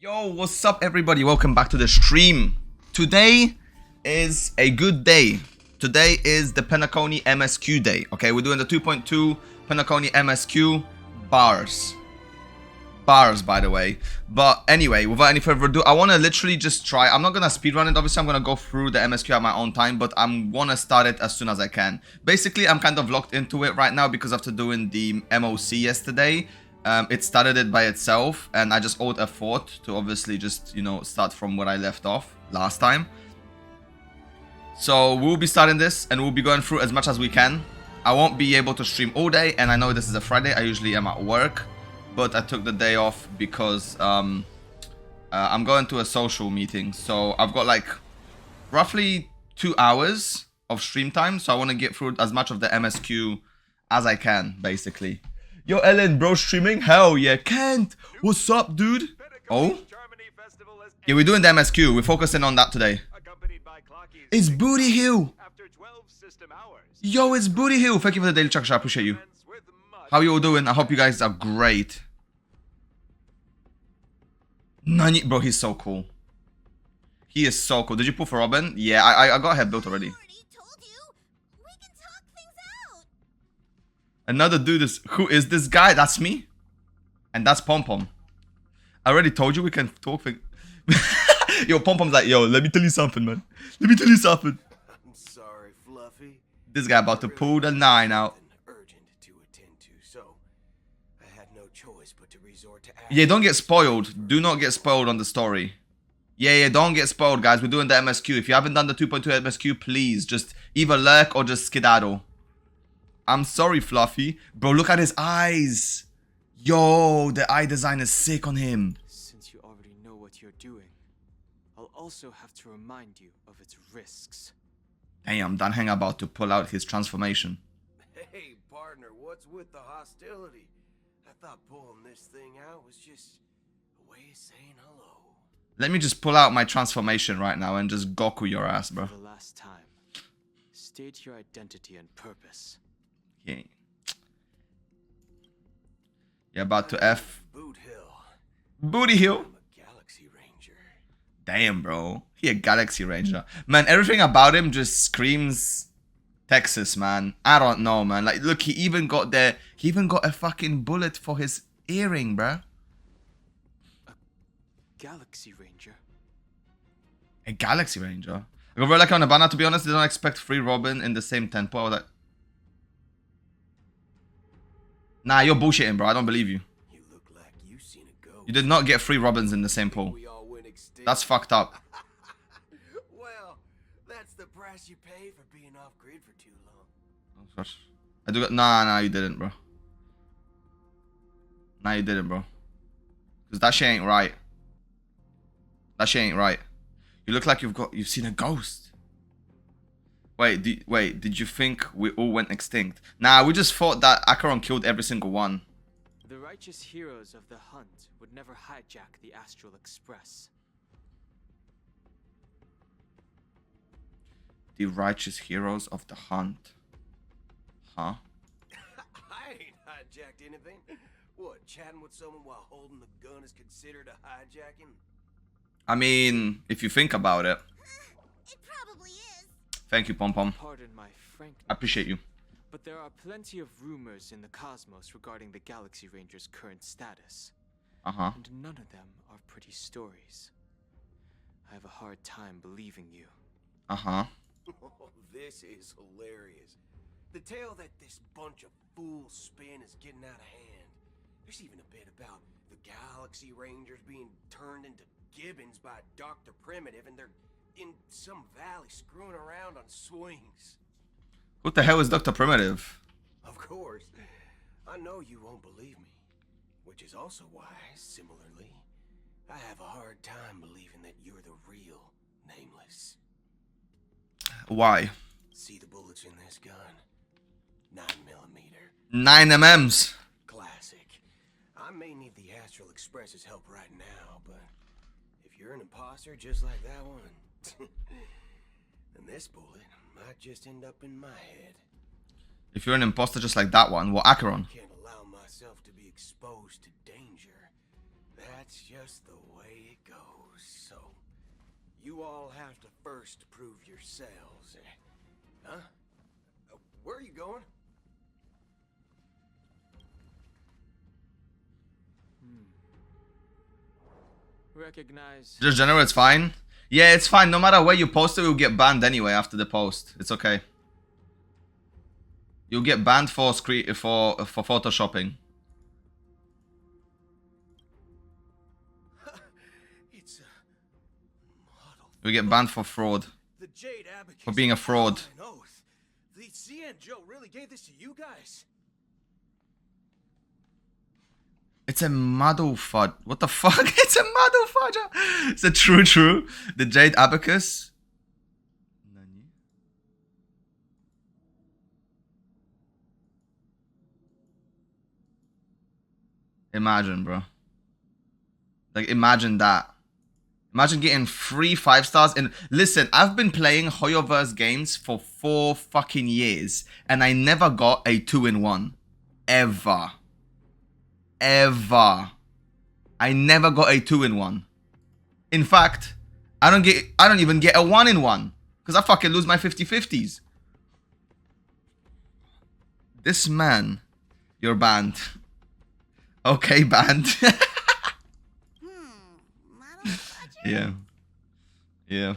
Yo, what's up everybody? Welcome back to the stream. Today is a good day. Today is the Penacony MSQ day. Okay, we're doing the 2.2 Penacony MSQ bars. Bars, by the way. But anyway, without any further ado, I want to literally just try. I'm not going to speedrun it. Obviously, I'm going to go through the MSQ at my own time, but I'm going to start it as soon as I can. Basically, I'm kind of locked into it right now because after doing the MOC yesterday, it started it by itself, and I just owed a fort to obviously just, you know, start from where I left off last time. So we'll be starting this, and we'll be going through as much as we can. I won't be able to stream all day, and I know this is a Friday. I usually am at work, but I took the day off because I'm going to a social meeting. So I've got like roughly 2 hours of stream time, so I want to get through as much of the MSQ as I can, basically. Yo, Ellen, bro, streaming? Hell yeah. Kent, what's up, dude? Oh? Yeah, we're doing the MSQ. We're focusing on that today. It's Booty Hill. Yo, it's Booty Hill. Thank you for the daily check. I appreciate you. How you all doing? I hope you guys are great. Nani, bro, he's so cool. He is so cool. Did you pull for Robin? Yeah, I got her built already. Another dude is... Who is this guy? That's me. And that's Pom Pom. I already told you we can talk. Yo, Pom Pom's like, yo, let me tell you something, man. Let me tell you something. I'm sorry, Fluffy. This guy about to pull the 9 out. Urgent to attend to, so I had no choice but to resort to action. Yeah, don't get spoiled. Do not get spoiled on the story. Yeah, don't get spoiled, guys. We're doing the MSQ. If you haven't done the 2.2 MSQ, please just either lurk or just skedaddle. I'm sorry, Fluffy. Bro, look at his eyes. Yo, the eye design is sick on him. Since you already know what you're doing, I'll also have to remind you of its risks. Damn, Danheng about to pull out his transformation. Hey, partner, what's with the hostility? I thought pulling this thing out was just a way of saying hello. Let me just pull out my transformation right now and just Goku your ass, bro. For the last time, state your identity and purpose. Yeah. You're about to F. Boot Hill. Booty Hill. I'm a Galaxy Ranger. Damn, bro. He a Galaxy Ranger. Man, everything about him just screams Texas, man. I don't know, man. Like, look, he even got a fucking bullet for his earring, bruh. A Galaxy Ranger? A Galaxy Ranger? I got very lucky on the banner, to be honest. Did not expect 3 Robin in the same tempo. I was like, nah, you're bullshitting, bro. I don't believe you. You look like you seen a ghost. You did not get 3 Robins in the same pool. We all went extinct. That's fucked up. Well, that's the price you pay for being off grid for too long. I do. Nah, you didn't, bro. Nah, you didn't, bro. Cause that shit ain't right. That shit ain't right. You look like you've seen a ghost. Wait, did you think we all went extinct? Nah, we just thought that Acheron killed every single one. The righteous heroes of the hunt would never hijack the Astral Express. The righteous heroes of the hunt. Huh? I ain't hijacked anything. What, chatting with someone while holding the gun is considered a hijacking? I mean, if you think about it. It probably is. Thank you, Pom Pom. Pardon my frankness. I appreciate you. But there are plenty of rumors in the cosmos regarding the Galaxy Ranger's current status. Uh-huh. And none of them are pretty stories. I have a hard time believing you. Uh-huh. Oh, this is hilarious. The tale that this bunch of fools spin is getting out of hand. There's even a bit about the Galaxy Rangers being turned into gibbons by Dr. Primitive, and they're in some valley screwing around on swings. What the hell is Dr. Primitive? Of course. I know you won't believe me. Which is also why, similarly, I have a hard time believing that you're the real Nameless. Why? See the bullets in this gun? 9mm. 9 MMs. Classic. I may need the Astral Express's help right now, but if you're an imposter just like that one, then this bullet might just end up in my head. If you're an imposter just like that one, what, Acheron? Can't allow myself to be exposed to danger. That's just the way it you all have to first prove yourselves. Huh? Where are you going? Recognize. Just general, it's fine. Yeah, it's fine. No matter where you post it, you'll get banned anyway after the post. It's okay. You'll get banned for photoshopping. It's a model. You'll get banned for fraud. The Jade Abacus. For being a fraud. An oath. The Cien Joe really gave this to you guys? It's a model fudge. What the fuck? It's a model fudge. It's a true. The Jade Abacus. Imagine, bro. Like, imagine that. Imagine getting 3 5-stars. And listen, I've been playing Hoyoverse games for 4 fucking years, and I never got a 2-in-1. Ever. I never got a 2-in-1. In fact, I don't even get a 1-in-1. Because I fucking lose my 50-50s. This man, you're banned. Okay, banned. Yeah.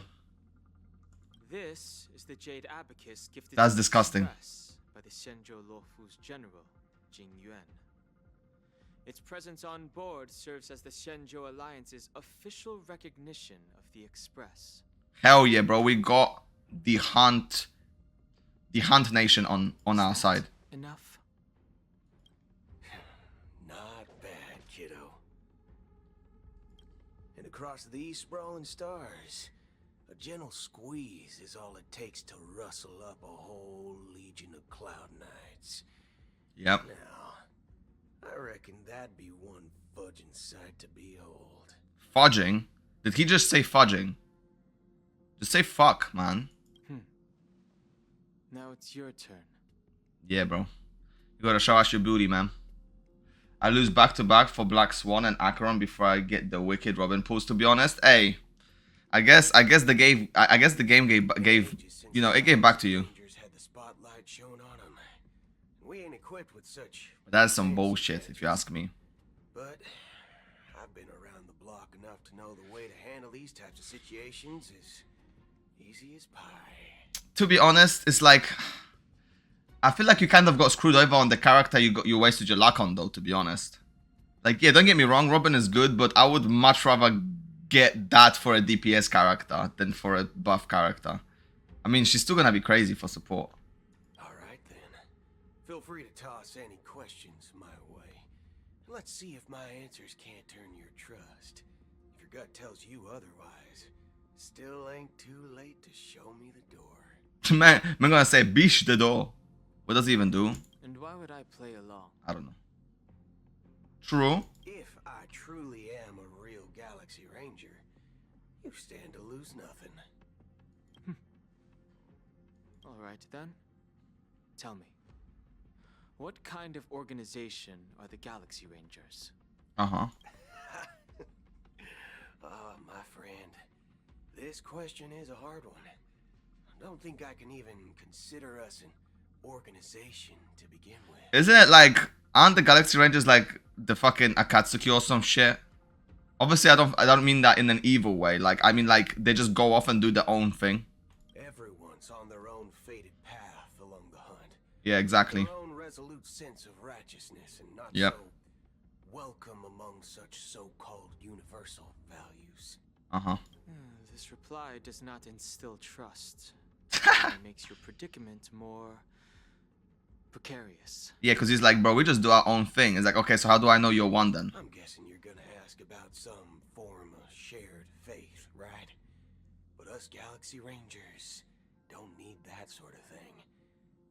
This is the Jade Abacus gifted. That's to the disgusting. Express by the Shenzhou Luofu's general, Jing Yuan. Its presence on board serves as the Shenzhou Alliance's official recognition of the Express. Hell yeah, bro. We got the Hunt Nation on our side. Enough. Not bad, kiddo. And across these sprawling stars, a gentle squeeze is all it takes to rustle up a whole legion of Cloud Knights. Yep. Now, I reckon that'd be one fudging sight to behold. Fudging? Did he just say fudging? Just say fuck, man. Now it's your turn. Yeah, bro. You gotta show us your booty, man. I lose back-to-back for Black Swan and Acheron before I get the wicked Robin pulls. To be honest, hey, I guess the game gave you know, it gave back to you. Had the spotlight shown on 'em. We ain't equipped with such. That's some bullshit, if you ask me. But I've been around the block enough to know the way to handle these types of situations is easy as pie. To be honest, it's like, I feel like you kind of got screwed over on the character you wasted your luck on, though, to be honest. Like, yeah, don't get me wrong, Robin is good, but I would much rather get that for a DPS character than for a buff character. I mean, she's still gonna be crazy for support. Alright then. Feel free to toss any questions my way. Let's see if my answers can't turn your trust. If your gut tells you otherwise, still ain't too late to show me the door. Man, I'm gonna say bish the door. What does he even do? And why would I play along? I don't know. True. If I truly am a real Galaxy Ranger, you stand to lose nothing. Alright then. Tell me. What kind of organization are the Galaxy Rangers? Uh-huh. Ah, my friend. This question is a hard one. I don't think I can even consider us an organization to begin with. Isn't it like, aren't the Galaxy Rangers like the fucking Akatsuki or some shit? Obviously, I don't mean that in an evil way. Like, I mean like they just go off and do their own thing. Everyone's on their own fated path along the hunt. Yeah, exactly. Their own resolute sense of righteousness and not Yep. so welcome among such so-called universal values. Uh-huh. This reply does not instill trust. It only makes your predicament more precarious. Yeah, because he's like, bro, we just do our own thing. It's like, okay, so how do I know you're one then? I'm guessing you're gonna ask about some form of shared faith, right? But us Galaxy Rangers don't need that sort of thing.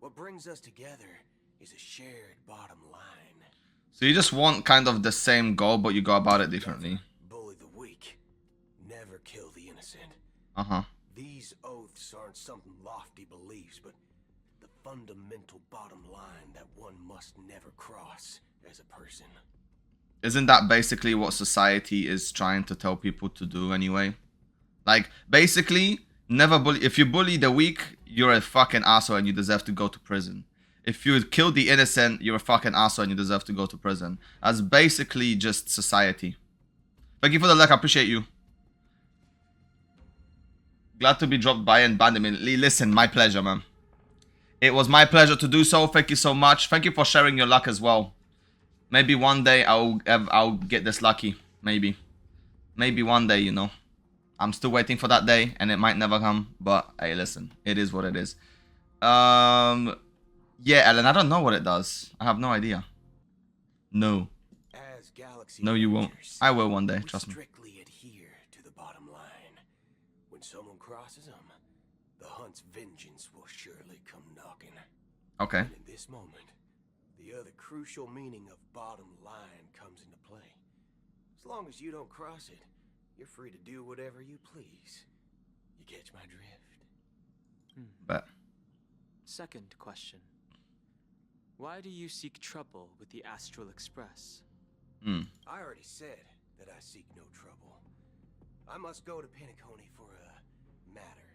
What brings us together is a shared bottom line. So you just want kind of the same goal, but you go about it differently. Bully the weak. Never kill the innocent. Uh-huh. These oaths aren't some lofty beliefs, but the fundamental bottom line that one must never cross as a person. Isn't that basically what society is trying to tell people to do anyway? Like, basically, never bully. If you bully the weak, you're a fucking asshole and you deserve to go to prison. If you kill the innocent, you're a fucking asshole and you deserve to go to prison. That's basically just society. Thank you for the like, I appreciate you. Glad to be dropped by and banned immediately. Listen, my pleasure, man. It was my pleasure to do so. Thank you so much. Thank you for sharing your luck as well. Maybe one day I'll get this lucky. Maybe one day, you know. I'm still waiting for that day, and it might never come. But hey, listen, it is what it is. Yeah, Ellen, I don't know what it does. I have no idea. No. As Galaxy No, you won't. Rangers, I will one day. we Trust me. strictly adhere to the bottom line. When someone crosses them, the hunt's vengeance will surely come knocking. Okay. And in this moment, the other crucial meaning of bottom line comes into play. As long as you don't cross it, you're free to do whatever you please. You catch my drift? Bet. Second question. Why do you seek trouble with the Astral Express? I already said that I seek no trouble. I must go to Penacony for a matter.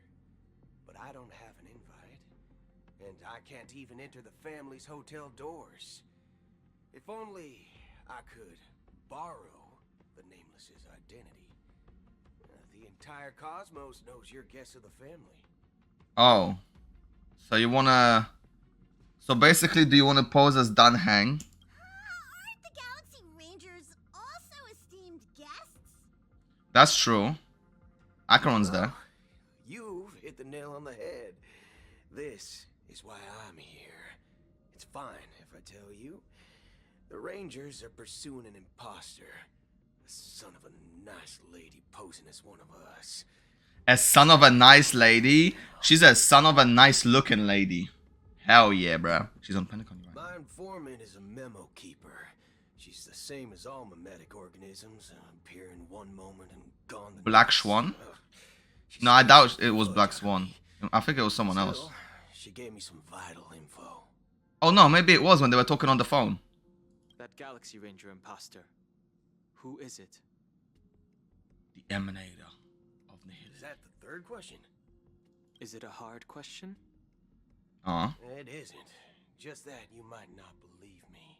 But I don't have an invite. And I can't even enter the family's hotel doors. If only I could borrow the Nameless's identity. The entire cosmos knows you're guest of the family. Oh. So you wanna... So basically, do you want to pose as Dan Hang? Aren't the Galaxy Rangers also esteemed guests? That's true. Acheron's there. You've hit the nail on the head. This is why I'm here. It's fine if I tell you. The Rangers are pursuing an imposter. The son of a nice lady posing as one of us. A son of a nice lady? She's a son of a nice looking lady. Hell yeah, bro. She's on Penacony right now. My informant is a memo keeper. She's the same as all mimetic organisms. Appear in one moment and gone the Black next. Swan? She's No, I doubt it was blood Black out of Swan. me. I think it was someone else. Still, she gave me some vital info. Oh no, maybe it was when they were talking on the phone. That Galaxy Ranger imposter. Who is it? The Emanator of Is Nihilism. that the third question? Is it a hard question? It isn't. Just that you might not believe me.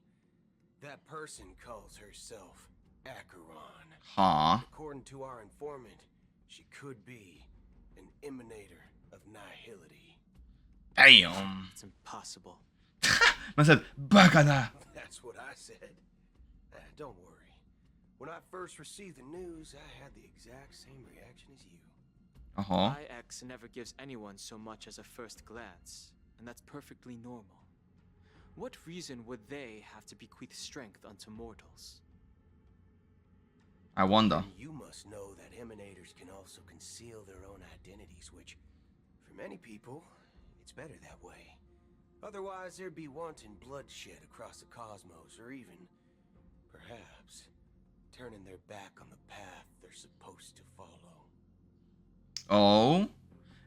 That person calls herself Acheron. Huh. According to our informant, she could be an emanator of nihility. Damn. It's impossible. Man said, Bacana. That's what I said. Don't worry. When I first received the news, I had the exact same reaction as you. Uh-huh. IX never gives anyone so much as a first glance, and that's perfectly normal. What reason would they have to bequeath strength unto mortals? I wonder. And you must know that emanators can also conceal their own identities, which, for many people, it's better that way. Otherwise, there'd be wanton bloodshed across the cosmos, or even, perhaps, turning their back on the path they're supposed to follow. Oh?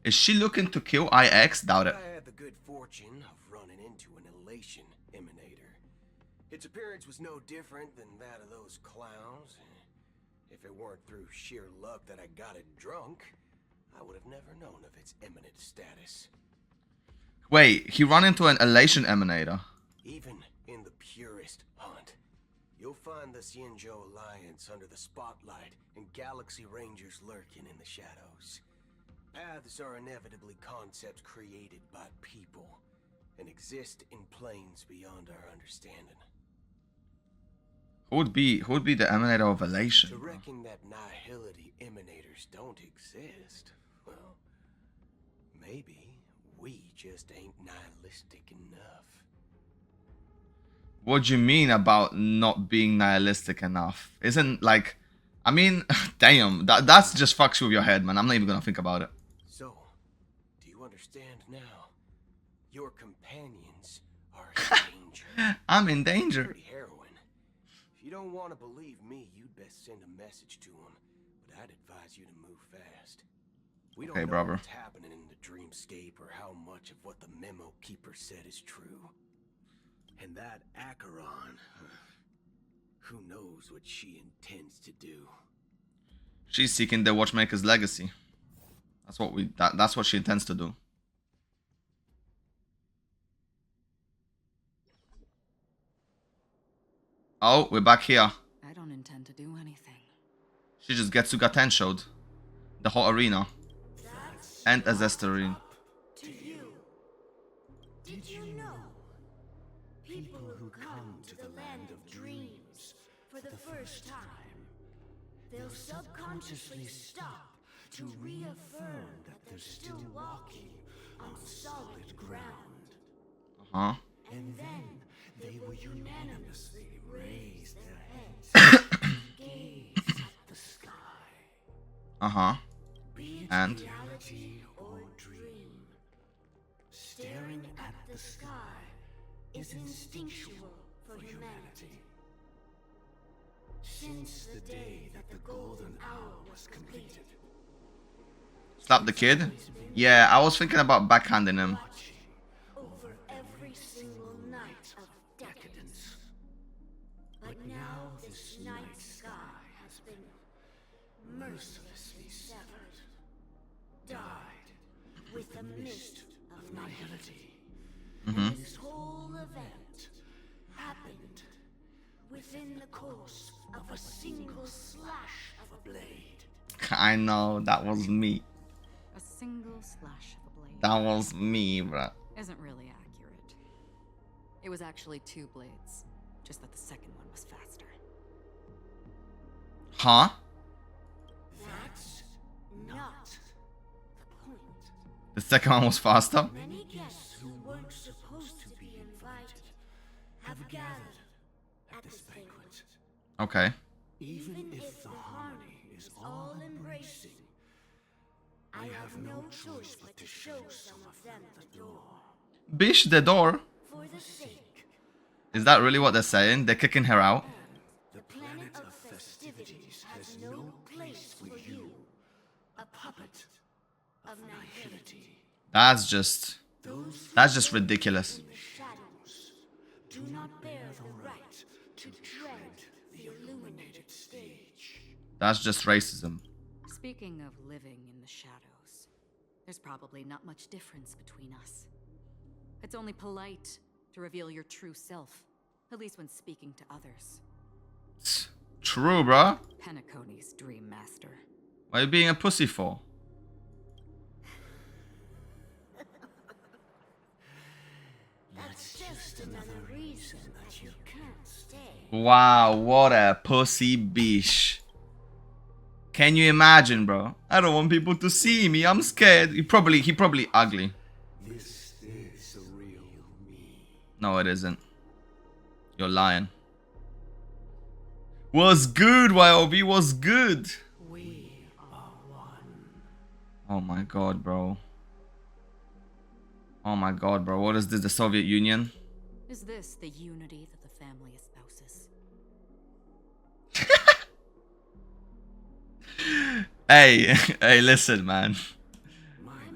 Is she looking to kill IX? Doubt it. I had the good fortune of running into an elation emanator. Its appearance was no different than that of those clowns. If it weren't through sheer luck that I got it drunk, I would have never known of its eminent status. Wait, he ran into an elation emanator. Even in the purest hunt, you'll find the Xianzhou Alliance under the spotlight and Galaxy Rangers lurking in the shadows. Paths are inevitably concepts created by people and exist in planes beyond our understanding. Who would be the emanator of elation? To reckon that nihility emanators don't exist, well, maybe we just ain't nihilistic enough. What do you mean about not being nihilistic enough? Isn't like, I mean, damn, that's just fucks with your head, man. I'm not even gonna think about it. So, do you understand now? Your companions are in danger. I'm in danger. Pretty heroin. If you don't want to believe me, you'd best send a message to them. But I'd advise you to move fast. We don't Okay, know brother. what's happening in the dreamscape or how much of what the memo keeper said is true. And that Acheron, who knows what she intends to do? She's seeking the Watchmaker's legacy. That's what she intends to do. Oh, we're back here. I don't intend to do anything. She just gets to Gaten-showed. The whole arena. And Azestarine. To you. Did you know? People who come to the land of dreams for the first time, they'll subconsciously stop to reaffirm that they're still walking on solid ground. Uh-huh. And then they will unanimously raise their heads and gaze at the sky. Uh-huh. Be it And? reality or dream, staring at the sky is instinctual for humanity. Since the day that the golden hour was completed, Slap the kid? Yeah, I was thinking about backhanding him. watching over every single night of decadence. But now this night sky has been mercilessly severed, dyed with the mist of nihility. And this whole event happened within the course of a single slash of a blade. I know, that was me. A single slash of a blade That was me, bruh. isn't really accurate. It was actually 2 blades, just that the second one was faster. Huh? That's not the point. The second one was faster? Many guests who weren't supposed to be invited have gathered at this banquet. Okay. Even if the harmony is all embracing, I have no choice but to show some of them the door. Bish the door? For the sake, Is that really what they're saying? They're kicking her out? the planet of festivities has no place for you, a puppet of nihility. That's just ridiculous. The shadows do not bear the right to tread the illuminated stage. That's just racism. Speaking of living in the shadows, there's probably not much difference between us. It's only polite to reveal your true self, at least when speaking to others. It's true, bruh. Penacony's dream master. What are you being a pussy for? That's just another reason that you can't stay. Wow, what a pussy bish. Can you imagine, bro? I don't want people to see me. I'm scared. He probably ugly. This is the real me. No, it isn't. You're lying. Was good, YOB was good. We are one. Oh my god, bro. Oh my god, bro. What is this, the Soviet Union? Is this the unity that the family espouses? Hey, hey, listen, man.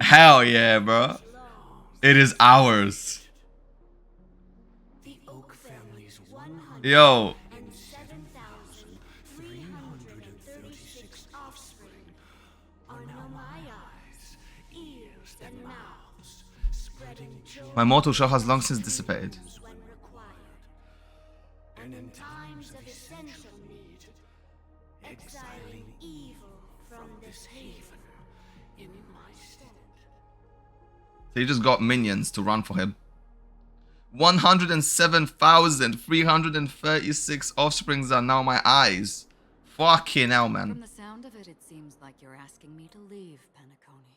Hell yeah, bro. It is ours. The Oak family's Yo. 107,336 offspring are now my eyes, ears, and mouths, spreading joy My mortal shell has long since dissipated. when required, and in times of essential need, exiling evil from this haven in my stead. So he just got minions to run for him. 107,336 offsprings are now my eyes. Fucking hell, From man. the sound of it, it seems like you're asking me to leave, Penacony.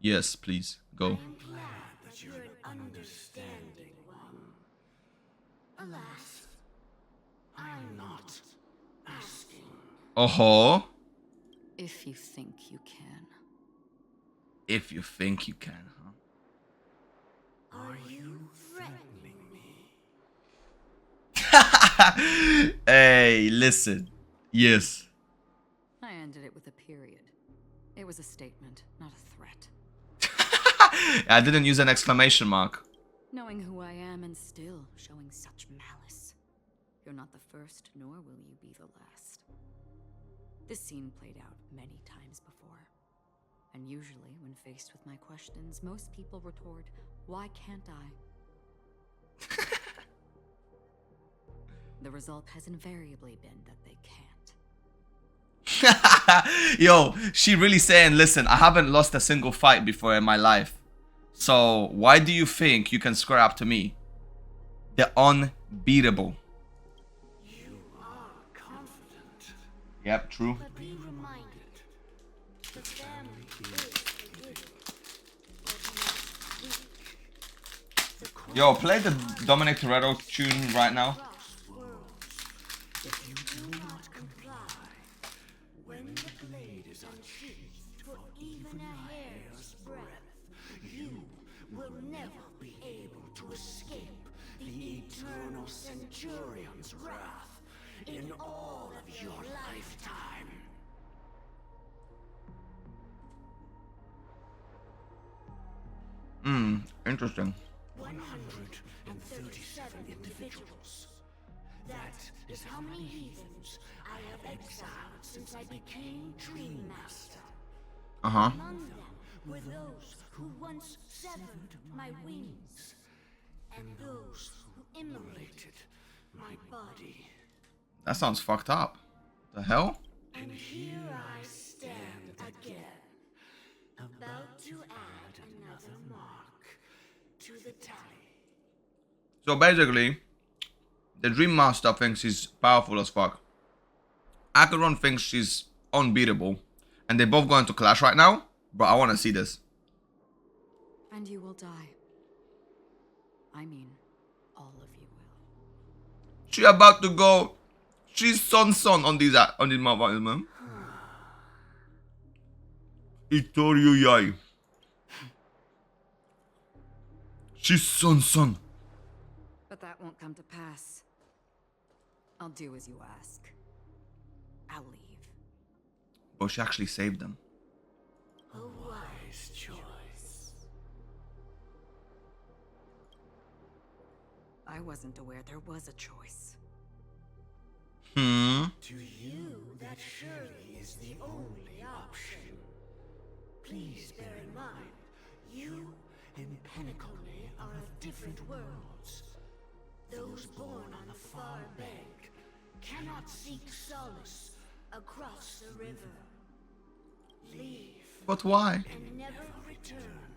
Yes, please, go. I'm glad that you're an understanding one. Alas, I'm not asking. Oh-ho. If you think you can. If you think you can, huh? Are you threatening me? Hey, listen. Yes. I ended it with a period. It was a statement, not a threat. I didn't use an exclamation mark. Knowing who I am and still showing such malice. You're not the first, nor will you be the last. This scene played out many times before. And usually, when faced with my questions, most people retort, "Why can't I?" The result has invariably been that they can't. Yo, she really saying, listen, I haven't lost a single fight before in my life. So why do you think you can square up to me? They're unbeatable. You are confident. Yep, true. But be reminded, the family is the little, but not weak. Yo, play the Dominic Toretto tune right now. Cross worlds. If you do not comply, when the blade is unsheathed for even a hair's breadth, you will never be able to escape the eternal Centurion's wrath in all of your lifetime. Interesting. 137 individuals. That is how many heathens I have exiled since I became Dream Master. Uh-huh. Among them were those who once severed my wings, and those who immolated my body. That sounds fucked up. The hell? And here I stand again, about to add another mark to the tally. So basically, the Dream Master thinks he's powerful as fuck. Acheron thinks she's unbeatable. And they both going to clash right now. But I want to see this. And you will die. I mean, all of you will. She about to go. She's son on these motherfuckers, man. Itorio Yai. She's son. But that won't come to pass. I'll do as you ask. I'll leave. But she actually saved them. A wise choice. I wasn't aware there was a choice. To you, that surely is the only option. Please bear in mind, you and Penacony are of different worlds. Those born on the far bank cannot seek solace across the river. Leave But why? and never return.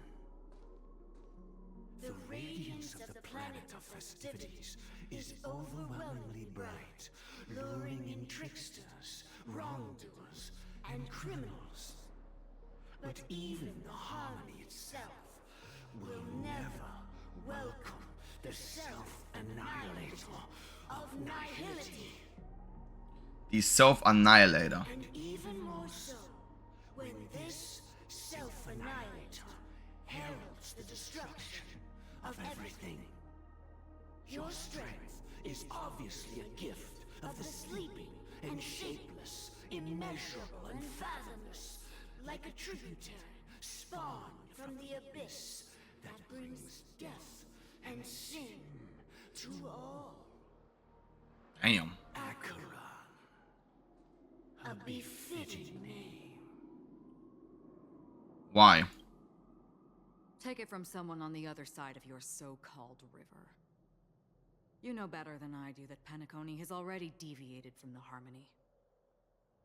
The radiance of the planet of festivities is overwhelmingly bright, luring in tricksters, wrongdoers, and criminals. But even the harmony itself will never welcome the self-annihilator of nihility. The self-annihilator. And even more so, when this self-annihilator heralds the destruction of everything. Your strength is obviously a gift of the sleeping and shapeless, immeasurable and fathomless, like a tributary spawned from the abyss that brings death and sin to all. Damn. Acheron, a befitting name. Why? Take it from someone on the other side of your so-called river. You know better than I do that Penacony has already deviated from the harmony.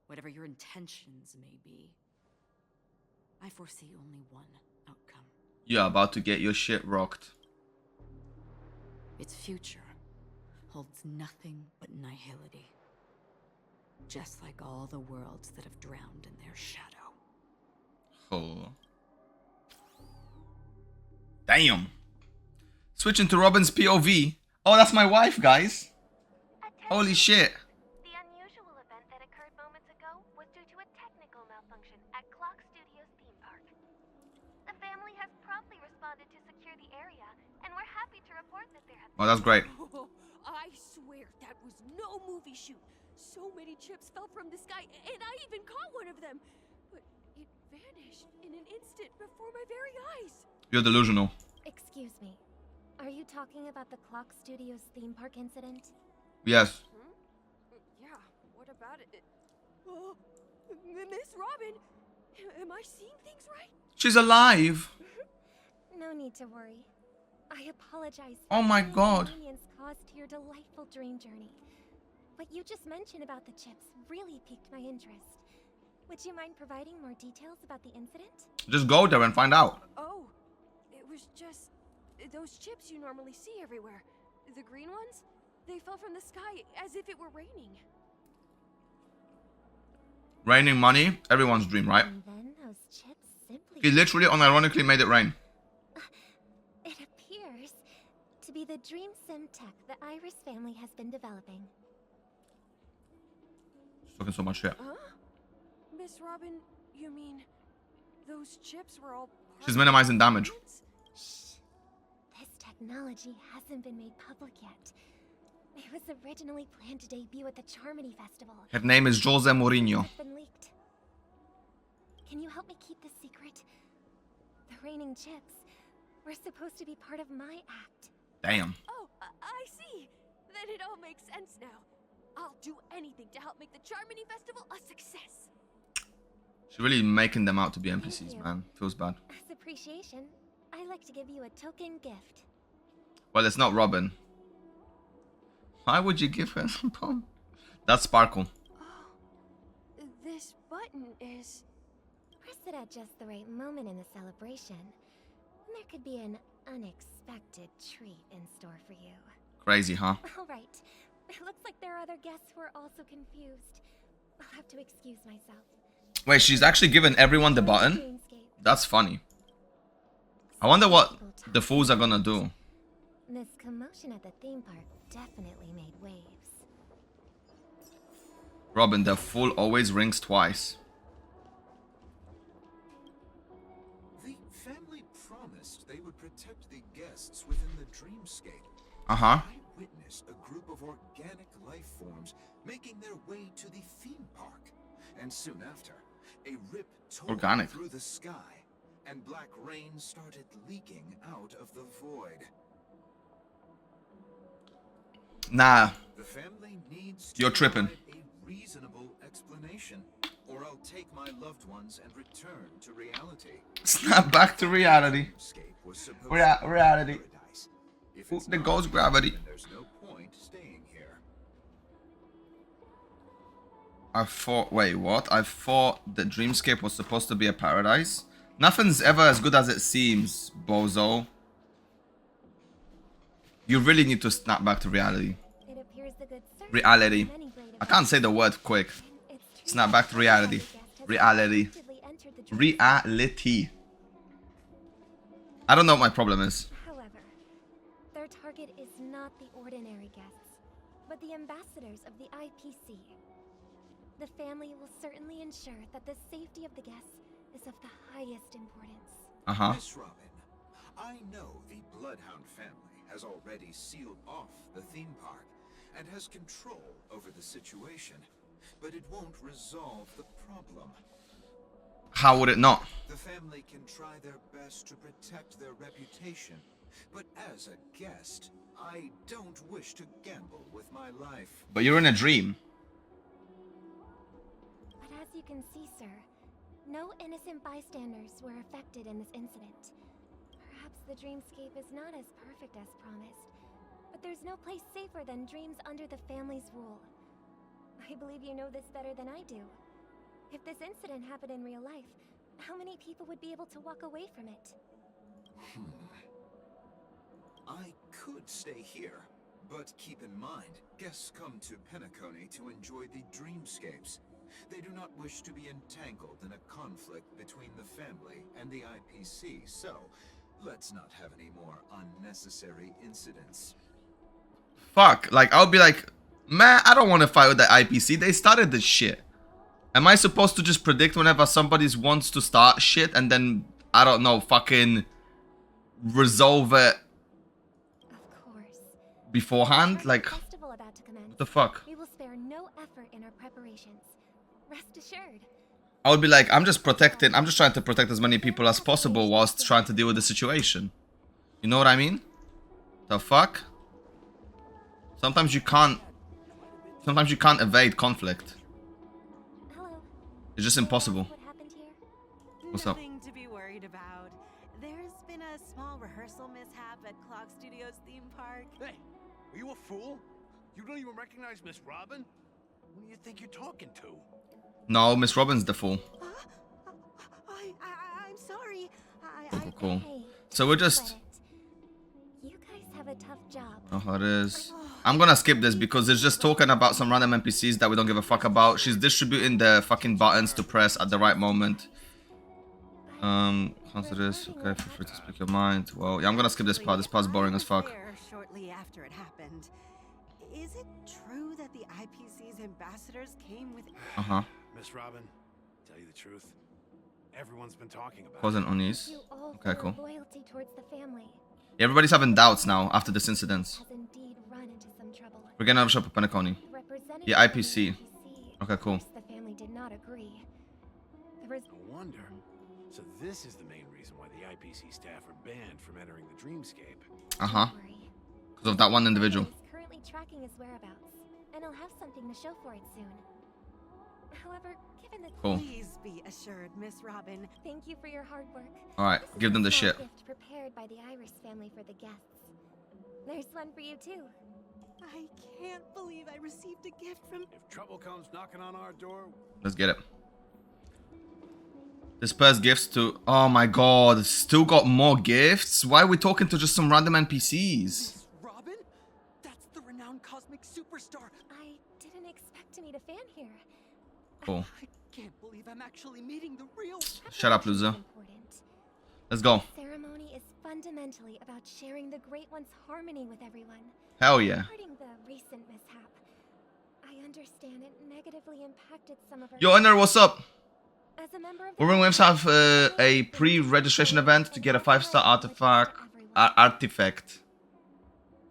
Whatever your intentions may be, I foresee only one outcome. You're about to get your shit rocked. Its future holds nothing but nihility. Just like all the worlds that have drowned in their shadow. Oh. Damn. Switching to Robin's POV. Oh, that's my wife, guys. Holy shit. The unusual event that occurred moments ago was due to a technical malfunction at Clock Studios theme park. The family has promptly responded to secure the area, and we're happy to report that there have Oh, that's great. Oh, I swear that was no movie shoot. So many chips fell from the sky, and I even caught one of them. But it vanished in an instant before my very eyes. You're delusional. Excuse me. Are you talking about the Clock Studios theme park incident? Yes. Yeah, what about it? Oh, Miss Robin, am I seeing things right? She's alive. No need to worry. I apologize Oh for my any God. inconvenience caused to your delightful dream journey. What you just mentioned about the chips really piqued my interest. Would you mind providing more details about the incident? Just go there and find out. Oh, it was just those chips you normally see everywhere. The green ones? They fell from the sky as if it were raining. Raining money, everyone's dream, right? And then those chips simply... He literally unironically made it rain. It appears to be the dream sim tech the Iris family has been developing. She's talking so much shit. Huh? Miss Robin, you mean those chips were all part She's of minimizing the damage. plans? Shh. This technology hasn't been made public yet. It was originally planned to debut at the Charmony Festival. Her name is Jose Mourinho. It's been leaked. Can you help me keep this secret? The raining chips were supposed to be part of my act. Damn. Oh, I see. Then it all makes sense now. I'll do anything to help make the Charmony Festival a success. She's really making them out to be Thank NPCs, you. man. Feels bad. As appreciation, I'd like to give you a token gift. Well, it's not Robin. Why would you give her some palm? That's Sparkle. Oh, this button is... Press it at just the right moment in the celebration. And there could be an unexpected treat in store for you. Crazy, huh? All right. It looks like there are other guests who are also confused. I'll have to excuse myself. Wait, she's actually given everyone the button? Dreamscape. That's funny. I wonder what the fools are gonna do. This commotion at the theme park definitely made waves. Robin, the fool always rings twice. The family promised they would protect the guests within the dreamscape. Uh-huh. I witnessed a group of organic life forms making their way to the theme park. And soon after, a rip tore Organic. through the sky, and black rain started leaking out of the void. Nah. The family needs to You're tripping. provide a reasonable explanation, or I'll take my loved ones and return to reality. Snap back to reality. Dreamscape was supposed Reality. to be paradise. If Ooh, it's there not, goes gravity. then there's no point staying here. I thought... Wait, what? I thought the dreamscape was supposed to be a paradise? Nothing's ever as good as it seems, bozo. You really need to snap back to reality. It appears the good service Reality. of many great I can't say the word quick. events. It's true Snap back to that reality. every guest has Reality. unexpectedly entered the dream. Reality. I don't know what my problem is. However, their target is not the ordinary guests, but the ambassadors of the IPC. The family will certainly ensure that the safety of the guests is of the highest importance. Uh-huh. Miss Robin, I know the Bloodhound family has already sealed off the theme park and has control over the situation, but it won't resolve the problem. How would it not? The family can try their best to protect their reputation, but as a guest, I don't wish to gamble with my life. But you're in a dream. But as you can see, sir, no innocent bystanders were affected in this incident. Perhaps the dreamscape is not as perfect as promised, but there's no place safer than dreams under the family's rule. I believe you know this better than I do. If this incident happened in real life, how many people would be able to walk away from it? I could stay here, but keep in mind, guests come to Penacony to enjoy the dreamscapes. They do not wish to be entangled in a conflict between the family and the IPC, so let's not have any more unnecessary incidents. Fuck. Like, I'll be like, man, I don't want to fight with the IPC. They started this shit. Am I supposed to just predict whenever somebody wants to start shit and then, I don't know, fucking resolve it Of course. beforehand? With Like, the festival about to commence, what the fuck? we will spare no effort in our preparations. Rest assured. I would be like, I'm just trying to protect as many people as possible whilst trying to deal with the situation. You know what I mean? The fuck? Sometimes you can't evade conflict. Hello. It's just impossible. What happened here? What's up? Nothing to be worried about. There's been a small rehearsal mishap at Clock Studios theme park. Hey, are you a fool? You don't even recognize Miss Robin? Who do you think you're talking to? No, Miss Robin's the fool. I'm sorry. Cool. Hey, So we're let just. it. You guys have a tough job. Oh, how it is. I'm gonna skip this because it's just talking about some random NPCs that we don't give a fuck about. She's distributing the fucking buttons to press at the right moment. Answer this. Okay, feel free to speak your mind. Well, yeah, I'm gonna skip this part. This part's boring as fuck. Shortly after it happened. Is it true that the IPC's ambassadors came with? Miss Robin, tell you the truth, everyone's been talking about Wasn't on these. You all Okay, feel cool. loyalty towards the family. Everybody's having doubts now after this incident. Has indeed run into some trouble. We're getting out of shop at Penacony. Representative Yeah, of the IPC. Okay, cool. of course, the family did not agree. There was No wonder. So this is the main reason why the IPC staff are banned from entering the dreamscape. Uh-huh. Don't worry. Because of that one individual. He's currently tracking his whereabouts, and I'll have something to show for it soon. However, given the Cool. Please be assured, Miss Robin. thank you for your hard work. Alright, This is give them a the small shit. gift prepared by the Iris family for the guests. There's one for you too. I can't believe I received a gift from. If trouble comes knocking on our door, Let's get it. Disperse gifts to... Oh my god, still got more gifts? Why are we talking to just some random NPCs? Miss Robin? That's the renowned cosmic superstar. I didn't expect to meet a fan here. Cool. I can't believe I'm actually meeting the real. Shut up, loser. Important. Let's go. Ceremony is fundamentally about sharing the Great One's harmony with everyone. Hell yeah. Regarding the recent mishap, I understand it negatively impacted some of our... Yo, Enner, what's up? As a member of the We're going to have a pre-registration event to get a 5-star artifact.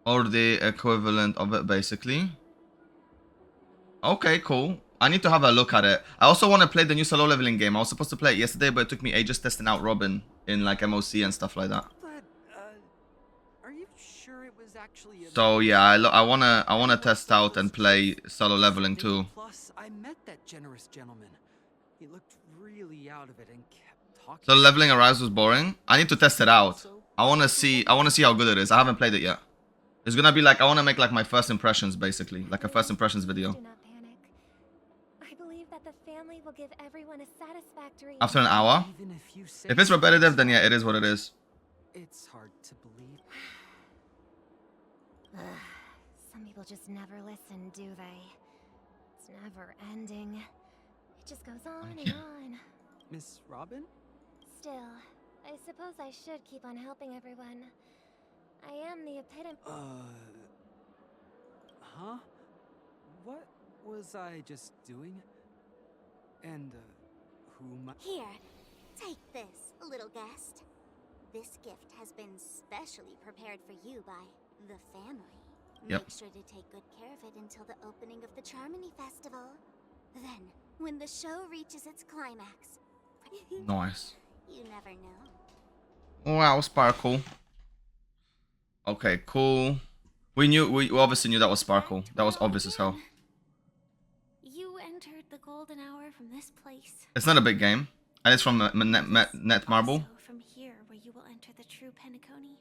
Or the equivalent of it, basically. Okay, cool. I need to have a look at it. I also want to play the new solo leveling game. I was supposed to play it yesterday, but it took me ages testing out Robin in like MOC and stuff like that. But are you sure it was actually? So yeah, I wanna test out and play solo leveling too. Plus, I met that generous gentleman. He looked really out of it and kept talking. So leveling Arise was boring. I need to test it out. I wanna see how good it is. I haven't played it yet. It's gonna be like I wanna make like my first impressions basically, like a first impressions video. Do not panic. I believe that the family will give everyone a satisfactory... After an hour. Even if you say If it's repetitive, then yeah, it is what it is. it's hard to believe. Some people just never listen, do they? It's never ending. It just goes on and on. Miss Robin? Still, I suppose I should keep on helping everyone. I am the epitome... Huh? What was I just doing? And, who am I? Here, take this, little guest. This gift has been specially prepared for you by the family. Yep. Make sure to take good care of it until the opening of the Charmony Festival. Then, when the show reaches its climax... Nice. You never know. Wow, Sparkle. Okay, cool. We obviously knew that was Sparkle. That was obvious as hell. You entered the golden hour from this place. It's not a big game, and it's from Netmarble. Also from here where you will enter the true Penacony.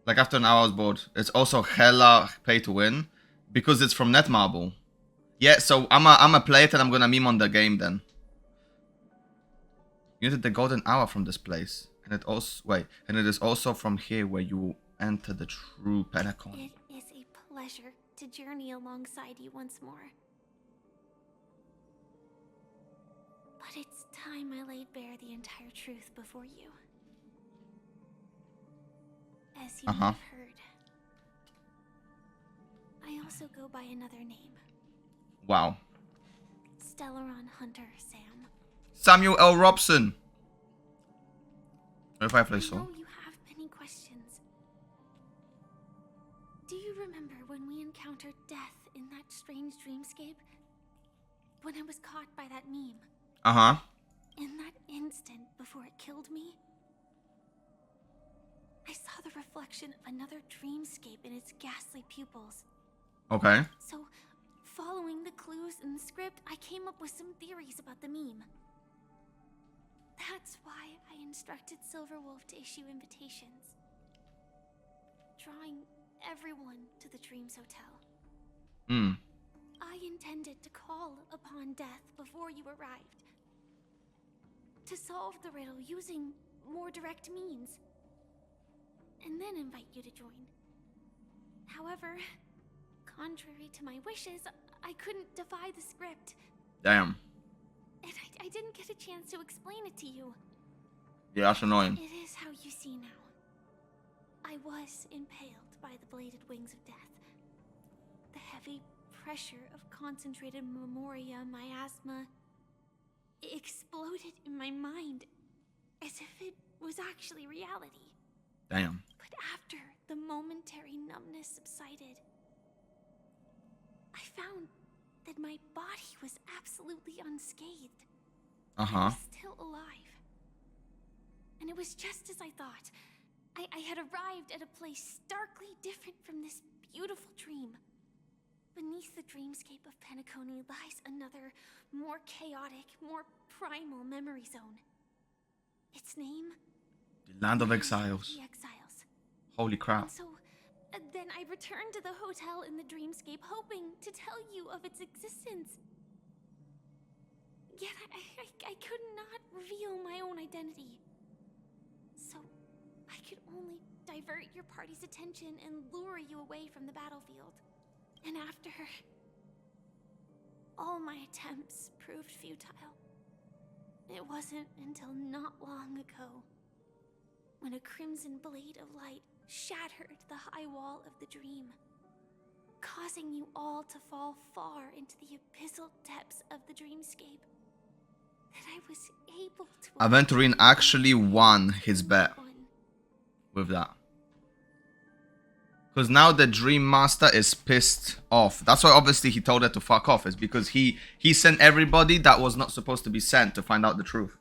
Like after an hour I was bored. It's also hella pay to win because it's from Netmarble. Yeah, so I'ma play it and I'm gonna meme on the game then. You entered the golden hour from this place, and it is also from here where you enter the true Penacony. It is a pleasure to journey alongside you once more. But it's time I laid bare the entire truth before you. As you may have heard, I also go by another name. Wow. Stellaron Hunter Sam. Samuel L. Robson. What if I play I so? know you have many questions. Do you remember when we encountered death in that strange dreamscape? When I was caught by that meme? Uh-huh. In that instant before it killed me, I saw the reflection of another dreamscape in its ghastly pupils. Okay. So, Following the clues in the script, I came up with some theories about the meme. That's why I instructed Silverwolf to issue invitations, drawing everyone to the Dreams Hotel. I intended to call upon death before you arrived, to solve the riddle using more direct means, and then invite you to join. However, contrary to my wishes, I couldn't defy the script. Damn. And I didn't get a chance to explain it to you. Yeah, that's annoying. It is how you see now. I was impaled by the bladed wings of death. The heavy pressure of concentrated memoria, miasma, exploded in my mind as if it was actually reality. Damn. But after the momentary numbness subsided, I found that my body was absolutely unscathed. I was still alive. And it was just as I thought. I had arrived at a place starkly different from this beautiful dream. Beneath the dreamscape of Penacony lies another, more chaotic, more primal memory zone. Its name? The Land of Exiles. The Exiles. Holy crap. And so, then I returned to the hotel in the dreamscape, hoping to tell you of its existence. Yet I could not reveal my own identity. So, I could only divert your party's attention and lure you away from the battlefield. And after all my attempts proved futile, it wasn't until not long ago when a crimson blade of light shattered the high wall of the dream, causing you all to fall far into the abyssal depths of the dreamscape, that I was able to... Aventurine actually won his bet with that. Because now the Dream Master is pissed off. That's why obviously he told her to fuck off. Is because he sent everybody that was not supposed to be sent to find out the truth.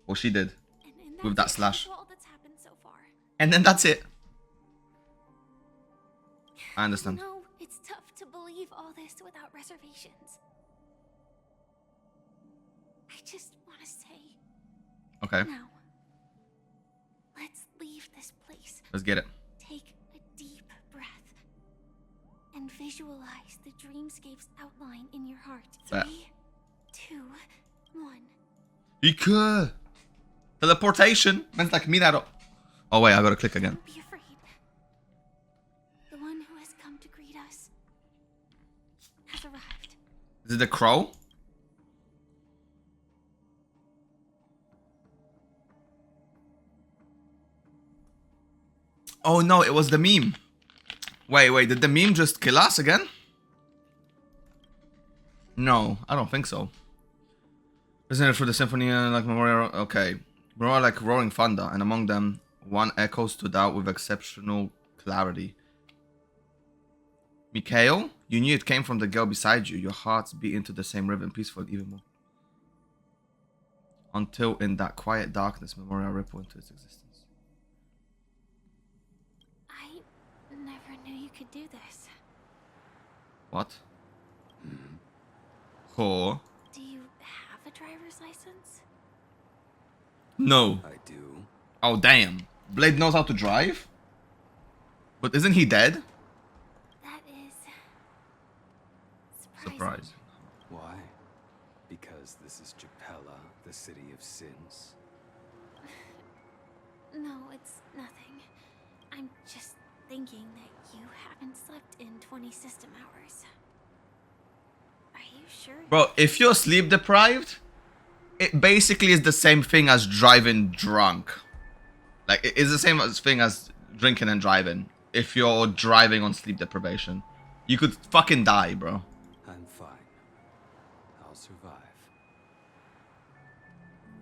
Or she did. And with that slash. all that's happened so far. And then that's it. I understand. No, it's tough to believe all this without reservations. I just want to say... Okay. Now, let's leave this place. Let's get it. Take a deep breath and visualize the dreamscape's outline in your heart. 3, 2, 1. Ike! Teleportation! Meant like me that. Oh wait, I gotta click again. Don't be afraid. The one who has come to greet us has arrived. Is it the crow? Oh no, it was the meme. Wait, did the meme just kill us again? No, I don't think so. Isn't it for the symphony like memorial? Okay. We're all like roaring thunder, and among them, one echo stood out with exceptional clarity. Mikhail, you knew it came from the girl beside you. Your hearts beat into the same rhythm, peaceful even more. Until in that quiet darkness, memorial rippled into its existence. I never knew you could do this. What? Oh. Do you have a driver's license? No. I do. Oh, damn. Blade knows how to drive? But isn't he dead? That is... surprising. Surprise. Why? Because this is Japella, the city of sins? No, it's nothing. I'm just thinking that you haven't slept in 20 system hours. Are you sure? Bro, if you're sleep deprived, it basically is the same thing as driving drunk. Like, it is the same thing as drinking and driving. If you're driving on sleep deprivation, you could fucking die, bro. I'm fine. I'll survive.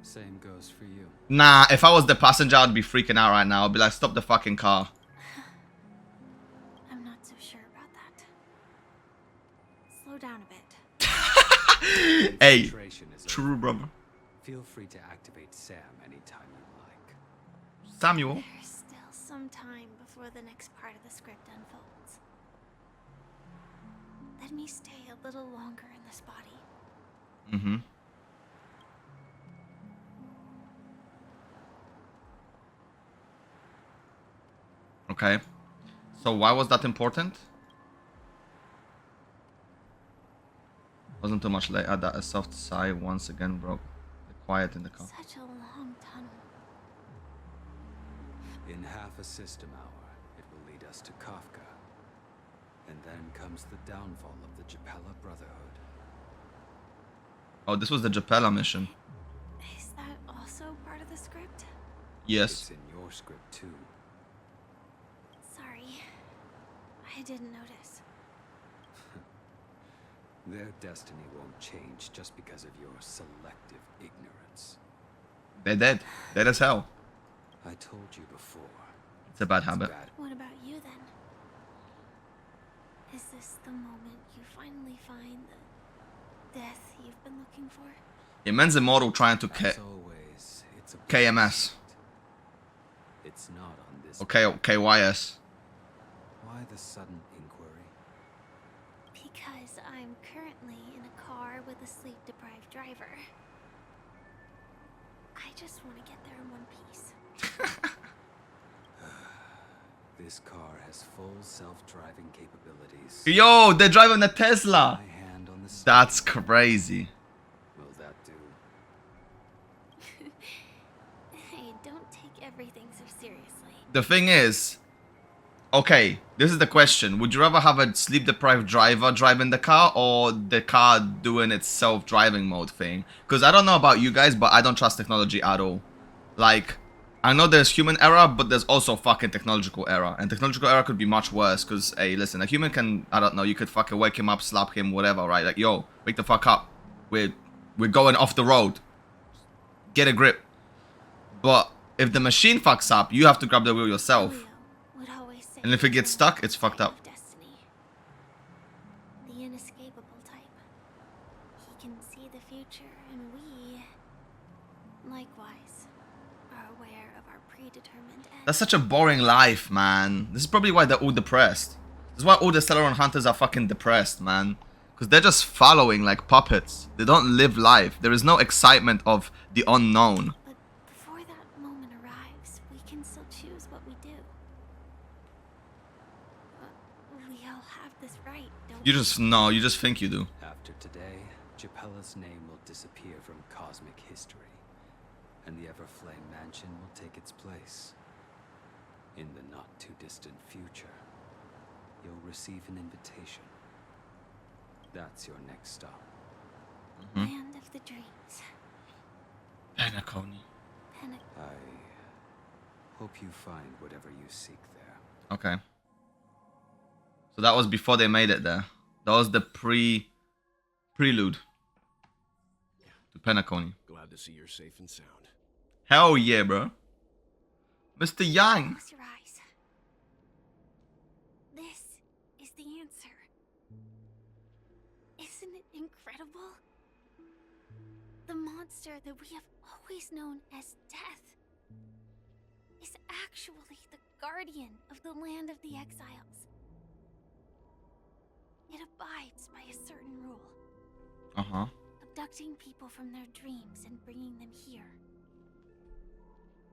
Same goes for you. Nah, if I was the passenger, I'd be freaking out right now. I'd be like, stop the fucking car. I'm not so sure about that. Slow down a bit. Hey, Concentration is true, over. brother. Feel free to activate Sam anytime you like. Samuel. There's still some time before the next part of the script unfolds. let me stay a little longer in this body. Mm-hmm. Okay. So why was that important? Wasn't too much later that a soft sigh once again broke the quiet in the car. Such a long tunnel. In half a system hour, it will lead us to Kafka. And then comes the downfall of the Japella Brotherhood. Oh, this was the Japella mission. Is that also part of the script? Yes. It's in your script too. Sorry. I didn't notice. Their destiny won't change just because of your selective ignorance. They're dead. Dead as hell. I told you before. It's a bad habit. What about you then? Is this the moment you finally find the death you've been looking for? Yeah, man's immortal trying to As always, it's a KMS. It's not on this. Okay, KYS. Why the sudden inquiry? Because I'm currently in a car with a sleep-deprived driver. I just want to get there in one piece. This car has full self-driving capabilities. Yo, they're driving a Tesla. My hand on the That's crazy. Will that do? Hey, don't take everything so seriously. The thing is, okay, this is the question. Would you rather have a sleep-deprived driver driving the car or the car doing its self-driving mode thing? Because I don't know about you guys, but I don't trust technology at all. Like, I know there's human error, but there's also fucking technological error. And technological error could be much worse because, hey, listen, a human can, I don't know, you could fucking wake him up, slap him, whatever, right? Like, yo, wake the fuck up. We're going off the road. Get a grip. But if the machine fucks up, you have to grab the wheel yourself. And if it gets stuck, it's fucked up. Destiny. The inescapable type. He can see the future, and we, likewise, are aware of our predetermined end. That's such a boring life, man. This is probably why they're all depressed. This is why all the Celeron hunters are fucking depressed, man. Because they're just following like puppets. They don't live life. There is no excitement of the unknown. But before that moment arrives, we can still choose what we do. We all have this right, don't You just know, you just think you do. After today, Japella's name will disappear from cosmic history, and the Everflame Mansion will take its place. In the not-too-distant future, you'll receive an invitation. That's your next stop. Land of the dreams. Penacony. I hope you find whatever you seek there. Okay. So that was before they made it there. That was the prelude to Penacony. Glad to see you're safe and sound. Hell yeah, bro. Mr. Yang. Close your eyes. This is the answer. Isn't it incredible? The monster that we have always known as Death is actually the guardian of the land of the exiles. It abides by a certain rule. Uh-huh. Abducting people from their dreams and bringing them here.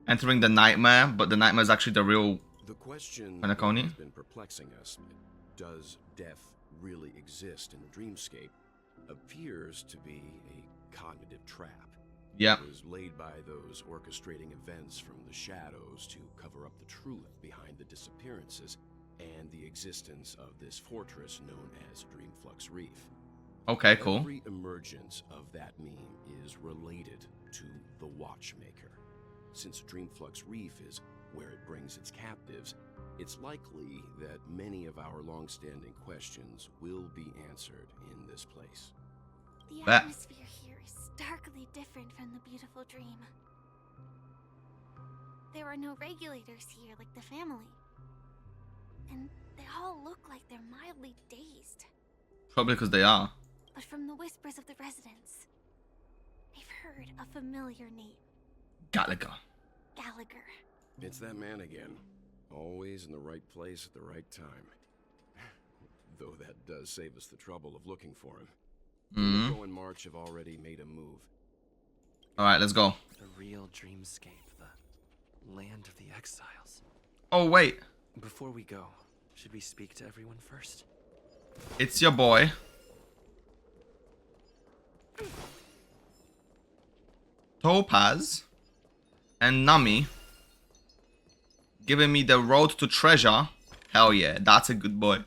Entering the nightmare, but the nightmare is actually the real The question Penacony. that's been perplexing us, does death really exist in the dreamscape, appears to be a cognitive trap. Yeah. It was laid by those orchestrating events from the shadows to cover up the truth behind the disappearances and the existence of this fortress known as Dreamflux Reef. Okay, cool. Every emergence of that meme is related to the Watchmaker. Since Dreamflux Reef is where it brings its captives, it's likely that many of our long-standing questions will be answered in this place. The atmosphere here is starkly different from the beautiful dream. There are no regulators here like the family. And they all look like they're mildly dazed. Probably because they are. But from the whispers of the residents, they've heard a familiar name. Gallagher. Gallagher. It's that man again. Always in the right place at the right time. Though that does save us the trouble of looking for him. Go and March have already made a move. Alright, let's go. The real dreamscape, the land of the exiles. Oh, wait. Before we go, should we speak to everyone first? It's your boy. Topaz and Nami giving me the road to treasure. Hell yeah, that's a good boy.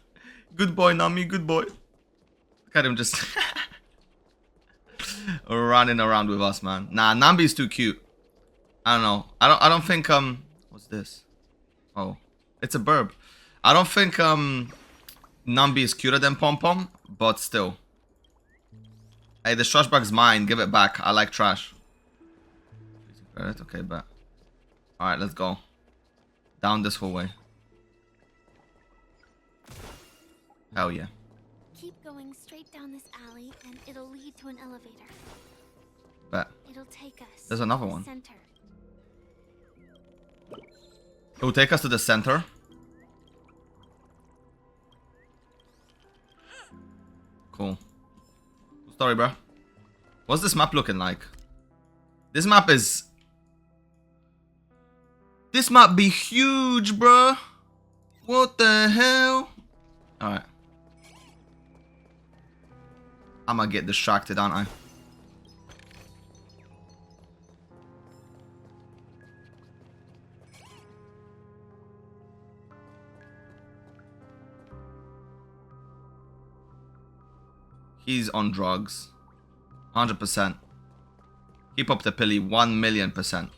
Good boy, Nami, good boy. Look at him just running around with us, man. Nah, Nami's too cute. I don't know. I don't think what's this? Oh, it's a burb. I don't think Nambi is cuter than Pom Pom, but still. Hey, the trash bag's mine. Give it back. I like trash. Okay, bet. Alright, let's go. Down this hallway. Hell yeah. Keep going straight down this alley and it'll lead to an elevator. Bet. It'll take us. There's another to the one. Center. It will take us to the center. Cool. Story, bro. What's this map looking like? This map is... This map be huge, bro. What the hell? Alright. I'm gonna get distracted, aren't I? He's on drugs. 100%. Keep up the pilly 1,000,000%.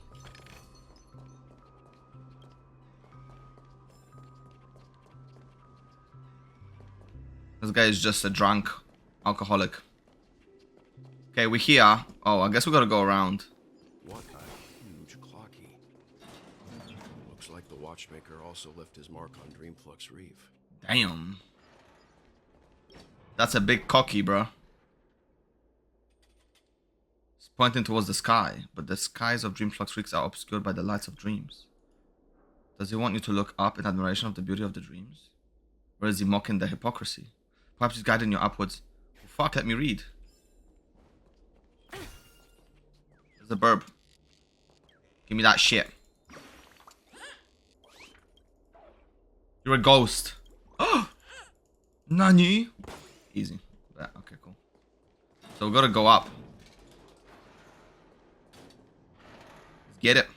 This guy is just a drunk alcoholic. Okay, we're here. Oh, I guess we gotta go around. What a huge clocky. Looks like the watchmaker also left his mark on Dreamflux Reef. Damn. That's a big cocky, bro. It's pointing towards the sky, but the skies of Dreamflux Reefs are obscured by the lights of dreams. Does he want you to look up in admiration of the beauty of the dreams? Or is he mocking the hypocrisy? Perhaps he's guiding you upwards. Oh, fuck, let me read. There's a burb. Give me that shit. You're a ghost. Oh! Nani? Easy. Yeah, okay, cool. So we gotta go up. Let's get it.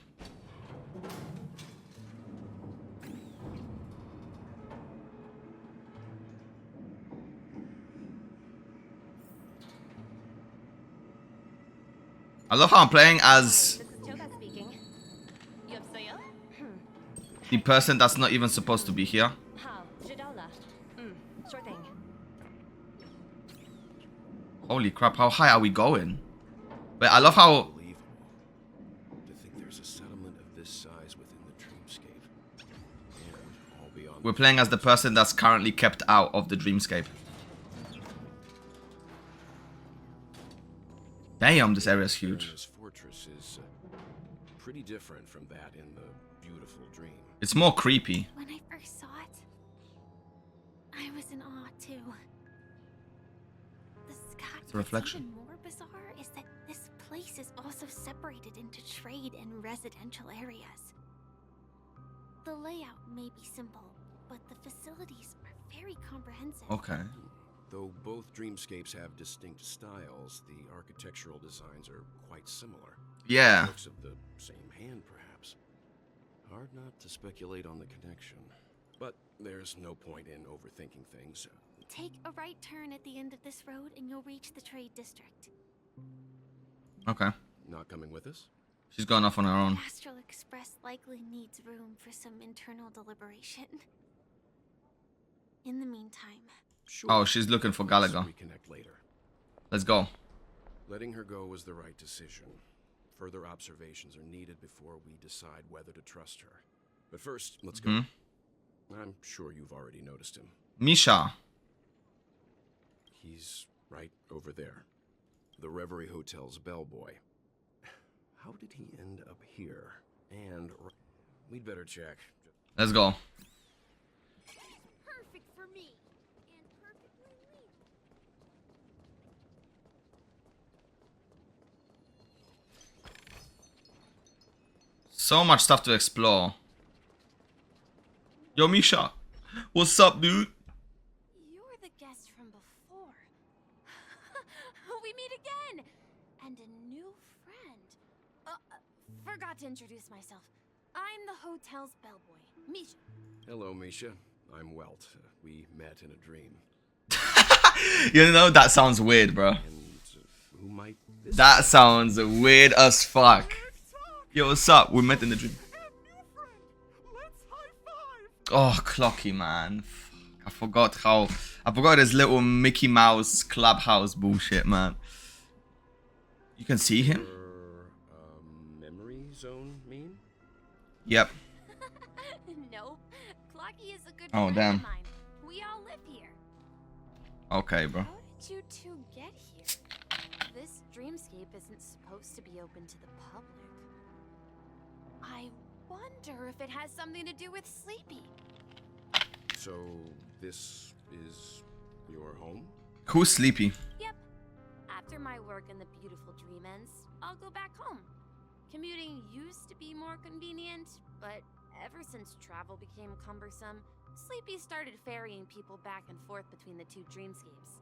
I love how I'm playing as the person that's not even supposed to be here. Holy crap, how high are we going? Wait, I love how... To think there's a settlement of this size within the dreamscape. And all beyond... We're playing as the person that's currently kept out of the dreamscape. Damn, this area is huge. This fortress is pretty different from that in the beautiful dream. It's more creepy. When I first saw it, I was in awe too. It's a reflection. What's even more bizarre is that this place is also separated into trade and residential areas. The layout may be simple, but the facilities are very comprehensive. Okay. Though both dreamscapes have distinct styles, the architectural designs are quite similar. Yeah. Works of the same hand, perhaps. Hard not to speculate on the connection. But there's no point in overthinking things. Take a right turn at the end of this road and you'll reach the trade district. Okay. Not coming with us? She's going off on her own. The Astral Express likely needs room for some internal deliberation. In the meantime... Sure. Oh, she's looking for Gallagher. Reconnect later. Let's go. Letting her go was the right decision. Further observations are needed before we decide whether to trust her. But first, let's go. I'm sure you've already noticed him. Misha. He's right over there. The Reverie Hotel's bellboy. How did he end up here? And we'd better check. Let's go. Perfect for me. And perfect So much stuff to explore. Yo, Misha. What's up, dude? You're the guest from before. We meet again! And a new friend. Forgot to introduce myself. I'm the hotel's bellboy, Misha. Hello, Misha. I'm Welt. We met in a dream. You know, that sounds weird, bro. And who might this That sounds weird as fuck. Yo, what's up? We met in the dream. Oh, Clocky, man. I forgot his little Mickey Mouse clubhouse bullshit, man. You can see him? memory zone mean? Yep. Nope. Clocky is a good Oh, friend damn. of mine. We all live here. Okay, bro. How did you two get here? This dreamscape isn't supposed to be open to the public. I wonder if it has something to do with Sleepy. So, this is your home? Who's Sleepy? Yep. After my work in the beautiful dream ends, I'll go back home. Commuting used to be more convenient, but ever since travel became cumbersome, Sleepy started ferrying people back and forth between the two dreamscapes.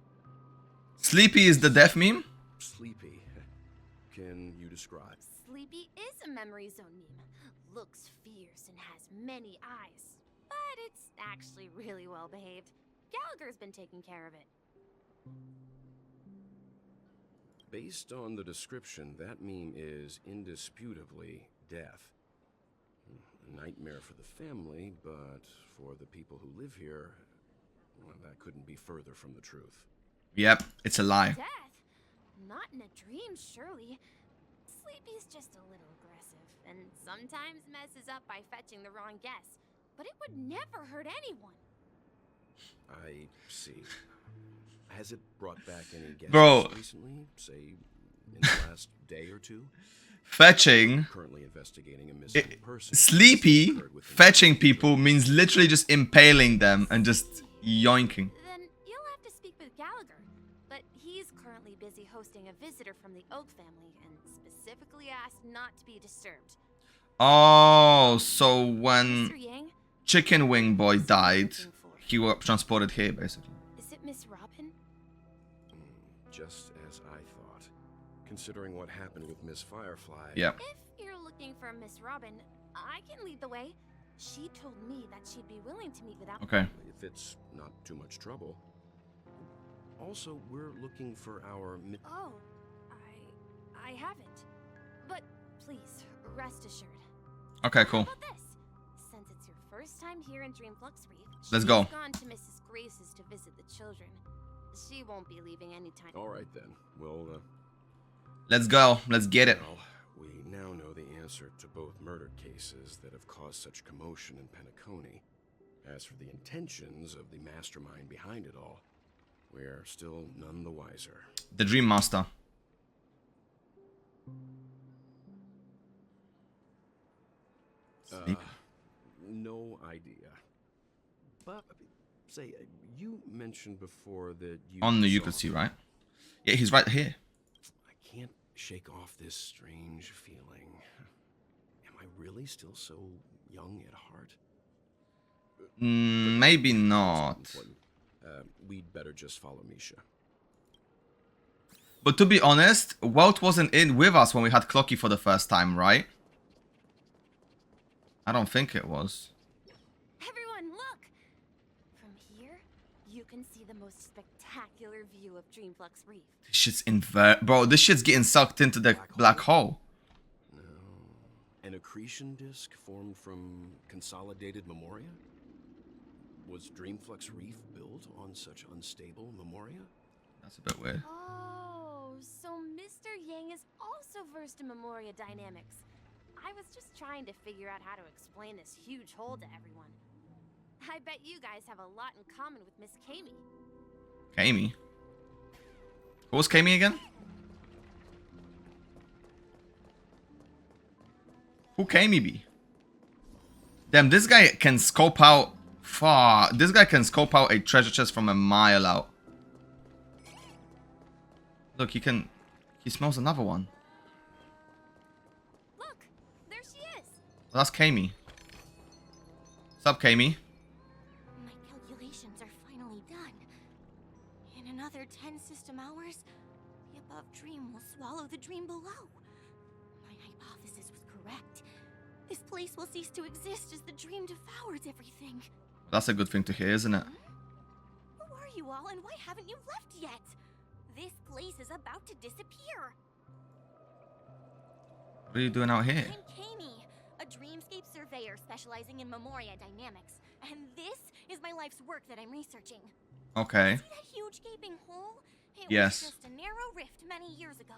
Sleepy is the death meme? Sleepy. Can you describe? Sleepy is a memory zone meme. Looks fierce and has many eyes. But it's actually really well behaved. Gallagher's been taking care of it. Based on the description, that meme is indisputably death. A nightmare for the family, but for the people who live here, well, that couldn't be further from the truth. Yep, it's a lie. Death? Not in a dream, surely. Sleepy's just a little aggressive, and sometimes messes up by fetching the wrong guess. But it would never hurt anyone. I see. Has it brought back any guests Bro. recently? Say, in the last day or two? Fetching. Currently investigating a missing person. Sleepy fetching people means literally just impaling them and just yoinking. Then you'll have to speak with Gallagher. But he's currently busy hosting a visitor from the Oak family and specifically asked not to be disturbed. Oh, so when Mr. Yang, Chicken Wing Boy died, he was transported here, basically. is it Miss Robin? Just as I thought. Considering what happened with Miss Firefly... Yeah. If you're looking for Miss Robin, I can lead the way. She told me that she'd be willing to meet without... Okay. If it's not too much trouble. Also, we're looking for our... Oh, I haven't. But please, rest assured. Okay, cool. How about this? Since it's your first time here in Dreamflux Reef, Let's go. she's gone to Mrs. Grace's to visit the children. She won't be leaving anytime. All right, then. We'll, Let's go. Let's get it. Well, we now know the answer to both murder cases that have caused such commotion in Penacony. As for the intentions of the mastermind behind it all, we are still none the wiser. The Dream Master. No idea. But, say, you mentioned before that you... On the you can see, right? Yeah, he's right here. I can't shake off this strange feeling. Am I really still so young at heart? Maybe not. We'd better just follow Misha. But to be honest, Walt wasn't in with us when we had Clocky for the first time, right? I don't think it was. Everyone, look! From here, you can see the most spectacular view of Dreamflux Reef. This shit's bro, this shit's getting sucked into the black hole. No. An accretion disk formed from consolidated memoria? Was Dreamflux Reef built on such unstable memoria? That's a bit weird. Oh, so Mr. Yang is also versed in memoria dynamics. I was just trying to figure out how to explain this huge hole to everyone. I bet you guys have a lot in common with Miss Kami. Kami? Who was Kami again? Who Kami be? Damn, this guy can scope out far. This guy can scope out a treasure chest from a mile out. Look, he smells another one. Look, there she is. Well, that's Kami. What's up, Kami? My calculations are finally done. In another 10 system hours, the above dream will swallow the dream below. My hypothesis was correct. This place will cease to exist as the dream devours everything. That's a good thing to hear, isn't it? Who are you all, and why haven't you left yet? This place is about to disappear. What are you doing out here? I'm Kami, a dreamscape surveyor specializing in Memoria dynamics. And this is my life's work that I'm researching. Okay. See that huge gaping hole? It Yes. was just a narrow rift many years ago.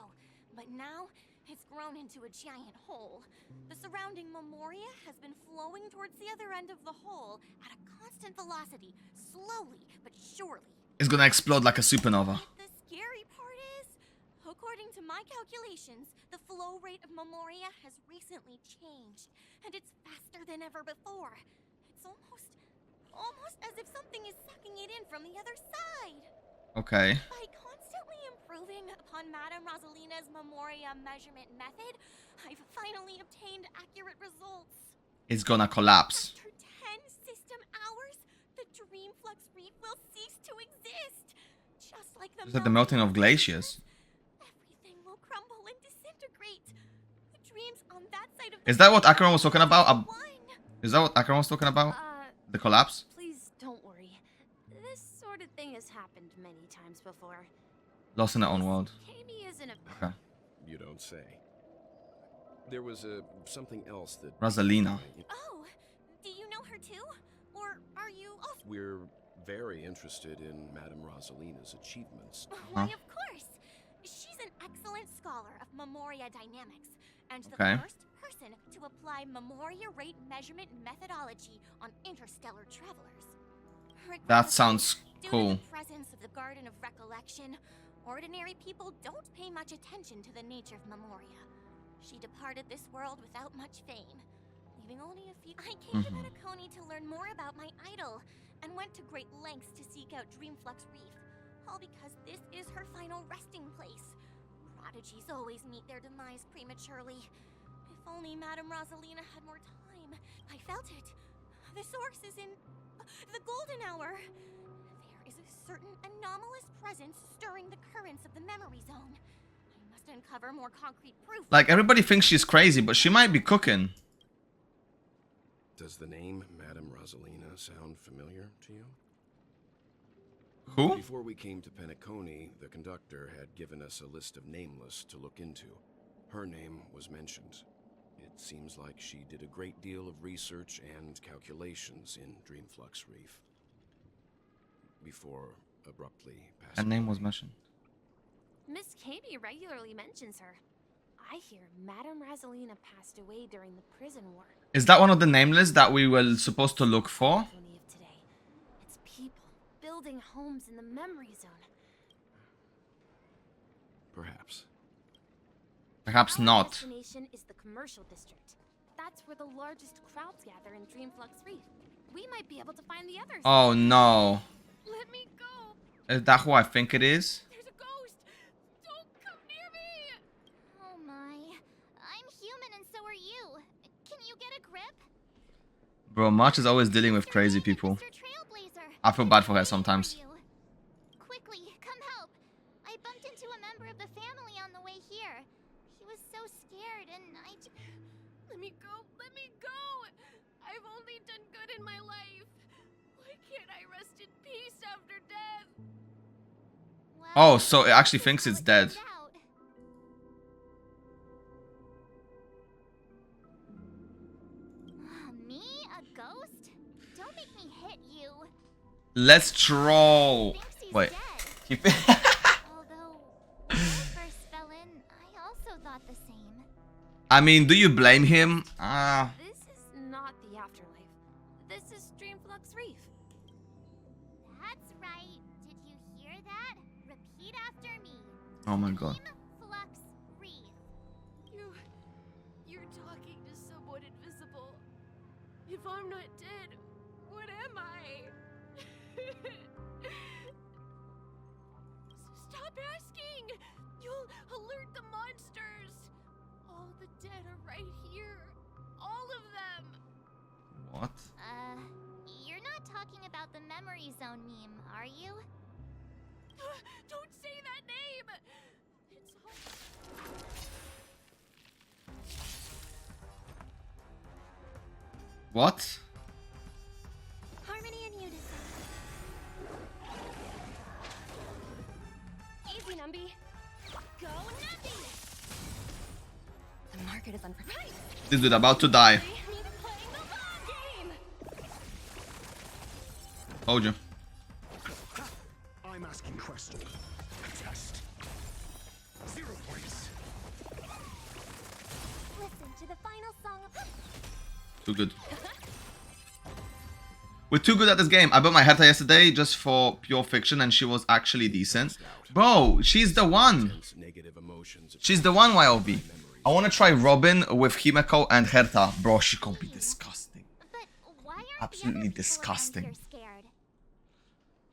But now, it's grown into a giant hole. The surrounding Memoria has been flowing towards the other end of the hole at a constant velocity, slowly but surely. It's gonna explode like a supernova. The scary part is, according to my calculations, the flow rate of Memoria has recently changed, and it's faster than ever before. It's almost as if something is sucking it in from the other side. Okay. By constantly improving upon Madame Rosalina's Memoria measurement method, I've finally obtained accurate results. It's gonna collapse. After 10 system hours, the Dream Flux Reef will cease to exist. Just like It's like the melting of glaciers. Everything will crumble and disintegrate. The dreams on that side of the Is that what Akron was talking about? one. Is that what Akron was talking about? The collapse? Please don't worry. This sort of thing has happened many times before. Lost in their own world. Kami isn't a... Okay. You don't say. There was something else that... Rosalina. Oh, do you know her too? Or are you also... We're very interested in Madame Rosalina's achievements. Why, of course. She's an excellent scholar of Memoria dynamics, and the Okay. first person to apply Memoria rate measurement methodology on interstellar travelers. That sounds Due cool. to the presence of the Garden of Recollection, ordinary people don't pay much attention to the nature of Memoria. She departed this world without much fame, leaving only a few... I came to Penacony to learn more about my idol, and went to great lengths to seek out Dreamflux Reef, all because this is her final resting place. Prodigies always meet their demise prematurely. If only Madame Rosalina had more time. I felt it. The source is in the golden hour. There is a certain anomalous presence stirring the currents of the memory zone. I must uncover more concrete proof. Like, everybody thinks she's crazy, but she might be cooking. Does the name Madame Rosalina sound familiar to you? Who? Before we came to Penacony, the conductor had given us a list of nameless to look into. Her name was mentioned. It seems like she did a great deal of research and calculations in Dreamflux Reef. Before abruptly passing Her name away. was mentioned. Miss Kami regularly mentions her. I hear Madame Rosalina passed away during the prison war. Is that one of the nameless that we were supposed to look for? Penacony of today. It's people building homes in the memory zone. Perhaps. Perhaps Our not. destination is the commercial district. That's where the largest crowds gather in Dreamflux Reef. We might be able to find the others. Oh no. Let me go. Is that who I think it is? There's a ghost! Don't come near me! Oh my. I'm human and so are you. Can you get a grip? Bro, March is always dealing with crazy people. Mr. Trailblazer. I feel bad for her sometimes. Quickly, come help. I bumped into a member of the family on the way here. She was so scared and Let me go! Let me go! I've only done good in my life. Why can't I rest in peace after death? Oh, so it actually thinks it's dead. Me? A ghost? Don't make me hit you. Let's troll. Wait. Keep it. Although, when I first fell in, I also thought the same. I mean, do you blame him? This is not the afterlife. This is Dreamflux Reef. That's right. Did you hear that? Repeat after me. Oh my god. Flux Reef. You're talking to someone invisible. If I'm not dead, what am I? Stop asking! You'll alert the monsters! All the dead are right here. All of them! What? You're not talking about the memory zone meme, are you? Don't say that name! It's What? Harmony and unison. easy, Numby. Go, Numby! The market is unprepared. This dude about to die. Told you. I'm asking questions. Test. 0 points. Listen to the final song of... Too good. We're too good at this game. I bought my Herta yesterday just for pure fiction and she was actually decent. Bro, she's the one. She's the one, YOB. I want to try Robin with Himeko and Herta. Bro, she could be disgusting. Absolutely disgusting.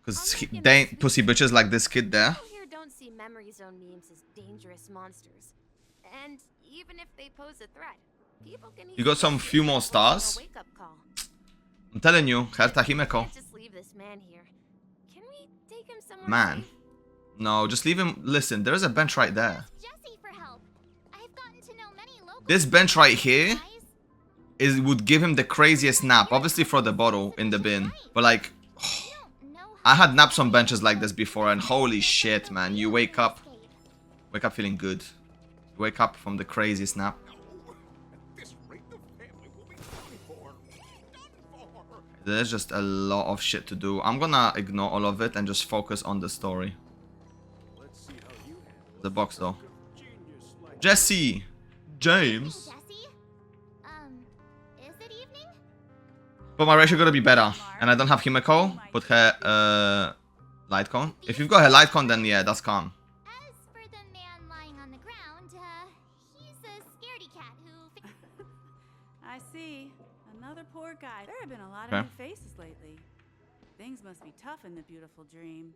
Because they ain't pussy bitches like this kid there. People here don't see memory zone memes as dangerous monsters. And even if they pose a threat, people can You got some few more stars? I'm telling you, Herta Himeko. Just leave this man here. Can we take him somewhere? Man. No, just leave him. Listen, there is a bench right there. This bench right here would give him the craziest nap. Obviously throw the bottle in the bin. But like, I had naps on benches like this before and holy shit, man. You wake up feeling good. You wake up from the craziest nap. There's just a lot of shit to do. I'm gonna ignore all of it and just focus on the story. The box though. Jesse! James! Is it evening? But my ratio gotta be better. And I don't have Himeko. Put her light cone. If you've got her light cone, then yeah, that's calm. As for the man lying on the ground, he's a scaredy cat who... I see. Another poor guy. There have been a lot of new faces lately. Things must be tough in the beautiful dream.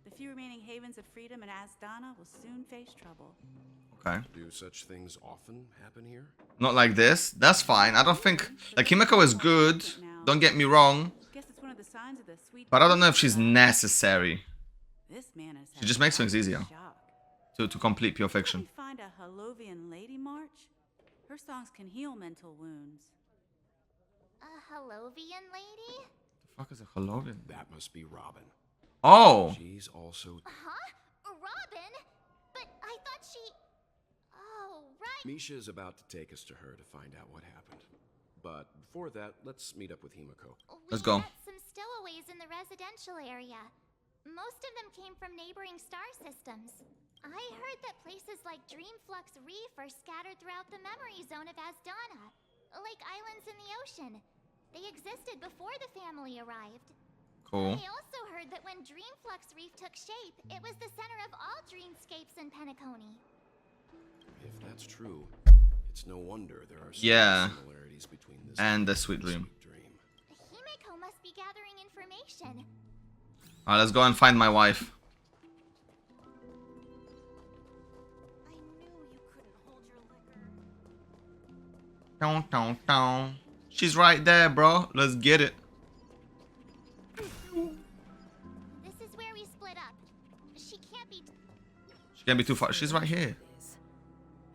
The few remaining havens of freedom in Asdana will soon face trouble. Okay. Do such things often happen here? Not like this. That's fine. I don't think... Like, Himeko is good. Don't get me wrong. But I don't know if she's necessary. She just makes things easier. To complete pure fiction. Find a Halovian lady march? Her songs can heal mental wounds. A Halovian lady? The fuck is a Halovian? That must be Robin. Oh! She's also... Huh? Robin? But I thought she... Oh, right. Misha's about to take us to her to find out what happened. But before that, let's meet up with Himeko. Let's go. We met some stowaways in the residential area. Most of them came from neighboring star systems. I heard that places like Dreamflux Reef are scattered throughout the memory zone of Asdana, like islands in the ocean. They existed before the family arrived. Cool. I also heard that when Dreamflux Reef took shape, it was the center of all dreamscapes in Penacony. If that's true, it's no wonder there are so many similarities between this and the Sweet Dream. Himeko must be gathering information. Alright, let's go and find my wife. I knew you couldn't hold your liquor. Down, down, down. She's right there, bro. Let's get it. This is where we split up. She can't be too far. She's right here.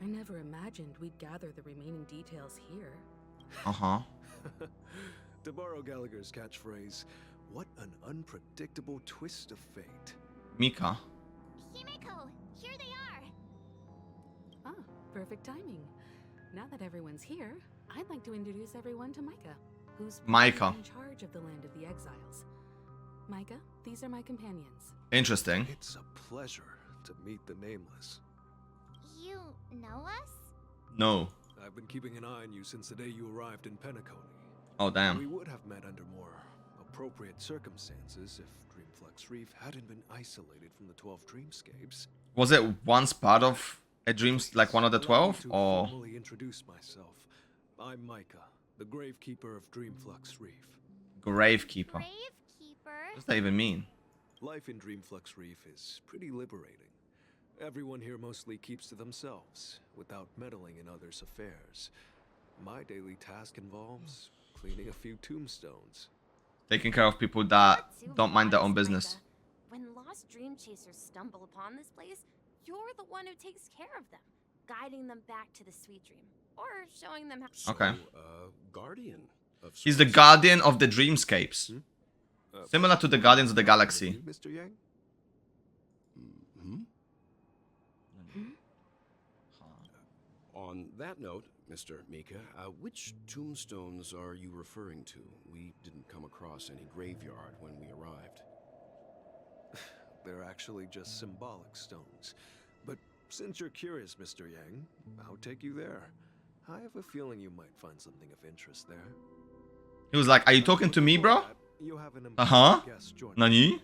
I never imagined we'd gather the remaining details here. Uh-huh. To borrow Gallagher's catchphrase, what an unpredictable twist of fate. Mika. Himeko, here they are. Ah, perfect timing. Now that everyone's here, I'd like to introduce everyone to Micah, who's in charge of the land of the exiles. Micah, these are my companions. Interesting. It's a pleasure to meet the Nameless. You know us? No. I've been keeping an eye on you since the day you arrived in Penacony. Oh, damn. We would have met under more appropriate circumstances if Dreamflux Reef hadn't been isolated from the 12 dreamscapes. Was it once part of a dreams, like one of the 12, or? Formally introduce myself. I'm Micah, the Gravekeeper of Dreamflux Reef. Gravekeeper. Gravekeeper? What does that even mean? Life in Dreamflux Reef is pretty liberating. Everyone here mostly keeps to themselves, without meddling in others' affairs. My daily task involves cleaning a few tombstones. Taking care of people that don't mind their own business. When lost dream chasers stumble upon this place, you're the one who takes care of them, guiding them back to the sweet dream, or showing them how. Okay. Guardian of He's the guardian of the dreamscapes. Similar to the Guardians of the Galaxy. Mr. Yang? On that note, Mr. Mika, which tombstones are you referring to? We didn't come across any graveyard when we arrived. They're actually just symbolic stones. But since you're curious, Mr. Yang, I'll take you there. I have a feeling you might find something of interest there. He was like, are you talking to me, bro? You have an Uh-huh. guest joining. Nani?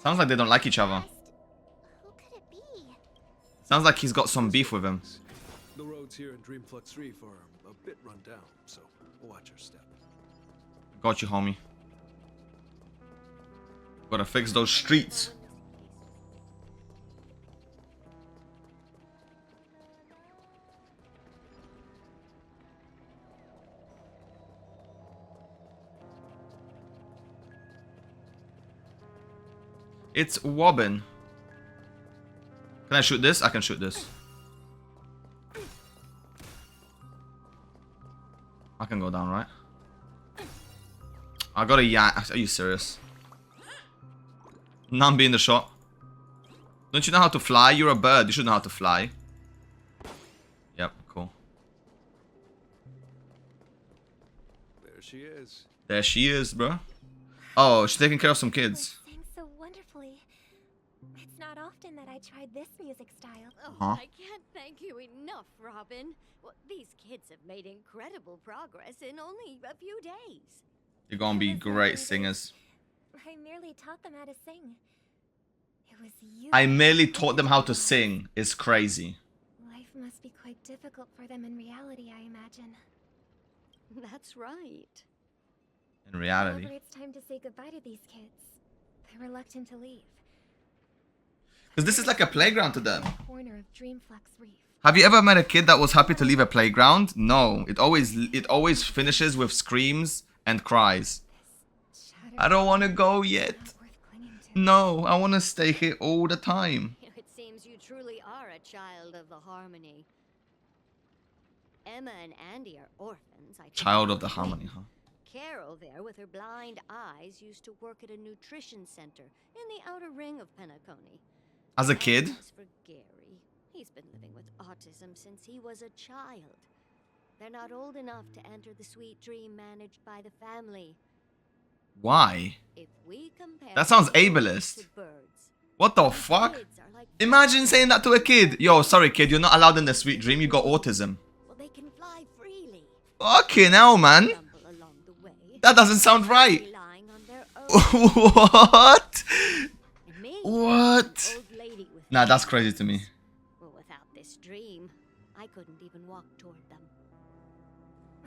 Sounds like they don't like each other. Sounds like he's got some beef with him. The roads here in Dreamflux Reef are a bit run down, so watch your step. Got you, homie. Gotta fix those streets. It's wobbin. Can I shoot this? I can shoot this. I can go down, right? I got a yak. Are you serious? None being the shot. Don't you know how to fly? You're a bird. You should know how to fly. Yep, cool. There she is. There she is, bro. Oh, she's taking care of some kids. So wonderfully. It's not often that I tried this music style. Huh? I can't thank you enough, Robin. Well, these kids have made incredible progress in only a few days. You're gonna be great singers. I merely taught them how to sing. It was you. I merely taught them how to sing. It's crazy. Life must be quite difficult for them in reality, I imagine. That's right. In reality. However, it's time to say goodbye to these kids. They're reluctant to leave. Because this is like a playground to them. Corner of Dreamflux Reef. Have you ever met a kid that was happy to leave a playground? No. It always finishes with screams and cries. I don't want to go yet. No, I want to stay here all the time. It seems you truly are a child of the harmony. Emma and Andy are orphans. Child of the harmony, huh? Carol there with her blind eyes used to work at a nutrition center in the outer ring of Penacony. As a kid? As for Gary, he's been living with autism since he was a child. They're not old enough to enter the sweet dream managed by the family. Why? If we compare That sounds birds ableist. to birds, What the fuck? Imagine saying that to a kid. Yo, sorry kid, you're not allowed in the sweet dream. You got autism. well, they can fly freely, Fucking hell, man. stumble along the way, That doesn't sound right. relying on their own. What? And me, What? an old lady with Nah, that's crazy to me. well, without this dream, I couldn't even walk toward them.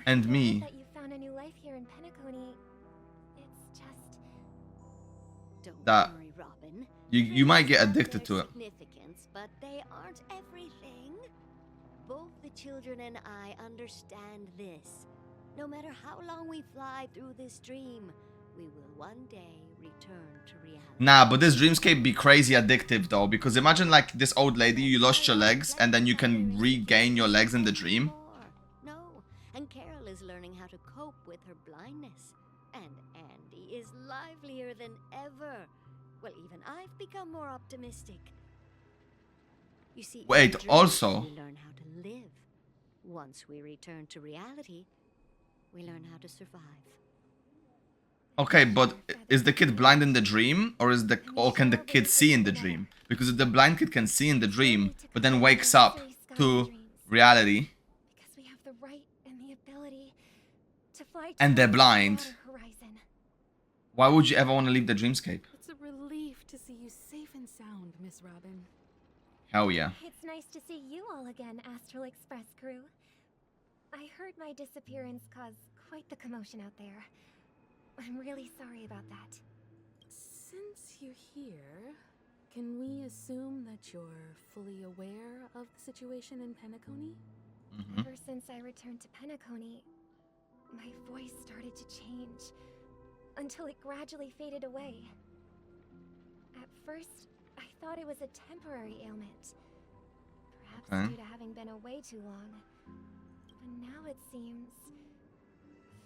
And me. That you found a new life here in Penacony. It's just Don't That worry, Robin. you might get Dreams have addicted their to it. significance, but they aren't everything. Both the children and I understand this. No matter how long we fly through this dream, we will one day return to reality. Nah, but this dreamscape be crazy addictive though, because imagine like this old lady, you lost your legs and then you can regain your legs in the dream. No, and Carol is learning how to cope with her blindness. And Andy is livelier than ever. Well, even I've become more optimistic. You see, in Wait, dreams, also- we learn how to live. Once we return to reality, we learn how to survive. Okay, but is the kid blind in the dream, or can the kid see in the dream? Because if the blind kid can see in the dream, but then wakes up to reality, because we have the right and the ability to fly to and they're the blind, broader horizon. why would you ever want to leave the dreamscape? It's a relief to see you safe and sound, Miss Robin. Hell yeah. It's nice to see you all again, Astral Express crew. I heard my disappearance caused quite the commotion out there. I'm really sorry about that. Since you're here, can we assume that you're fully aware of the situation in Penacony? Ever since I returned to Penacony, My voice started to change until it gradually faded away. At first, I thought it was a temporary ailment, perhaps due to having been away too long. But now it seems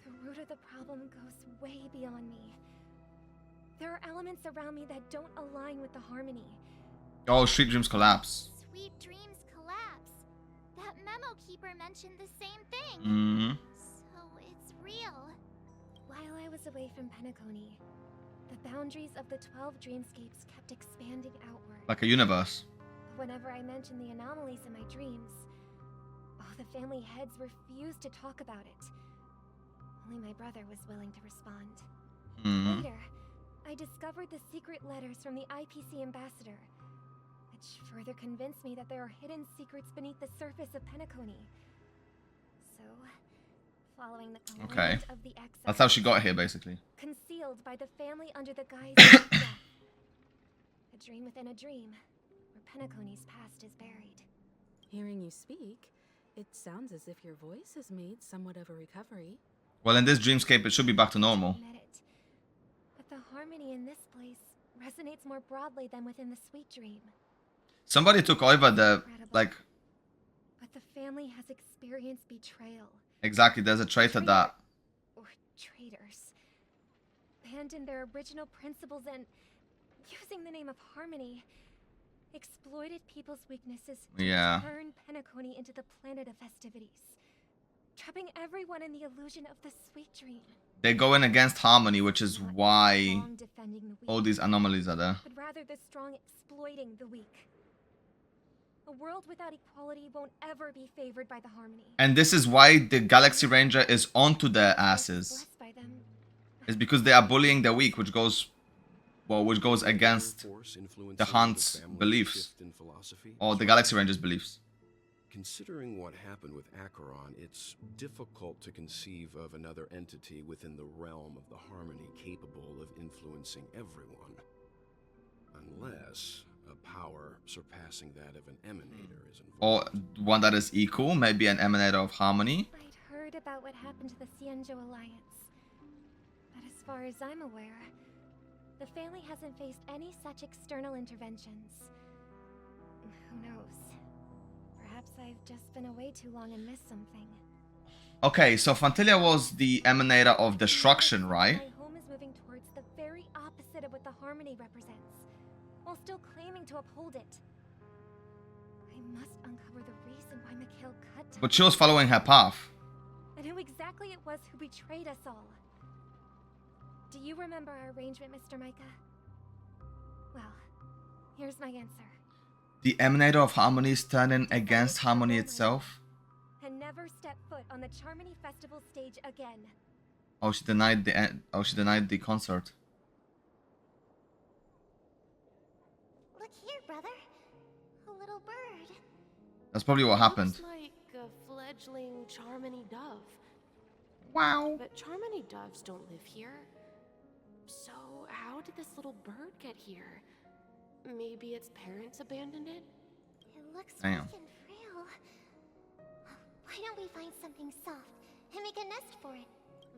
the root of the problem goes way beyond me. There are elements around me that don't align with the harmony. Oh, Sweet Dreams collapse. Sweet dreams collapse. That memo keeper mentioned the same thing. Mm-hmm. So it's real. While I was away from Penacony, the boundaries of the 12 dreamscapes kept expanding outward. Like a universe. Whenever I mentioned the anomalies in my dreams, all the family heads refused to talk about it. Only my brother was willing to respond. Later, I discovered the secret letters from the IPC ambassador, which further convinced me that there are hidden secrets beneath the surface of Penacony. So, following the command of the exile, That's how she got here, basically. concealed by the family under the guise of death. A dream within a dream, where Penacony's past is buried. Hearing you speak, it sounds as if your voice has made somewhat of a recovery. Well, in this dreamscape, it should be back to normal. But the harmony in this place resonates more broadly than within the sweet dream. Somebody took over the, like... But the family has experienced betrayal. Exactly, there's a traitor that... Or traitors. Abandoned their original principles and, using the name of harmony, exploited people's weaknesses to turn Penacony into the planet of festivities. Trapping everyone in the illusion of the sweet dream. They go in against harmony, which is why all these anomalies are there. But rather the strong exploiting the weak. A world without equality won't ever be favored by the harmony. And this is why the Galaxy Ranger is onto their asses. It's because they are bullying the weak, which goes, well, which goes against the Hunt's beliefs. Or the Galaxy Ranger's beliefs. Considering what happened with Acheron, it's difficult to conceive of another entity within the realm of the harmony capable of influencing everyone. Unless a power surpassing that of an emanator is involved. Or one that is equal, maybe an emanator of harmony. I'd heard about what happened to the Xianzhou Alliance. But as far as I'm aware, the family hasn't faced any such external interventions. Who knows? Perhaps I've just been away too long and missed something. Okay, so Fantilia was the emanator of destruction, right? My home is moving towards the very opposite of what the harmony represents, while still claiming to uphold it. I must uncover the reason why Mikhail cut down. But she was following her path. And who exactly it was who betrayed us all. Do you remember our arrangement, Mr. Micah? Well, here's my answer. The emanator of harmony is turning against harmony itself. And never step foot on the Charmony Festival stage again. Oh, she denied the concert. Look here, brother. A little bird. That's probably what happened. Looks like a fledgling Charmony dove. Wow. But Charmony doves don't live here. So how did this little bird get here? Maybe its parents abandoned it? It looks weak and frail. Why don't we find something soft and make a nest for it?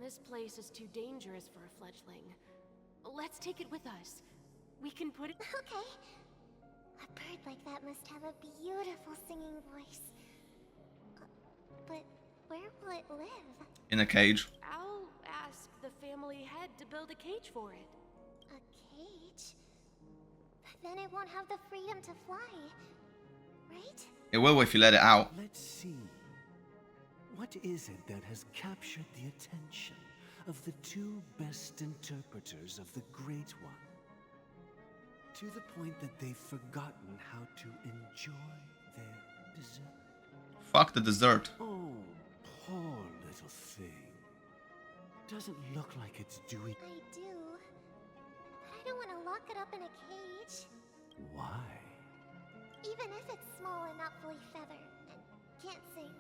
This place is too dangerous for a fledgling. Let's take it with us. We can put it... Okay. A bird like that must have a beautiful singing voice. But where will it live? In a cage. I'll ask the family head to build a cage for it. A cage? But then it won't have the freedom to fly, right? It will if you let it out. Let's see. What is it that has captured the attention of the two best interpreters of the Great One? To the point that they've forgotten how to enjoy their dessert. Fuck the dessert. Oh, poor little thing. Doesn't look like it's doing... I do. But I don't want to lock it up in a cage. Why? Even if it's small and not fully feathered and can't sing.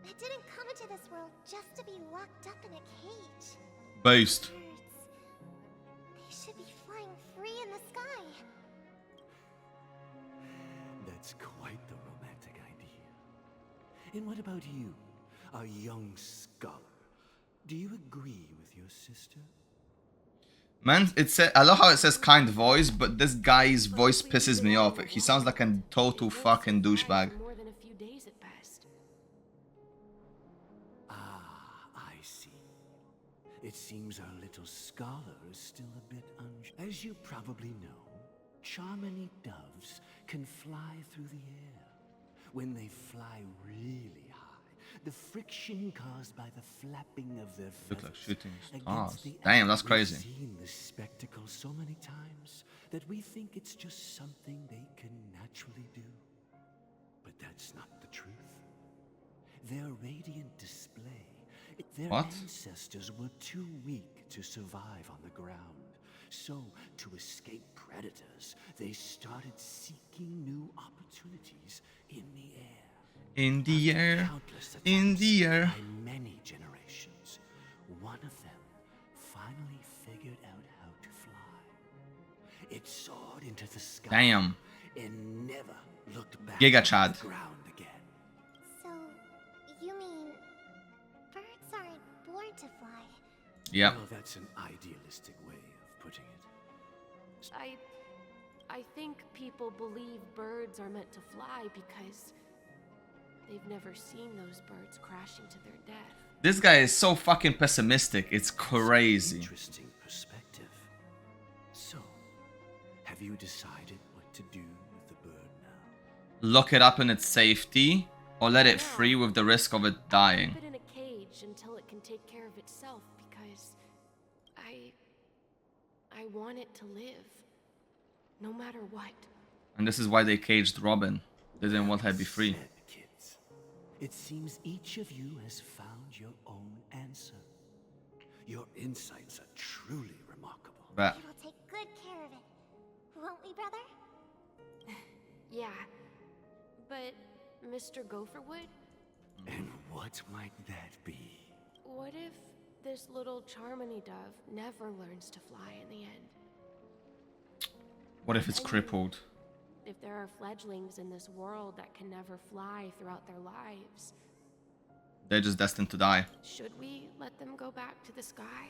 It didn't come into this world just to be locked up in a cage. Based. Birds. They should be flying free in the sky. That's quite the romantic idea. And what about you, a young scholar? Do you agree with your sister? Man, I love how it says kind voice, but this guy's voice pisses me off. He sounds like a total fucking douchebag. More than a few days at best. Ah, I see. It seems our little scholar is still a bit unsure. As you probably know, Charmony doves can fly through the air. When they fly really high, the friction caused by the flapping of their feathers Look like shooting against stars. the Damn, that's air. crazy. We've seen this spectacle so many times that we think it's just something they can naturally do. But that's not the truth. Their radiant display, their ancestors were too weak to survive on the ground. So, to escape predators, they started seeking new opportunities in the air. In the air, in the air. By many generations, one of them finally figured out how to fly. It soared into the sky. Damn. And never looked back Giga at Chad. the ground again. So, you mean birds aren't born to fly? Yep. Well, that's an idealistic way of putting it. I think people believe birds are meant to fly because they've never seen those birds crashing to their death. This guy is so fucking pessimistic. It's crazy. Interesting perspective. So, have you decided what to do with the bird now? Lock it up in its safety, or let it free with the risk of it dying. Keep it in a cage until it can take care of itself because I want it to live, no matter what. And this is why they caged Robin. They didn't want her to be free. Kids, it seems each of you has found your own answer. Your insights are truly remarkable. Bet. We will take good care of it. Won't we, brother? Yeah, but Mr. Gopherwood? And what might that be? What if this little Charmony dove never learns to fly in the end? What if it's crippled? If there are fledglings in this world that can never fly throughout their lives, They're just destined to die. should we let them go back to the sky?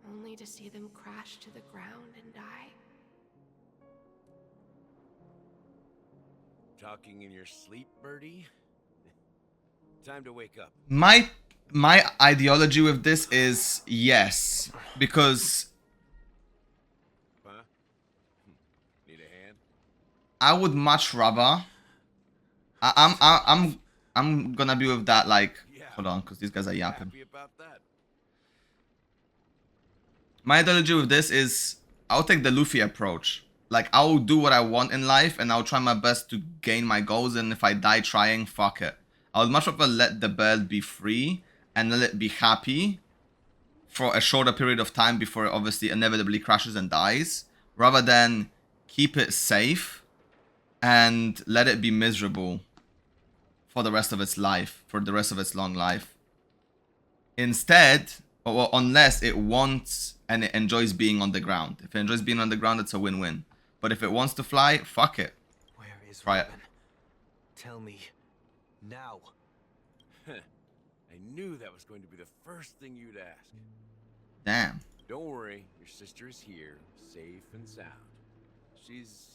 Only to see them crash to the ground and die? Talking in your sleep, birdie? Time to wake up. My ideology with this is yes, because Huh? Need a hand? I would much rather. I'm gonna be with that. Like, hold on, because these guys are yapping. Happy about that? My ideology with this is I'll take the Luffy approach. Like, I'll do what I want in life and I'll try my best to gain my goals, and if I die trying, fuck it. I would much rather let the bird be free and let it be happy for a shorter period of time before it obviously inevitably crashes and dies, rather than keep it safe and let it be miserable for the rest of its life, for the rest of its long life. Instead, or unless it wants and it enjoys being on the ground. If it enjoys being on the ground, it's a win-win. But if it wants to fly, fuck it. Where is Try Robin? Tell me now. I knew that was going to be the first thing you'd ask. Damn. Don't worry, your sister is here, safe and sound. She's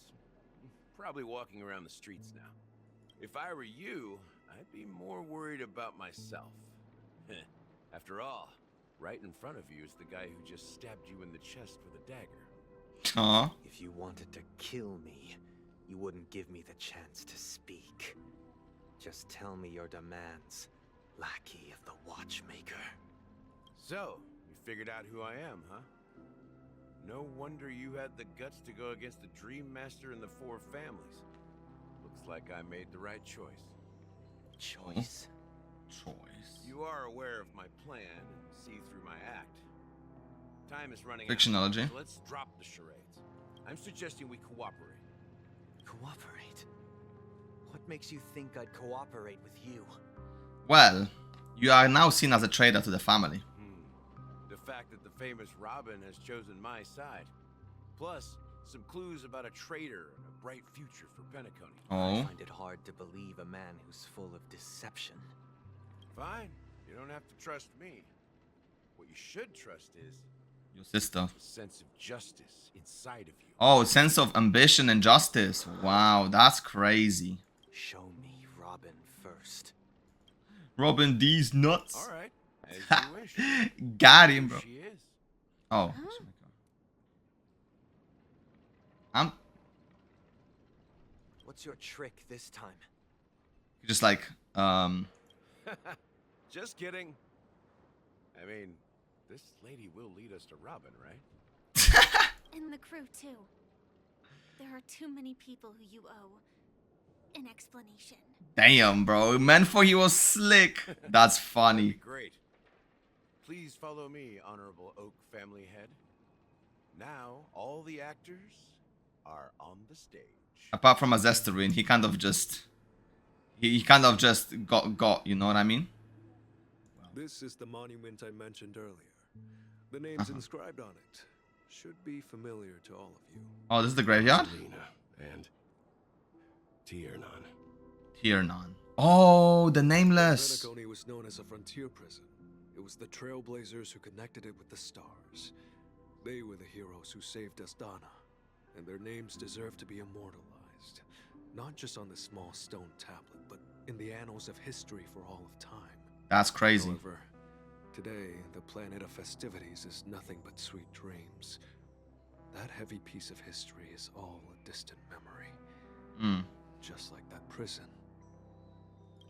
probably walking around the streets now. If I were you, I'd be more worried about myself. After all, right in front of you is the guy who just stabbed you in the chest with a dagger. Aww. If you wanted to kill me, you wouldn't give me the chance to speak. Just tell me your demands, lackey of the Watchmaker. So, you figured out who I am, huh? No wonder you had the guts to go against the Dream Master and the Four Families. Looks like I made the right choice. Choice? Choice. You are aware of my plan and see through my act. Time is running Fictionology. out, so let's drop the charades. I'm suggesting we cooperate. Cooperate? What makes you think I'd cooperate with you? Well, you are now seen as a traitor to the family. The fact that the famous Robin has chosen my side. Plus, some clues about a traitor and a bright future for Penacony. Oh. I find it hard to believe a man who's full of deception. Fine. You don't have to trust me. What you should trust is your sister. a sense of justice inside of you. Oh, sense of ambition and justice. Wow, that's crazy. Show me Robin first. Robin these nuts. All right, as you wish. Got him, bro. She is. Oh. What's your trick this time? Just like, Just kidding. I mean, this lady will lead us to Robin, right? And the crew, too. There are too many people who you owe an explanation. damn, bro. Meant for he was slick. That's funny. Great. Please follow me, Honorable Oak family head. Now, all the actors are on the stage. Apart from Azesterine, he kind of just... He kind of just got, you know what I mean? This is the monument I mentioned earlier. The names inscribed on it should be familiar to all of you. Oh, this is the graveyard? And Tiernan. Tiernan. Oh, the nameless. Penacony was known as a frontier prison. It was the trailblazers who connected it with the stars. They were the heroes who saved Asdana, and their names deserve to be immortalized. Not just on this small stone tablet, but in the annals of history for all of time. That's crazy. However, today, the planet of festivities is nothing but sweet dreams. That heavy piece of history is all a distant memory. Just like that prison.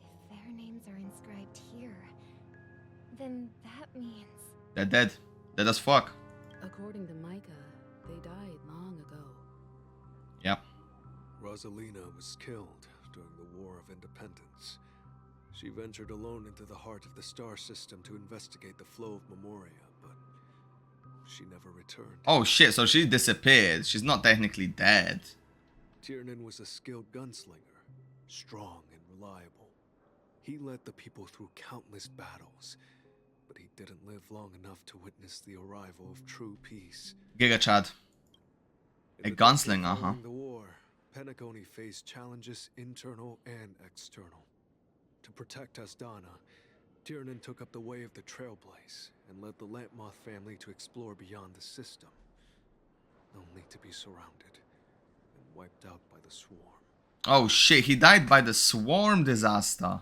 If their names are inscribed here, then that means... They're dead. Dead as fuck. According to Micah, they died long ago. Yep. Rosalina was killed during the War of Independence. She ventured alone into the heart of the star system to investigate the flow of Memoria, but she never returned. Oh shit, so she disappeared. She's not technically dead. Tiernan was a skilled gunslinger, strong and reliable. He led the people through countless battles, but he didn't live long enough to witness the arrival of true peace. Giga Chad. A gunslinger, huh? Following the war, Penacony faced challenges internal and external. To protect Asdana, Tiernan took up the way of the Trailblaze and led the Lampmoth family to explore beyond the system, only to be surrounded and wiped out by the Swarm. Oh shit, he died by the Swarm disaster.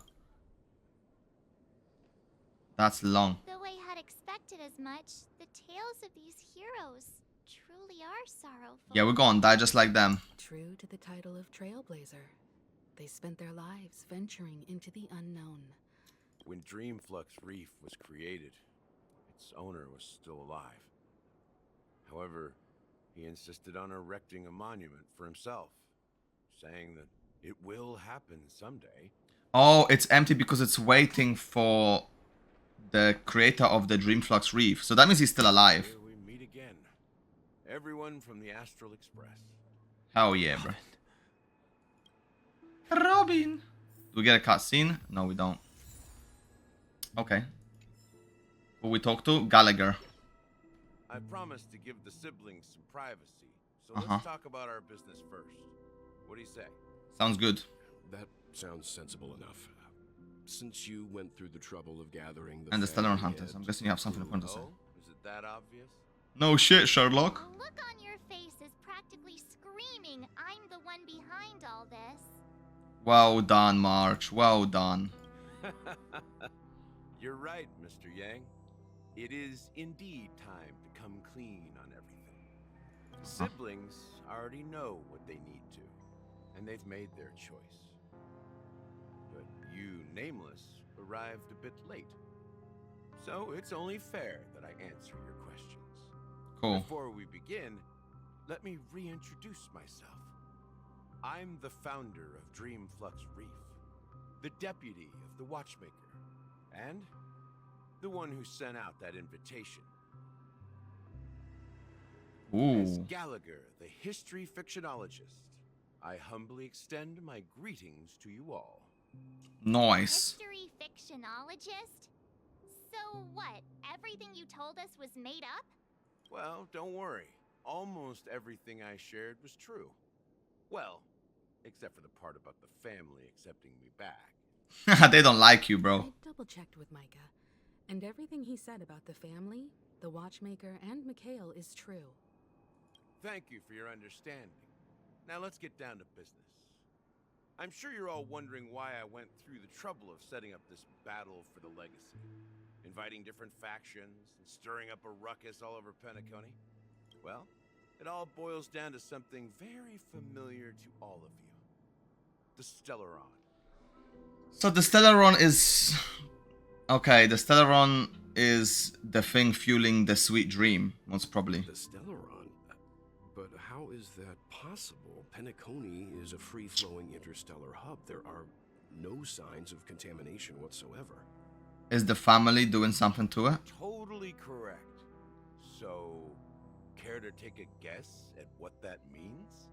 That's long. Though I had expected as much, the tales of these heroes truly are sorrowful. Yeah, we're gonna die just like them. True to the title of Trailblazer, they spent their lives venturing into the unknown. When Dreamflux Reef was created, its owner was still alive. However, he insisted on erecting a monument for himself, saying that it will happen someday. Oh, it's empty because it's waiting for the creator of the Dreamflux Reef. So that means he's still alive. Here we meet again. Everyone from the Astral Express. Hell yeah, bro. Robin. Do we get a cutscene? No, we don't. Okay. Who we talk to? Gallagher. I promised to give the siblings some privacy, so let's talk about our business first. What do you say? Sounds good. That sounds sensible enough. Since you went through the trouble of gathering the And the Stellar family Hunters. heads, I'm guessing you have something important to say. is it that obvious? No shit, Sherlock. The look on your face is practically screaming, I'm the one behind all this. Well done, March. Well done. You're right, Mr. Yang. It is indeed time to come clean on everything. The siblings already know what they need to, and they've made their choice. But you, Nameless, arrived a bit late. So it's only fair that I answer your questions. Cool. Before we begin, let me reintroduce myself. I'm the founder of Dreamflux Reef, the deputy of the Watchmaker, and the one who sent out that invitation. As Ooh. Gallagher, the history fictionologist, I humbly extend my greetings to you all. Nice. History fictionologist? So what? Everything you told us was made up? Well, don't worry. Almost everything I shared was true. Well, except for the part about the family accepting me back. They don't like you, bro. I double-checked with Micah, And everything he said about the family, the Watchmaker, and Mikhail is true. Thank you for your understanding. Now let's get down to business. I'm sure you're all wondering why I went through the trouble of setting up this battle for the legacy. Inviting different factions and stirring up a ruckus all over Penacony. Well, it all boils down to something very familiar to all of you. The Stellaron. So the Stellaron is... Okay, the Stellaron is the thing fueling the sweet dream, most probably. The Stellaron? But how is that possible? Penacony is a free-flowing interstellar hub. There are no signs of contamination whatsoever. Is the family doing something to it? Totally correct. So, care to take a guess at what that means?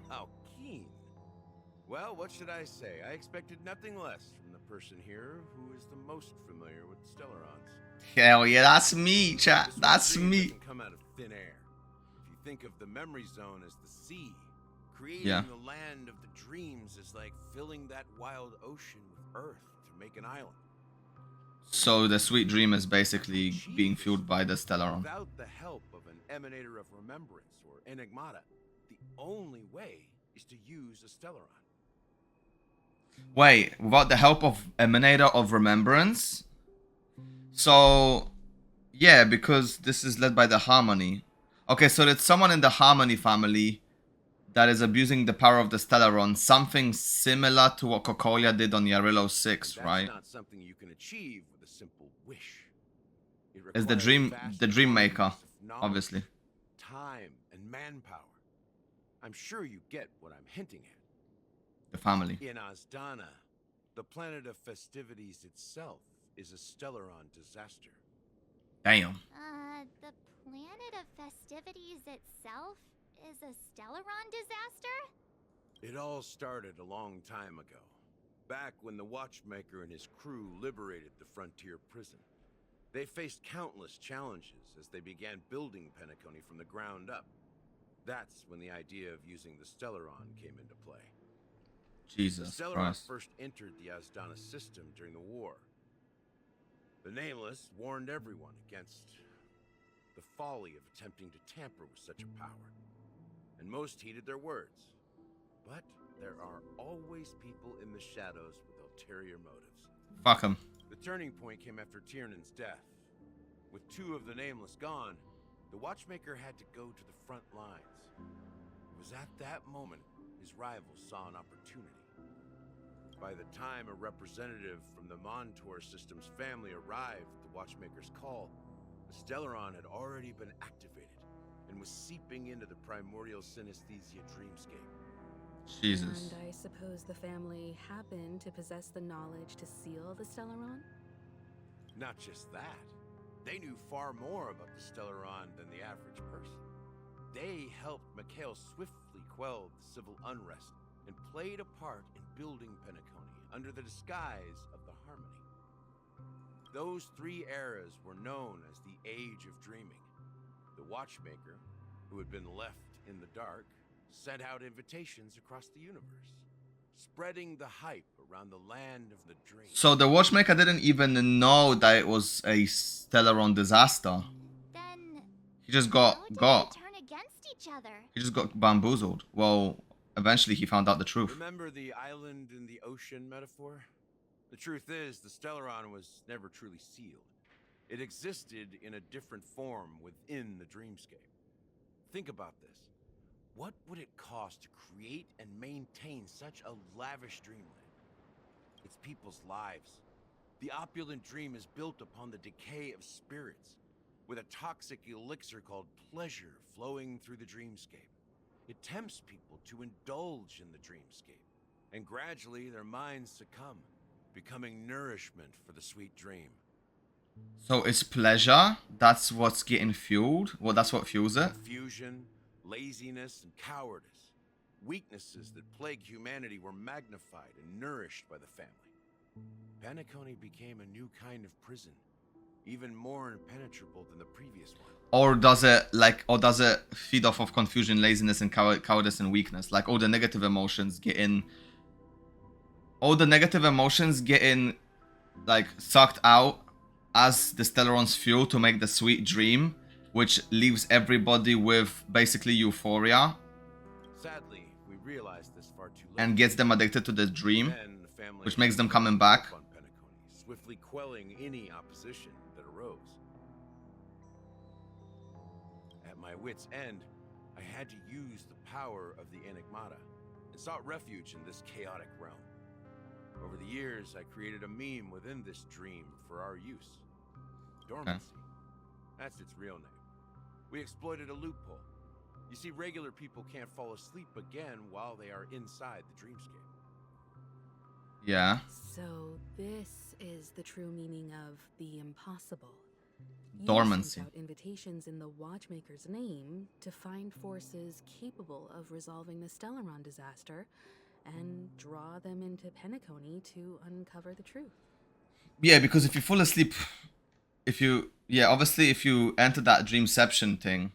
How keen. Well, what should I say? I expected nothing less from the person here who is the most familiar with Stellarons. Hell yeah, that's me, chat. That's me. Doesn't come out of thin air. If you think of the memory zone as the sea, creating the land of the dreams is like filling that wild ocean with earth to make an island. So the sweet dream is basically being fueled by the Stellaron. Without the help of an emanator of remembrance or enigmata, the only way is to use a Stellaron. Wait, without the help of emanator of remembrance? So, yeah, because this is led by the Harmony. Okay, so it's someone in the Harmony family that is abusing the power of the Stellaron, something similar to what Kokolia did on Yarillo 6, right? That's not something you can achieve with a simple wish. Is the dream maker, obviously. Time and manpower. I'm sure you get what I'm hinting at. The family. In Asdana, the planet of festivities itself is a Stellaron disaster. Damn. The planet of festivities itself is a Stellaron disaster? It all started a long time ago. Back when the Watchmaker and his crew liberated the frontier prison. They faced countless challenges as they began building Penacony from the ground up. That's when the idea of using the Stellaron came into play. Jesus the Stellaron Christ. first entered the Asdana system during the war. The Nameless warned everyone against the folly of attempting to tamper with such a power, and most heeded their words. But there are always people in the shadows with ulterior motives. Fuck him. The turning point came after Tiernan's death. With two of the Nameless gone, the Watchmaker had to go to the front lines. It was at that moment his rivals saw an opportunity. By the time a representative from the Montour Systems family arrived at the Watchmaker's call, the Stellaron had already been activated and was seeping into the primordial synesthesia dreamscape. Jesus. And I suppose the family happened to possess the knowledge to seal the Stellaron? Not just that. They knew far more about the Stellaron than the average person. They helped Mikhail swiftly quell the civil unrest and played a part in building Penacony under the disguise of the Harmony. Those three eras were known as the Age of Dreaming. The Watchmaker, who had been left in the dark, sent out invitations across the universe, spreading the hype around the land of the dream. So the Watchmaker didn't even know that it was a Stellaron disaster. Then He just got turn against each other. He just got bamboozled. Well, eventually he found out the truth. Remember the island in the ocean metaphor? The truth is, the Stellaron was never truly sealed. It existed in a different form within the dreamscape. Think about this. What would it cost to create and maintain such a lavish dreamland? It's people's lives. The opulent dream is built upon the decay of spirits, with a toxic elixir called pleasure flowing through the dreamscape. It tempts people to indulge in the dreamscape, and gradually their minds succumb, becoming nourishment for the sweet dream. So it's pleasure? That's what's getting fueled? Well, that's what fuels it? Confusion, laziness, and cowardice. Weaknesses that plague humanity were magnified and nourished by the family. Penacony became a new kind of prison, even more impenetrable than the previous one. Or does it feed off of confusion, laziness, and cowardice and weakness? Like all the negative emotions getting all the negative emotions getting like sucked out as the Stellaron's fuel to make the sweet dream, which leaves everybody with basically euphoria. Sadly, we realized this far too late. And gets them addicted to the dream, Then the family which makes them coming back. on Penacony, swiftly quelling any opposition that arose. At my wit's end, I had to use the power of the Enigmata and sought refuge in this chaotic realm. Over the years, I created a meme within this dream for our use. Dormancy. That's its real name. We exploited a loophole. You see, regular people can't fall asleep again while they are inside the dreamscape. Yeah. So this is the true meaning of the impossible. Dormancy. You sent out invitations in the Watchmaker's name to find forces capable of resolving the Stellaron disaster and draw them into Penacony to uncover the truth. Yeah, because if you fall asleep, obviously if you enter that dreamception thing,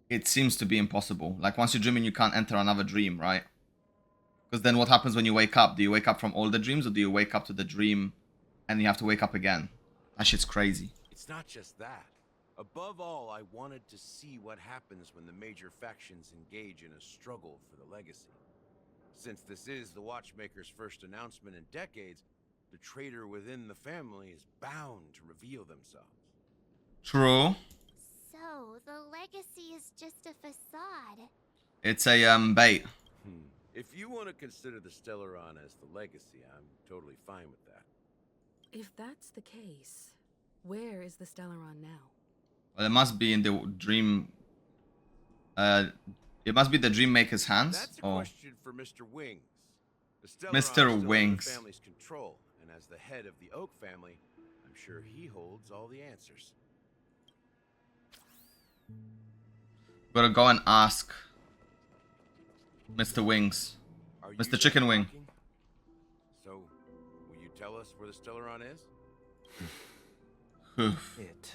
it seems to be impossible. Like once you're dreaming, you can't enter another dream, right? Because then what happens when you wake up? Do you wake up from all the dreams, or do you wake up to the dream and you have to wake up again? That shit's crazy. It's not just that. Above all, I wanted to see what happens when the major factions engage in a struggle for the legacy. Since this is the Watchmaker's first announcement in decades, the traitor within the family is bound to reveal themselves. True. So, the legacy is just a facade. It's a bait. If you want to consider the Stellaron as the legacy, I'm totally fine with that. If that's the case, where is the Stellaron now? Well, it must be in the dream. It must be the Dream Maker's hands. That's a question for Mr. Wings. The Stellaron Mr. is still Wings. under the family's control, and as the head of the Oak family, I'm sure he holds all the answers. Gotta go and ask Mr. Wings. Mr. Chicken Wing. So, will you tell us where the Stellaron is? It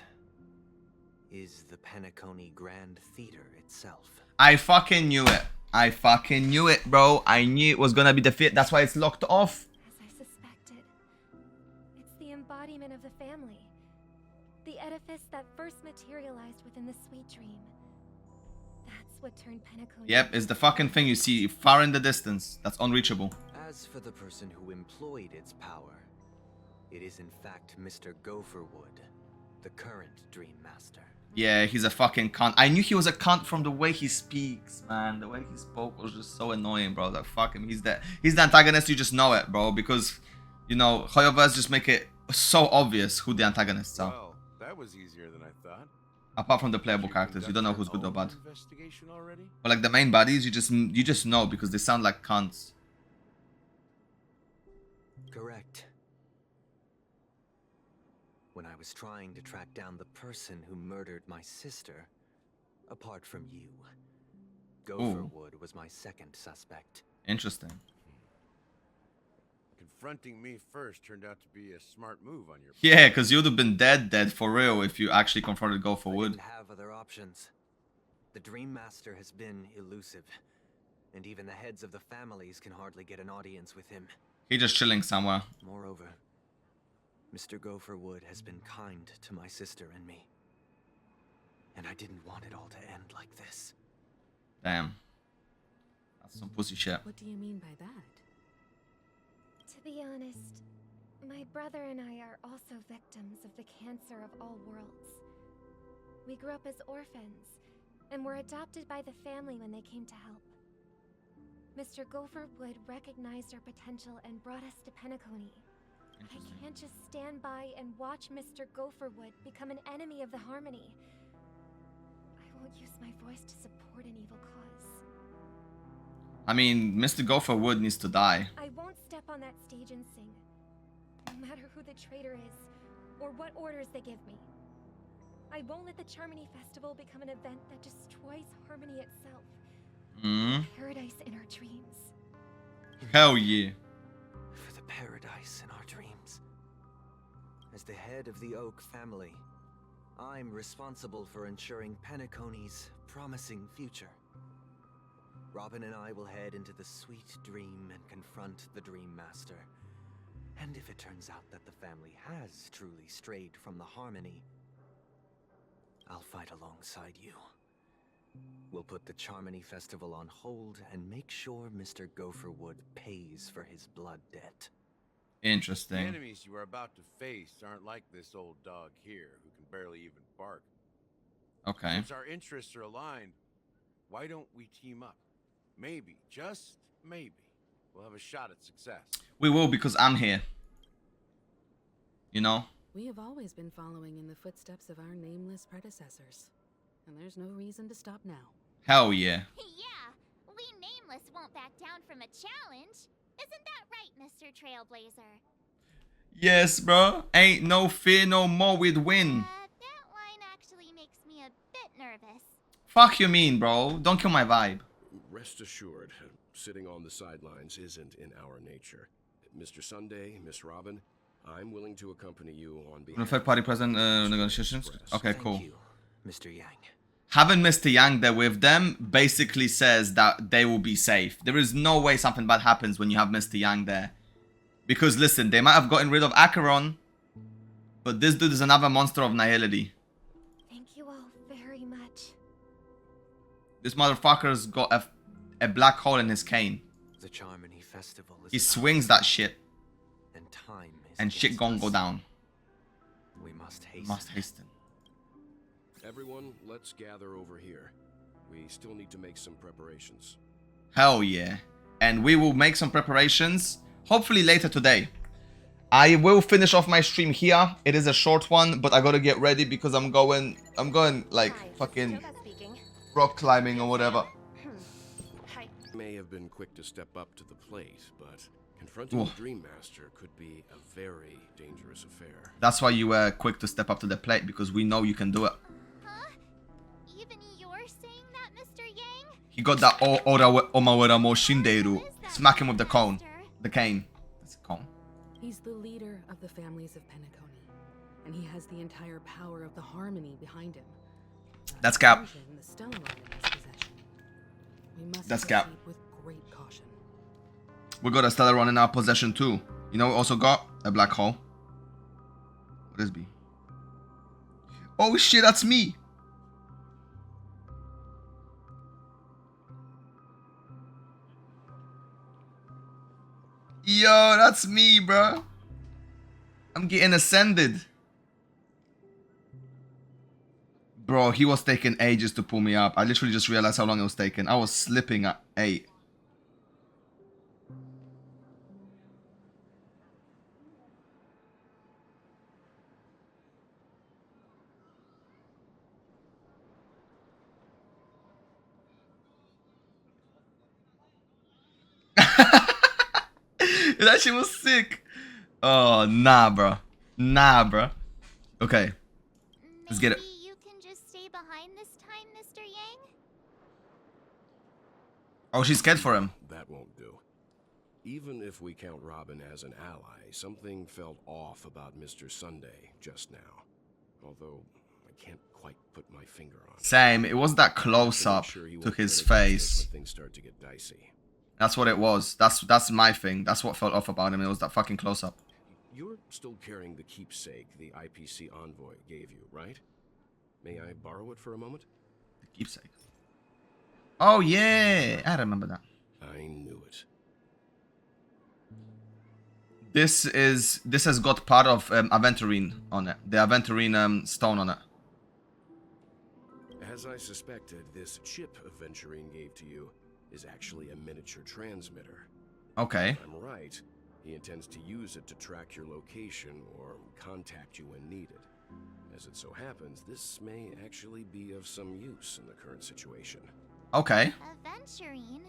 is the Penacony Grand Theater itself. I fucking knew it. I fucking knew it, bro. I knew it was gonna be the fit. That's why it's locked off. As I suspected, it's the embodiment of the family. The edifice that first materialized within the sweet dream. That's what turned Penacony. Yep, it's the fucking thing you see far in the distance. That's unreachable. As for the person who employed its power, it is in fact Mr. Gopherwood, the current Dream Master. Yeah, he's a fucking cunt. I knew he was a cunt from the way he speaks, man. The way he spoke was just so annoying, bro. Like, fuck him. He's the antagonist. You just know it, bro. Because, you know, Hoyoverse just make it so obvious who the antagonists are. Well, that was easier than I thought. Apart from the playable characters, you don't know who's good or bad. Investigation already? But like the main baddies, you just know because they sound like cunts. Correct. When I was trying to track down the person who murdered my sister, apart from you, Gopherwood was my second suspect. Interesting. Confronting me first turned out to be a smart move on your part. Yeah, because you'd have been dead for real if you actually confronted Gopherwood. I didn't have other options. The Dream Master has been elusive, and even the heads of the families can hardly get an audience with him. He's just chilling somewhere. Moreover, Mr. Gopherwood has been kind to my sister and me. And I didn't want it all to end like this. Damn. That's some pussy shit. What do you mean by that? To be honest, my brother and I are also victims of the cancer of all worlds. We grew up as orphans, and were adopted by the family when they came to help. Mr. Gopherwood recognized our potential and brought us to Penacony. I can't just stand by and watch Mr. Gopherwood become an enemy of the Harmony. I won't use my voice to support an evil cause. I mean, Mr. Gopherwood needs to die. I won't step on that stage and sing, no matter who the traitor is, or what orders they give me. I won't let the Charmony Festival become an event that destroys Harmony itself. Paradise in our dreams. Hell yeah. For the paradise in our dreams. As the head of the Oak family, I'm responsible for ensuring Penacony's promising future. Robin and I will head into the Sweet Dream and confront the Dream Master. And if it turns out that the family has truly strayed from the Harmony, I'll fight alongside you. We'll put the Charmony Festival on hold and make sure Mr. Gopherwood pays for his blood debt. Interesting. The enemies you are about to face aren't like this old dog here, who can barely even bark. Okay. Since our interests are aligned, why don't we team up? Maybe, just maybe, we'll have a shot at success. We will, because I'm here. You know? We have always been following in the footsteps of our nameless predecessors. And there's no reason to stop now. Hell yeah. Yeah, we Nameless won't back down from a challenge. Isn't that right, Mr. Trailblazer? Yes, bro. Ain't no fear no more, we'd win. That line actually makes me a bit nervous. Fuck you mean, bro? Don't kill my vibe. Rest assured, sitting on the sidelines isn't in our nature. Mr. Sunday, Miss Robin, I'm willing to accompany you on behalf of third party present negotiations. Okay, cool. Thank you, Mr. Yang. Having Mr. Yang there with them basically says that they will be safe. There is no way something bad happens when you have Mr. Yang there. Because listen, they might have gotten rid of Acheron, but this dude is another monster of nihility. Thank you all very much. This motherfucker's got a black hole in his cane. The Charmony Festival is He swings that shit. and time is And shit gon' go down. We must hasten. Must hasten. Everyone, let's gather over here. We still need to make some preparations. Hell yeah. And we will make some preparations, hopefully later today. I will finish off my stream here. It is a short one, but I gotta get ready because I'm going like fucking rock climbing or whatever. May have been quick to step up to the plate, but confronting the Dream Master could be a very dangerous affair. That's why you were quick to step up to the plate, because we know you can do it. Huh? Even you're saying that, Mr. Yang? He got that Ora Omawara mo Shinderu. Smack him with the cone. The cane. That's a cone. He's the leader of the families of Penacony, and he has the entire power of the Harmony behind him. That's Cap. The Stellar Rod in his possession. We must That's Cap. proceed with great caution. We got a stellar one in our possession too. You know, we also got a black hole. What is B? Oh shit, that's me. Yo, that's me, bro. I'm getting ascended. Bro, he was taking ages to pull me up. I literally just realized how long it was taking. I was slipping at 8. That shit was sick. Oh, nah, bro. Nah, bro. Okay. Let's get it. You can just stay behind this time, Mr. Yang? Oh, she's scared for him. That won't do. Even if we count Robin as an ally, something felt off about Mr. Sunday just now. Although, I can't quite put my finger on it. Same. It was that close-up to his face. When things start to get dicey. That's what it was. That's my thing. That's what felt off about him. It was that fucking close-up. You're still carrying the keepsake the IPC envoy gave you, right? May I borrow it for a moment? The keepsake. Oh, yeah. I remember that. I knew it. This has got part of Aventurine on it. The Aventurine stone on it. As I suspected, this chip Aventurine gave to you is actually a miniature transmitter. Okay. If I'm right, he intends to use it to track your location or contact you when needed. As it so happens, this may actually be of some use in the current situation. Okay. Aventurine?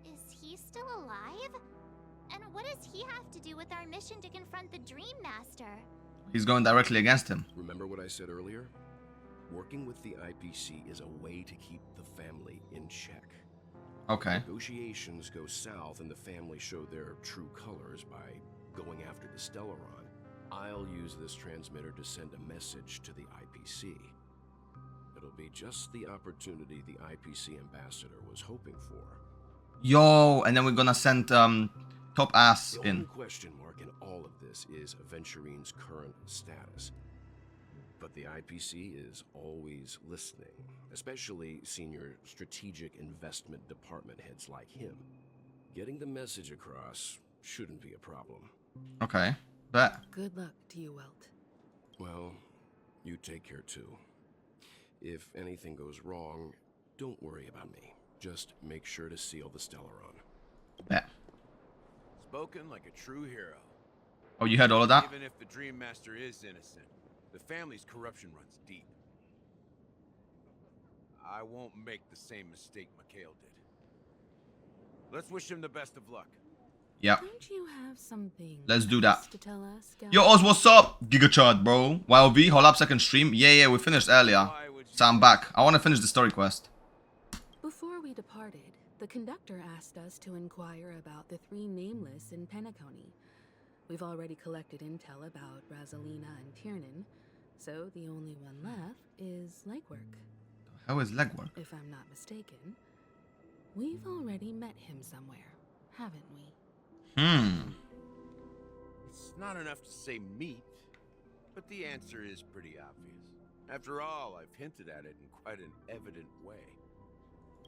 Is he still alive? And what does he have to do with our mission to confront the Dream Master? He's going directly against him. Remember what I said earlier? Working with the IPC is a way to keep the family in check. Okay. Negotiations go south and the family show their true colors by going after the Stellaron. I'll use this transmitter to send a message to the IPC. It'll be just the opportunity the IPC ambassador was hoping for. Yo, and then we're gonna send top ass The only in. question mark in all of this is Aventurine's current status. But the IPC is always listening, especially senior strategic investment department heads like him. Getting the message across shouldn't be a problem. Okay, bet. Good luck to you, Welt. Well, you take care too. If anything goes wrong, don't worry about me. Just make sure to seal the Stellaron. Bet. Spoken like a true hero. Oh, you heard all of that? Even if the Dream Master is innocent, the family's corruption runs deep. I won't make the same mistake Mikhail did. Let's wish him the best of luck. Yep. Don't you have something Let's do that. to tell us, Yo, Oz, what's up? Gigachart, bro. YOV, hold up, second stream. Yeah, we finished earlier. So I'm back. I want to finish the story quest. Before we departed, the conductor asked us to inquire about the 3 nameless in Penacony. We've already collected intel about Razalina and Tiernan, so the only one left is legwork. How is legwork? If I'm not mistaken, we've already met him somewhere, haven't we? It's not enough to say meet, but the answer is pretty obvious. After all, I've hinted at it in quite an evident way.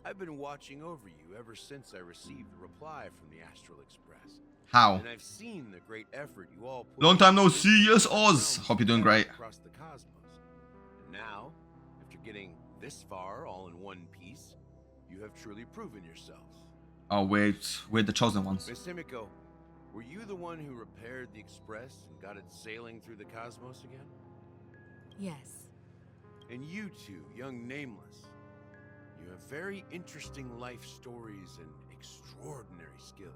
I've been watching over you ever since I received the reply from the Astral Express. How? And I've seen the great effort you all put Long time no see, yes, Oz. Hope you're doing great. across the cosmos. And now, after getting this far all in one piece, you have truly proven yourselves. Oh, wait. We're the chosen ones. Miss Himiko, were you the one who repaired the Express and got it sailing through the cosmos again? Yes. And you two, young Nameless, you have very interesting life stories and extraordinary skills.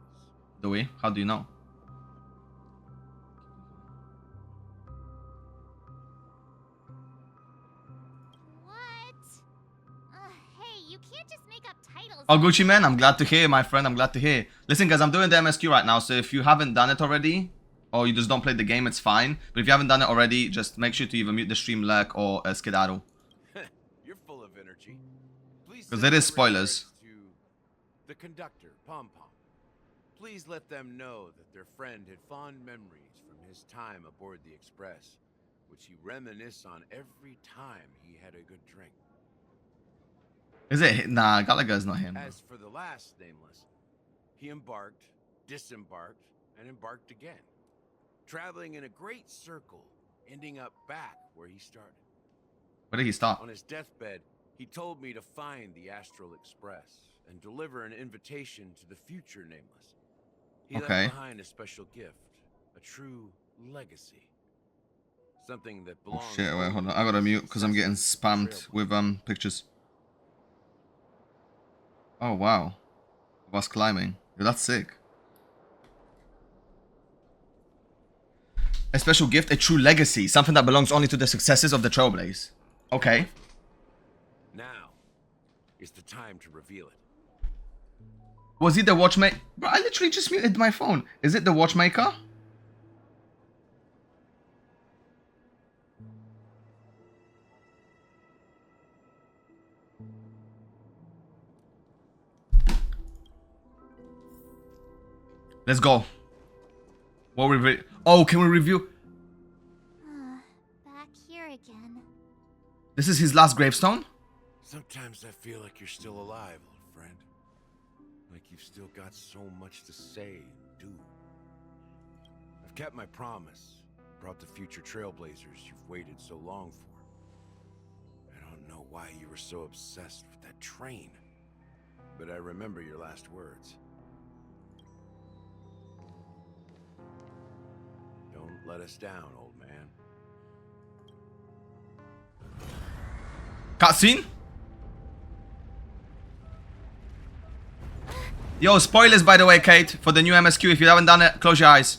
Do we? How do you know? Hey, you can't just make up titles. Oh, Gucci man, I'm glad to hear, my friend. I'm glad to hear. Listen, guys, I'm doing the MSQ right now, so if you haven't done it already, or you just don't play the game, it's fine. But if you haven't done it already, just make sure to either mute the stream, lurk, or skedaddle. You're full of energy. Please Because send there is my spoilers. regards to the conductor, Pom Pom. Please let them know that their friend had fond memories from his time aboard the Express, which he reminisced on every time he had a good drink. Is it? Nah, Gallagher's not him. As for the last Nameless, he embarked, disembarked, and embarked again, traveling in a great circle, ending up back where he started. Where did he start? On his deathbed, he told me to find the Astral Express and deliver an invitation to the future Nameless. He Okay. left behind a special gift, a true legacy. Something that Oh belongs shit, wait, hold on. I gotta mute because I'm getting spammed with pictures. Oh wow. Was climbing. Yo, that's sick. A special gift, a true legacy, something that belongs only to the successors of the Trailblaze. Okay. Now is the time to reveal it. Was he the watchmaker? Bro, I literally just muted my phone. Is it the watchmaker? Let's go. What oh, can we review? Back here again. This is his last gravestone? Sometimes I feel like you're still alive, old friend. Like you've still got so much to say and do. I've kept my promise. Brought the future trailblazers you've waited so long for. I don't know why you were so obsessed with that train. But I remember your last words. Don't let us down, old man. Cutscene? Yo, spoilers by the way, Kate, for the new MSQ. If you haven't done it, close your eyes.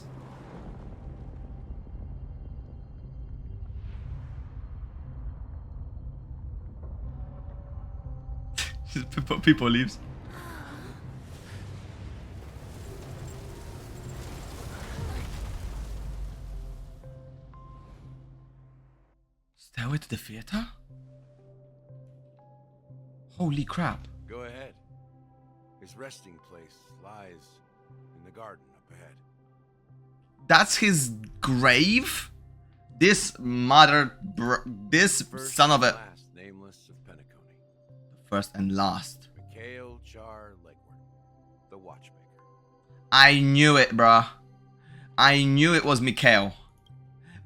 People leaves. Stairway to the theater? Holy crap. Go ahead. His resting place lies in the garden up ahead. That's his grave? This son of a... Last nameless of Penacony. First and last. Mikhail Char Legward, the watchmaker. I knew it, bruh. I knew it was Mikhail.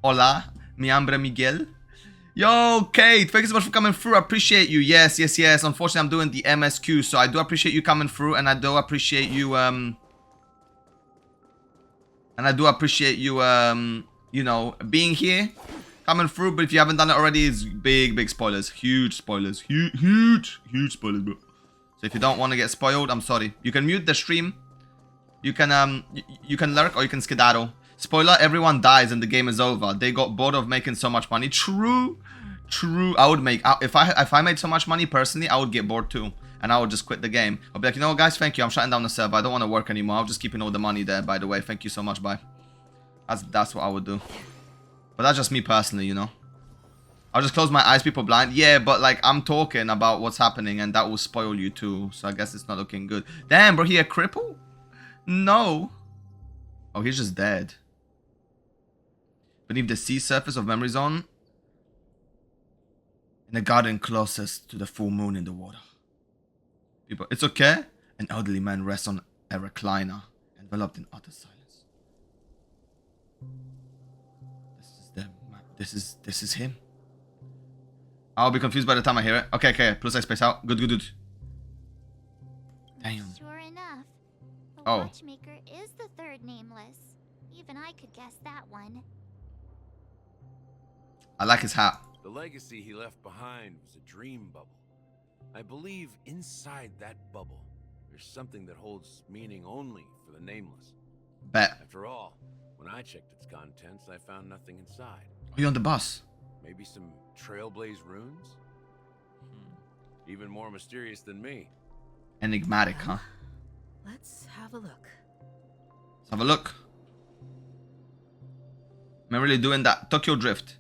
Hola, mi hambre Miguel. Yo, Kate, thank you so much for coming through. I appreciate you. Yes. Unfortunately, I'm doing the MSQ, so I do appreciate you coming through, and I do appreciate you, you know, being here, coming through. But if you haven't done it already, it's big spoilers. Huge spoilers. Huge spoilers, bro. So if you don't want to get spoiled, I'm sorry. You can mute the stream. You can lurk or you can skedaddle. Spoiler, everyone dies and the game is over. They got bored of making so much money. True. I would make, if I made so much money personally, I would get bored too. And I would just quit the game. I'll be like, you know what, guys, thank you. I'm shutting down the server. I don't want to work anymore. I'm just keeping all the money there, by the way. Thank you so much, bye. That's what I would do. But that's just me personally, you know. I'll just close my eyes, people blind. Yeah, but like, I'm talking about what's happening and that will spoil you too. So I guess it's not looking good. Damn, bro, he a cripple? No. Oh, he's just dead. Beneath the sea surface of Memory Zone. In the garden closest to the full moon in the water. People, it's okay. An elderly man rests on a recliner, enveloped in utter silence. This is him. I'll be confused by the time I hear it. Okay. Plus I space out. Good. Damn. Sure enough, the Oh. watchmaker is the third nameless. Even I could guess that one. I like his hat. The legacy he left behind was a dream bubble. I believe inside that bubble, there's something that holds meaning only for the nameless. Bet. After all, when I checked its contents, I found nothing inside. Are you on the bus? Maybe some trailblaze runes? Even more mysterious than me. Enigmatic, huh? Let's have a look. Let's have a look. I'm really doing that Tokyo Drift.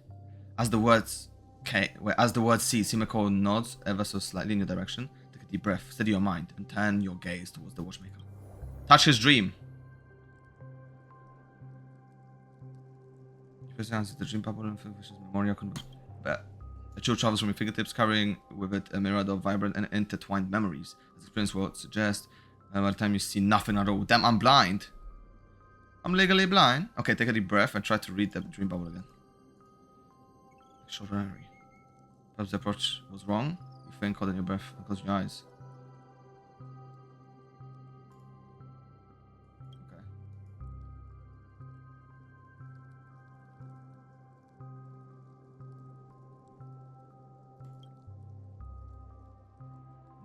As the words cease, Himiko nods ever so slightly in your direction. Take a deep breath, steady your mind, and turn your gaze towards the watchmaker. Touch his dream. First answer the dream bubble and wishes memorial but a chill travels from your fingertips, carrying with it a myriad of vibrant and intertwined memories. This experience will suggest by the time you see nothing at all. Damn, I'm blind. I'm legally blind. Okay, take a deep breath and try to read the dream bubble again. Extraordinary. Perhaps the approach was wrong. You think, hold in your breath and close your eyes. Okay.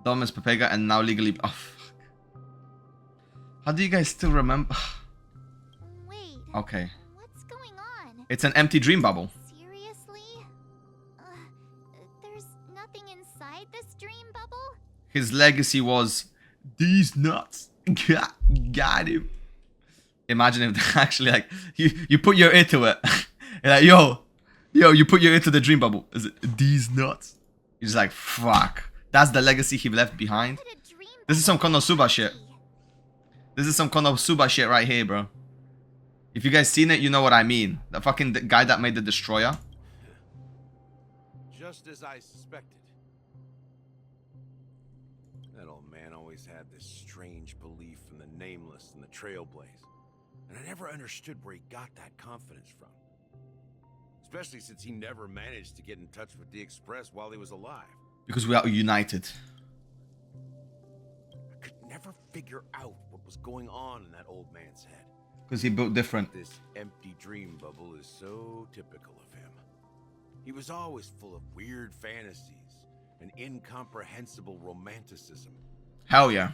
Dom is Pepega and now legally. Oh, fuck. How do you guys still remember? Wait. Okay. What's going on? It's an empty dream bubble. There's nothing inside this dream bubble? His legacy was these nuts. Got him. Imagine if actually like you put your ear to it. You're like, yo, you put your ear to the dream bubble. Is it these nuts? You're just like, fuck. That's the legacy he left behind. This is some Konosuba shit. This is some Konosuba shit right here, bro. If you guys seen it, you know what I mean. The fucking guy that made the destroyer. Just as I suspected. That old man always had this strange belief in the nameless and the trailblaze. And I never understood where he got that confidence from. Especially since he never managed to get in touch with the Express while he was alive. Because we are united. I could never figure out what was going on in that old man's head. Because he built different. This empty dream bubble is so typical of him. He was always full of weird fantasies and incomprehensible romanticism. Hell yeah.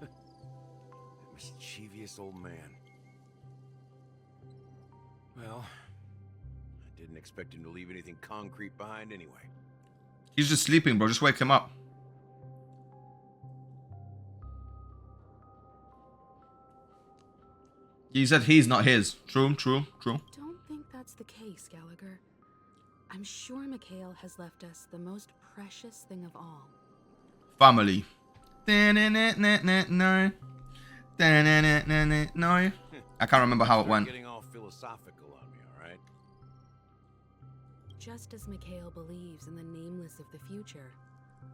That mischievous old man. Well, I didn't expect him to leave anything concrete behind anyway. He's just sleeping, bro. Just wake him up. He said he's not his. True. Don't think that's the case, Gallagher. I'm sure Mikhail has left us the most precious thing of all. Family. No. I can't remember how it went. Getting all philosophical on me, all right? Just as Mikhail believes in the nameless of the future,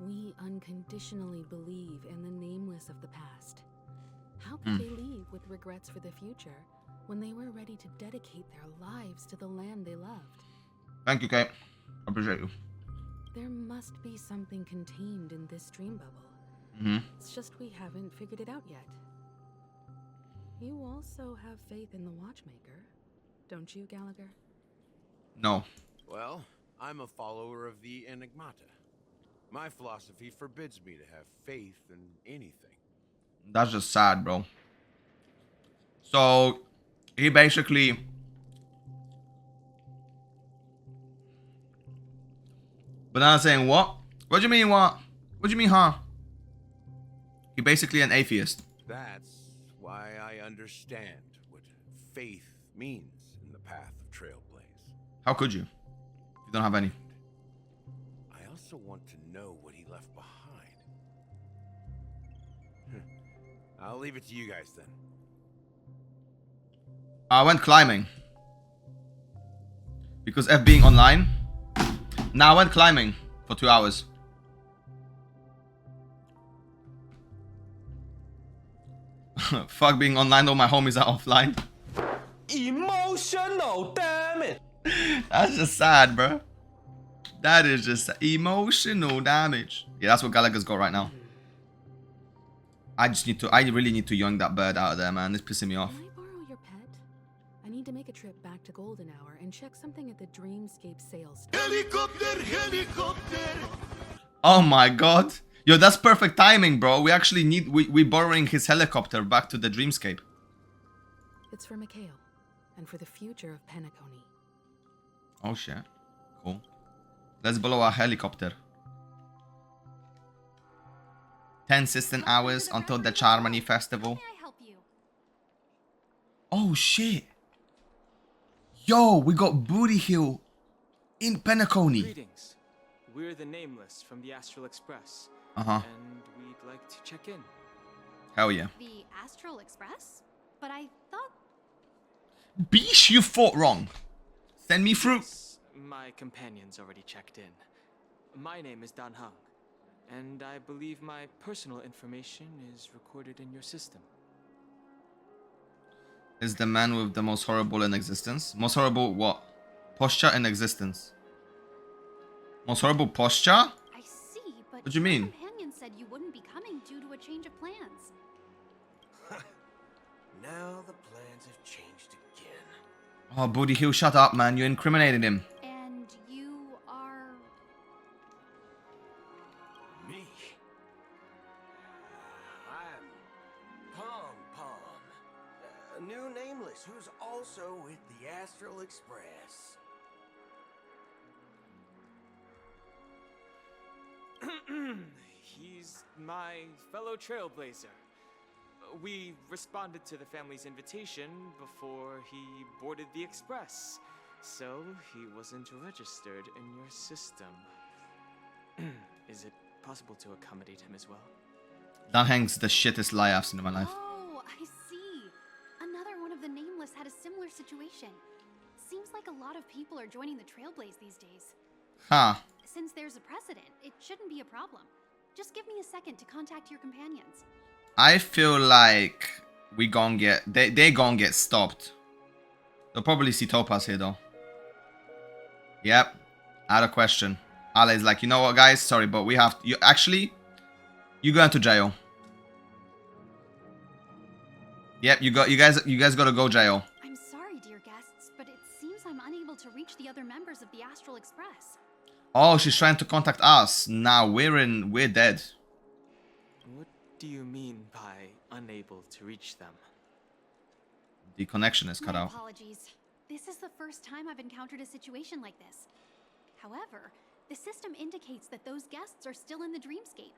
we unconditionally believe in the nameless of the past. How could they leave with regrets for the future when they were ready to dedicate their lives to the land they loved? Thank you, Kate. I appreciate you. There must be something contained in this dream bubble. It's just we haven't figured it out yet. You also have faith in the Watchmaker, don't you, Gallagher? No. Well, I'm a follower of the Enigmata. My philosophy forbids me to have faith in anything. That's just sad, bro. So, he basically... Banana saying what? What do you mean what? What do you mean, huh? He basically an atheist. That's why I understand what faith means in the path of Trailblaze. How could you? You don't have any. I also want to know what he left behind. I'll leave it to you guys then. I went climbing. Because F being online. Now I went climbing for 2 hours. Fuck being online, all my homies are offline. Emotional, damn it! That's just sad, bro. That is just emotional damage. Yeah, that's what Gallagher's got right now. I really need to yoink that bird out of there, man. It's pissing me off. Can I borrow your pet? I need to make a trip back to Golden Hour and check something at the Dreamscape sales store. Helicopter, helicopter! Oh my god. Yo, that's perfect timing, bro. We actually need... We're borrowing his helicopter back to the Dreamscape. It's for Mikhail, and for the future of Penacony. Oh shit. Cool. Let's blow a helicopter. 10 system hours until the Charmony Festival. Oh shit. Yo, we got Booty Hill in Penacony. Greetings. We're the Nameless from the Astral Express. Uh-huh. And we'd like to check in. Hell yeah. The Astral Express? But I thought... Beesh, you fought wrong. Send me through. Yes, my companion's already checked in. My name is Dan Hung, and I believe my personal information is recorded in your system. Is the man with the most horrible in existence? Most horrible what? Posture in existence. Most horrible posture? I see, but what do you mean? Your companion said you wouldn't be coming due to a change of plans. Now the plans have changed again. Oh, Booty Hill, shut up, man. You incriminated him. And you are... Me? I'm Pom Pom, a new Nameless who's also with the Astral Express. He's my fellow trailblazer. We responded to the family's invitation before he boarded the express, so he wasn't registered in your system. Is it possible to accommodate him as well? That hangs the shittest lie I've seen in my life. Oh, I see. Another one of the Nameless had a similar situation. Seems like a lot of people are joining the Trailblaze these days. Huh. Since there's a precedent, it shouldn't be a problem. Just give me a second to contact your companions. I feel like we gon' get... They gon' get stopped. They'll probably see Topaz here, though. Yep. Out of question. Ale's like, you know what, guys? Sorry, but we have to... Actually, you going to jail. Yep, you guys gotta go jail. I'm sorry, dear guests, but it seems I'm unable to reach the other members of the Astral Express. Oh, she's trying to contact us. Now we're dead. What do you mean by unable to reach them? The connection is cut My out. apologies. This is the first time I've encountered a situation like this. However, the system indicates that those guests are still in the dreamscape.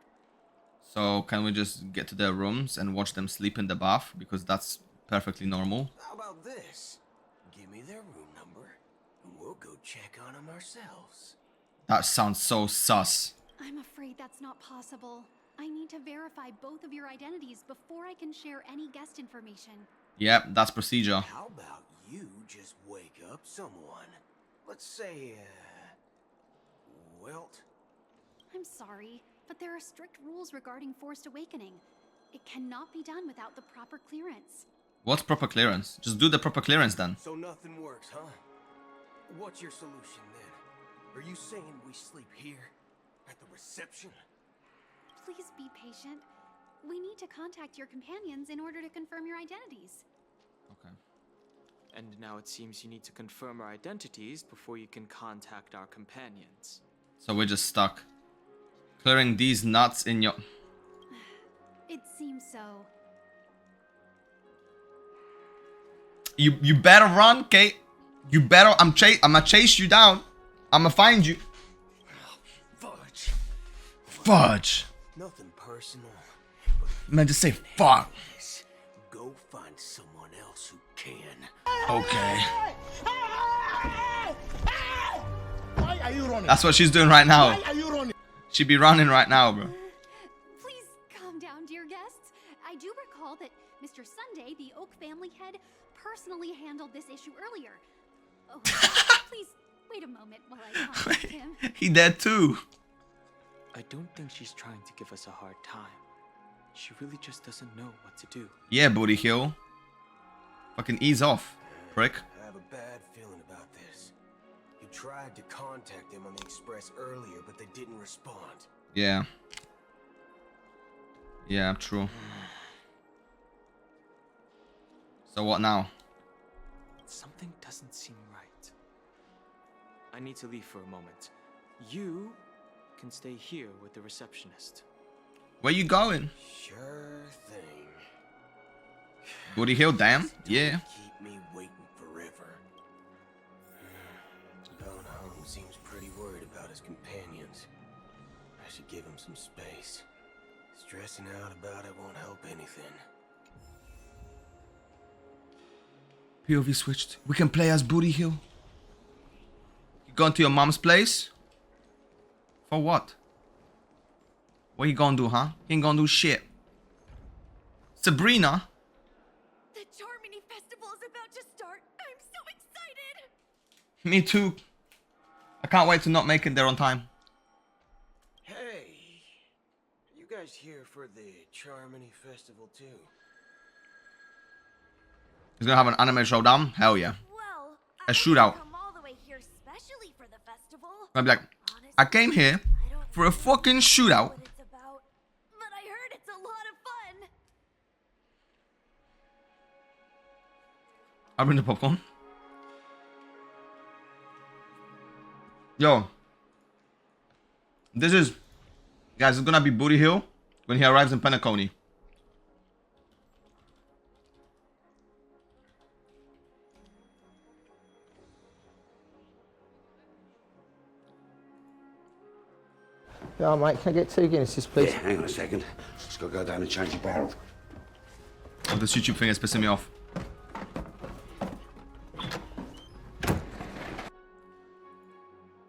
So can we just get to their rooms and watch them sleep in the bath? Because that's perfectly normal. How about this? Give me their room number, and we'll go check on them ourselves. That sounds so sus. That's not possible. I need to verify both of your identities before I can share any guest information. Yep, that's procedure. How about you just wake up someone? Let's say, Wilt? I'm sorry, but there are strict rules regarding forced awakening. It cannot be done without the proper clearance. What's proper clearance? Just do the proper clearance then. So nothing works, huh? What's your solution then? Are you saying we sleep here? At the reception? Please be patient. We need to contact your companions in order to confirm your identities. Okay. And now it seems you need to confirm our identities before you can contact our companions. So we're just stuck. Clearing these nuts in your... It seems so. You better run, Kate. You better... I'm gonna chase you down. I'm gonna find you. Fudge. Fudge. Nothing personal. Man, just say fuck. Go find someone else who can. Okay. Why are you running? That's what she's doing right now. Why are you running? She be running right now, bro. Please calm down, dear guests. I do recall that Mr. Sunday, the Oak family head, personally handled this issue earlier. Oh, please wait a moment while I contact him. He dead too. I don't think she's trying to give us a hard time. She really just doesn't know what to do. Yeah, Booty Hill. Fucking ease off, prick. I have a bad feeling about this. You tried to contact them on the express earlier, but they didn't respond. Yeah. Yeah, true. So what now? Something doesn't seem right. I need to leave for a moment. You can stay here with the receptionist. Where you going? Sure thing. Booty Hill, damn. Yeah. Keep me waiting forever. Going home seems pretty worried about his companions. I should give him some space. Stressing out about it won't help anything. POV switched. We can play as Booty Hill. You going to your mom's place? For what? What you gonna do, huh? You ain't gonna do shit. Sabrina? The Charmony Festival is about to start. I'm so excited. Me too. I can't wait to not make it there on time. Hey, you guys here for the Charmony Festival too? He's gonna have an anime showdown? Hell yeah. Well, A shootout. come all the way here especially for the festival. I'll be like, I came here for a fucking shootout. But I heard it's a lot of fun. I'll bring the popcorn. Yo. This is... Guys, it's gonna be Booty Hill when he arrives in Penacony. Yeah, mate, can I get 2 Guinnesses, please? Yeah, hang on a second. Just gotta go down and change your barrel. Oh, this YouTube thing is pissing me off.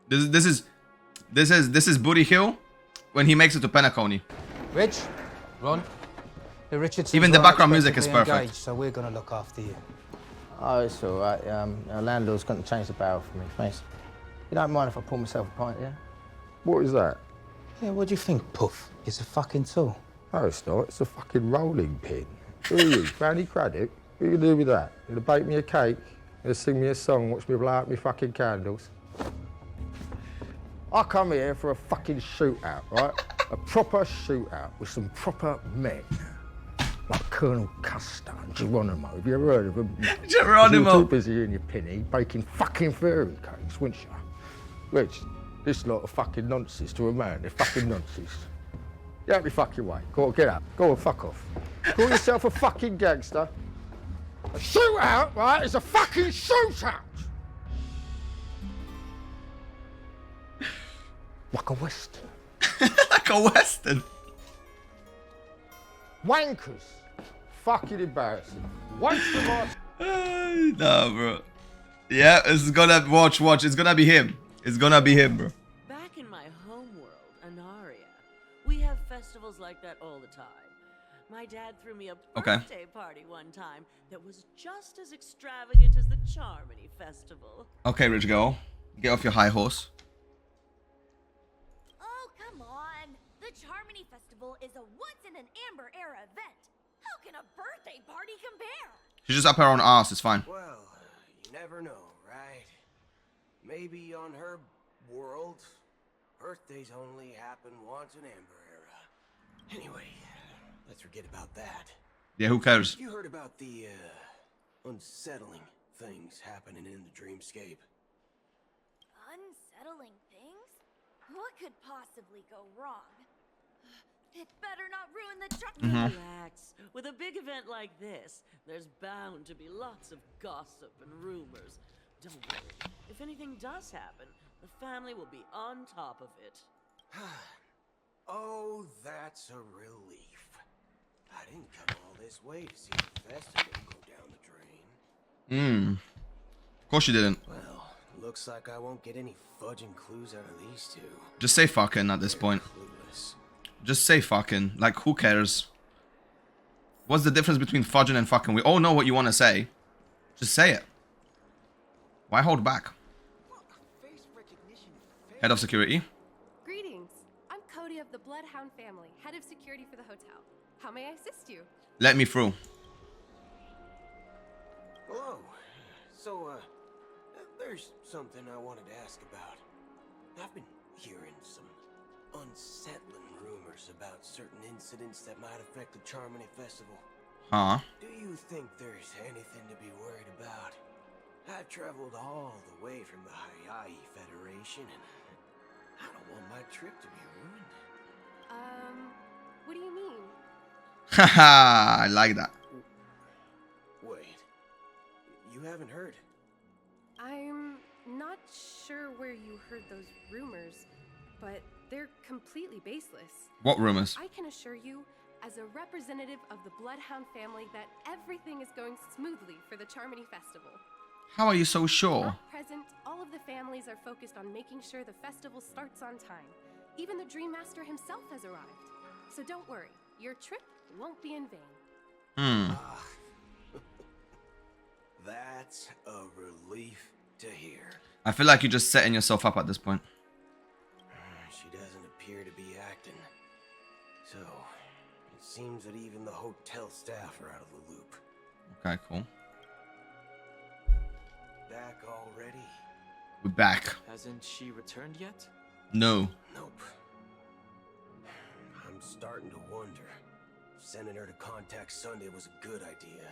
This is Booty Hill when he makes it to Penacony. Rich, Ron, the Richardsons Even the are background music is unexpectedly perfect. engaged, so we're gonna look after you. Oh, it's all right. Our landlord's going to change the barrel for me, thanks. You don't mind if I pour myself a pint, yeah? What is that? Yeah, what do you think, Puff? It's a fucking tool. No, it's not. It's a fucking rolling pin. Who are you, Granny Craddock? What are you gonna do with that? You gonna bake me a cake? You gonna sing me a song, watch me blow out me fucking candles? I come here for a fucking shootout, right? A proper shootout with some proper men. Like Colonel Custer and Geronimo. Have you ever heard of them? No. Geronimo. You're too busy in your penny baking fucking fairy cakes, weren't you? Rich, this lot of fucking nonsense to a man. They're fucking nonsense. Get out me fucking way. Go on, get up. Go on, fuck off. Call yourself a fucking gangster. A shootout, right, is a fucking shootout! Like a western. Like a western. Wankers. Fucking embarrassing. Waste of our... No, bro. Yeah, it's gonna... Watch. It's gonna be him. It's gonna be him, bro. Back in my homeworld, Anaria, have festivals like that all the time. My dad threw me a Okay. birthday party one time that was just as extravagant as the Charmony Festival. Okay, rich girl. Get off your high horse. Oh, come on. The Charmony Festival is a once-in-an-Amber-era event. How can a birthday party compare? She's just up her own ass. It's fine. Well, you never know, right? Maybe on her world, birthdays only happen once in Amber Era. Anyway, let's forget about that. Yeah, who cares? You heard about the unsettling things happening in the dreamscape? Unsettling things? What could possibly go wrong? It better not ruin the Relax. With a big event like this, there's bound to be lots of gossip and rumors. Don't worry. If anything does happen, the family will be on top of it. Oh, that's a relief. I didn't come all this way to see the festival go down the drain. Of course you didn't. Well, looks like I won't get any fudging clues out of these two. Just say fucking at this point. Just say fucking. Like, who cares? What's the difference between fudging and fucking? We all know what you want to say. Just say it. Why hold back? Head of security. Greetings. I'm Cody of the Bloodhound family, head of security for the hotel. How may I assist you? Let me through. Hello. So, there's something I wanted to ask about. I've been hearing some unsettling rumors about certain incidents that might affect the Charmony Festival. Huh? Do you think there's anything to be worried about? I've traveled all the way from the Hawaii Federation, and I don't want my trip to be ruined. What do you mean? Haha, I like that. Wait, you haven't heard? I'm not sure where you heard those rumors, but they're completely baseless. What rumors? I can assure you, as a representative of the Bloodhound family, that everything is going smoothly for the Charmony Festival. How are you so sure? At present, all of the families are focused on making sure the festival starts on time. Even the Dream Master himself has arrived. So don't worry, your trip won't be in vain. That's a relief to hear. I feel like you're just setting yourself up at this point. She doesn't appear to be acting. So, it seems that even the hotel staff are out of the loop. Okay, cool. Back already? We're back. Hasn't she returned yet? No. Nope. I'm starting to wonder. Sending her to contact Sunday was a good idea.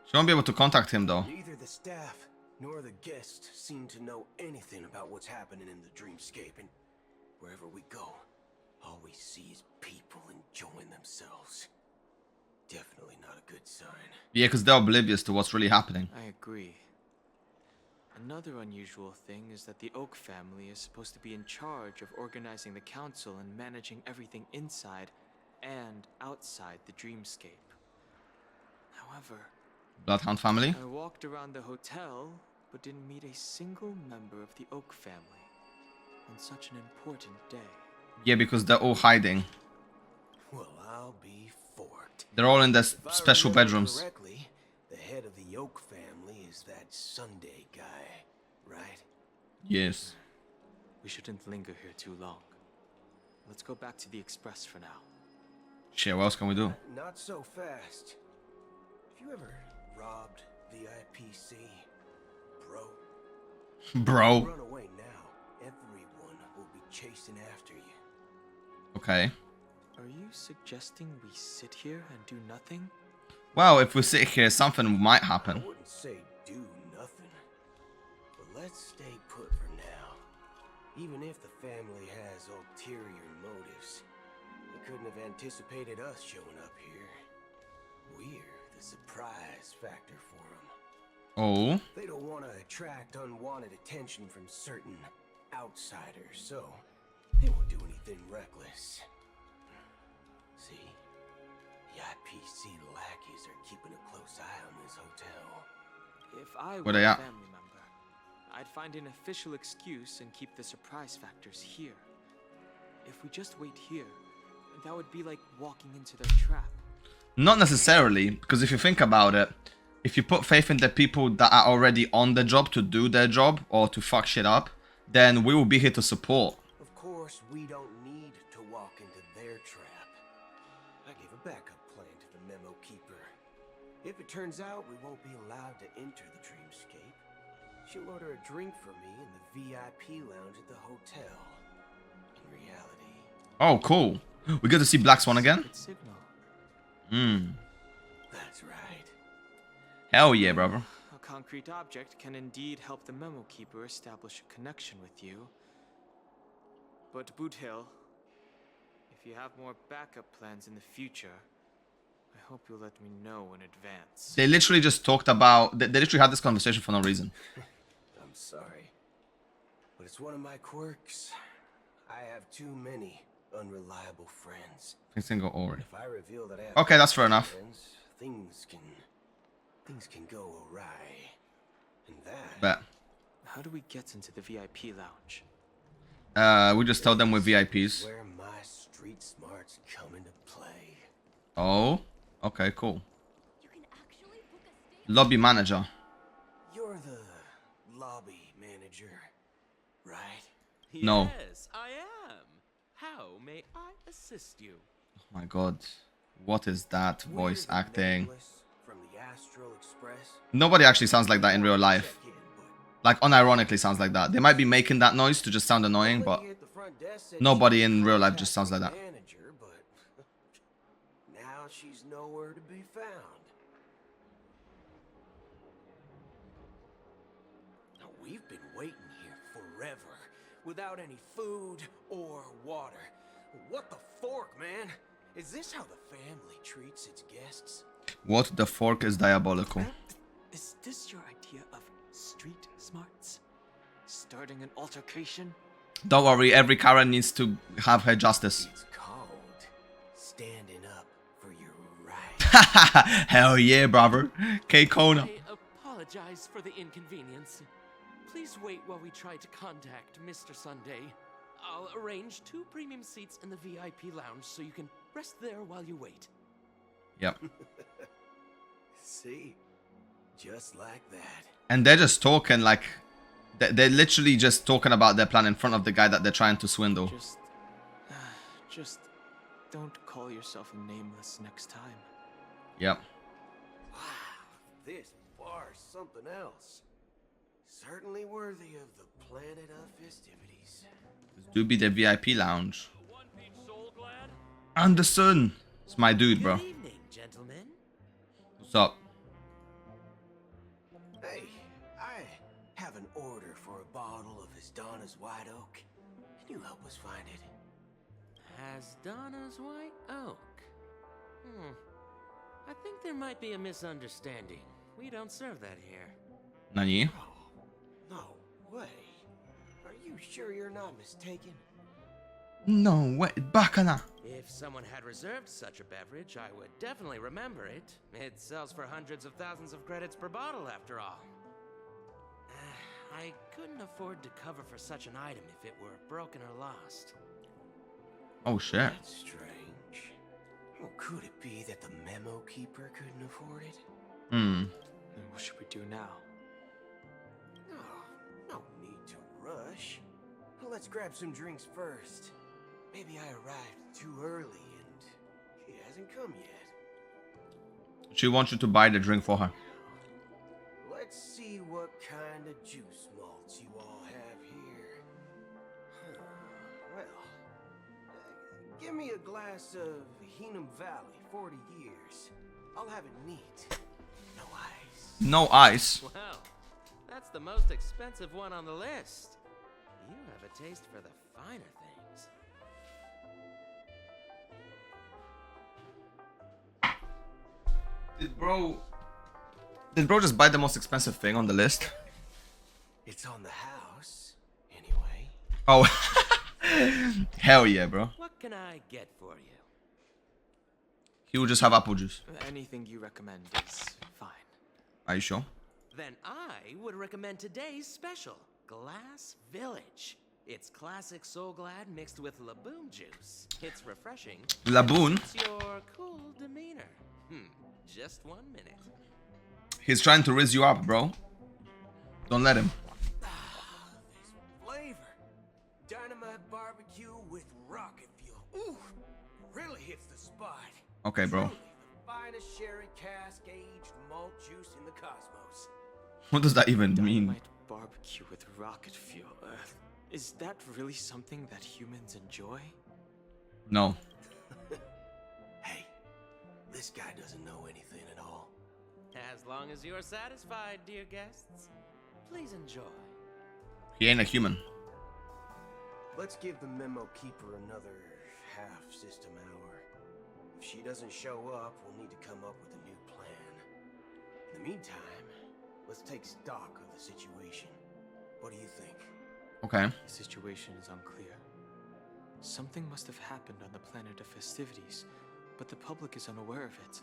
She won't be able to contact him though. Neither the staff nor the guests seem to know anything about what's happening in the dreamscape, and wherever we go, all we see is people enjoying themselves. Definitely not a good sign. Yeah, because they're oblivious to what's really happening. I agree. Another unusual thing is that the Oak family is supposed to be in charge of organizing the council and managing everything inside and outside the dreamscape. However, Bloodhound family? I walked around the hotel, but didn't meet a single member of the Oak family on such an important day. Yeah, because they're all hiding. Well, I'll be forked. They're all in their special bedrooms. Correctly, the head of the Oak family is that Sunday guy, right? Yes. We shouldn't linger here too long. Let's go back to the Express for now. Shit, what else can we do? Not so fast. Have you ever robbed VIPC, bro? Bro. Run away now. Everyone will be chasing after you. Okay. Are you suggesting we sit here and do nothing? Well, if we sit here, something might happen. I wouldn't say do nothing, but let's stay put for now. Even if the family has ulterior motives, they couldn't have anticipated us showing up here. We're the surprise factor for them. Oh? They don't want to attract unwanted attention from certain outsiders, so they won't do anything reckless. See? The IPC lackeys are keeping a close eye on this hotel. If I Where were they a at? family member, I'd find an official excuse and keep the surprise factors here. If if we just wait here, that would be like walking into their trap. Not necessarily, because if you think about it, if you put faith in the people that are already on the job to do their job or to fuck shit up, then we will be here to support. Of course, we don't need to walk into their trap. I gave a backup plan to the memo keeper. If it turns out we won't be allowed to enter the dreamscape, she'll order a drink for me in the VIP lounge at the hotel. In reality... Oh, cool. We get to see Black Swan again? That's right. Hell yeah, brother. A concrete object can indeed help the memo keeper establish a connection with you. But Boot Hill, if you have more backup plans in the future, I hope you'll let me know in advance. They literally just talked about... They literally had this conversation for no reason. I'm sorry, but it's one of my quirks. I have too many unreliable friends. Single Ori. If I reveal that I have okay, that's fair enough. Friends, things can go awry. And that... Bet. How do we get into the VIP lounge? We just tell them we're VIPs. Where my street smarts come into play. Oh, okay, cool. Lobby manager. You're the lobby manager, right? No. Yes, I am. How may I assist you? Oh my god. What is that voice acting? From the Astral Express. Nobody actually sounds like that in real life. Like, unironically sounds like that. They might be making that noise to just sound annoying, but nobody in real life just sounds like that. Manager, but now she's nowhere to be found. Now, we've been waiting here forever, without any food or water. What the fork, man? Is this how the family treats its guests? What the fork is diabolical. Is this your idea of street smarts? Starting an altercation? Don't worry, every Karen needs to have her justice. It's called standing up for your right. Hell yeah, brother. K-Kona. I apologize for the inconvenience. Please wait while we try to contact Mr. Sunday. I'll arrange 2 premium seats in the VIP lounge so you can rest there while you wait. Yep. See? Just like that. And they're just talking like... They're literally just talking about their plan in front of the guy that they're trying to swindle. Just don't call yourself a nameless next time. Yep. Wow, this bar's something else. Certainly worthy of the planet of festivities. This do be the VIP lounge. Anderson! It's my dude, bro. Good evening, gentlemen. What's up? Hey, I have an order for a bottle of Donna's White Oak. Can you help us find it? Donna's White Oak. I think there might be a misunderstanding. We don't serve that here. Nani? No way. Are you sure you're not mistaken? No way, bacana. If someone had reserved such a beverage, I would definitely remember it. It sells for hundreds of thousands of credits per bottle, after all. I couldn't afford to cover for such an item if it were broken or lost. Oh shit. That's strange. Well, could it be that the memo keeper couldn't afford it? Then what should we do now? Oh, no need to rush. Well, let's grab some drinks first. Maybe I arrived too early and he hasn't come yet. She wants you to buy the drink for her. Let's see what kind of juice malts you all have here. Well, give me a glass of Heenum Valley, 40 years. I'll have it neat. No ice. No ice? Well, that's the most expensive one on the list. You have a taste for the finer things. Did bro just buy the most expensive thing on the list? It's on the house, anyway. Oh. Hell yeah, bro. What can I get for you? He will just have apple juice. Anything you recommend is fine. Are you sure? Then I would recommend today's special, Glass Village. It's classic Soul Glad mixed with Laboon juice. It's refreshing. Laboon? It's your cool demeanor. Just 1 minute. He's trying to raise you up, bro. Don't let him. Flavor. Dynamite barbecue with rocket fuel. Ooh, really hits the spot. Okay, bro. Truly the finest sherry cask aged malt juice in the cosmos. What does that even mean? Dynamite barbecue with rocket fuel. Is that really something that humans enjoy? No. Hey, this guy doesn't know anything at all. As long as you're satisfied, dear guests, please enjoy. He ain't a human. Let's give the memo keeper another half system hour. If she doesn't show up, we'll need to come up with a new plan. In the meantime, let's take stock of the situation. What do you think? Okay. The situation is unclear. Something must have happened on the planet of festivities, but the public is unaware of it.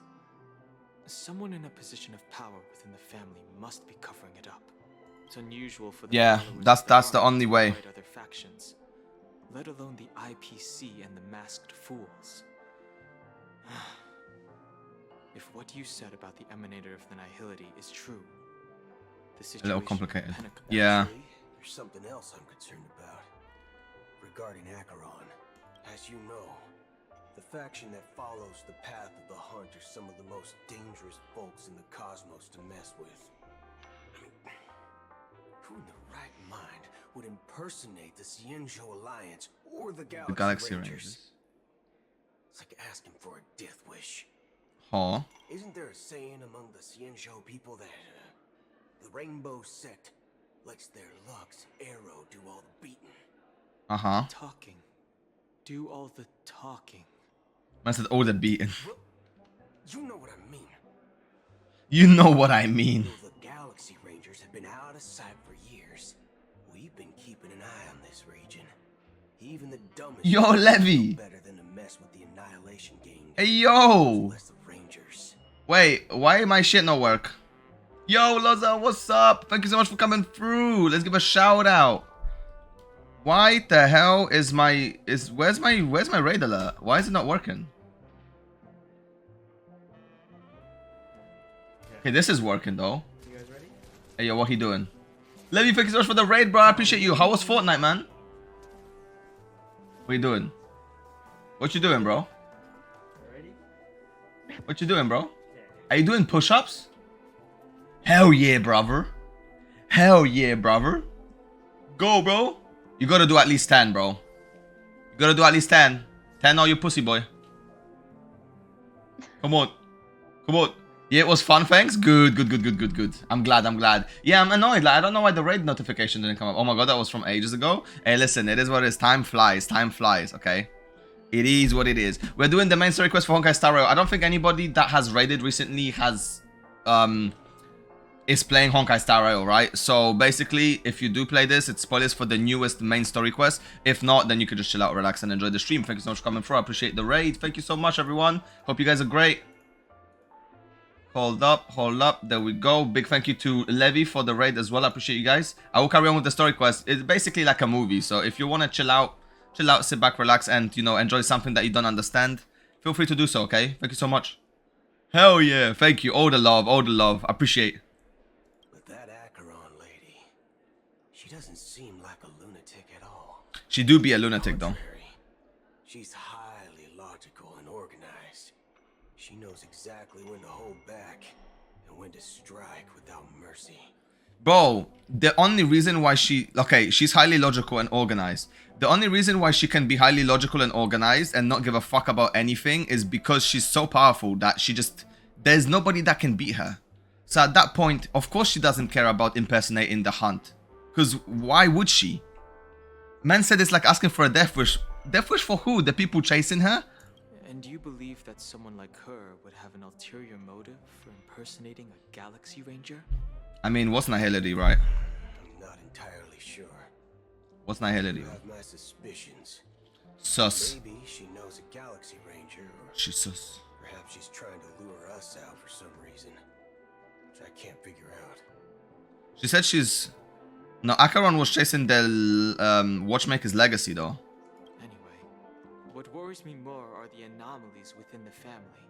Someone in a position of power within the family must be covering it up. It's unusual for the that's the only way. Other factions, let alone the IPC and the masked fools. If what you said about the Emanator of the Nihility is true, the situation A little complicated. Actually, Yeah. there's something else I'm concerned about. Regarding Acheron, as you know, the faction that follows the path of the hunt are some of the most dangerous folks in the cosmos to mess with. I mean, who in the right mind would impersonate the Cienjo Alliance or the Galaxy Rangers? It's like asking for a death wish. Huh? Isn't there a saying among the Cienjo people that the Rainbow Sect lets their Lux Arrow do all the beating? Uh-huh. Talking. Do all the talking. Man said all the beating. You know what I mean. You know what I mean. Though the Galaxy Rangers have been out of sight for years, we've been keeping an eye on this region. Even the dumbest Yo, Levy. better than to mess with the Annihilation Gang. Hey, yo. Less the Rangers. Wait, why my shit not work? Yo, Loza, what's up? Thank you so much for coming through. Let's give a shout out. Why the hell is where's my raid alert? Why is it not working? Okay, this is working though. You guys ready? Hey, yo, what he doing? Levy, thank you so much for the raid, bro. I appreciate you. How was Fortnite, man? What you doing? What you doing, bro? Ready? What you doing, bro? Are you doing push-ups? Hell yeah, brother. Hell yeah, brother. Go, bro. You gotta do at least 10, bro. You gotta do at least 10. 10 or you pussy boy. Come on. Come on. Yeah, it was fun, thanks. Good. I'm glad. Yeah, I'm annoyed. Like, I don't know why the raid notification didn't come up. Oh my god, that was from ages ago. Hey, listen, it is what it is. Time flies, okay? It is what it is. We're doing the main story quest for Honkai Star Rail. I don't think anybody that has raided recently has is playing Honkai Star Rail, right? So basically, if you do play this, it's spoilers for the newest main story quest. If not, then you could just chill out, relax, and enjoy the stream. Thank you so much for coming through. I appreciate the raid. Thank you so much, everyone. Hope you guys are great. Hold up. There we go. Big thank you to Levy for the raid as well. I appreciate you guys. I will carry on with the story quest. It's basically like a movie. So if you want to chill out, sit back, relax, and, you know, enjoy something that you don't understand, feel free to do so, okay? Thank you so much. Hell yeah. Thank you. All the love. Appreciate. But that Acheron lady, she doesn't seem like a lunatic at all. She do be a lunatic, though. She's highly logical and organized. She knows exactly when to hold back and when to strike without mercy. Bro, the only reason why she's highly logical and organized. The only reason why she can be highly logical and organized and not give a fuck about anything is because she's so powerful that there's nobody that can beat her. So at that point, of course she doesn't care about impersonating the hunt. Because why would she? Man said it's like asking for a death wish. Death wish for who? The people chasing her? And do you believe that someone like her would have an ulterior motive for impersonating a Galaxy Ranger? I mean, what's Nihility, right? I'm not entirely sure. What's Nihility? I have my suspicions. Sus. Maybe she knows a Galaxy Ranger, or she's sus. Perhaps she's trying to lure us out for some reason, which I can't figure out. She said she's No, Acheron was chasing the Watchmaker's legacy, though. Anyway, what worries me more are the anomalies within the family.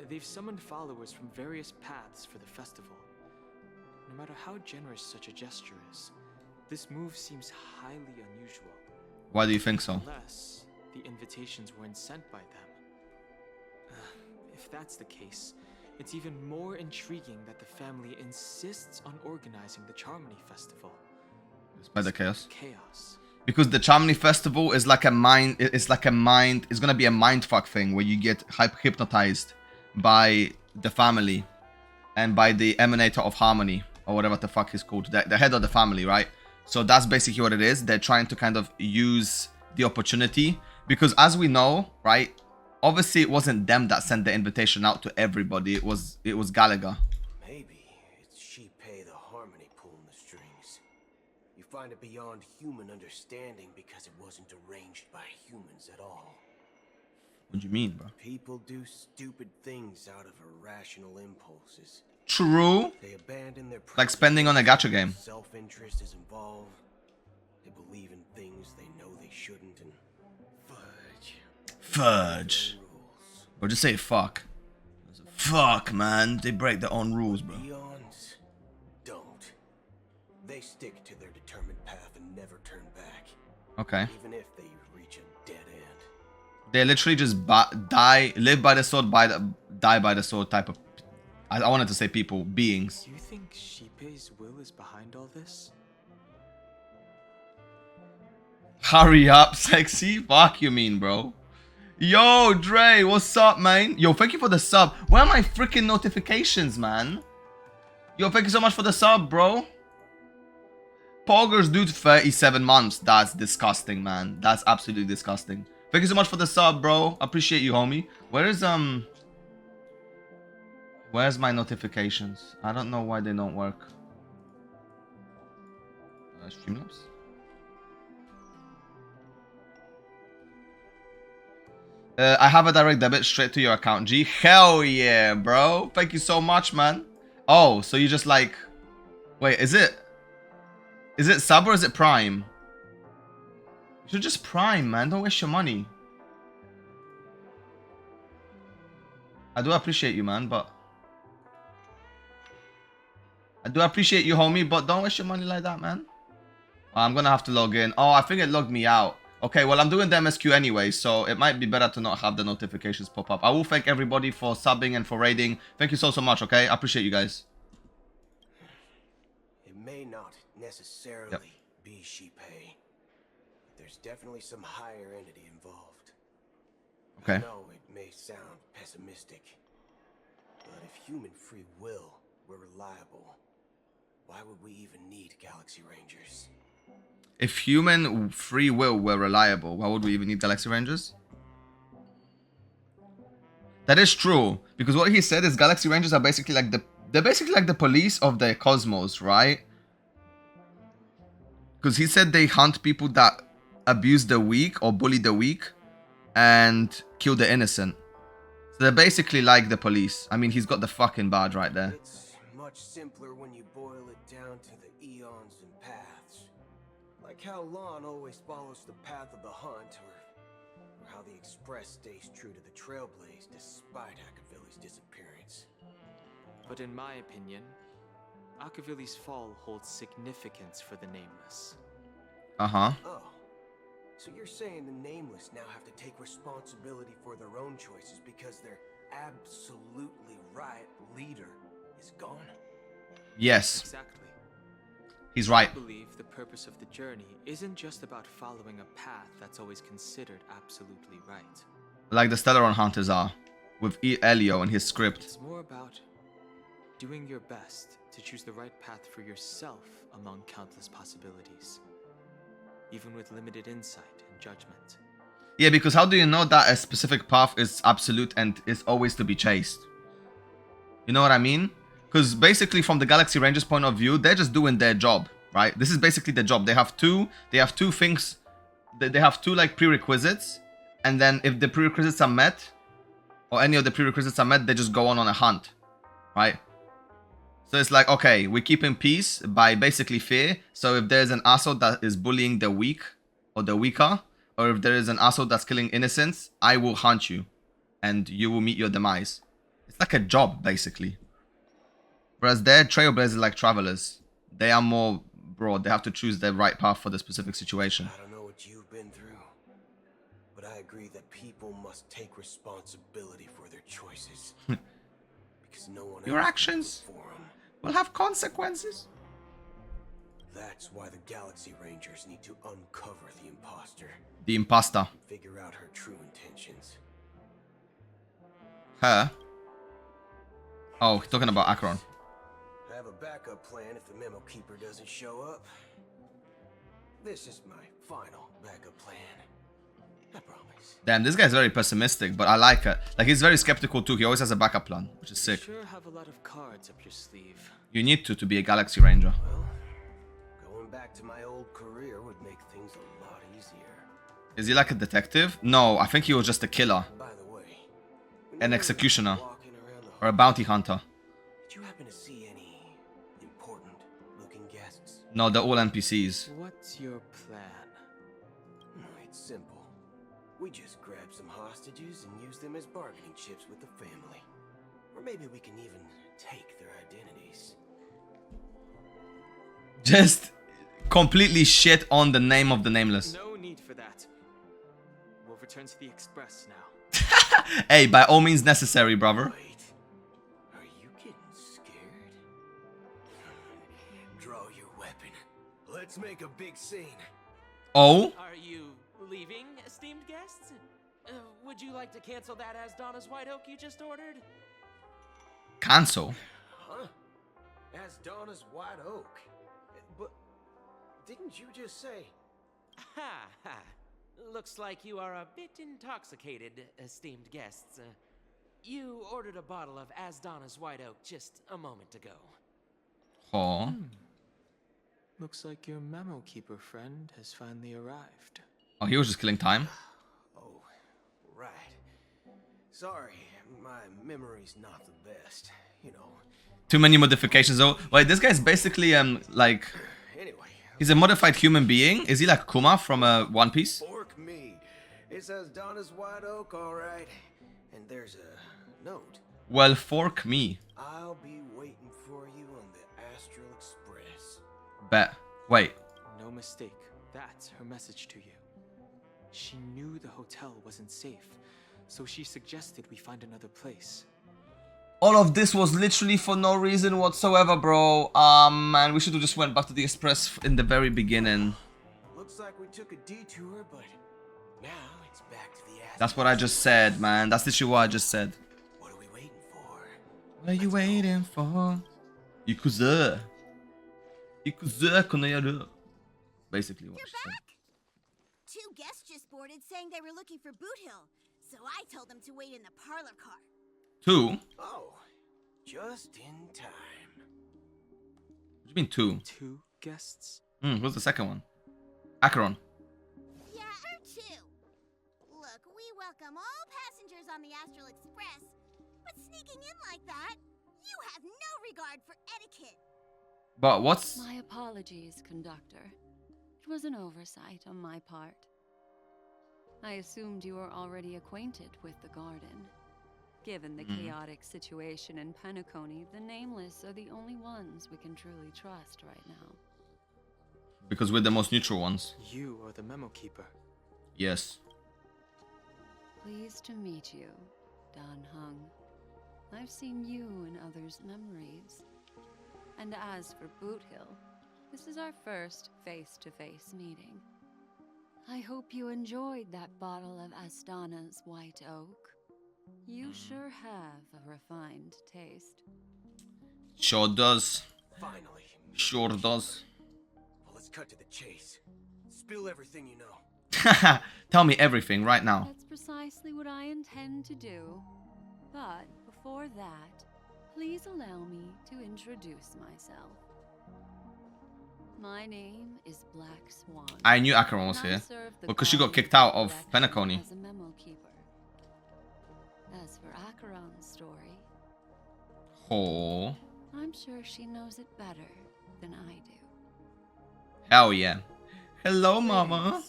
They've summoned followers from various paths for the festival. No matter how generous such a gesture is, this move seems highly unusual. Why do you think so? Unless the invitations weren't sent by them. If that's the case, it's even more intriguing that the family insists on organizing the Charmony Festival. Despite the chaos. Chaos. Because the Charmony Festival is like a mind. It's gonna be a mindfuck thing where you get hypnotized by the family and by the emanator of harmony or whatever the fuck he's called, the head of the family, right? So that's basically what it is. They're trying to kind of use the opportunity because, as we know, right, obviously it wasn't them that sent the invitation out to everybody. It was Gallagher. Maybe it's Shipei the harmony pulling the strings. You find it beyond human understanding because it wasn't arranged by humans at all. What do you mean, bro? People do stupid things out of irrational impulses. True. They abandon their like spending on a gacha game. Self-interest is involved. They believe in things they know they shouldn't and Fudge. Or just say fuck. Fuck, man. They break their own rules, bro. Eons don't. They stick to their determined path and never turn back. Okay. Even if they reach a dead end. They literally just live by the sword, die by the sword type of. I wanted to say people, beings. Do you think Shipei's will is behind all this? Hurry up, sexy. Fuck you mean, bro. Yo, Dre, what's up, man? Yo, thank you for the sub. Where are my freaking notifications, man? Yo, thank you so much for the sub, bro. Poggers do 37 months. That's disgusting, man. That's absolutely disgusting. Thank you so much for the sub, bro. Appreciate you, homie. Where's my notifications? I don't know why they don't work. Streamlabs? I have a direct debit straight to your account, G. Hell yeah, bro. Thank you so much, man. Oh, so you just like... Wait, is it sub or is it prime? You should just prime, man. Don't waste your money. I do appreciate you, man, but... I do appreciate you, homie, but don't waste your money like that, man. I'm gonna have to log in. Oh, I think it logged me out. Okay, well, I'm doing the MSQ anyway, so it might be better to not have the notifications pop up. I will thank everybody for subbing and for raiding. Thank you so much, okay? I appreciate you guys. It may not necessarily be Shipei. There's definitely some higher entity involved. Okay. I know it may sound pessimistic, but if human free will were reliable, why would we even need Galaxy Rangers? If human free will were reliable, why would we even need Galaxy Rangers? That is true, because what he said is Galaxy Rangers are basically like the police of the cosmos, right? Because he said they hunt people that abuse the weak or bully the weak and kill the innocent. So they're basically like the police. I mean, he's got the fucking badge right there. It's much simpler when you boil it down to the eons and paths. Like how Lon always follows the path of the hunt, or how the Express stays true to the Trailblaze despite Akavili's disappearance. But in my opinion, Akavili's fall holds significance for the Nameless. Uh-huh. Oh, so you're saying the Nameless now have to take responsibility for their own choices because their absolutely right leader is gone? Yes. Exactly. He's right. I believe the purpose of the journey isn't just about following a path that's always considered absolutely right. Like the Stellaron Hunters are, with Elio and his script. It's more about doing your best to choose the right path for yourself among countless possibilities, even with limited insight and judgment. Yeah, because how do you know that a specific path is absolute and is always to be chased? You know what I mean? Because basically from the Galaxy Rangers point of view, they're just doing their job, right? This is basically the job. They have two things, they have two like prerequisites, and then if the prerequisites are met, or any of the prerequisites are met, they just go on a hunt, right? So it's like, okay, we keep in peace by basically fear. So if there's an asshole that is bullying the weak or the weaker, or if there is an asshole that's killing innocents, I will hunt you and you will meet your demise. It's like a job, basically. Whereas they're trailblazers like travelers. They are more broad. They have to choose the right path for the specific situation. I don't know what you've been through, but I agree that people must take responsibility for their choices. Because no one Your else actions will for 'em. will have consequences. That's why the Galaxy Rangers need to uncover the imposter. The imposter. Figure out her true intentions. Her? Oh, talking about Acheron. Have a backup plan if the Memo Keeper doesn't show up. This is my final backup plan. I promise. Damn, this guy's very pessimistic, but I like it. Like, he's very skeptical too. He always has a backup plan, which is sick. You sure have a lot of cards up your sleeve. You need to be a Galaxy Ranger. Well, going back to my old career would make things a lot easier. Is he like a detective? No, I think he was just a killer. By the way, An executioner. Or a bounty hunter. did you happen to see any important looking guests? No, they're all NPCs. What's your plan? It's simple. We just grab some hostages and use them as bargaining chips with the family. Or maybe we can even take their identities. Just completely shit on the name of the nameless. No need for that. We'll return to the Express now. Hey, by all means necessary, brother. Are you getting scared? Draw your weapon. Let's make a big scene. Oh? Are you leaving, esteemed guests? Would you like to cancel that as Donna's White Oak you just ordered? Cancel? Huh? As Donna's White Oak. But didn't you just say? Ha ha. Looks like you are a bit intoxicated, esteemed guests. You ordered a bottle of Asdana's White Oak just a moment ago. Oh. Looks like your Memo Keeper friend has finally arrived. Oh, he was just killing time? Oh, right. Sorry, my memory's not the best. You know. Too many modifications though. Wait, this guy's basically like... Anyway. He's a modified human being. Is he like Kuma from One Piece? Fork me. It says Donna's White Oak, alright. And there's a note. Well, fork me. I'll be waiting for you on the Astral Express. Bet. Wait. No mistake. That's her message to you. She knew the hotel wasn't safe, so she suggested we find another place. All of this was literally for no reason whatsoever, bro. Man, we should have just went back to the Express in the very beginning. Looks like we took a detour, but now it's back to the Astral. That's what I just said, man. That's literally what I just said. What are we waiting for? What are you waiting for? Ikuze. Ikuze konoyaru. Basically what she said. Two guests just boarded saying they were looking for Boot Hill, so I told them to wait in the parlor car. Two? Oh, just in time. What do you mean two? Two guests? What's the second one? Acheron. Yeah, her too. Look, we welcome all passengers on the Astral Express, but sneaking in like that, you have no regard for etiquette. But what's... My apologies, conductor. It was an oversight on my part. I assumed you were already acquainted with the garden. Given the chaotic situation in Penacony, the Nameless are the only ones we can truly trust right now. Because we're the most neutral ones. You are the Memo Keeper. Yes. Pleased to meet you, Dan Hung. I've seen you in others' memories. And as for Boot Hill, this is our first face-to-face meeting. I hope you enjoyed that bottle of Astana's White Oak. You sure have a refined taste. Sure does. Finally. Sure does. Well, let's cut to the chase. Spill everything you know. Tell me everything right now. That's precisely what I intend to do. But before that, please allow me to introduce myself. My name is Black Swan. I knew Acheron was here. Because she got kicked out of Penacony. As a memo keeper. As for Acheron's story, Oh. I'm I'm sure she knows it better than I do. Hell yeah. Hello, Mama.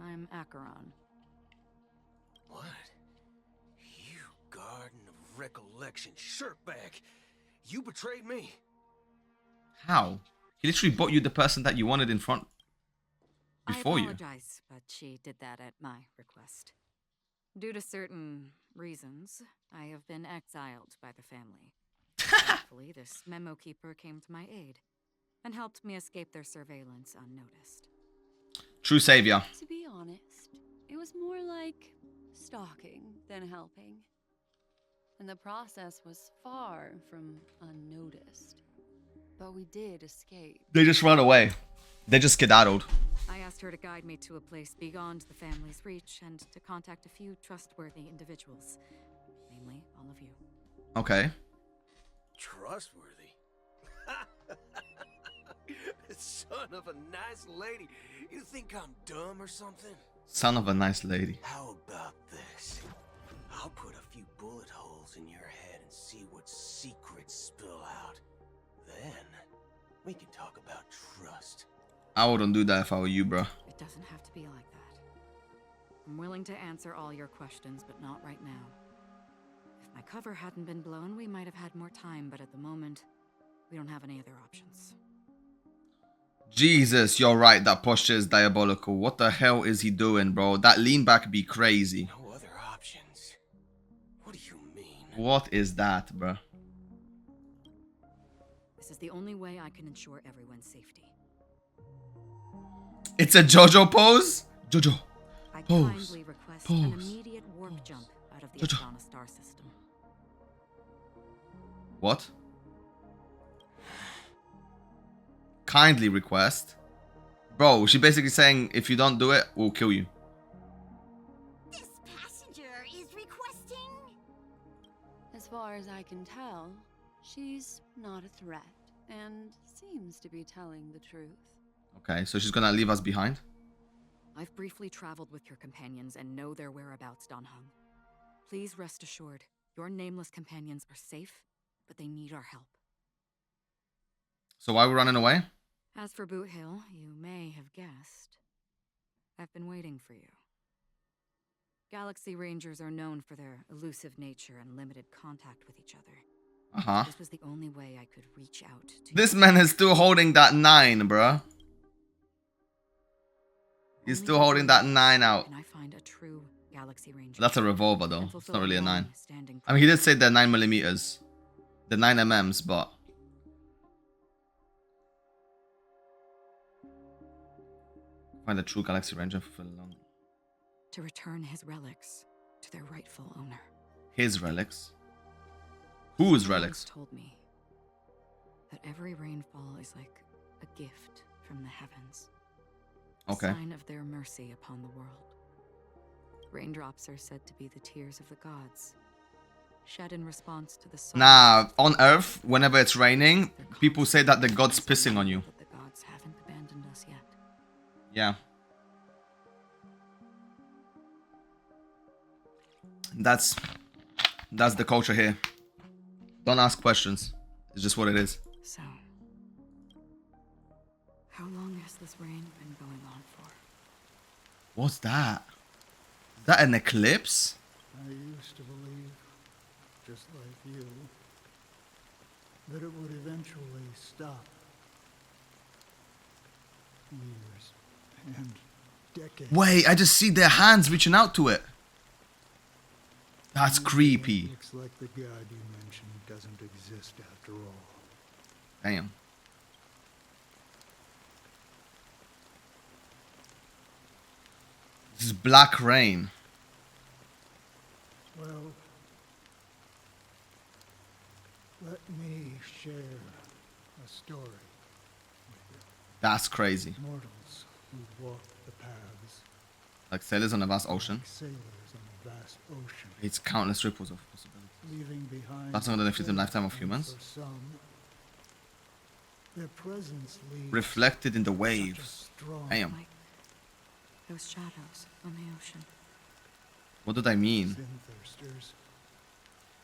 I'm Acheron. What? You Garden of Recollection shirtbag. You betrayed me. How? He literally bought you the person that you wanted in front before I you. apologize, but she did that at my request. Due to certain reasons, I have been exiled by the family. Thankfully, this memo keeper came to my aid and helped me escape their surveillance unnoticed. True savior. To be honest, it was more like stalking than helping. And the process was far from unnoticed. But we did escape. They just ran away. They just skedaddled. I asked her to guide me to a place beyond the family's reach and to contact a few trustworthy individuals. Namely, all of you. Okay. Trustworthy? Son of a nice lady. You think I'm dumb or something? Son of a nice lady. How about this? I'll put a few bullet holes in your head and see what secrets spill out. Then, we can talk about trust. I wouldn't do that if I were you, bro. It doesn't have to be like that. I'm willing to answer all your questions, but not right now. If my cover hadn't been blown, we might have had more time, but at the moment, we don't have any other options. Jesus, you're right. That posture is diabolical. What the hell is he doing, bro? That lean back be crazy. No other options? What do you mean? What is that, bro? This is the only way I can ensure everyone's safety. It's a JoJo pose? JoJo. I Pose. kindly request Pose. an immediate warp jump out of the JoJo. Astana star system. What? Kindly request. Bro, she basically saying if you don't do it, we'll kill you. This passenger is requesting. As far as I can tell, she's not a threat and seems to be telling the truth. Okay, so she's gonna leave us behind? I've briefly traveled with your companions and know their whereabouts, Donhung. Please rest assured, your nameless companions are safe, but they need our help. So why are we running away? As for Boot Hill, you may have guessed. I've been waiting for you. Galaxy Rangers are known for their elusive nature and limited contact with each other. Uh-huh. This was the only way I could reach out to This man is still holding that 9, bruh. He's still holding that 9 out. Can I find a true Galaxy Ranger? That's a revolver though. It's not really a 9. I mean, he did say they're 9mm. The 9mm, but... Find a true Galaxy Ranger for long. To return his relics to their rightful owner. His relics? Whose relics? Told me that every rainfall is like a gift from the heavens. Okay. A sign of their mercy upon the world. Raindrops are said to be the tears of the gods, shed in response to the sun. Nah, on Earth, whenever it's raining, people say that the god's pissing on you. But the gods haven't abandoned us yet. Yeah. That's the culture here. Don't ask questions. It's just what it is. So, how long has this rain been going on for? What's that? Is that an eclipse? I used to believe, just like you, that it would eventually stop. Years and decades. Wait, I just see their hands reaching out to it. That's creepy. Looks like the god you mentioned doesn't exist after all. Damn. This is black rain. Well, let me share a story with you. That's crazy. Mortals who walk the paths, Like sailors on a vast ocean. like sailors on a vast ocean, It's countless ripples of possibilities. leaving behind That's not an infinitive trails, lifetime of and humans. for some, their presence leaves Reflected in the such a waves. strong Damn. Like those shadows on the ocean. What did I mean? sin-thirsters,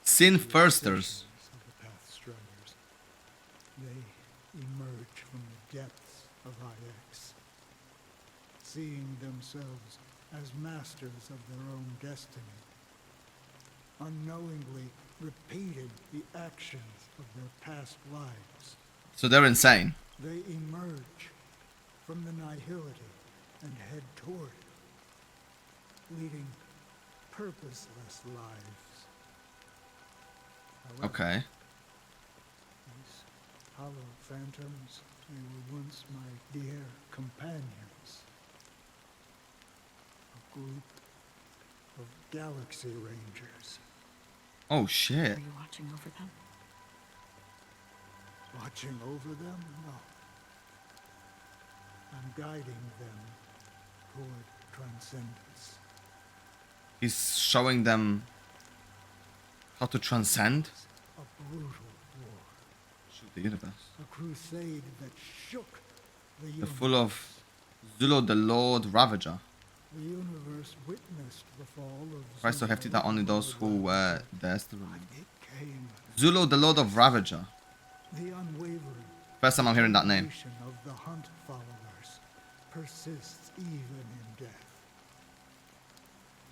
Sin firsters. of the path striders. They emerge from the depths of IX, seeing themselves as masters of their own destiny, unknowingly repeating the actions of their past lives. So they're insane. They emerge from the nihility and head toward it, leading purposeless lives. However, Okay. these hollow phantoms, they were once my dear companions. A group of Galaxy Rangers. Oh shit. Are you watching over them? Watching over them? No. I'm guiding them toward transcendence. He's showing them how to transcend. A brutal war. Shoot the universe. A crusade that shook the They're universe. full of Zulo the Lord Ravager. The universe witnessed the fall of Christ so hefty that only those who were there still remember. came. Zulo the Lord of Ravager. The unwavering First time I'm hearing that name. determination of the Hunt followers persists even in death.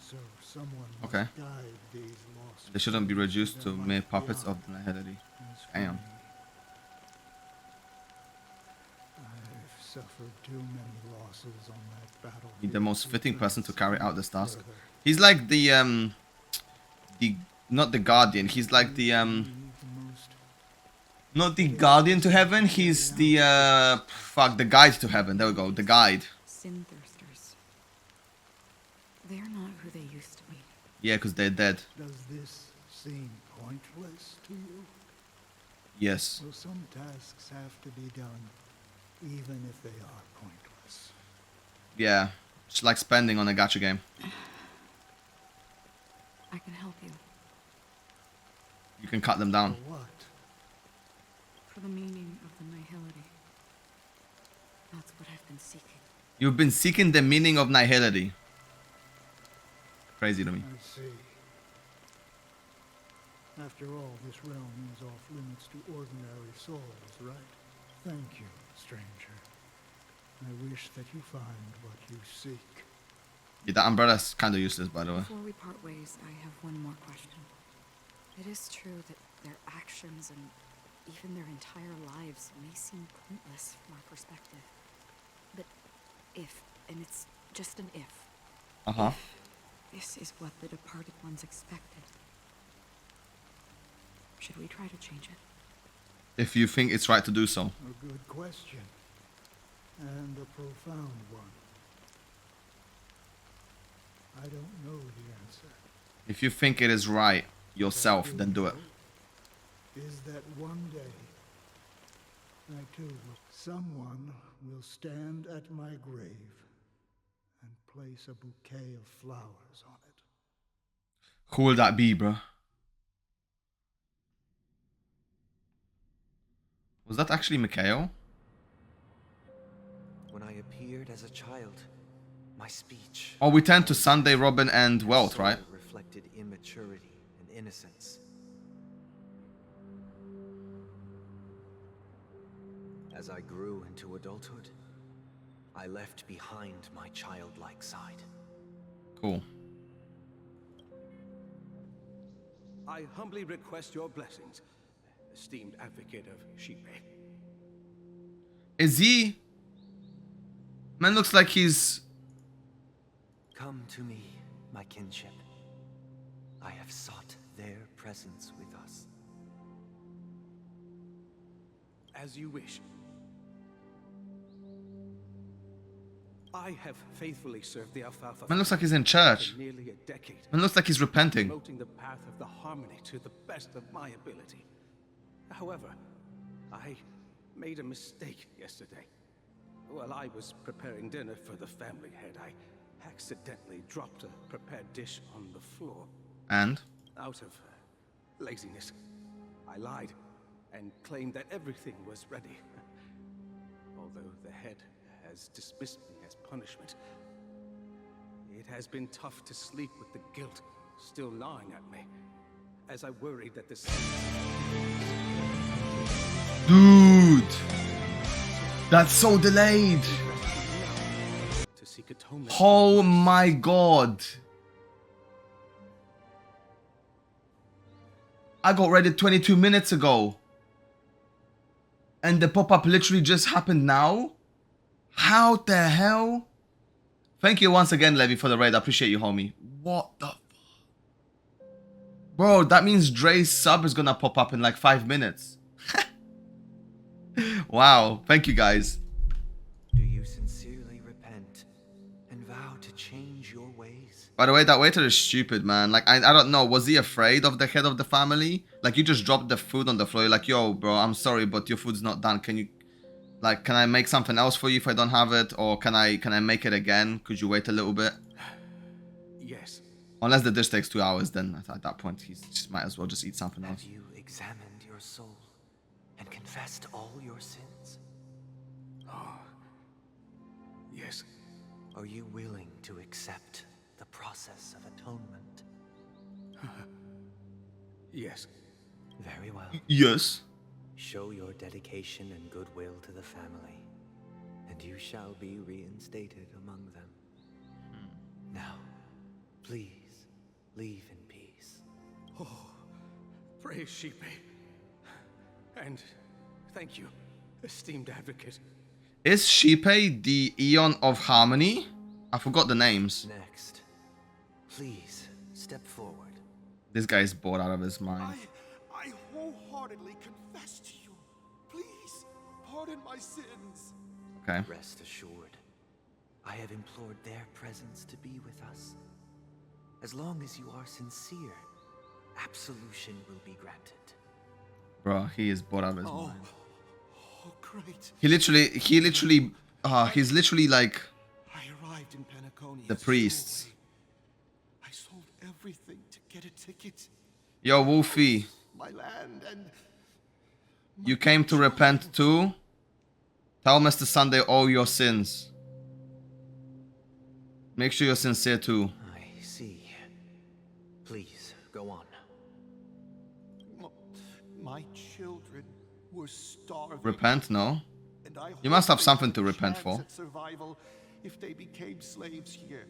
So someone must Okay. guide these lost They shouldn't be reduced to their mere life puppets beyond. of the Nihility. As for Damn. me, I've suffered too many losses on that battle. He's the most fitting person to carry out this task. He's like the not the Guardian. He's like the not the Guardian to heaven. He's the the Guide to heaven. There we go. The Guide. Sin thirsters. They're not who they used to be. Yeah, because they're dead. Does this seem pointless to you? Yes. Well, some tasks have to be done, even if they are pointless. Yeah. It's like spending on a gacha game. I can help you. You can cut them down. For what? For the meaning of the nihility. That's what I've been seeking. You've been seeking the meaning of nihility. Crazy to me. I see. After all, this realm is off limits to ordinary souls, right? Thank you, stranger. I wish that you find what you seek. Yeah, that umbrella's kind of useless, by the way. Before we part ways, I have one more question. It is true that their actions and even their entire lives may seem pointless from our perspective. But if, and it's just an if, Uh-huh. this is what the departed ones expected, should we try to change it? If you think it's right to do so. A good question. And a profound one. I don't know the answer. If you think it is right yourself, then do it. Is that one day, I too, someone will stand at my grave and place a bouquet of flowers on it. Who will that be, bro? Was that actually Mikhail? When I appeared as a child, my speech... Oh, we turned to Sunday, Robin, and Welt, right? ...reflected immaturity and innocence. As I grew into adulthood, I left behind my childlike side. Cool. I humbly request your blessings, esteemed advocate of Shipe. Is he... Man looks like he's... Come to me, my kinship. I have sought their presence with us. As you wish. I have faithfully served the Alfalfa. Man looks like he's in church. For nearly a decade. Man looks like he's repenting. Promoting the path of the harmony to the best of my ability. However, I made a mistake yesterday. While I was preparing dinner for the family head, I accidentally dropped a prepared dish on the floor. And? Out of laziness, I lied and claimed that everything was ready. Although the head has dismissed me as punishment, it has been tough to sleep with the guilt still gnawing at me, as I worried that this... Dude! That's so delayed. To seek atonement. Oh my god. I got ready 22 minutes ago. And the pop-up literally just happened now? How the hell? Thank you once again, Levy, for the raid. I appreciate you, homie. What the fuck? Bro, that means Dre's sub is gonna pop up in like 5 minutes. Wow, thank you guys. Do you sincerely repent and vow to change your ways? By the way, that waiter is stupid, man. Like, I don't know. Was he afraid of the head of the family? Like, you just dropped the food on the floor. You're like, yo, bro, I'm sorry, but your food's not done. Can you, like, can I make something else for you if I don't have it? Or can I make it again? Could you wait a little bit? Yes. Unless the dish takes 2 hours, then at that point, he just might as well just eat something else. Have you examined your soul and confessed all your sins? Oh. Yes. Are you willing to accept the process of atonement? Yes. Very well. Yes. Show your dedication and goodwill to the family, and you shall be reinstated among them. Now, please, leave in peace. Oh, praise Sheepy. And thank you, esteemed advocate. Is Sheepy the Eon of Harmony? I forgot the names. Next, please step forward. This guy is bored out of his mind. I wholeheartedly confess to you. Please, pardon my sins. Okay. Rest assured, I have implored their presence to be with us. As long as you are sincere, absolution will be granted. Bro, he is bored out of his mind. Oh, great. He's literally like I arrived in Penacony. the priests. I sold everything to get a ticket. Yo, Wolfie. My land and You came to repent too? Tell Mr. Sunday all your sins. Make sure you're sincere too. I see. Please, go on. my children were starving. Repent? No. And I You must have hoped something to they'd repent chance for. at survival if they became slaves here.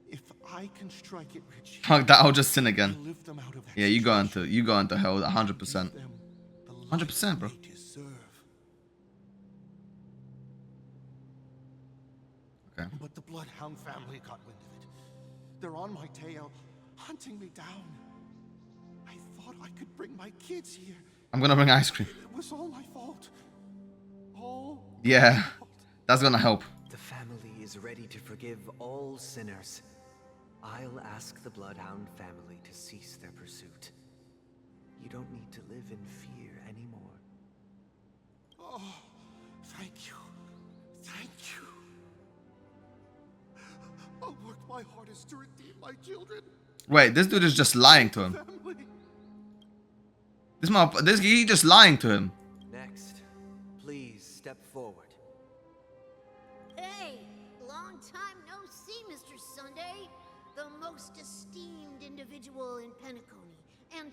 If I can strike it rich, Fuck that, I'll just sin again. I'll lift them out of that Yeah, you go into hell 100%. 100%, bro. Okay. But the Bloodhound family got wind of it. They're on my tail, hunting me down. I thought I could bring my kids here. I'm gonna bring ice cream. It was all my fault. All. Yeah, that's gonna help. The family is ready to forgive all sinners. I'll ask the Bloodhound family to cease their pursuit. You don't need to live in fear anymore. Oh, thank you. Thank you. I'll work my hardest to redeem my children. Wait, this dude is just lying to him. He just lying to him. Next, please step forward. Hey, long time no see, Mr. Sunday. The most esteemed individual in Penacony, and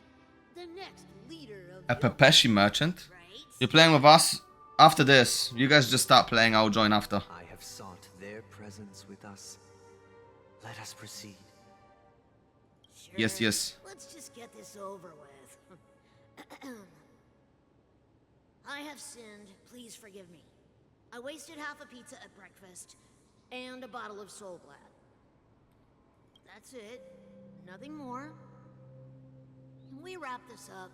the next leader of A Pepeshi merchant. You're playing with us? After this, you guys just start playing, I'll join after. I have sought their presence with us. Let us proceed. Sure. Yes, yes. Let's just get this over with. I have sinned. Please forgive me. I wasted half a pizza at breakfast and a bottle of Soul Glad. That's it. Nothing more. Can we wrap this up?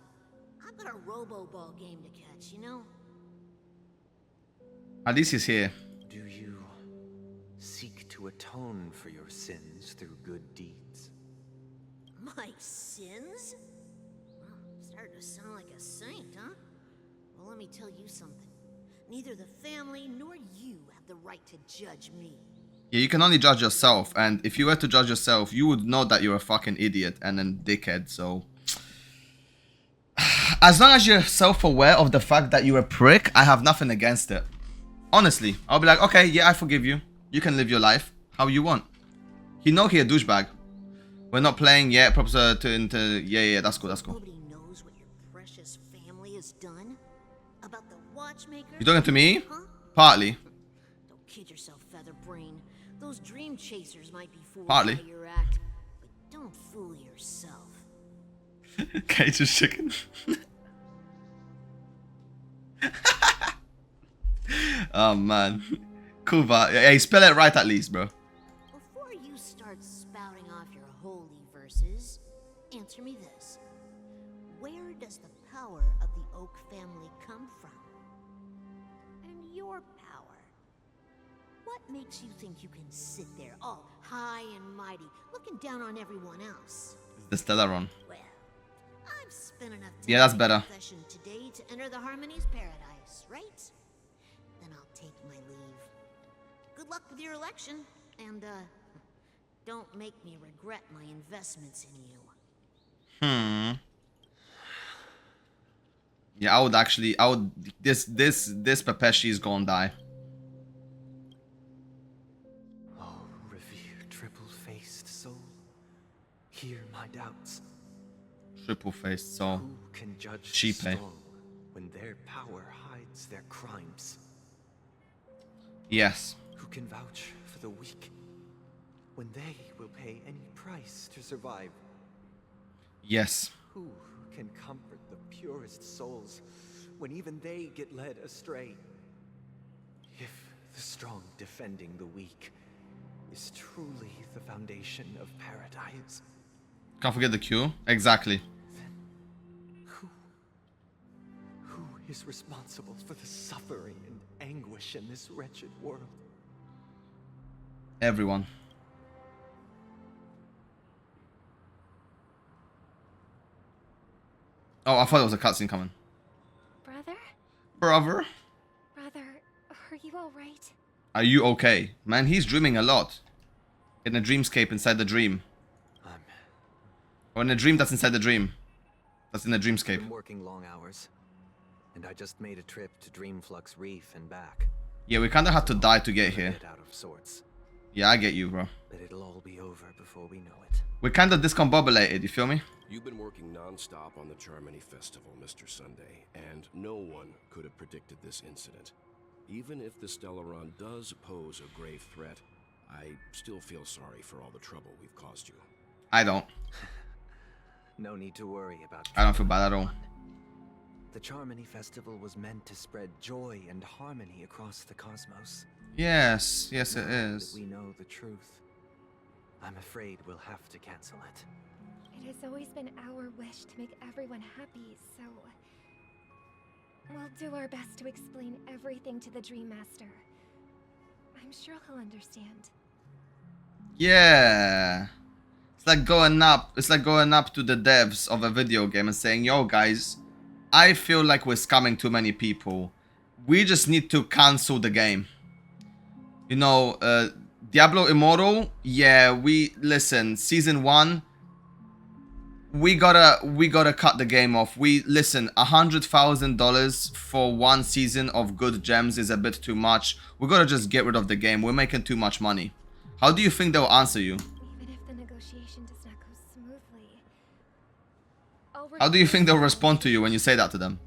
I've got a Robo-Ball game to catch, you know? At least he's here. Do you seek to atone for your sins through good deeds? My sins? Well, starting to sound like a saint, huh? Well, let me tell you something. Neither the family nor you have the right to judge me. Yeah, you can only judge yourself, and if you were to judge yourself, you would know that you're a fucking idiot and a dickhead, so... As long as you're self-aware of the fact that you're a prick, I have nothing against it. Honestly, I'll be like, okay, yeah, I forgive you. You can live your life how you want. He know he a douchebag. We're not playing yet, props yeah, that's cool, that's cool. Nobody knows what your precious family has done. A watchmaker? You talking to me? Huh? Partly. Don't kid yourself, Featherbrain. Those dream chasers might be fooled Partly. by your act, but don't fool yourself. Cage's chicken. Oh man. Cool, but hey, spell it right at least, bro. Before you start spouting off your holy verses, answer me this. Where does the power of the Oak family come from? And your power. What makes you think you can sit there all high and mighty, looking down on everyone else? The Stellaron. Well, I've spent enough time Yeah, that's in better. profession today to enter the Harmony's paradise, right? Then I'll take my leave. Good luck with your election, and don't make me regret my investments in you. Yeah, I would this Pepeshi is gonna die. Oh, revered triple-faced soul, hear my doubts. Triple-faced soul. Who can judge Sheep, the eh? strong when their power hides their crimes? Yes. Who can vouch for the weak when they will pay any price to survive? Yes. Who can comfort the purest souls when even they get led astray? If the strong defending the weak is truly the foundation of paradise, Can't forget the Q. Exactly. who is responsible for the suffering and anguish in this wretched world? Everyone. Oh, I thought there was a cutscene coming. Brother? Brother, Brother, are you alright? are you okay? Man, he's dreaming a lot. In a dreamscape inside the dream. Or in a dream that's inside the dream. That's in the dreamscape. I've been working long hours, and I just made a trip to Dreamflux Reef and back. Yeah, we kinda had to die to get I'm a here. bit out of sorts, Yeah, I get you, bro. but it'll all be over before we know it. We're kinda discombobulated, you feel me? You've been working non-stop on the Charmony Festival, Mr. Sunday, and no one could have predicted this incident. Even if the Stellaron does pose a grave threat, I still feel sorry for all the trouble we've caused you. I don't. No need to worry about. I don't feel bad at all. The Charmony Festival was meant to spread joy and harmony across the cosmos. Yes, yes it Now is. that we know the truth, I'm afraid we'll have to cancel it. It has always been our wish to make everyone happy, so we'll do our best to explain everything to the Dream Master. I'm sure he'll understand. Yeah. It's like going up to the devs of a video game and saying, yo guys, I feel like we're scamming too many people. We just need to cancel the game. You know, Diablo Immortal, yeah, listen, season 1, we gotta cut the game off. Listen, $100,000 for one season of good gems is a bit too much. We gotta just get rid of the game. We're making too much money. How do you think they'll answer you? Even if the negotiation does not go smoothly, How do you think they'll respond to you when you say that to them?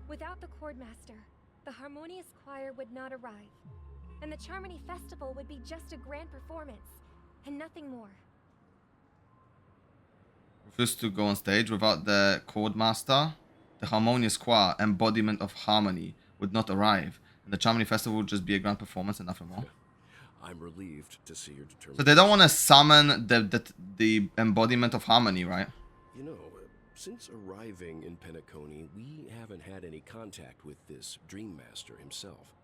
without the Chordmaster, the Harmonious Choir would not arrive, and the Charmony Festival would be just a grand performance, and nothing more. Refuse to go on stage without the Chordmaster. The Harmonious Choir, embodiment of harmony, would not arrive, and the Charmony Festival would just be a grand performance and nothing more. I'm relieved to see your determination. So they don't want to summon the embodiment of harmony, right? You know, since arriving in Penacony, we haven't had any contact with this Dream Master himself.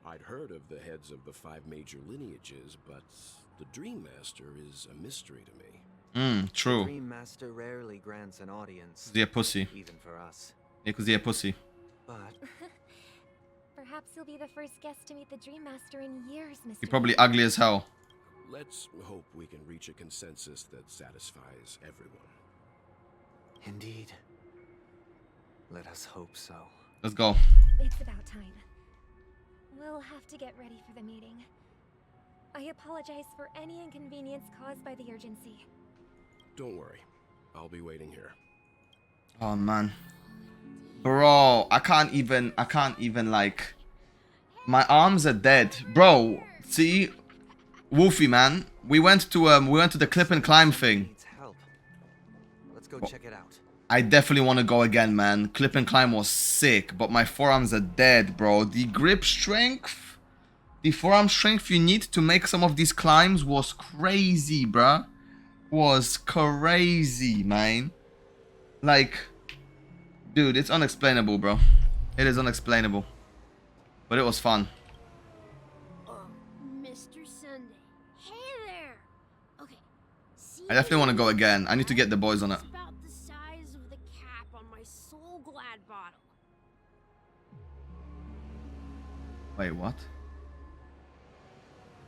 I'd heard of the heads of the 5 major lineages, but the Dream Master is a mystery to me. True. The Dream Master rarely grants an audience. He's a pussy. Even for us. Yeah, because he's a pussy. But Perhaps you'll be the first guest to meet the Dream Master in years, Mr. He's probably ugly as hell. Let's hope we can reach a consensus that satisfies everyone. Indeed. Let us hope so. Let's go. It's about time. We'll have to get ready for the meeting. I apologize for any inconvenience caused by the urgency. Don't worry. I'll be waiting here. Oh man. Bro, I can't even like, my arms are dead. Bro, see, Wolfie man, we went to the clip and climb thing. Let's go check it out. I definitely want to go again, man. Clip and climb was sick, but my forearms are dead, bro. The grip strength, the forearm strength you need to make some of these climbs was crazy, bruh. Was crazy, man. Like, dude, it's unexplainable, bro. It is unexplainable. But it was fun. Mr. Sunday. Hey there. Okay. See, I definitely want to go again. I need to get the boys on it. it's about the size of the cap on my Soul Glad bottle. Wait, what?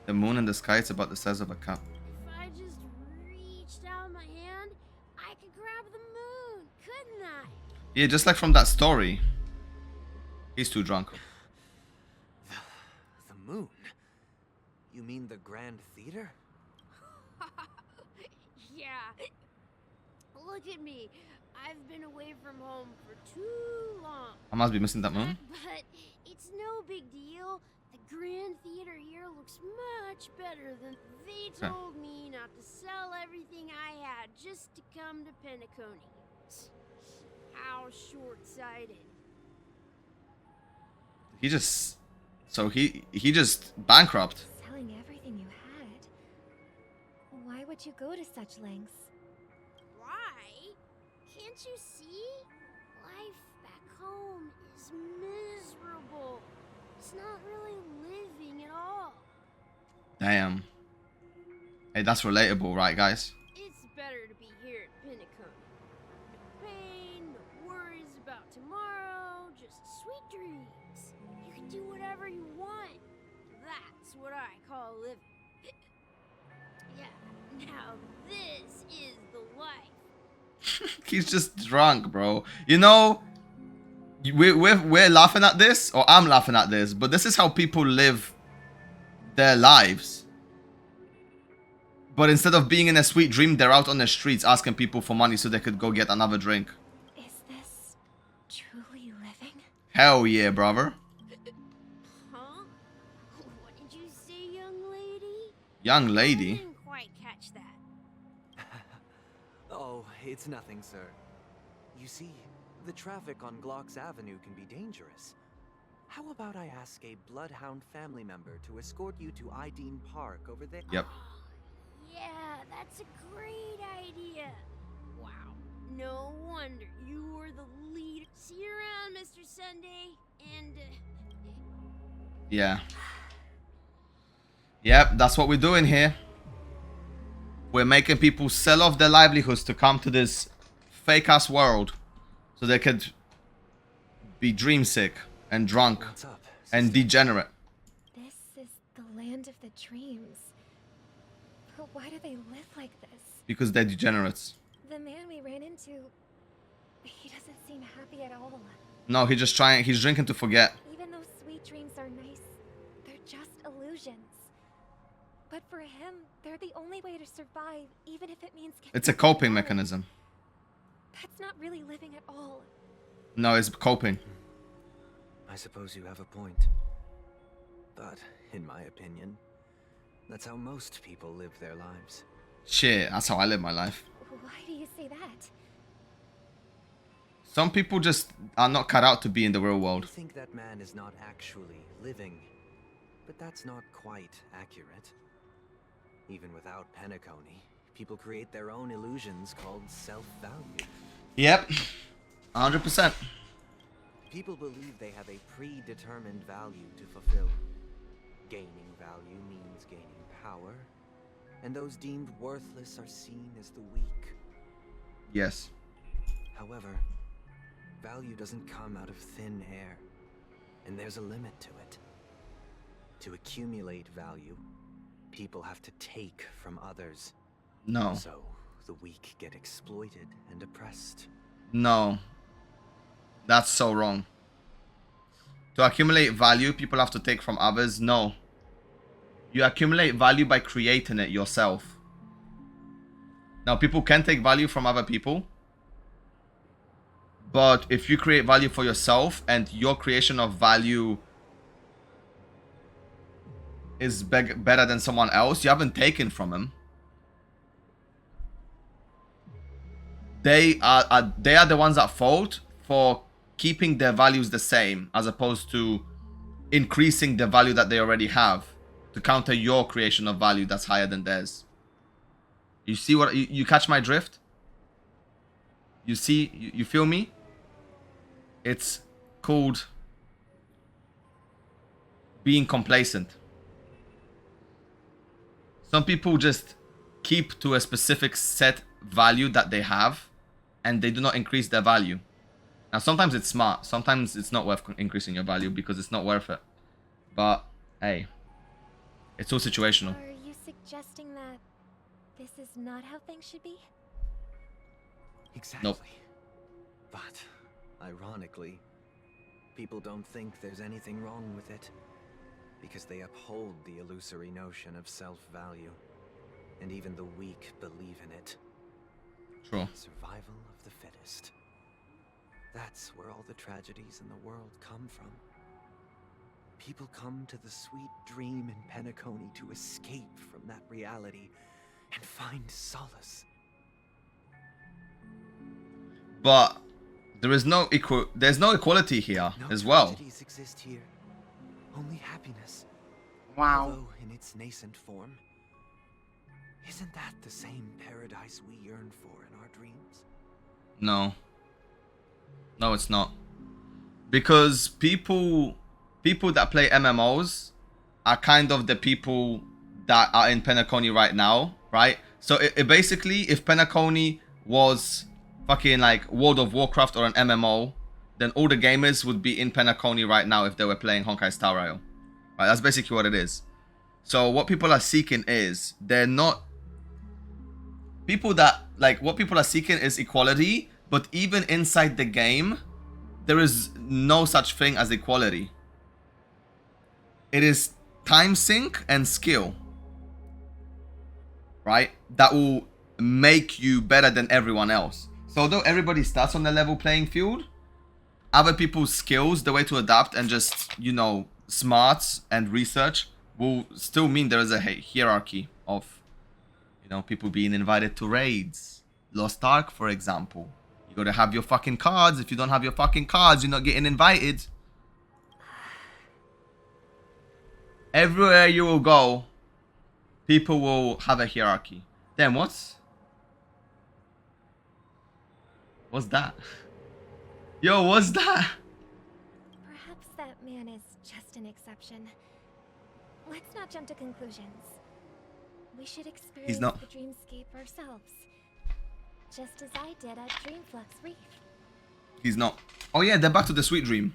The moon in the sky, it's about the size of a cup. If I just reached out my hand, I could grab the moon, couldn't I? Yeah, just like from that story. He's too drunk. The moon? You mean the Grand Theater? Yeah. Look at me. I've been away from home for too long. I must be missing that moon. But it's no big deal. The Grand Theater here looks much better than they Okay. told me not to sell everything I had just to come to Penacony. How short-sighted. He just, so he just bankrupt. Selling everything you had. Why would you go to such lengths? Why? Can't you see? Life back home is miserable. It's not really living at all. Damn. Hey, that's relatable, right, guys? It's better to be here at Penacony. No pain, no worries about tomorrow, just sweet dreams. You can do whatever you want. That's what I call living. Yeah, now this is the life. He's just drunk, bro. You know, we're laughing at this, or I'm laughing at this, but this is how people live their lives. But instead of being in a sweet dream, they're out on the streets asking people for money so they could go get another drink. Is this truly living? Hell yeah, brother. Huh? What did you say, young lady? Young I lady. didn't quite catch that. Oh, it's nothing, sir. You see, the traffic on Glocks Avenue can be dangerous. How about I ask a Bloodhound family member to escort you to Ideen Park over there? Yep. Yeah, that's a great idea. Wow. No wonder you were the leader. See you around, Mr. Sunday. And, Yeah. Yep, that's what we're doing here. We're making people sell off their livelihoods to come to this fake-ass world so they could be dream sick and drunk and degenerate. This is the land of the dreams. But why do they live like this? Because they're degenerates. The man we ran into, he doesn't seem happy at all. No, he's drinking to forget. Even though sweet dreams are nice, they're just illusions. But for him, they're the only way to survive, even if it means getting It's a coping mechanism. That's not really living at all. No, it's coping. I suppose you have a point. But, in my opinion, that's how most people live their lives. Shit, that's how I live my life. Why do you say that? Some people just are not cut out to be in the real You world. think that man is not actually living, but that's not quite accurate. Even without Penacony, people create their own illusions called self-value. Yep, 100%. People believe they have a predetermined value to fulfill. Gaining value means gaining power, and those deemed worthless are seen as the weak. Yes. However, value doesn't come out of thin air, and there's a limit to it. To accumulate value, people have to take from others. No. So, the weak get exploited and oppressed. No. That's so wrong. To accumulate value, people have to take from others. No. You accumulate value by creating it yourself. Now, people can take value from other people, But if you create value for yourself and your creation of value is better than someone else, you haven't taken from him. They are the ones at fault for keeping their values the same as opposed to increasing the value that they already have to counter your creation of value that's higher than theirs. You see what you catch my drift? You see, you feel me? It's called being complacent. Some people just keep to a specific set value that they have and they do not increase their value. Now, sometimes it's smart. Sometimes it's not worth increasing your value because it's not worth it. But, hey, it's all situational. Are you suggesting that this is not how things should be? Exactly. Nope. But, ironically, people don't think there's anything wrong with it. Because they uphold the illusory notion of self-value. And even the weak believe in it. True. Survival of the fittest. That's where all the tragedies in the world come from. People come to the sweet dream in Penacony to escape from that reality and find solace. But there is there's no equality here as well. Tragedies exist here. Only happiness. Wow. Although in its nascent form, isn't that the same paradise we yearn for in our dreams? No. No, it's not. Because people that play MMOs are kind of the people that are in Penacony right now, right? So it basically, if Penacony was fucking like World of Warcraft or an MMO, then all the gamers would be in Penacony right now if they were playing Honkai Star Rail. Right, that's basically what it is. So what people are seeking is, they're not... People that, like, what people are seeking is equality, but even inside the game, there is no such thing as equality. It is time sink and skill. Right? That will make you better than everyone else. So although everybody starts on a level playing field, other people's skills, the way to adapt and just, you know, smarts and research will still mean there is a hierarchy of, you know, people being invited to raids. Lost Ark, for example. You gotta have your fucking cards. If you don't have your fucking cards, you're not getting invited. Everywhere you will go, people will have a hierarchy. Damn, what's that? Yo, what's that? Perhaps that man is just an exception. Let's not jump to conclusions. We should experience the dreamscape ourselves. Just as I did at Dreamflux Reef. He's not. Oh yeah, they're back to the sweet dream.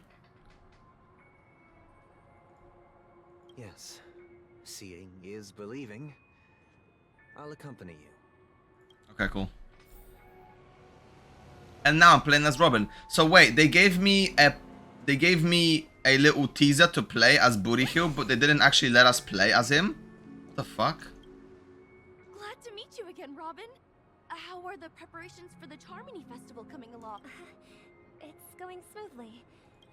Yes. Seeing is believing. I'll accompany you. Okay, cool. And now I'm playing as Robin. So wait, they gave me a little teaser to play as Booty Hill, but they didn't actually let us play as him. What the fuck? Glad to meet you again, Robin. How are the preparations for the Charmony Festival coming along? It's going smoothly.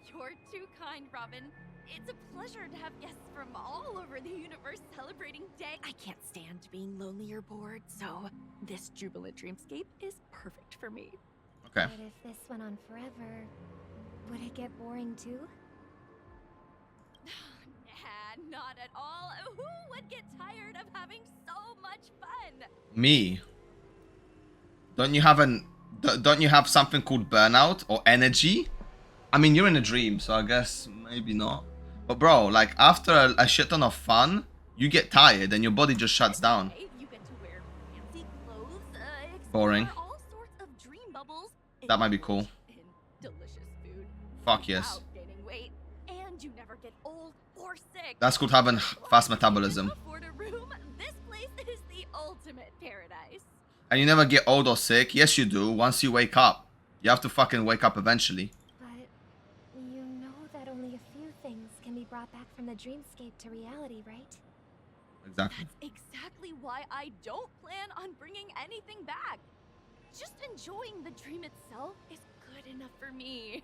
You're too kind, Robin. It's a pleasure to have guests from all over the universe celebrating day. I can't stand being lonely or bored, so this jubilant dreamscape is perfect for me. Okay. But if this went on forever, would it get boring too? Nah, not at all. Who would get tired of having so much fun? Me. Don't you have something called burnout or energy? I mean, you're in a dream, so I guess maybe not. But bro, like after a shit ton of fun, you get tired and your body just shuts down. You get to wear fancy clothes, Boring. all sorts of dream bubbles. That might be cool. Delicious food. Fuck yes. Without gaining weight, and you never get old or sick. That's called having fast metabolism. Afford a room. This place is the ultimate paradise. And you never get old or sick. Yes, you do. Once you wake up. You have to fucking wake up eventually. But you know that only a few things can be brought back from the dreamscape to reality, right? Exactly. That's exactly why I don't plan on bringing anything back. Just enjoying the dream itself is good good enough for me.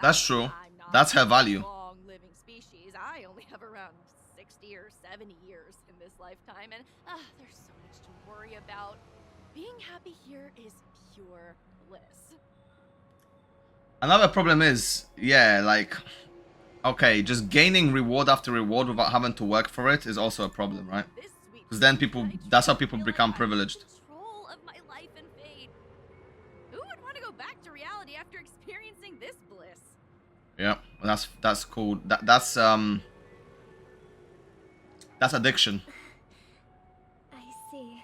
That's true. That's her value. Long-living species. I only have around 60 or 70 years in this lifetime, and there's so much to worry about. Being happy here is pure bliss. Another problem is, yeah, like, okay, just gaining reward after reward without having to work for it is also a problem, right? Because then people, that's how people become privileged. Control of my life and fate. Who would want to go back to reality after experiencing this bliss? Yeah, that's cool. That's addiction. I see.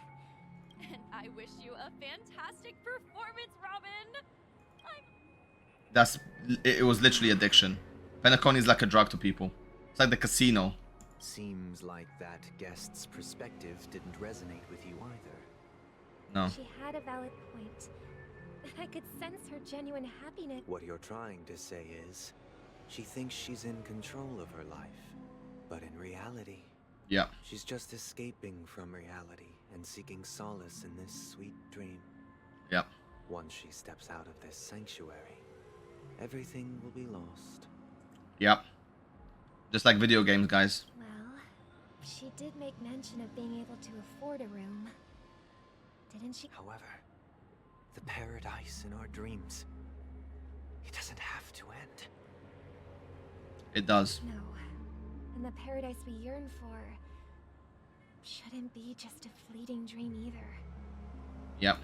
And I wish you a fantastic performance, Robin. It was literally addiction. Penacony is like a drug to people. It's like the casino. Seems like that guest's perspective didn't resonate with you either. No. She had a valid point. I could sense her genuine happiness. What you're trying to say is, she thinks she's in control of her life. But in reality, yeah, she's just escaping from reality and seeking solace in this sweet dream. Yep. Once she steps out of this sanctuary, everything will be lost. Yep. Just like video games, guys. Well, she did make mention of being able to afford a room. Didn't she? However, the paradise in our dreams, it doesn't have to end. It does. No. And the paradise we yearn for shouldn't be just a fleeting dream either. Yep.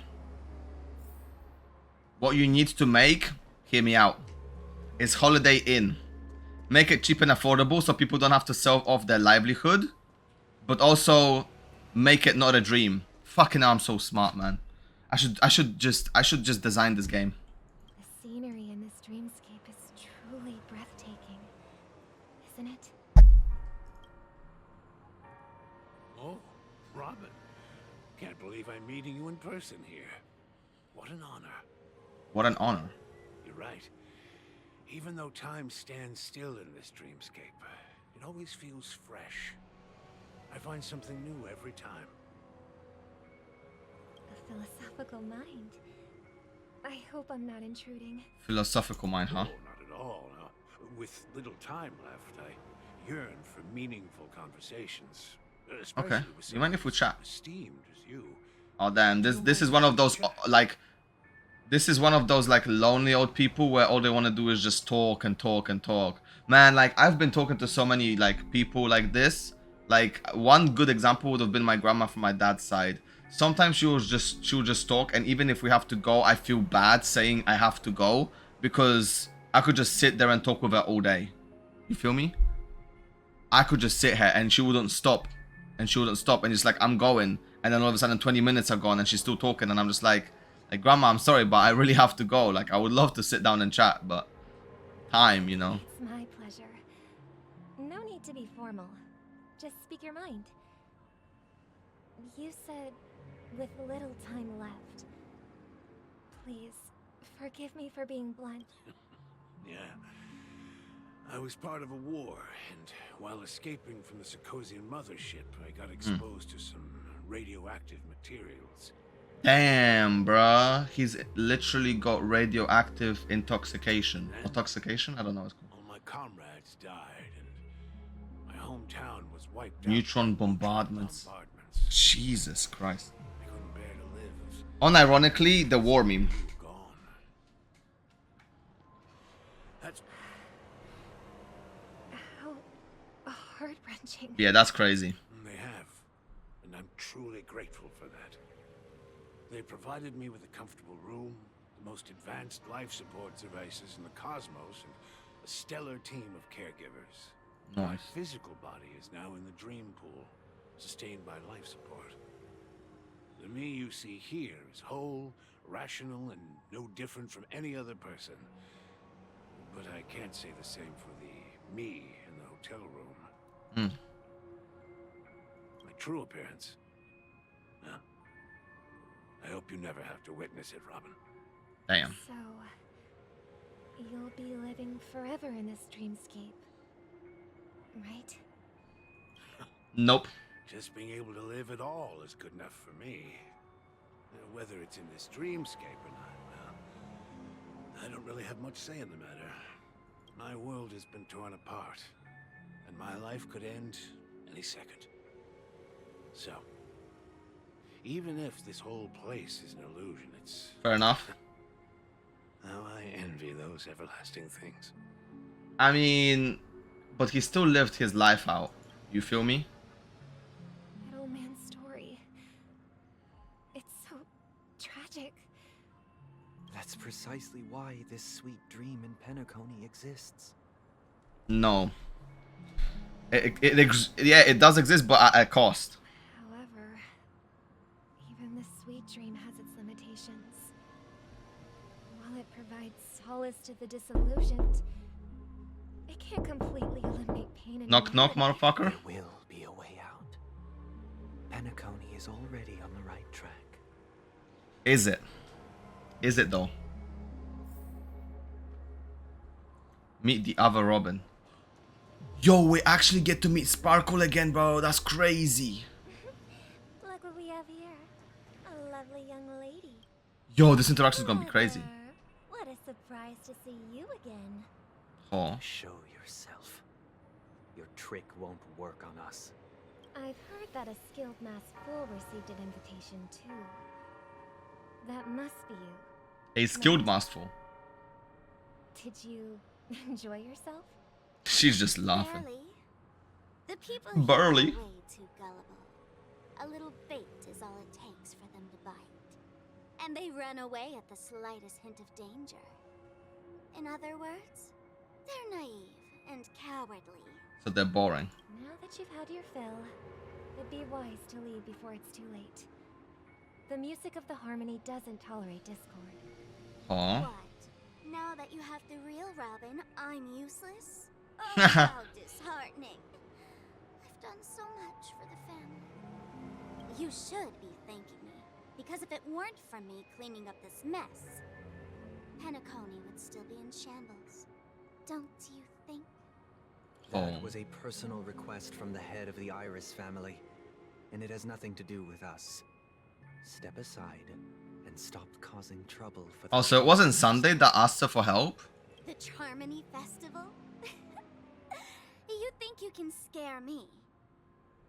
What you need to make, hear me out, is Holiday Inn. Make it cheap and affordable so people don't have to sell off their livelihood, but also make it not a dream. Fucking hell, I'm so smart, man. I should just design this game. The scenery in this dreamscape is truly breathtaking, isn't it? Oh, Robin. Can't believe I'm meeting you in person here. What an honor. What an honor. You're right. Even though time stands still in this dreamscape, it always feels fresh. I find something new every time. A philosophical mind. I hope I'm not intruding. Philosophical mind, huh? Oh, not at all. No. With little time left, I yearn for meaningful conversations. Okay. You mind if we chat? Esteemed as you. Oh damn, this is one of those like, this is one of those like lonely old people where all they want to do is just talk and talk and talk. Man, like I've been talking to so many like people like this. Like one good example would have been my grandma from my dad's side. Sometimes she'll just talk, and even if we have to go, I feel bad saying I have to go because I could just sit there and talk with her all day. You feel me? I could just sit here and she wouldn't stop. And she wouldn't stop, and it's like I'm going, and then all of a sudden 20 minutes are gone and she's still talking, and I'm just like Grandma, I'm sorry, but I really have to go. Like I would love to sit down and chat, but time, you know. It's my pleasure. No need to be formal. Just speak your mind. You said with little time left. Please, forgive me for being blunt. Yeah. I was part of a war, and while escaping from the Sarkosian mothership, I got exposed to some radioactive materials. Damn, bruh. He's literally got radioactive intoxication. Intoxication? I don't know what it's called. All my comrades died, and my hometown was wiped out. Neutron bombardments. Jesus Christ. I couldn't bear to live. Unironically, the war meme. That's How heart-wrenching. Yeah, that's crazy. They have, and I'm truly grateful for that. They provided me with a comfortable room, the most advanced life support devices in the cosmos, and a stellar team of caregivers. Nice. My physical body is now in the dream pool, sustained by life support. The me you see here is whole, rational, and no different from any other person. But I can't say the same for the me in the hotel room. My true appearance. Huh? I hope you never have to witness it, Robin. Damn. So, you'll be living forever in this dreamscape, right? Nope. Just being able to live at all is good enough for me. Whether it's in this dreamscape or not, well, I don't really have much say in the matter. My world has been torn apart, and my life could end any second. So, even if this whole place is an illusion, it's... Fair enough. How I envy those everlasting things. I mean, but he still lived his life out. You feel me? That old man's story. It's so tragic. That's precisely why this sweet dream in Penacony exists. No. Yeah, it does exist, but at a cost. However, even the sweet dream has its limitations. While it provides solace to the disillusioned, it can't completely eliminate pain and Knock knock, motherfucker. There will be a way out. Penacony is already on the right track. Is it? Is it though? Meet the other Robin. Yo, we actually get to meet Sparkle again, bro. That's crazy. Look what we have here. A lovely young lady. Yo, this interaction is gonna be crazy. What a surprise to see you again. Oh. Show yourself. Your trick won't work on us. I've heard that a skilled masked fool received an invitation too. That must be you. A skilled masked fool. Did you enjoy yourself? She's just laughing. The people Barely. are way too gullible. A little bait is all it takes for them to bite. And they run away at the slightest hint of danger. In other words, they're naive and cowardly. So they're boring. Now that you've had your fill, it'd be wise to leave before it's too late. The music of the harmony doesn't tolerate discord. Huh? What? Now that you have the real Robin, I'm useless? Oh, how disheartening. I've done so much for the family. You should be thanking me, because if it weren't for me cleaning up this mess, Penacony would still be in shambles. Don't you think? That was a personal request from the head of the Iris family, and it has nothing to do with us. Step aside and stop causing trouble for the... Oh, so it wasn't Sunday that asked her for help? The Charmony Festival? You think you can scare me?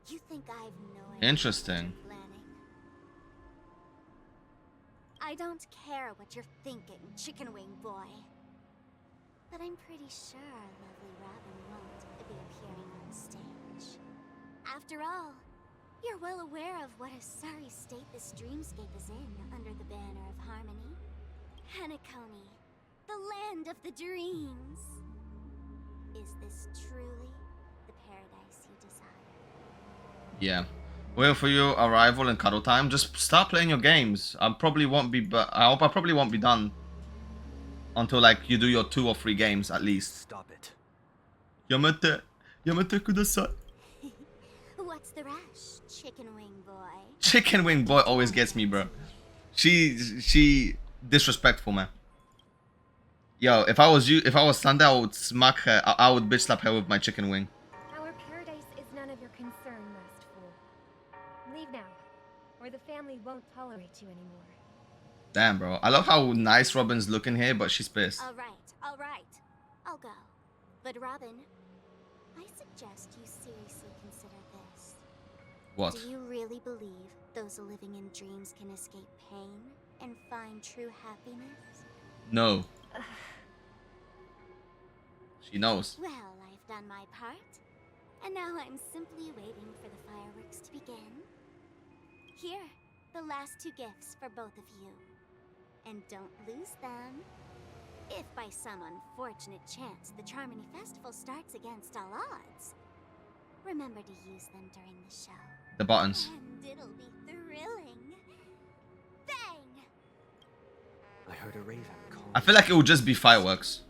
You think I've no idea Interesting. what you're planning? I don't care what you're thinking, chicken wing boy. But I'm pretty sure lovely Robin won't be appearing on stage. After all, you're well aware of what a sorry state this dreamscape is in under the banner of harmony. Penacony, the land of the dreams. Is this truly the paradise you desire? Yeah. Wait for your arrival and cuddle time. Just start playing your games. I probably won't be, but I hope I probably won't be done until like you do your 2 or 3 games at least. Stop it. Yamete kudasai. What's the rush, chicken wing boy? Chicken wing boy always gets me, bro. She disrespectful, man. Yo, if I was Sunday, I would smack her. I would bitch slap her with my chicken wing. Our paradise is none of your concern, masked fool. Leave now, or the family won't tolerate you anymore. Damn, bro. I love how nice Robin's looking here, but she's pissed. All right. I'll go. But Robin, I suggest you seriously consider this. What? Do you really believe those living in dreams can escape pain and find true happiness? No. She knows. Well, I've done my part, and now I'm simply waiting for the fireworks to begin. Here, the last 2 gifts for both of you. And don't lose them. If by some unfortunate chance the Charmony Festival starts against all odds, remember to use them during the show. The buttons. And it'll be thrilling. Bang! I heard a raven call. I feel like it would just be fireworks.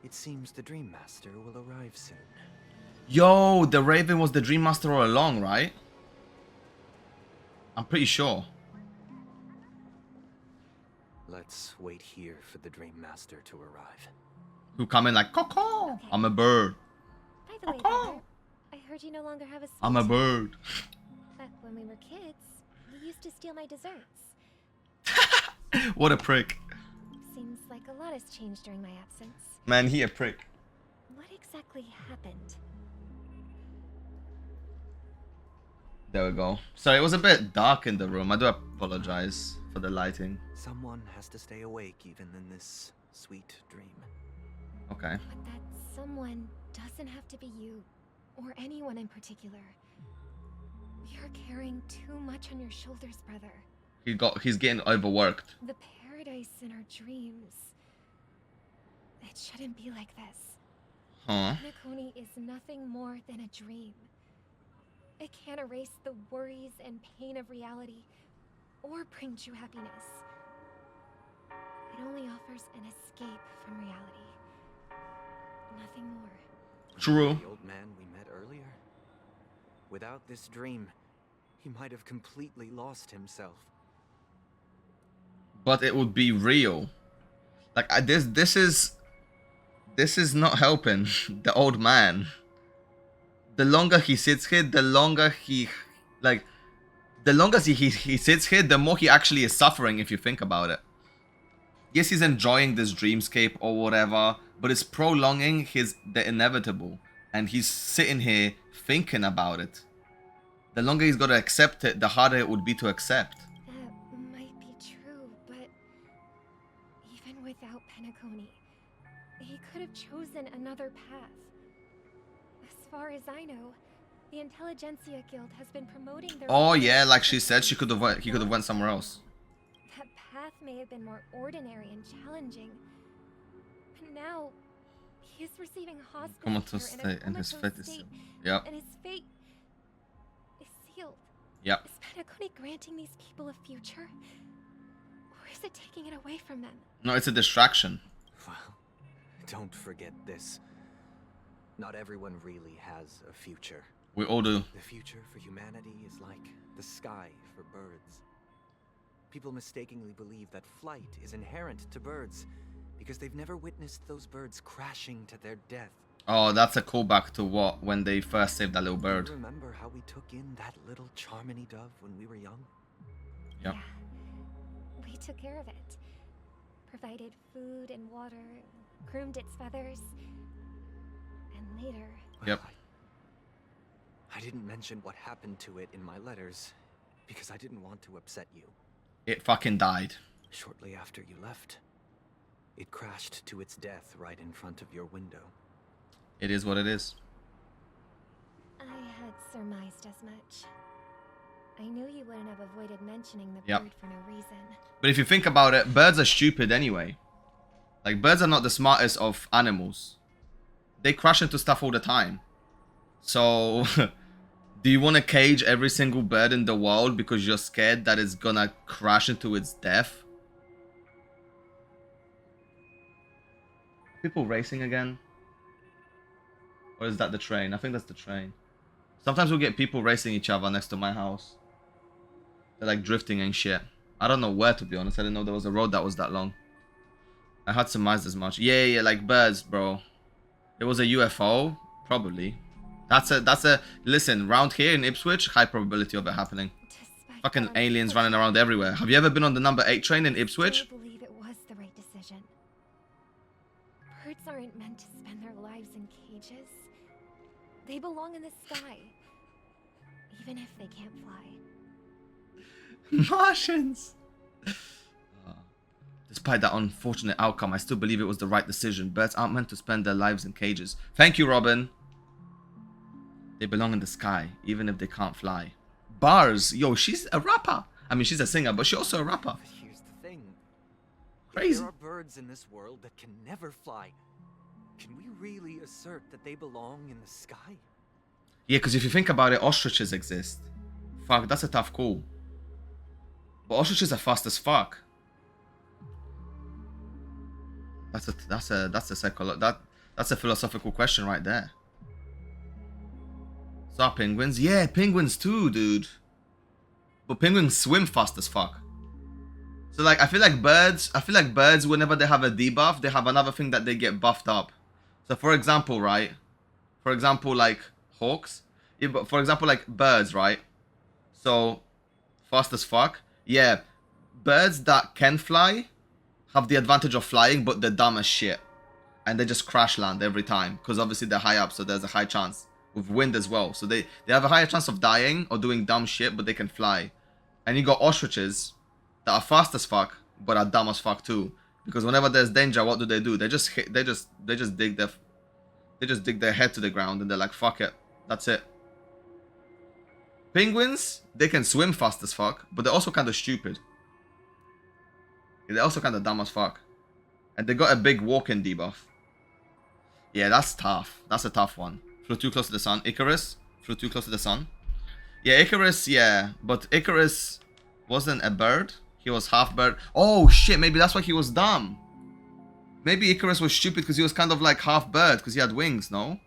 It seems the Dream Master will arrive soon. Yo, the Raven was the Dream Master all along, right? I'm pretty sure. Let's wait here for the Dream Master to arrive. Who come in like, Coco, okay. I'm a bird. By the way, brother, I heard you no longer have a sweet I'm a bird. Back when we were kids, you used to steal my desserts. What a prick. Seems like lot has changed during my absence. Man, he a prick. What exactly happened? There we go. Sorry, it was a bit dark in the room. I do apologize for the lighting. Someone has to stay awake even in this sweet dream. Okay. But that someone doesn't have to be you, or anyone in particular. You're carrying too much on your shoulders, brother. He's getting overworked. The paradise in our dreams. It shouldn't be like this. Huh? Penacony is nothing more than a dream. It can't erase the worries and pain of reality, or bring true happiness. It only offers an escape from reality. Nothing more. True. The old man we met earlier? Without this dream, he might have completely lost himself. But it would be real. Like this is not helping the old man. The longer he sits here, the longer he sits here, the more he actually is suffering if you think about it. Yes, he's enjoying this dreamscape or whatever, but it's prolonging the inevitable. And he's sitting here thinking about it. The longer he's got to accept it, the harder it would be to accept. That might be true, but even without Penacony, he could have chosen another path. As far as I know, the Intelligentsia Guild has been promoting their... Oh yeah, like she said, he could have went somewhere else. That path may have been more ordinary and challenging, but now he is receiving hospital Comatose care in state, and his fate is state, yep. and his fate is sealed. Yep. Is Penacony granting these people a future, or is it taking it away from them? No, it's a distraction. Well, don't forget this. Not everyone really has a future. We all do. The future for humanity is like the sky for birds. People mistakenly believe that flight is inherent to birds because they've never witnessed those birds crashing to their death. Oh, that's a callback to what? When they first saved that little bird. Do you remember how we took in that little Charmony dove when we were young? Yep. Yeah, we took care of it. Provided food and water, groomed its feathers, and later... Yep. I didn't mention what happened to it in my letters because I didn't want to upset you. It fucking died. Shortly after you left, it crashed to its death right in front of your window. It is what it is. I had surmised as much. I knew you wouldn't have avoided mentioning the Yep. bird for no reason. But if you think about it, birds are stupid anyway. Like, birds are not the smartest of animals. They crash into stuff all the time. So, do you want to cage every single bird in the world because you're scared that it's gonna crash into its death? People racing again? Or is that the train? I think that's the train. Sometimes we'll get people racing each other next to my house. They're like drifting and shit. I don't know where, to be honest. I didn't know there was a road that was that long. I had surmised as much. Yeah, like birds, bro. It was a UFO? Probably. That's a listen, round here in Ipswich, high probability of it happening. Fucking aliens running around everywhere. Have you ever been on the number 8 train in Ipswich? I believe it was the right decision. Birds aren't meant to spend their lives in cages. They belong in the sky, even if they can't fly. Martians! Despite that unfortunate outcome, I still believe it was the right decision. Birds aren't meant to spend their lives in cages. Thank you, Robin. They belong in the sky, even if they can't fly. Bars. Yo, she's a rapper. I mean, she's a singer, but she's also a rapper. But here's the thing. Crazy. If there are birds in this world that can never fly, can we really assert that they belong in the sky? Yeah, because if you think about it, ostriches exist. Fuck, that's a tough call. But ostriches are fast as fuck. That's a philosophical question right there. So are penguins? Yeah, penguins too, dude. But penguins swim fast as fuck. So like I feel like birds whenever they have a debuff, they have another thing that they get buffed up. So for example, right? For example, like hawks. Yeah, but for example, like birds, right? So fast as fuck. Yeah. Birds that can fly have the advantage of flying, but they're dumb as shit. And they just crash land every time. Because obviously they're high up, so there's a high chance. With wind as well. So they have a higher chance of dying or doing dumb shit, but they can fly. And you got ostriches that are fast as fuck, but are dumb as fuck too. Because whenever there's danger, what do? They just dig their head to the ground and they're like, fuck it. That's it. Penguins, they can swim fast as fuck, but they're also kind of stupid. They're also kind of dumb as fuck. And they got a big walk-in debuff. Yeah, that's tough. That's a tough one. Flew too close to the sun. Icarus flew too close to the sun. Yeah, Icarus, yeah. But Icarus wasn't a bird. He was half bird. Oh, shit. Maybe that's why he was dumb. Maybe Icarus was stupid because he was kind of like half bird because he had wings, no?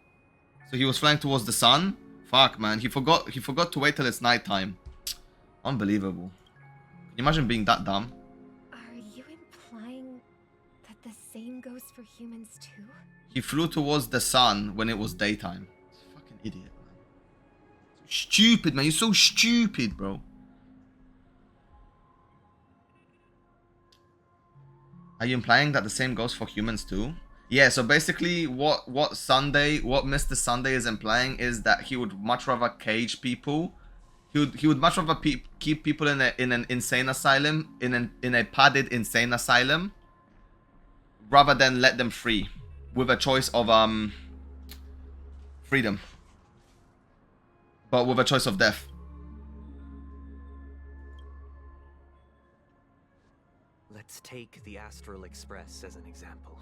So he was flying towards the sun. Fuck, man. He forgot to wait till it's nighttime. Unbelievable. Can you imagine being that dumb? Are you implying that the same goes for humans too? He flew towards the sun when it was daytime. Fucking idiot, man. Stupid, man. You're so stupid, bro. Are you implying that the same goes for humans too? Yeah, so basically what Mr. Sunday is implying is that he would much rather cage people. He would much rather keep people in an insane asylum, in a padded insane asylum, rather than let them free with a choice of freedom, but with a choice of death. Let's take the Astral Express as an example.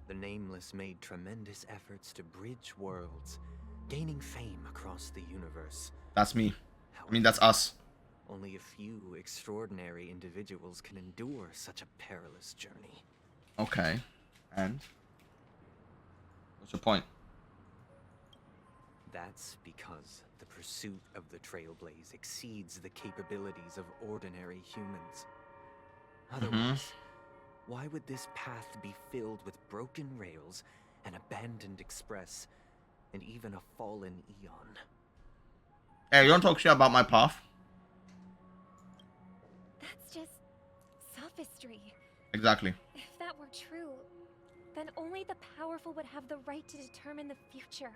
The Nameless made tremendous efforts to bridge worlds, gaining fame across the universe. That's me. I mean, that's us. Only a few extraordinary individuals can endure such a perilous journey. Okay. And? What's your point? That's because the pursuit of the Trailblaze exceeds the capabilities of ordinary humans. Otherwise, why would this path be filled with broken rails, an abandoned express, and even a fallen eon? Hey, you don't talk shit about my path. That's just sophistry. Exactly. If that were true, then only the powerful would have the right to determine the future.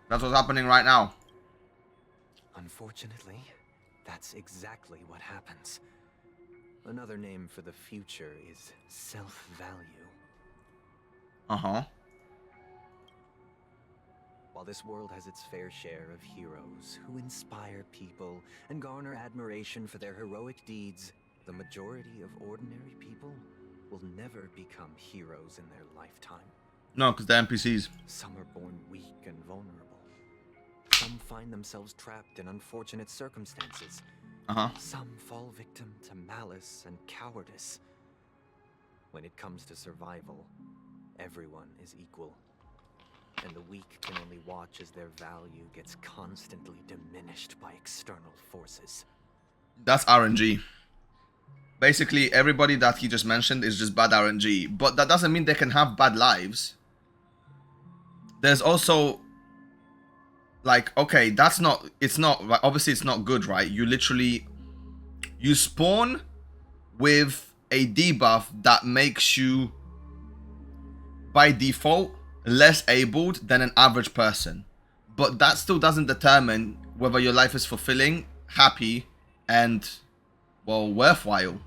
That's what's happening right now. Unfortunately, that's exactly what happens. Another name for the future is self-value. While this world has its fair share of heroes who inspire people and garner admiration for their heroic deeds, the majority of ordinary people will never become heroes in their lifetime. No, because they're NPCs. Some are born weak and vulnerable. Some find themselves trapped in unfortunate circumstances. Some fall victim to malice and cowardice. When it comes to survival, everyone is equal. And the weak can only watch as their value gets constantly diminished by external forces. That's RNG. Basically, everybody that he just mentioned is just bad RNG. But that doesn't mean they can have bad lives. There's also... like, okay, that's not... it's not... obviously, it's not good, right? You literally... you spawn with a debuff that makes you, by default, less abled than an average person. But that still doesn't determine whether your life is fulfilling, happy, and, well, worthwhile.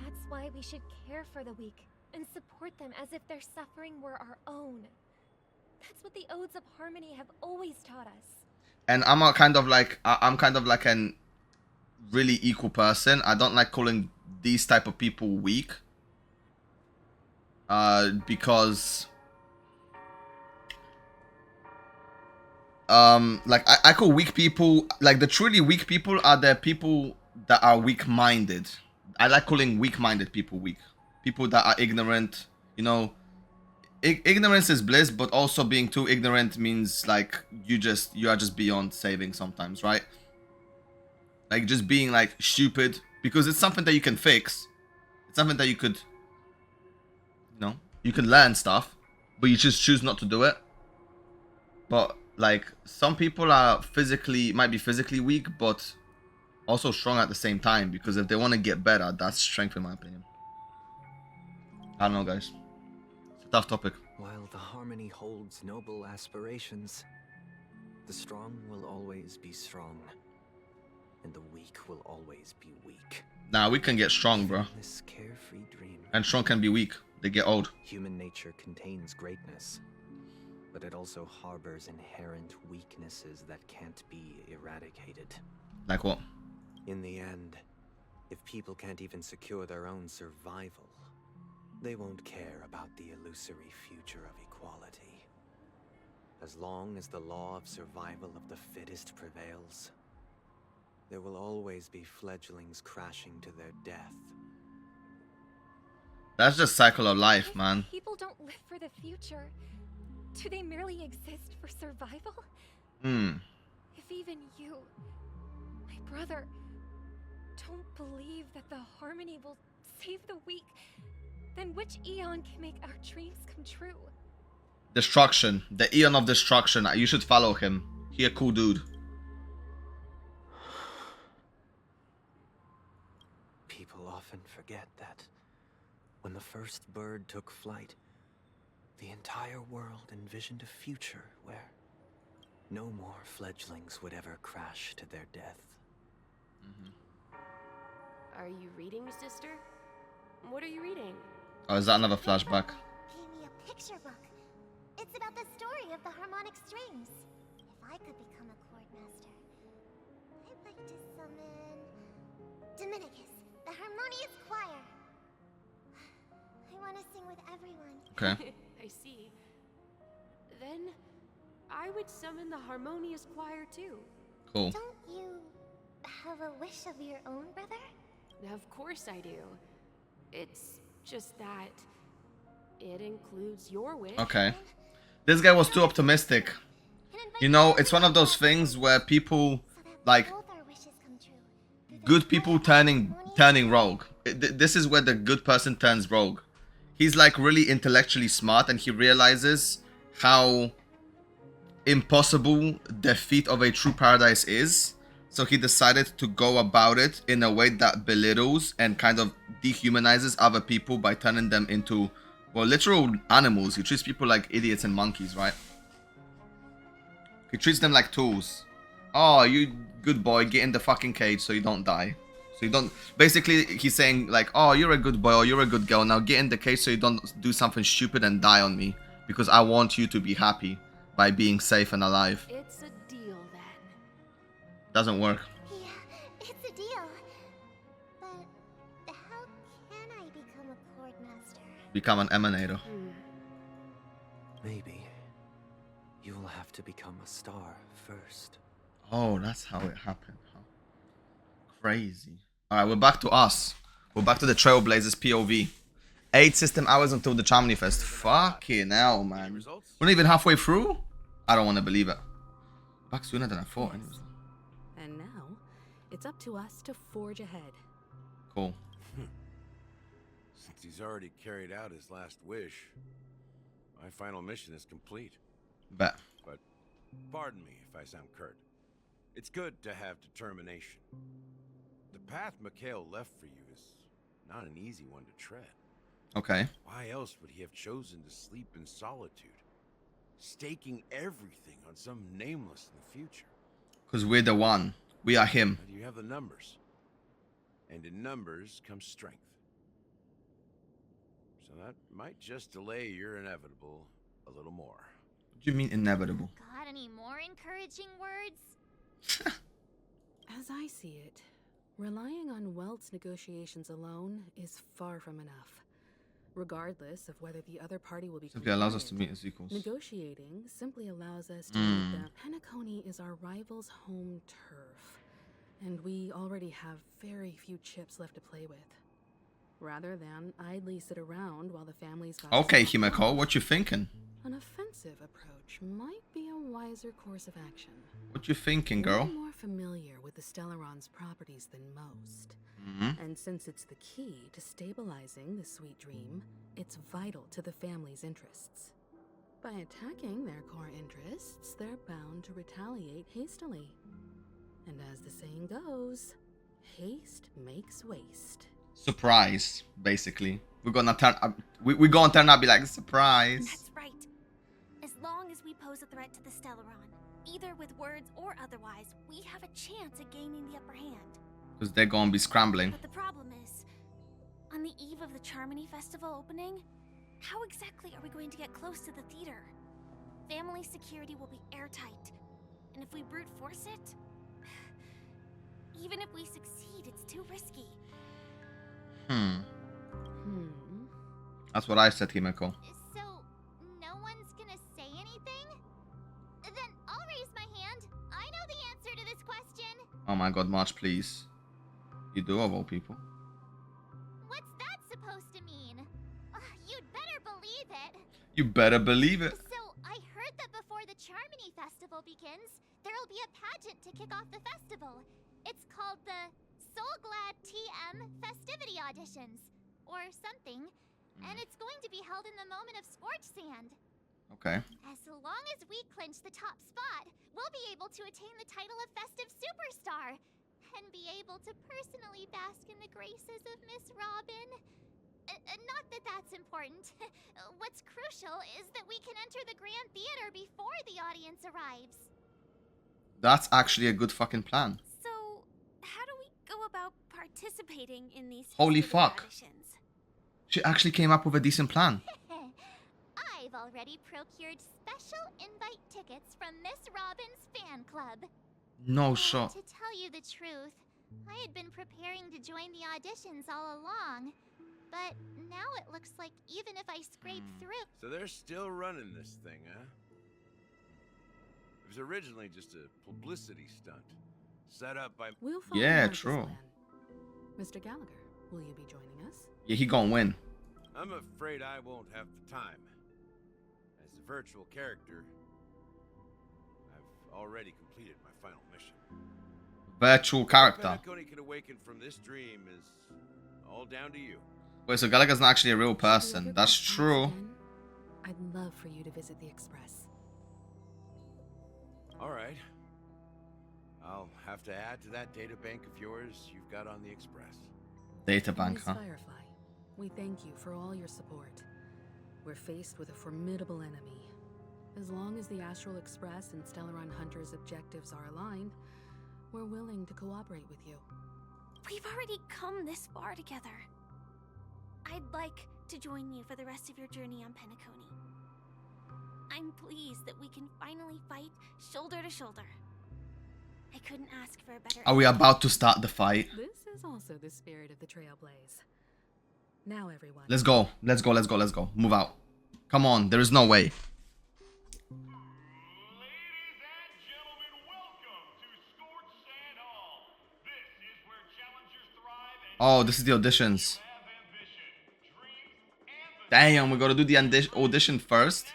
That's why we should care for the weak and support them as if their suffering were our own. That's what the Odes of Harmony have always taught us. And I'm a kind of like... I'm kind of like an really equal person. I don't like calling these type of people weak. Because... like, I call weak people... like, the truly weak people are the people that are weak-minded. I like calling weak-minded people weak. People that are ignorant, you know... ignorance is bliss, but also being too ignorant means like you are just beyond saving sometimes, right? Like just being like stupid because it's something that you can fix. It's something that you could, you know, you can learn stuff, but you just choose not to do it. But like some people are might be physically weak, but also strong at the same time, because if they want to get better, that's strength in my opinion. I don't know, guys. It's a tough topic. While the harmony holds noble aspirations, the strong will always be strong, and the weak will always be weak. Nah, we can get strong, bro. This carefree dream. And strong can be weak. They get old. Human nature contains greatness, but it also harbors inherent weaknesses that can't be eradicated. Like what? In the end, if people can't even secure their own survival, they won't care about the illusory future of equality. As long as the law of survival of the fittest prevails, there will always be fledglings crashing to their death. That's just cycle of life, man. People don't live for the future. Do they merely exist for survival? If even you, my brother, don't believe that the harmony will save the weak, then which eon can make our dreams come true? Destruction. The Eon of Destruction. You should follow him. He a cool dude. People often forget that when the first bird took flight, the entire world envisioned a future where no more fledglings would ever crash to their death. Are you reading, sister? What are you reading? Oh, is that another flashback? Gave me a picture book. It's about the story of the harmonic strings. If I could become a chord master, I'd like to summon Dominicus, the harmonious choir. I want to sing with everyone. Okay. I see. Then I would summon the harmonious choir too. Cool. Don't you have a wish of your own, brother? Of course I do. It's just that it includes your wish. Okay. This guy was too optimistic. You know, it's one of those things where people, like, good people turning rogue. This is where the good person turns rogue. He's like really intellectually smart, and he realizes how impossible the feat of a true paradise is. So he decided to go about it in a way that belittles and kind of dehumanizes other people by turning them into, well, literal animals. He treats people like idiots and monkeys, right? He treats them like tools. Oh, you good boy, get in the fucking cage so you don't die. So you don't... Basically, he's saying like, oh, you're a good boy or you're a good girl. Now get in the cage so you don't do something stupid and die on me. Because I want you to be happy by being safe and alive. It's a deal then. Doesn't work. Yeah, it's a deal. But how can I become a chord master? Become an emanator. Maybe you will have to become a star first. Oh, that's how it happened. Huh? Crazy. Alright, we're back to us. We're back to the Trailblazers POV. 8 system hours until the Charmony Fest. Fucking hell, man. We're not even halfway through? I don't want to believe it. Back sooner than I thought, anyways. And now, it's up to us to forge ahead. Cool. Since he's already carried out his last wish, my final mission is complete. Bet. But pardon me if I sound curt. It's good to have determination. The path Mikhail left for you is not an easy one to tread. Okay. Why else would he have chosen to sleep in solitude, staking everything on some nameless in the future? Because we're the one. We are him. But you have the numbers. And in numbers comes strength. So that might just delay your inevitable a little more. What do you mean inevitable? Got any more encouraging words? As I see it, relying on Welt's negotiations alone is far from enough. Regardless of whether the other party will be Simply allows us to meet as equals. Negotiating simply allows us to meet them. Penacony is our rival's home turf, and we already have very few chips left to play with. Rather than idly sit around while the families got... Okay, Himeko, what you thinking? An offensive approach might be a wiser course of action. What you thinking, girl? We're more familiar with the Stellaron's properties than most. And since it's the key to stabilizing the sweet dream, it's vital to the family's interests. By attacking their core interests, they're bound to retaliate hastily. And as the saying goes, Haste makes waste. Surprise, basically. We're gonna turn up. We're gonna turn up, be like, surprise. That's right. As long as we pose a threat to the Stellaron, either with words or otherwise, we have a chance at gaining the upper hand. Because they're gonna be scrambling. But the problem is, on the eve of the Charmony Festival opening, how exactly are we going to get close to the theater? Family security will be airtight, and if we brute force it, even if we succeed, it's too risky. That's what I said, Himeko. So, no one's gonna say anything? Then I'll raise my hand. I know the answer to this question. Oh my god, March, please. You do, of all people. What's that supposed to mean? You'd better believe it. You better believe it. So, I heard that before the Charmony Festival begins, there'll be a pageant to kick off the festival. It's called the Soulglad TM Festivity Auditions, or something. And it's going to be held in the moment of Scorch Sand. Okay. As long as we clinch the top spot, we'll be able to attain the title of Festive Superstar, and be able to personally bask in the graces of Miss Robin. Not that that's important. What's crucial is that we can enter the Grand Theater before the audience arrives. That's actually a good fucking plan. So, how do we go about participating in these Holy festivity fuck. auditions? She actually came up with a decent plan. I've already procured special invite tickets from Miss Robin's fan club. No shot. To tell you the truth, I had been preparing to join the auditions all along. But now it looks like even if I scrape through... So they're still running this thing, huh? It was originally just a publicity stunt. Set up by... We'll follow Yeah, Marcus' true. plan. Mr. Gallagher, will you be joining us? Yeah, he gonna win. I'm afraid I won't have the time. As a virtual character, I've already completed my final mission. Virtual character. Penacony can awaken from this dream is all down to you. Wait, so Gallagher's not actually a real person. That's true. I'd love for you to visit the Express. All right. I'll have to add to that data bank of yours you've got on the Express. Data bank, Miss huh? Firefly, we thank you for all your support. We're faced with a formidable enemy. As long as the Astral Express and Stellaron Hunter's objectives are aligned, we're willing to cooperate with you. We've already come this far together. I'd like to join you for the rest of your journey on Penacony. I'm pleased that we can finally fight shoulder to shoulder. I couldn't ask for a better... Are we about to start the fight? This is also the spirit of the Trailblaze. Now, everyone. Let's go. Let's go. Let's go. Let's go. Move out. Come on. There is no way. Oh, this is the auditions. Damn, we gotta do the audition first.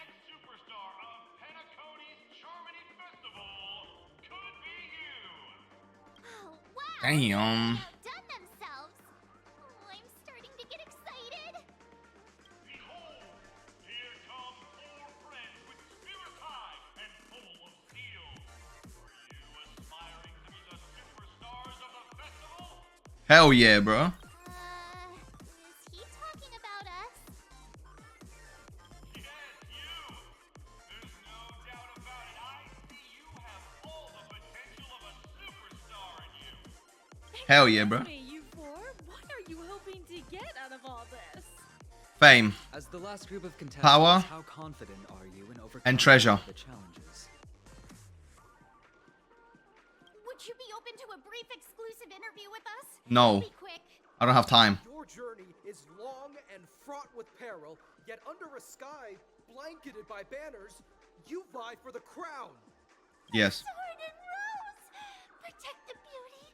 Damn. Done themselves. Oh, I'm starting to get excited. Behold, here come 4 friends with spirits high and full of zeal. Are you aspiring to be the superstars of the festival? Hell yeah, bro. Is he talking about us? Yes, you. There's no doubt about it. I see you have all the potential of a superstar in you. Hell yeah, bro. You four, what are you hoping to get out of all this? Fame. As the last group of contestants, Power. how confident are you in overcoming And treasure. the challenges? Would you be open to a brief exclusive interview with us? No. Be quick. I don't have time. Your journey is long and fraught with peril, yet under a sky blanketed by banners, you vie for the crown. Yes. Sword and rose! Protect the beauty!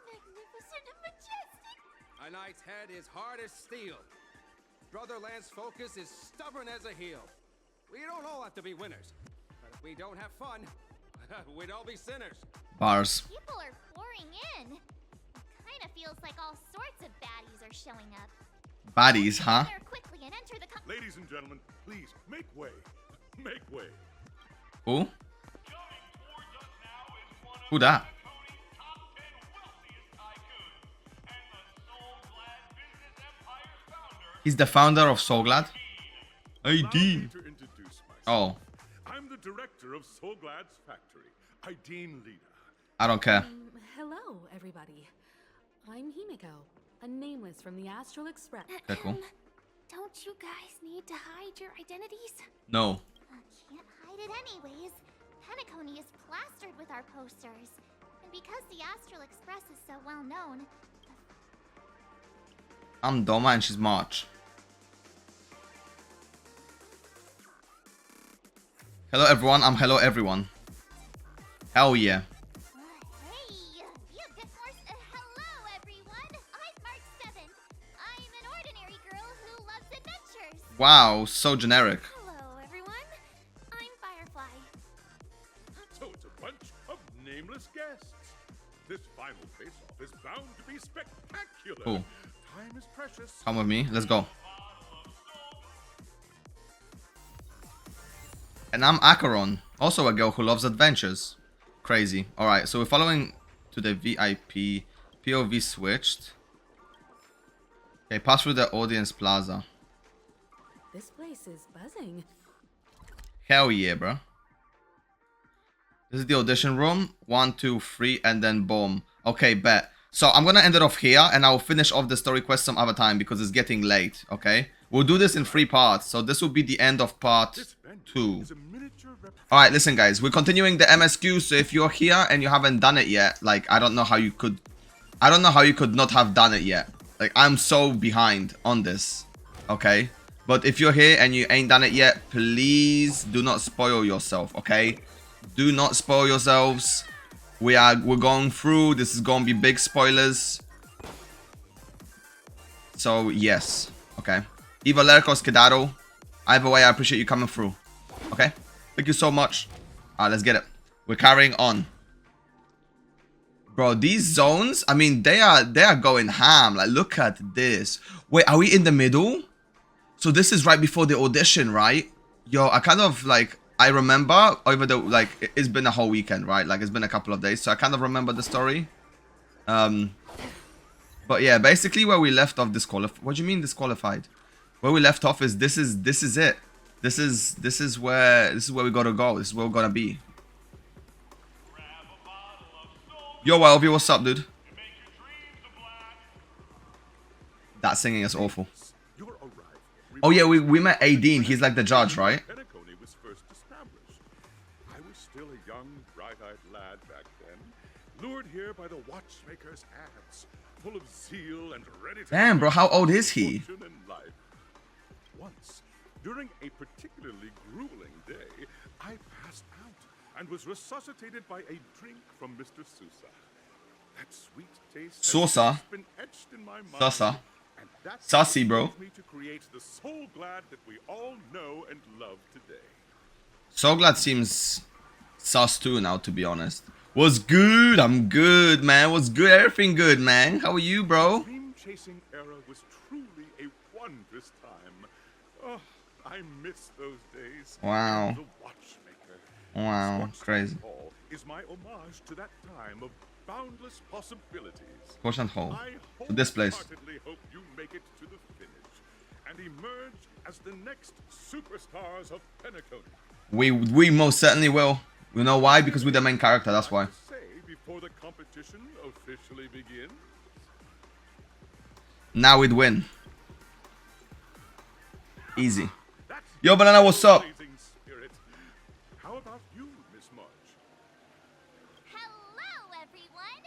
Magnificent and majestic! A knight's head is hard as steel. Brother Lance's focus is stubborn as a heel. We don't all have to be winners. But if we don't have fun, we'd all be sinners. Bars. People are pouring in. It kind of feels like all sorts of baddies are showing up. Baddies, huh? Quickly and enter the Ladies and gentlemen, please make way. Make way. Who? Who that? He's the founder of Soulglad. Hey, Dean. Oh. I'm the director of Soulglad's factory. Dean Lida. I don't care. Hello, everybody. I'm Himiko, a nameless from the Astral Express. Okay, cool. Don't you guys need to hide your identities? No. Can't hide it anyways. Penacony is plastered with our posters. And because the Astral Express is so well known... I'm Dommar and she's March. Hello everyone, I'm hello everyone. Hell yeah. Hey, you get more... hello everyone! I'm March 7th. I'm an ordinary girl who loves adventures. Wow, so generic. Hello everyone. I'm Firefly. So it's a bunch of nameless guests. This final face-off is bound to be spectacular. Cool. Time is precious. Come with me, let's go. And I'm Acheron, also a girl who loves adventures. Crazy. Alright, so we're following to the VIP. POV switched. Okay, pass through the audience plaza. This place is buzzing. Hell yeah, bro. This is the audition room. 1, 2, 3, and then boom. Okay, bet. So I'm gonna end it off here, and I'll finish off the story quest some other time because it's getting late, okay? We'll do this in 3 parts, so this will be the end of part 2. Alright, listen guys, we're continuing the MSQ, so if you're here and you haven't done it yet, like, I don't know how you could not have done it yet. Like, I'm so behind on this, okay? But if you're here and you ain't done it yet, please do not spoil yourself, okay? Do not spoil yourselves. We're going through, this is gonna be big spoilers. So, yes, okay? Either Leric or Skedaddle. Either way, I appreciate you coming through. Okay? Thank you so much. Alright, let's get it. We're carrying on. Bro, these zones, I mean, they are going ham. Like, look at this. Wait, are we in the middle? So this is right before the audition, right? Yo, I kind of, like, I remember over the, like, it's been a whole weekend, right? Like, it's been a couple of days. So I kind of remember the story. But yeah, basically where we left off disqualified. What do you mean disqualified? Where we left off is this is it. This is where we gotta go. This is where we're gonna be. Yo, YLV, what's up, dude? That singing is awful. Oh yeah, we met Dean. He's like the judge, right? Penacony was first established. I was still a young, bright-eyed lad back then, lured here by the watchmaker's ads, full of zeal and ready to... Damn, bro, how old is he? Once, during a particularly grueling day, I passed out and was resuscitated by a drink from Mr. Sousa. That sweet taste Sousa? has been etched in my mind. Sousa. And that's Sassy, bro. what me to create the Soulglad that we all know and love today. Soulglad seems sus too now, to be honest. What's good? I'm good, man. What's good? Everything good, man. How are you, bro? The dream-chasing era was truly a wondrous time. Oh, I miss those days. Wow. The watchmaker. Wow, crazy. Hall is my homage to that time of boundless possibilities. Quotient Hall. I To this place. wholeheartedly hope you make it to the finish and emerge as the next superstars of Penacony. We most certainly will. You know why? Because we're the main character, that's why. Say before the competition officially begins. Now we'd win. Easy. Yo, Banana, what's up? How about you, Miss March? Hello, everyone!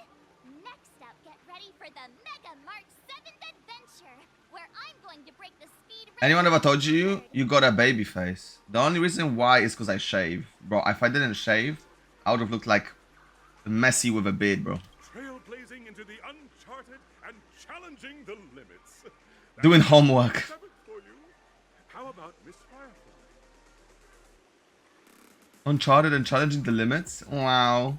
Next up, get ready for the Mega March 7th adventure, where I'm going to break the speed record. Anyone ever told you you got a baby face? The only reason why is because I shave. Bro, if I didn't shave, I would have looked like messy with a beard, bro. Trailblazing into the uncharted and challenging the limits. Doing homework. How about Miss Firefly? Uncharted and challenging the limits? Wow.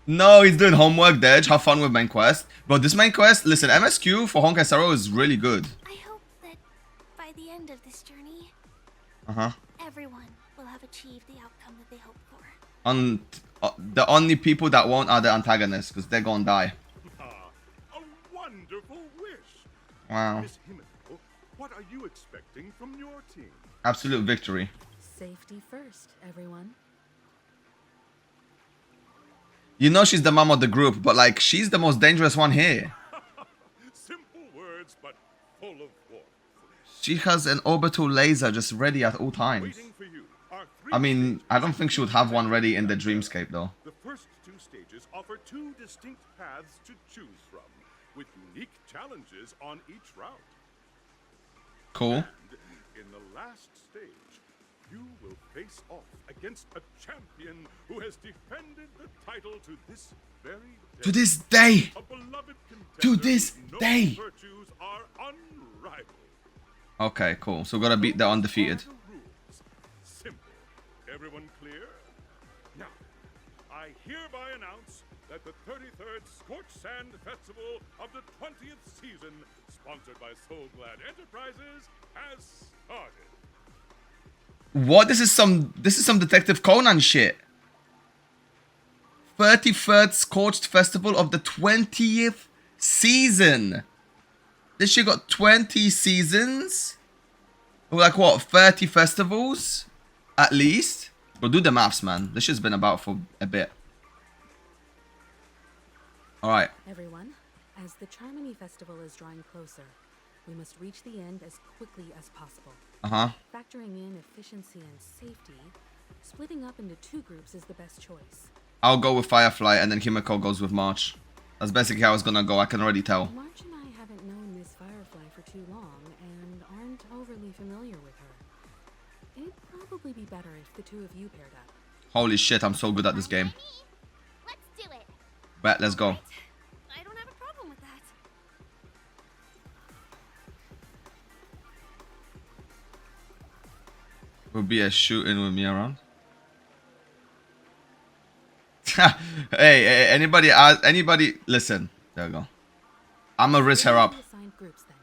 No, he's doing homework, Dej. Have fun with main quest. But this main quest, listen, MSQ for Honkai Star Rail is really good. I hope that by the end of this journey, Uh-huh. everyone will have achieved the outcome that they hoped for. The only people that won't are the antagonists, because they're gonna die. A wonderful wish. Wow. Miss Himiko, what are you expecting from your team? Absolute victory. Safety first, everyone. You know she's the mom of the group, but like she's the most dangerous one here. Simple words, but full of warmth. She has an orbital laser just ready at all times. I mean, I don't think she would have one ready in the dreamscape though. The first two stages offer two distinct paths to choose from, with unique challenges on each route. Cool. And in the last stage, you will face off against a champion who has defended the title to this very day. To this day. A beloved To this no day. virtues are unrivaled. Okay, cool. So we gotta beat the undefeated. Simple. Everyone clear? Now, I hereby announce that the 33rd Scorch Sand Festival of the 20th season, sponsored by Soul Glad Enterprises, has started. What? This is some Detective Conan shit. 33rd Scorched Festival of the 20th season. This shit got 20 seasons. Like what? 30 festivals? At least? Bro, do the maths, man. This shit's been about for a bit. Alright. Everyone, as the Charmony Festival is drawing closer, we must reach the end as quickly as possible. Uh-huh. Factoring in efficiency and safety, splitting up into two groups is the best choice. I'll go with Firefly and then Himiko goes with March. That's basically how it's gonna go, I can already tell. March and I haven't known Miss Firefly for too long and aren't overly familiar with her. It'd probably be better if the two of you paired up. Holy shit, I'm so good at this game. Let's do it. Bet, let's go. I don't have a problem with that. Will be a shooting with me around. hey, anybody, listen. There we go. I'm gonna risk her up. Groups, then.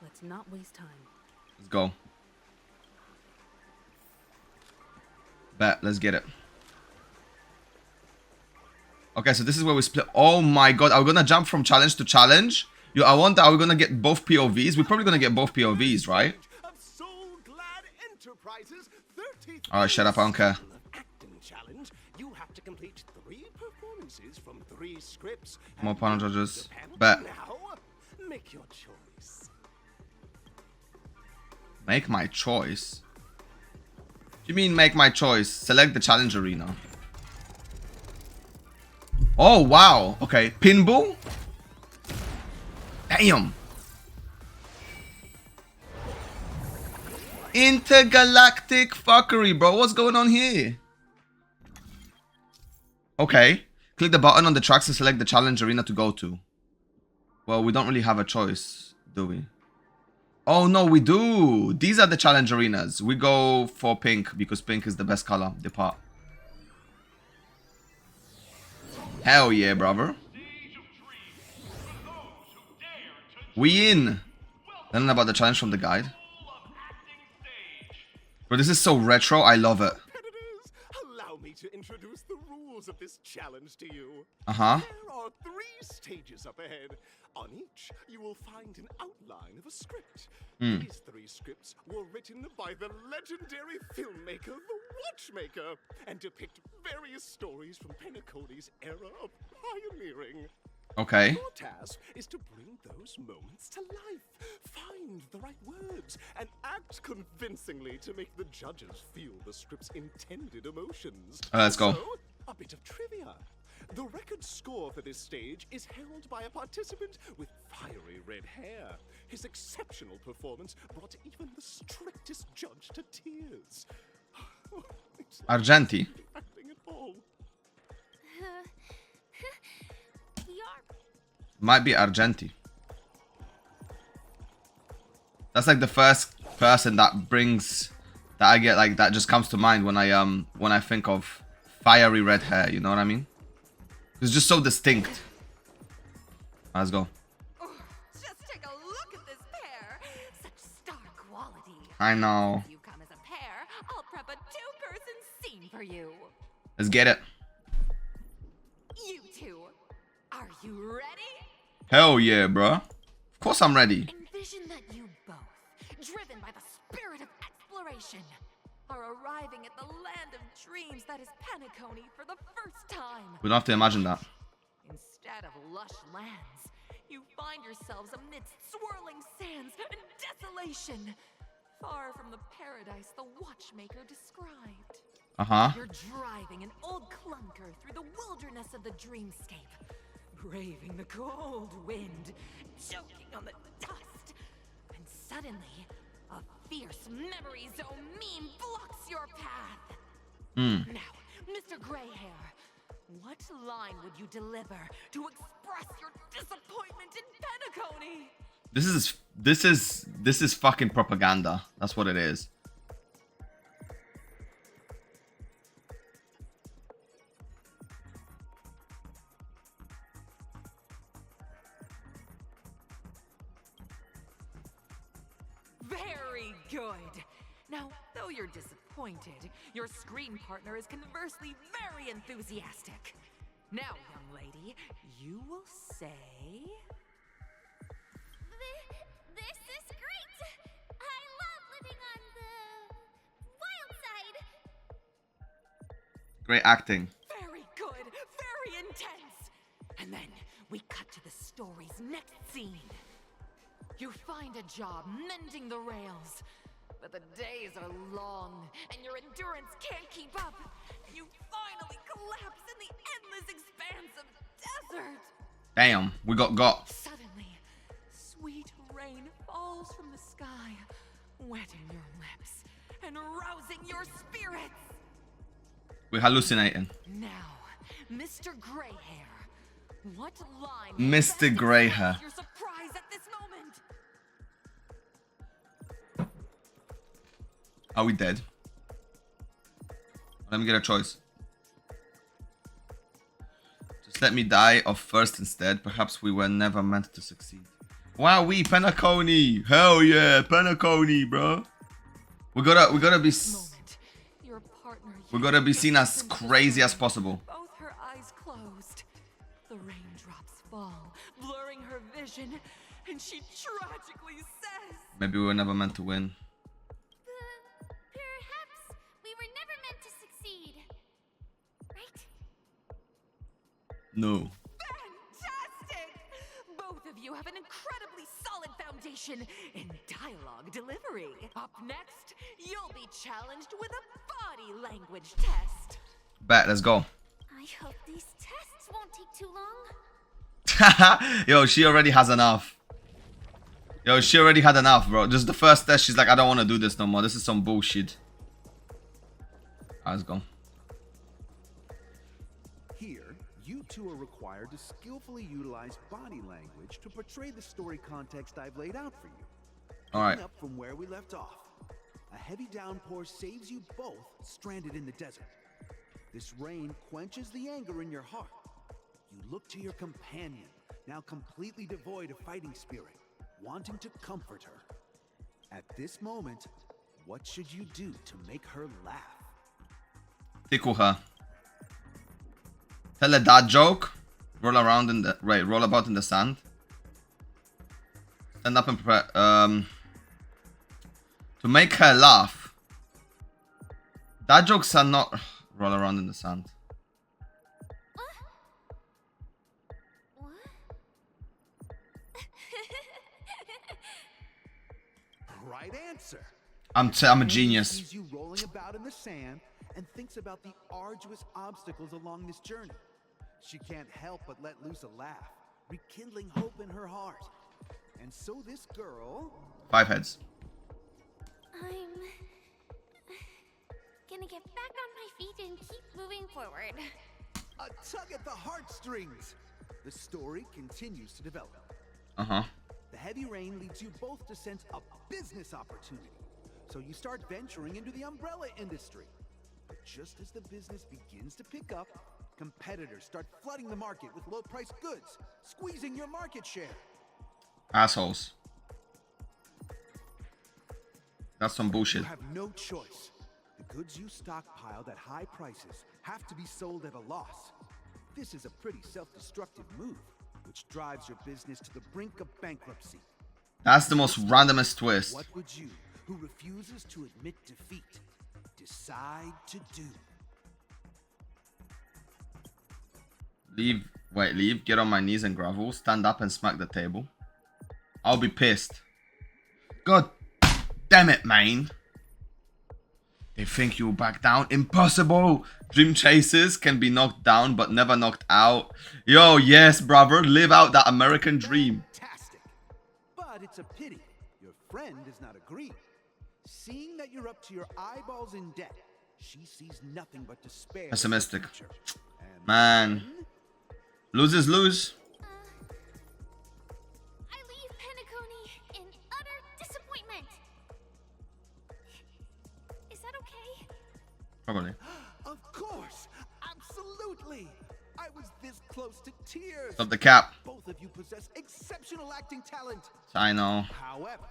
Let's not waste time. Let's go. Bet, let's get it. Okay, so this is where we split. Oh my god, are we gonna jump from challenge to challenge? Yo, I wonder, are we gonna get both POVs? We're probably gonna get both POVs, right? Alright, shut up, I don't care. Challenge, you have to complete 3 performances from 3 scripts. More panel judges. Bet. Now, make your choice. Make my choice? What do you mean make my choice? Select the challenge arena. Oh, wow. Okay, pinball? Damn. Intergalactic fuckery, bro. What's going on here? Okay. Click the button on the tracks to select the challenge arena to go to. Well, we don't really have a choice, do we? Oh, no, we do. These are the challenge arenas. We go for pink because pink is the best color. Depart. Hell yeah, brother. We in. Learn about the challenge from the guide. Bro, this is so retro. I love it. Allow me to introduce the rules of this challenge to you. Uh-huh. There are 3 stages up ahead. On each, you will find an outline of a script. These 3 scripts were written by the legendary filmmaker, The Watchmaker, and depict various stories from Penacony's era of pioneering. Okay. Your task is to bring those moments to life, find the right words, and act convincingly to make the judges feel the script's intended emotions. Let's go. So, a bit of trivia. The record score for this stage is held by a participant with fiery red hair. His exceptional performance brought even the strictest judge to tears. Argenti. Acting at all. Might be Argenti. That's like the first person that I get, like, that just comes to mind when I think of fiery red hair, you know what I mean? It's just so distinct. Let's go. Just take a look at this pair. Such star quality. I know. If you come as a pair, I'll prep a 2-person scene for you. Let's get it. You two, are you ready? Hell yeah, bro. Of course I'm ready. vision that you both, driven by the spirit of exploration, are arriving at the land of dreams that is Penacony for the first time. We don't have to imagine that. Instead of lush lands, you find yourselves amidst swirling sands and desolation, far from the paradise the Watchmaker described. You're driving an old clunker through the wilderness of the dreamscape, braving the cold wind, choking on the dust, and suddenly, a fierce memory zone meme blocks your path. Now, Mr. Greyhair, what line would you deliver to express your disappointment in Penacony? This is fucking propaganda. That's what it is. Very good. Now, though you're disappointed, your screen partner is conversely very enthusiastic. Now, young lady, you will say... This is great! I love living on the wild side. Great acting. Very good, very intense. And then we cut to the story's next scene. You find a job mending the rails, but the days are long and your endurance can't keep up, and you finally collapse in the endless expanse of desert. Damn, we got. Suddenly, sweet rain falls from the sky, wetting your lips and rousing your spirits. We're hallucinating. Now, Mr. Greyhair, what line Mr. Greyhair. your surprise at this moment? Are we dead? Let me get a choice. Just let me die off first instead. Perhaps we were never meant to succeed. Wow, we Penacony. Hell yeah, Penacony, bro. We gotta be. We gotta be seen as crazy as possible. Both her eyes closed. The raindrops fall, blurring her vision, and she tragically says, Maybe we were never meant to win. Perhaps we were never meant to succeed. Right? No. Fantastic! Both of you have an incredibly solid foundation in dialogue delivery. Up next, you'll be challenged with a body language test. Bet, let's go. I hope these tests won't take too long. Yo, she already has enough. Yo, she already had enough, bro. Just the first test, she's like, I don't want to do this no more. This is some bullshit. Let's go. Here, you two are required to skillfully utilize body language to portray the story context I've laid out for you. Alright. Picking up from where we left off. A heavy downpour saves you both stranded in the desert. This rain quenches the anger in your heart. You look to your companion, now completely devoid of fighting spirit, wanting to comfort her. At this moment, what should you do to make her laugh? Tickle her. Tell a dad joke. Roll around in the roll about in the sand. Stand up and prepare. To make her laugh. Dad jokes are not roll around in the sand. Right answer. I'm a genius. Sees you rolling about in the sand and thinks about the arduous obstacles along this journey. She can't help but let loose a laugh, rekindling hope in her heart. And so this girl... 5 heads. I'm gonna get back on my feet and keep moving forward. A tug at the heartstrings. The story continues to develop. Uh-huh. The heavy rain leads you both to sense a business opportunity. So you start venturing into the umbrella industry. But just as the business begins to pick up, competitors start flooding the market with low-priced goods, squeezing your market share. Assholes. That's some bullshit. You have no choice. The goods you stockpiled at high prices have to be sold at a loss. This is a pretty self-destructive move, which drives your business to the brink of bankruptcy. That's the most randomest twist. What would you, who refuses to admit defeat, decide to do? Leave. Wait, leave. Get on my knees and grovel. Stand up and smack the table. I'll be pissed. God damn it, man. They think you'll back down. Impossible. Dream chasers can be knocked down but never knocked out. Yo, yes, brother. Live out that American dream. Fantastic. But it's a pity your friend does not agree. Seeing that you're up to your eyeballs in debt, she sees nothing but despair. Pessimistic. Man. Losers lose. I leave Penacony in utter disappointment. Is that okay? Probably. Of course. Absolutely. I was this close to tears. Stop the cap. Both of you possess exceptional acting talent. I know. However,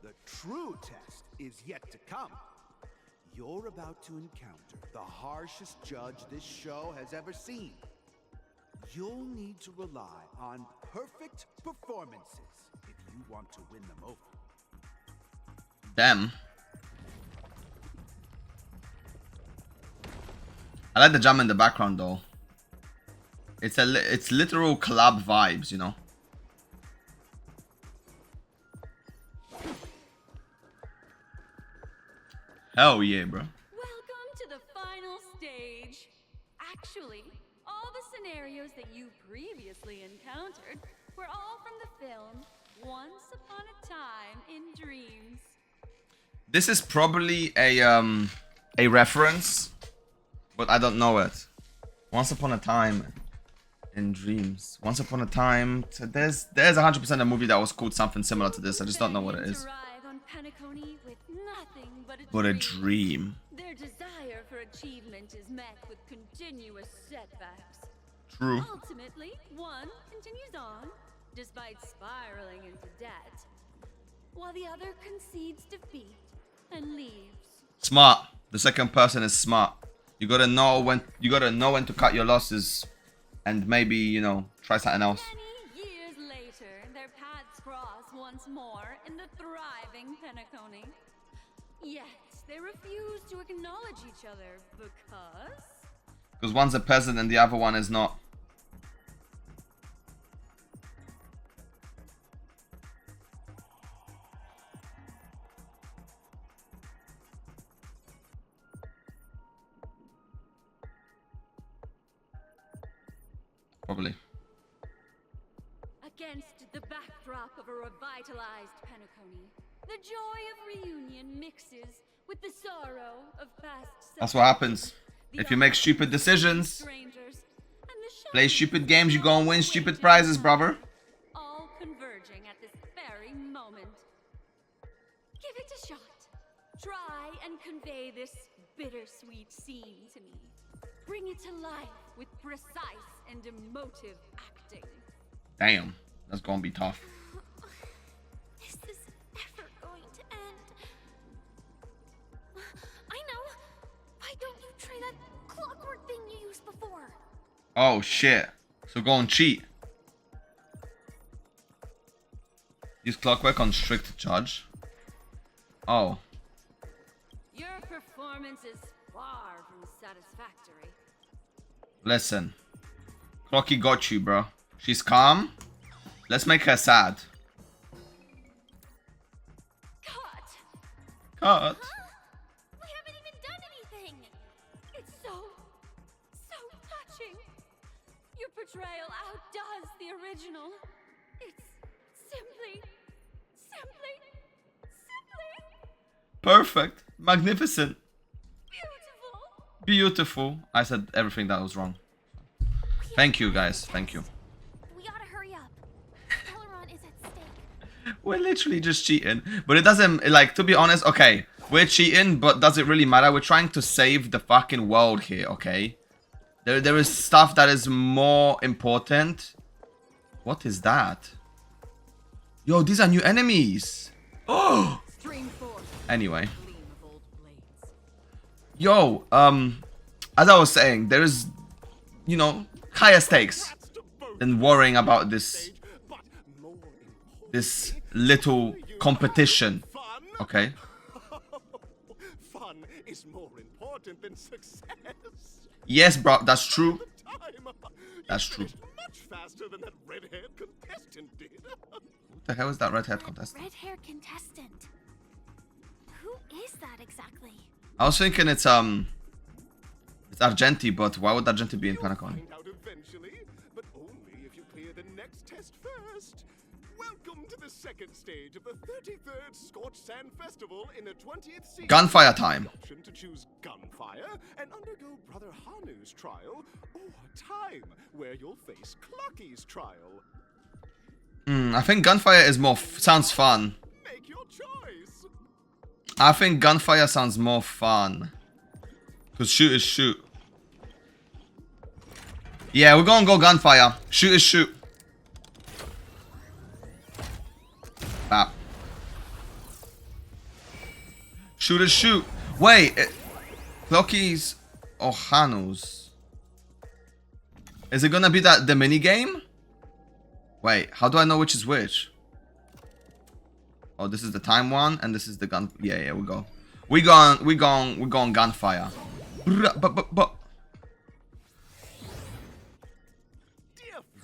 the true test is yet to come. You're about to encounter the harshest judge this show has ever seen. You'll need to rely on perfect performances if you want to win them over. Damn. I like the jam in the background though. It's literal collab vibes, you know. Hell yeah, bro. Welcome to the final stage. Actually, all the scenarios that you previously encountered were all from the film Once Upon a Time in Dreams. This is probably a reference, but I don't know it. Once Upon a Time in Dreams. Once Upon a Time. There's 100% a movie that was called something similar to this. I just don't know what it is. But a dream. Their desire for achievement is met with continuous setbacks. True. Ultimately, one continues on, despite spiraling into debt, while the other concedes defeat and leaves. Smart. The second person is smart. You gotta know when to cut your losses, and maybe, you know, try something else. Many years later, their paths cross once more in the thriving Penacony. Yet they refuse to acknowledge each other Because one's a peasant and the other one is not. Probably. Against the backdrop of a revitalized Penacony, the joy of reunion mixes with the sorrow of past. That's what happens. If you make stupid decisions, play stupid games, you go and win stupid prizes, brother. All converging at this very moment. Give it a shot. Try and convey this bittersweet scene to me. Bring it to life with precise and emotive acting. Damn, that's gonna be tough. Is this ever going to end? I know. Why don't you try that clockwork thing you used before? Oh shit. So go and cheat. Use clockwork on strict judge. Oh. Your performance is far from satisfactory. Listen. Clocky got you, bro. She's calm. Let's make her sad. Cut. Huh? We haven't even done anything. It's so touching. Your portrayal outdoes the original. It's simply. Perfect. Magnificent. Beautiful. I said everything that was wrong. Thank you, guys. Thank you. We gotta hurry up. Aileron is at stake. We're literally just cheating. But it doesn't, like, to be honest, okay. We're cheating, but does it really matter? We're trying to save the fucking world here, okay? There is stuff that is more important. What is that? Yo, these are new enemies. Oh! Anyway. Yo, as I was saying, there is, you know, higher stakes than worrying about this little competition. Okay. Fun is more important than success. Yes, bro, that's true. That's true. Much faster than that red-haired contestant did. What the hell is that red-haired contestant? Red-haired contestant. Who is that exactly? I was thinking it's Argenti, but why would Argenti be in Penacony? Find out eventually, but only if you clear the next test first. Welcome to the second stage of the 33rd Scorched Sand Festival in the 20th season. Gunfire time. Option to choose gunfire and undergo Brother Hanu's trial, or time, where you'll face Clucky's trial. I think gunfire is more sounds fun. Make your choice. I think gunfire sounds more fun. Cause shoot is shoot. Yeah, we're gonna go gunfire. Shoot is shoot. Bap. Shoot is shoot. Wait, Clocky's or Hanu's? Is it gonna be the mini game? Wait, how do I know which is which? Oh, this is the time one, and this is the gun. Yeah, we go. We going gunfire. Let's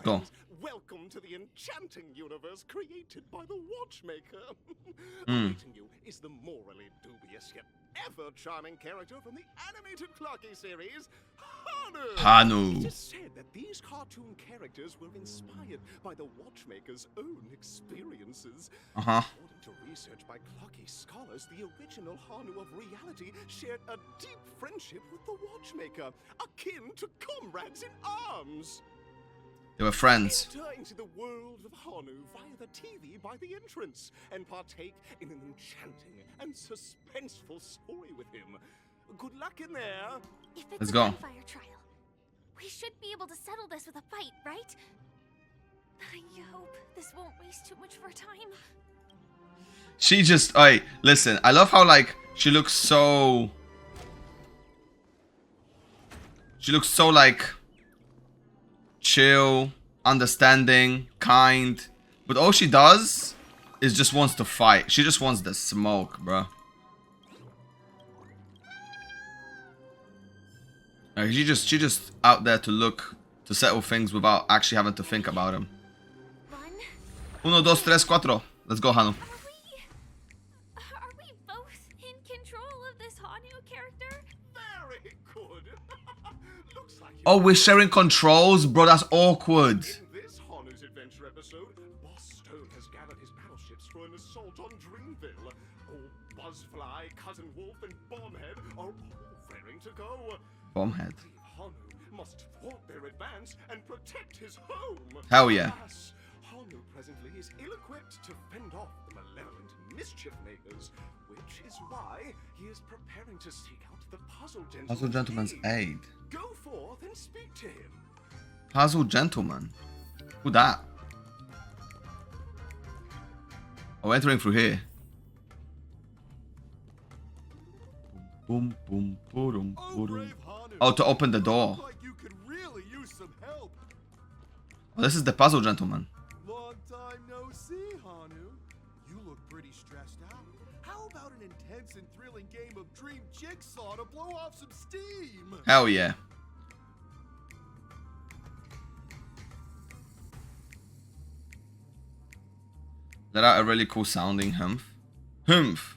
go. Welcome to the enchanting universe created by the Watchmaker. Mm. Awaiting you is the morally dubious yet ever charming character from the animated Clocky series, Hanu. It is said that these cartoon characters were inspired by the Watchmaker's own experiences. According to research by Clocky scholars, the original Hanu of reality shared a deep friendship with the Watchmaker, akin to comrades in arms. They were friends. Enter into the world of Hanu via the TV by the entrance and partake in an enchanting and suspenseful story with him. Good luck in there. If it's Let's a go. gunfire trial, we should be able to settle this with a fight, right? I hope this won't waste too much of our time. She just, hey, listen, I love how like she looks so like chill, understanding, kind, but all she does is just wants to fight. She just wants the smoke, bro. Like, she just out there to settle things without actually having to think about them. 1, 2, 3, 4. Let's go, Hanu. Are we both in control of this Hanu character? Very good. Looks like Oh, we're sharing controls? Bro, that's awkward. in this Hanu's adventure episode, Boss Stone has gathered his battleships for an assault on Dreamville. All Buzzfly, Cousin Wolf, and Bombhead are all raring to go. Bombhead. Hanu must thwart their advance and protect his home. Hell yeah. Alas, Hanu presently is ill-equipped to fend off the malevolent mischief makers, which is why he is preparing to seek out the Puzzle Gentleman's Puzzle Gentleman's aid. Go forth and speak to him. Puzzle Gentleman? Who that? Oh, entering through here. Boom, boom, boom, boom. Oh, to open the door. Like you could really use some help. Oh, this is the Puzzle Gentleman. Long time no see, Hanu. You look pretty stressed out. How about an intense and thrilling game of Dream Jigsaw to blow off some steam? Hell yeah. Let out a really cool sounding humph. Humph.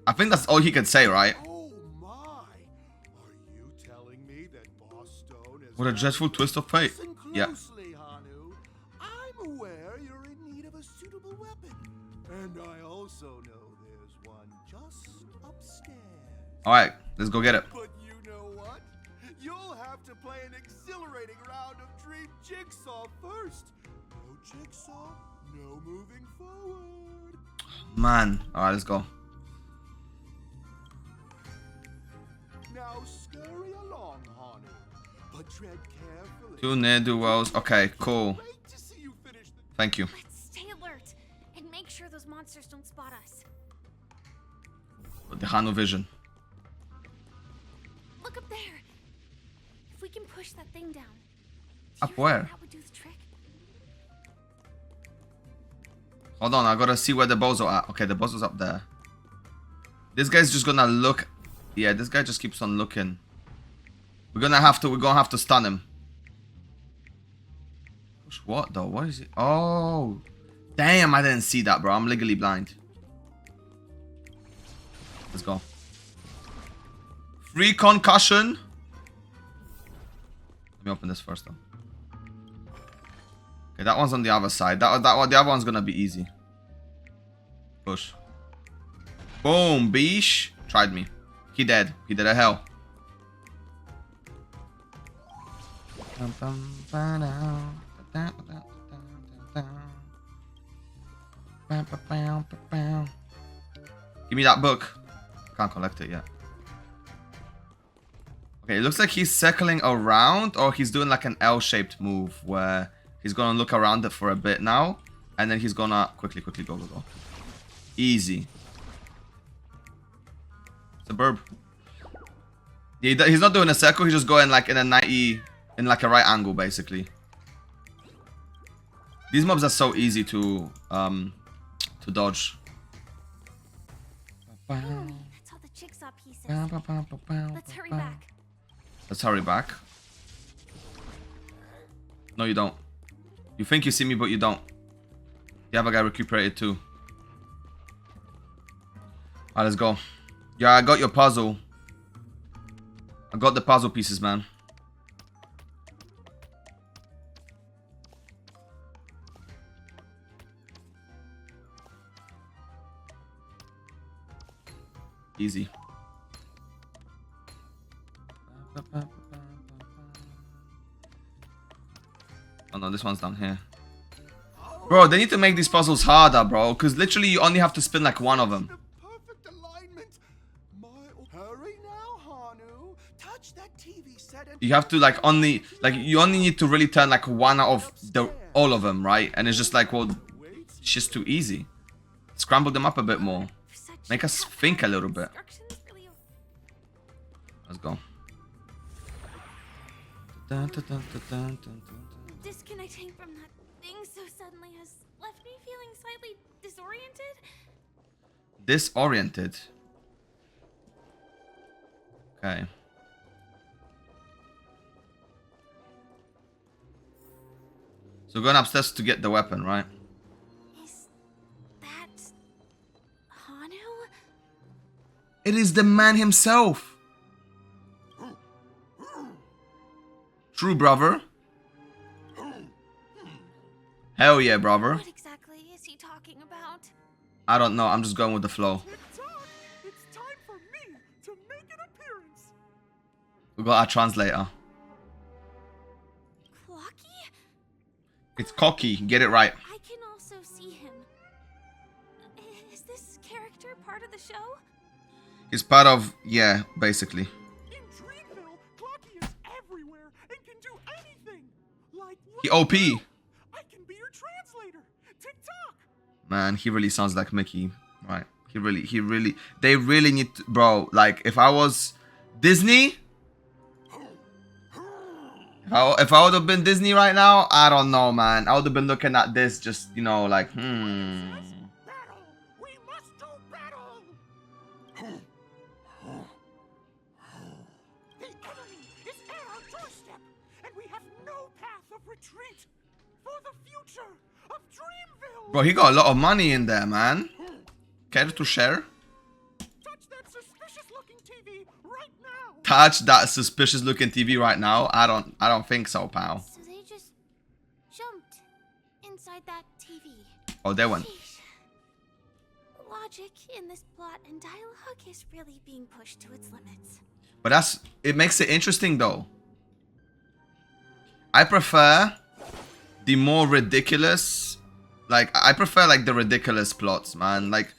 I think that's all he could say, right? Oh my! Are you telling me that Boss Stone is... What a dreadful twist of fate. Listen Yeah. closely, Hanu. I'm aware you're in need of a suitable weapon. And I also know there's one just upstairs. Alright, let's go get it. But you know what? You'll have to play an exhilarating round of Dream Jigsaw first. No Jigsaw, no moving forward. Man. Alright, let's go. Now scurry along, Hanu. But tread carefully. 2 ne'er-do-wells. Okay, cool. Thank you. Let's stay alert and make sure those monsters don't spot us. The Hanu vision. Look up there. If we can push that thing down. Up where? That would do the trick. Hold on, I gotta see where the bozo at. Okay, the bozo's up there. This guy's just gonna look. Yeah, this guy just keeps on looking. We're gonna have to stun him. Push what though? What is it? Oh, damn! I didn't see that, bro. I'm legally blind. Let's go. Free concussion. Let me open this first though. Okay, that one's on the other side. The other one's gonna be easy. Push. Boom, beesh. Tried me. He dead. He did a hell. Give me that book. Can't collect it yet. Okay, it looks like he's circling around, or he's doing like an L-shaped move where he's gonna look around it for a bit now, and then he's gonna quickly go. Easy. Suburb. He's not doing a circle, he's just going like in a 90, in like a right angle basically. These mobs are so easy to dodge. That's all the jigsaw pieces. Let's hurry back. Let's hurry back. No, you don't. You think you see me, but you don't. The other guy recuperated too. Alright, let's go. Yeah, I got your puzzle. I got the puzzle pieces, man. Easy. Oh no, this one's down here. Bro, they need to make these puzzles harder, bro. Because literally you only have to spin like one of them. You have to like only, like you only need to really turn like one out of all of them, right? And it's just like, well, it's just too easy. Scramble them up a bit more. Make us think a little bit. Let's go. Disconnecting from that thing so suddenly has left me feeling slightly disoriented. Disoriented. Okay. So we're going upstairs to get the weapon, right? Is that Hanu? It is the man himself. True, brother. Hell yeah, brother. What exactly is he talking about? I don't know. I'm just going with the flow. It's time for me to make an appearance. We got our translator. It's cocky. Get it right. I can also see him. Is this character part of the show? He's part of, yeah, basically. In Dreamville, Clocky is everywhere and can do anything. Like He OP. I can be your translator. TikTok. Man, he really sounds like Mickey. Right. They really need to, bro, like if I was Disney, if I would have been Disney right now, I don't know, man. I would have been looking at this just, you know, like, We must do battle. The enemy is at our doorstep, and we have no path of retreat for the future of Dreamville. Bro, he got a lot of money in there, man. Care to share? Touch that suspicious looking TV right now. Touch that suspicious looking TV right now? I don't think so, pal. So they just jumped inside that TV. Oh, they went. Logic in this plot and dialogue is really being pushed to its limits. But it makes it interesting though. I prefer the more ridiculous, like I prefer like the ridiculous plots, man. Like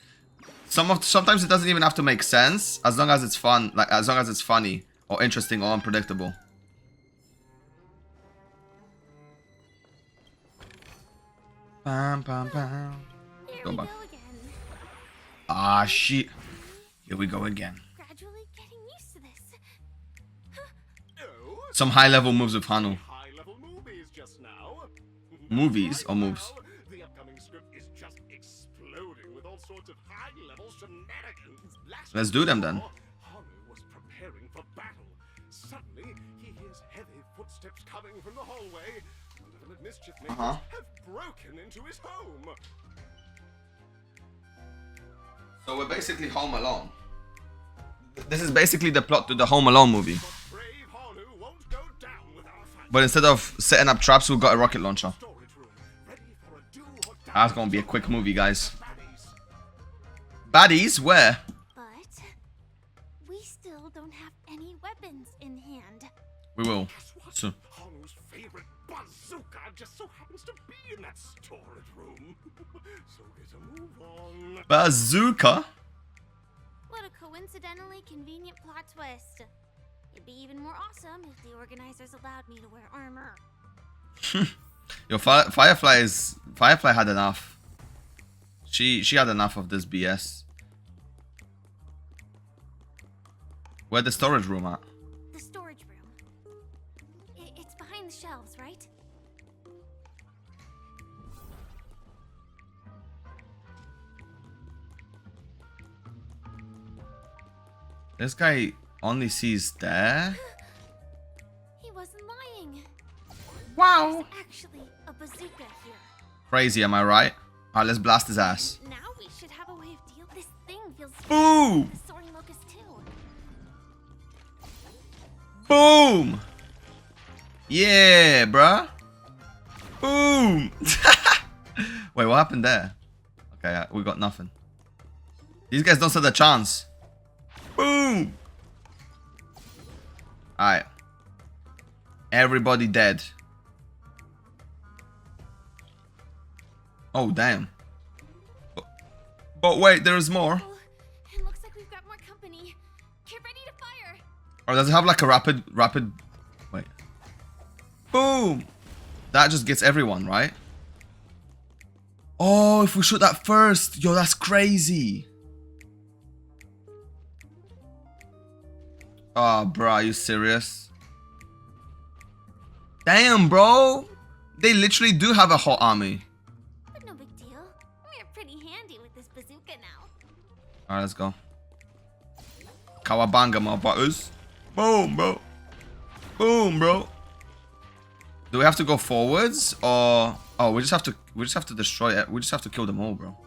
sometimes it doesn't even have to make sense as long as it's fun, like as long as it's funny or interesting or unpredictable. Bam, bam, bam. Go back. Ah, shit. Here we go again. Gradually getting used to this. Some high-level moves with Hanu. High-level movies just now. Movies or moves? The upcoming script is just of high-level shenanigans. Let's do them then. Haru was preparing for battle. Suddenly, he hears heavy footsteps coming from the hallway. The mischief makers have broken into his home. So we're basically Home Alone. This is basically the plot to the Home Alone movie. But instead of setting up traps, we've got a rocket launcher. That's gonna be a quick movie, guys. Baddies? Where? But we still don't have any weapons in hand. We will. Soon. Haru's favorite bazooka just so happens to be in that storage room. So get a move on. Bazooka? What a coincidentally convenient plot twist. It'd be even more awesome if the organizers allowed me to wear armor. Yo, Firefly had enough. She had enough of this BS. Where's the storage room at? The storage room. It's behind the shelves, right? This guy only sees there. He wasn't lying. Wow. There's actually a bazooka here. Crazy, am I right? Alright, let's blast his ass. Now we should have a way of dealing. This thing feels Boom! like a soaring locust too. Boom! Yeah, bruh. Boom! Wait, what happened there? Okay, we got nothing. These guys don't stand a chance. Boom! Alright. Everybody dead. Oh, damn. But wait, there is more. Oh, it looks like we've got more company. Get ready to fire. Or does it have like a rapid... Wait. Boom! That just gets everyone, right? Oh, if we shoot that first. Yo, that's crazy. Oh, bro, are you serious? Damn, bro. They literally do have a hot army. But no big deal. We're pretty handy with this bazooka now. Alright, let's go. Kawabanga, motherfuckers. Boom, bro. Boom, bro. Do we have to go forwards or... Oh, we just have to destroy it. We just have to kill them all, bro.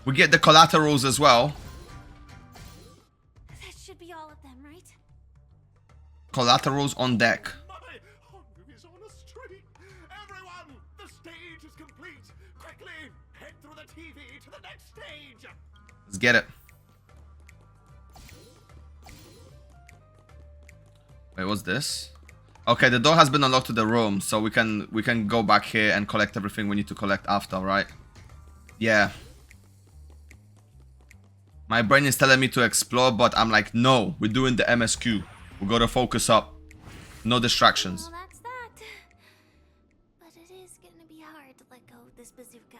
We get the collaterals as well. That should be all of them, right? Collaterals on deck. Haru is on a streak. Everyone, the stage is complete. Quickly, head through the TV to the next stage. Let's get it. Wait, what's this? Okay, the door has been unlocked to the room, so we can go back here and collect everything we need to collect after, right? Yeah. My brain is telling me to explore, but I'm like, no, we're doing the MSQ. We gotta focus up. No distractions. Well, that's that. But it is gonna be hard to let go of this bazooka.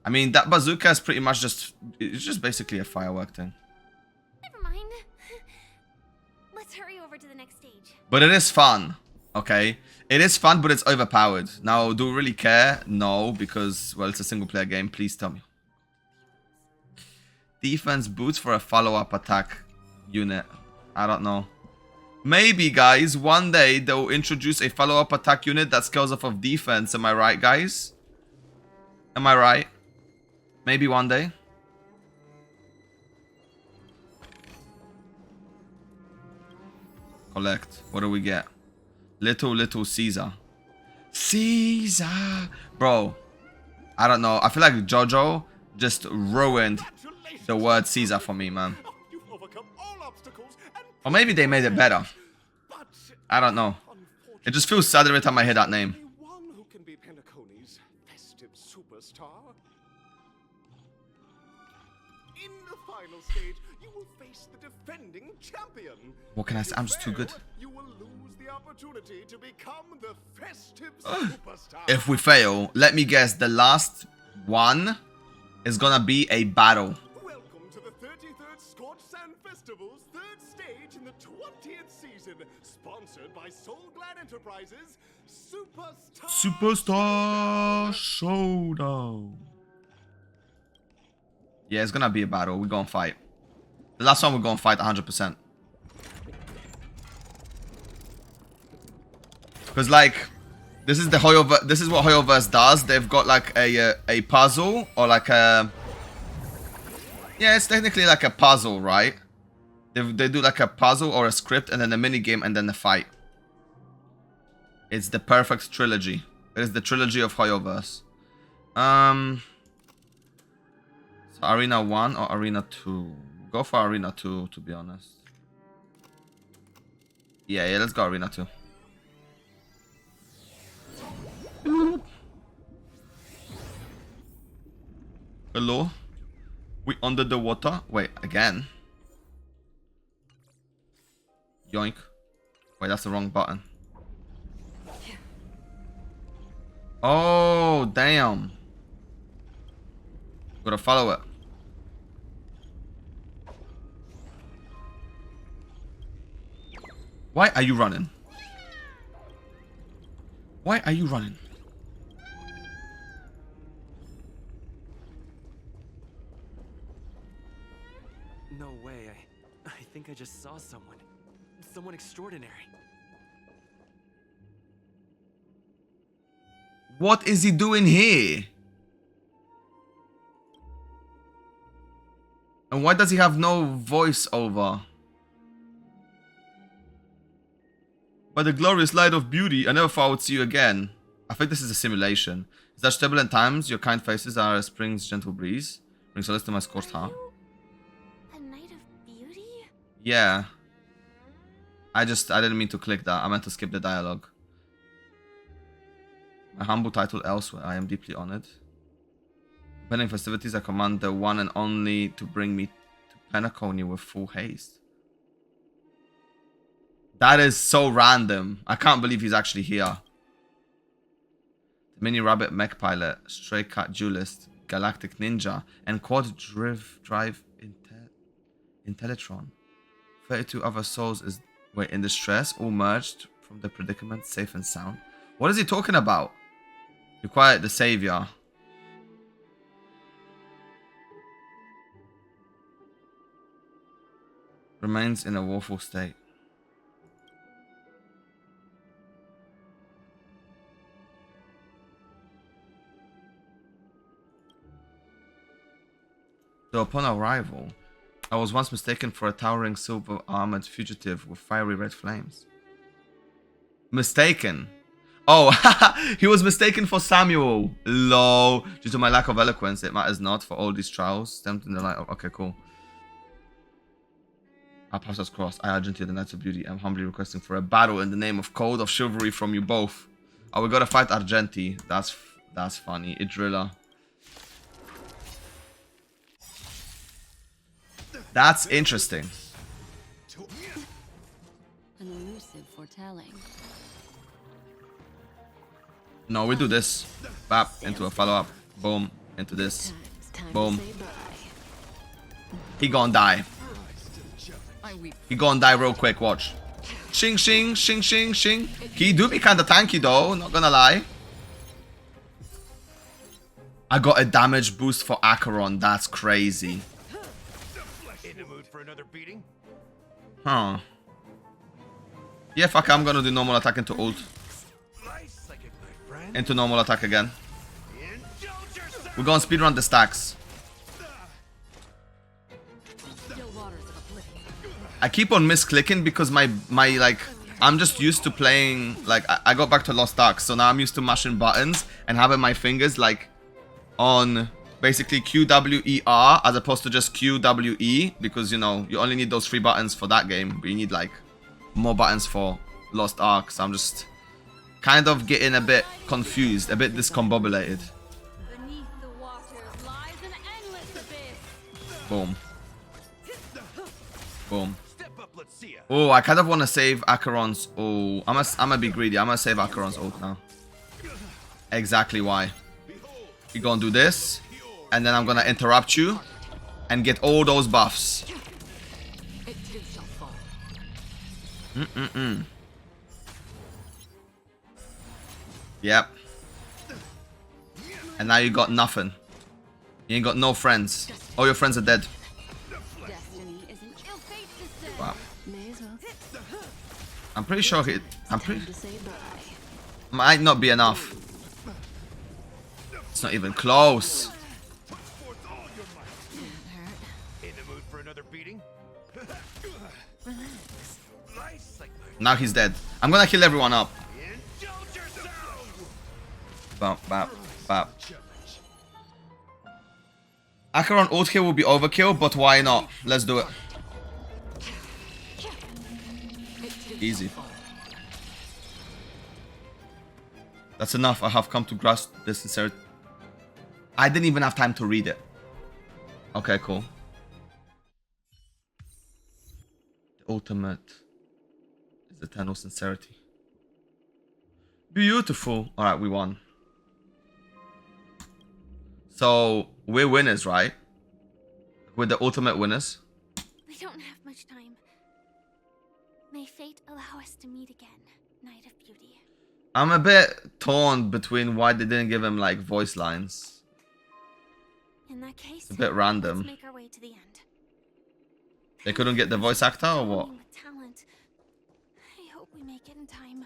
I mean, that bazooka is pretty much it's just basically a firework thing. Never mind. Let's hurry over to the next stage. But it is fun, okay? It is fun, but it's overpowered. Now, do we really care? No, because, well, it's a single-player game. Please tell me. Defense boots for a follow-up attack unit. I don't know. Maybe, guys, one day they'll introduce a follow-up attack unit that scales off of defense. Am I right, guys? Am I right? Maybe one day. Collect. What do we get? Little Caesar. Caesar! Bro, I don't know. I feel like JoJo just ruined the word Caesar for me, man. Or maybe they made it better. I don't know. It just feels sad every time I hear that name. One who can be Penacony's festive superstar. In the final stage, you will face the defending champion. What can I say? I'm just too good. You will lose the opportunity to become the festive superstar. If we fail, let me guess, the last one is gonna be a battle. Welcome to to the 33rd Scorched Sand Festival's third stage in the 20th season, sponsored by Soulglad Enterprises, Superstar Showdown. Yeah, it's gonna be a battle. We're gonna fight. The last one we're gonna fight 100%. Because like, this is the this is what Hoyoverse does. They've got like a puzzle or like a, yeah, it's technically like a puzzle, right? They do like a puzzle or a script and then a mini game and then a fight. It's the perfect trilogy. It is the trilogy of Hoyoverse. So Arena 1 or Arena 2? Go for Arena 2, to be honest. Yeah, let's go Arena 2. Hello? We under the water? Wait, again? Yoink. Wait, that's the wrong button. Oh, damn. Gotta follow it. Why are you running? Why are you running? No way. I think I just saw someone. Someone extraordinary. What is he doing here? And why does he have no voiceover? By the glorious light of beauty, I never thought I would see you again. I think this is a simulation. In such turbulent times, your kind faces are a spring's gentle breeze. Bring solace to my scorched heart. A night of beauty? Yeah. I didn't mean to click that. I meant to skip the dialogue. My humble title elsewhere. I am deeply honored. Pending festivities, I command the one and only to bring me to Penacony with full haste. That is so random. I can't believe he's actually here. The mini rabbit mech pilot, stray cat duelist, galactic ninja, and quad drive Intelletron. 32 other souls were in distress, all merged from the predicament, safe and sound. What is he talking about? Require the savior. Remains in a woeful state. So upon arrival, I was once mistaken for a towering silver-armored fugitive with fiery red flames. Mistaken? Oh, he was mistaken for Samuel. Lol. Due to my lack of eloquence, it matters not, for all these trials stemmed in the light of... Okay, cool. Our paths has crossed. I urge you the Knights of Beauty. I'm humbly requesting for a battle in the name of Code of Chivalry from you both. Oh, we gotta fight Argenti. That's funny. Idrilla. That's interesting. An elusive foretelling. No, we do this. Bap, into a follow-up. Boom, into this. Boom. He gonna die. He gonna die real quick, watch. Shing, shing, shing, shing, shing. He do be kinda tanky though, not gonna lie. I got a damage boost for Acheron, that's crazy. In the mood for another beating? Huh. Yeah, fuck it, I'm gonna do normal attack into ult. Into normal attack again. We're gonna speedrun the stacks. I keep on misclicking because my like, I'm just used to playing, like, I got back to Lost Ark, so now I'm used to mashing buttons and having my fingers like on basically QWER as opposed to just QWE, because you know you only need those 3 buttons for that game, but you need like more buttons for Lost Ark, so I'm just kind of getting a bit confused, a bit discombobulated. Boom. Boom. Oh, I kind of want to save Acheron's. Oh, I'm gonna be greedy. I'm gonna save Acheron's ult now. Exactly why. You're gonna do this, and then I'm gonna interrupt you, and get all those buffs. It too shall fall. Yep. And now you got nothing. You ain't got no friends. All your friends are dead. Wow. I'm pretty sure might not be enough. It's not even close. In the mood for another beating? Now he's dead. I'm gonna kill everyone up. Bop, bop, bop. Acheron ult kill will be overkill, but why not? Let's do it. Easy. That's enough. I have come to grasp the sincerity. I didn't even have time to read it. Okay, cool. The ultimate is eternal sincerity. Beautiful. Alright, we won. So, we're winners, right? We're the ultimate winners. We don't have much time. May fate allow us to meet again, Knight of Beauty. I'm a bit torn between why they didn't give him like voice lines. In that case, It's a bit random. let's make our way to the end. They couldn't get the voice actor or what? With talent. I hope we make it in time.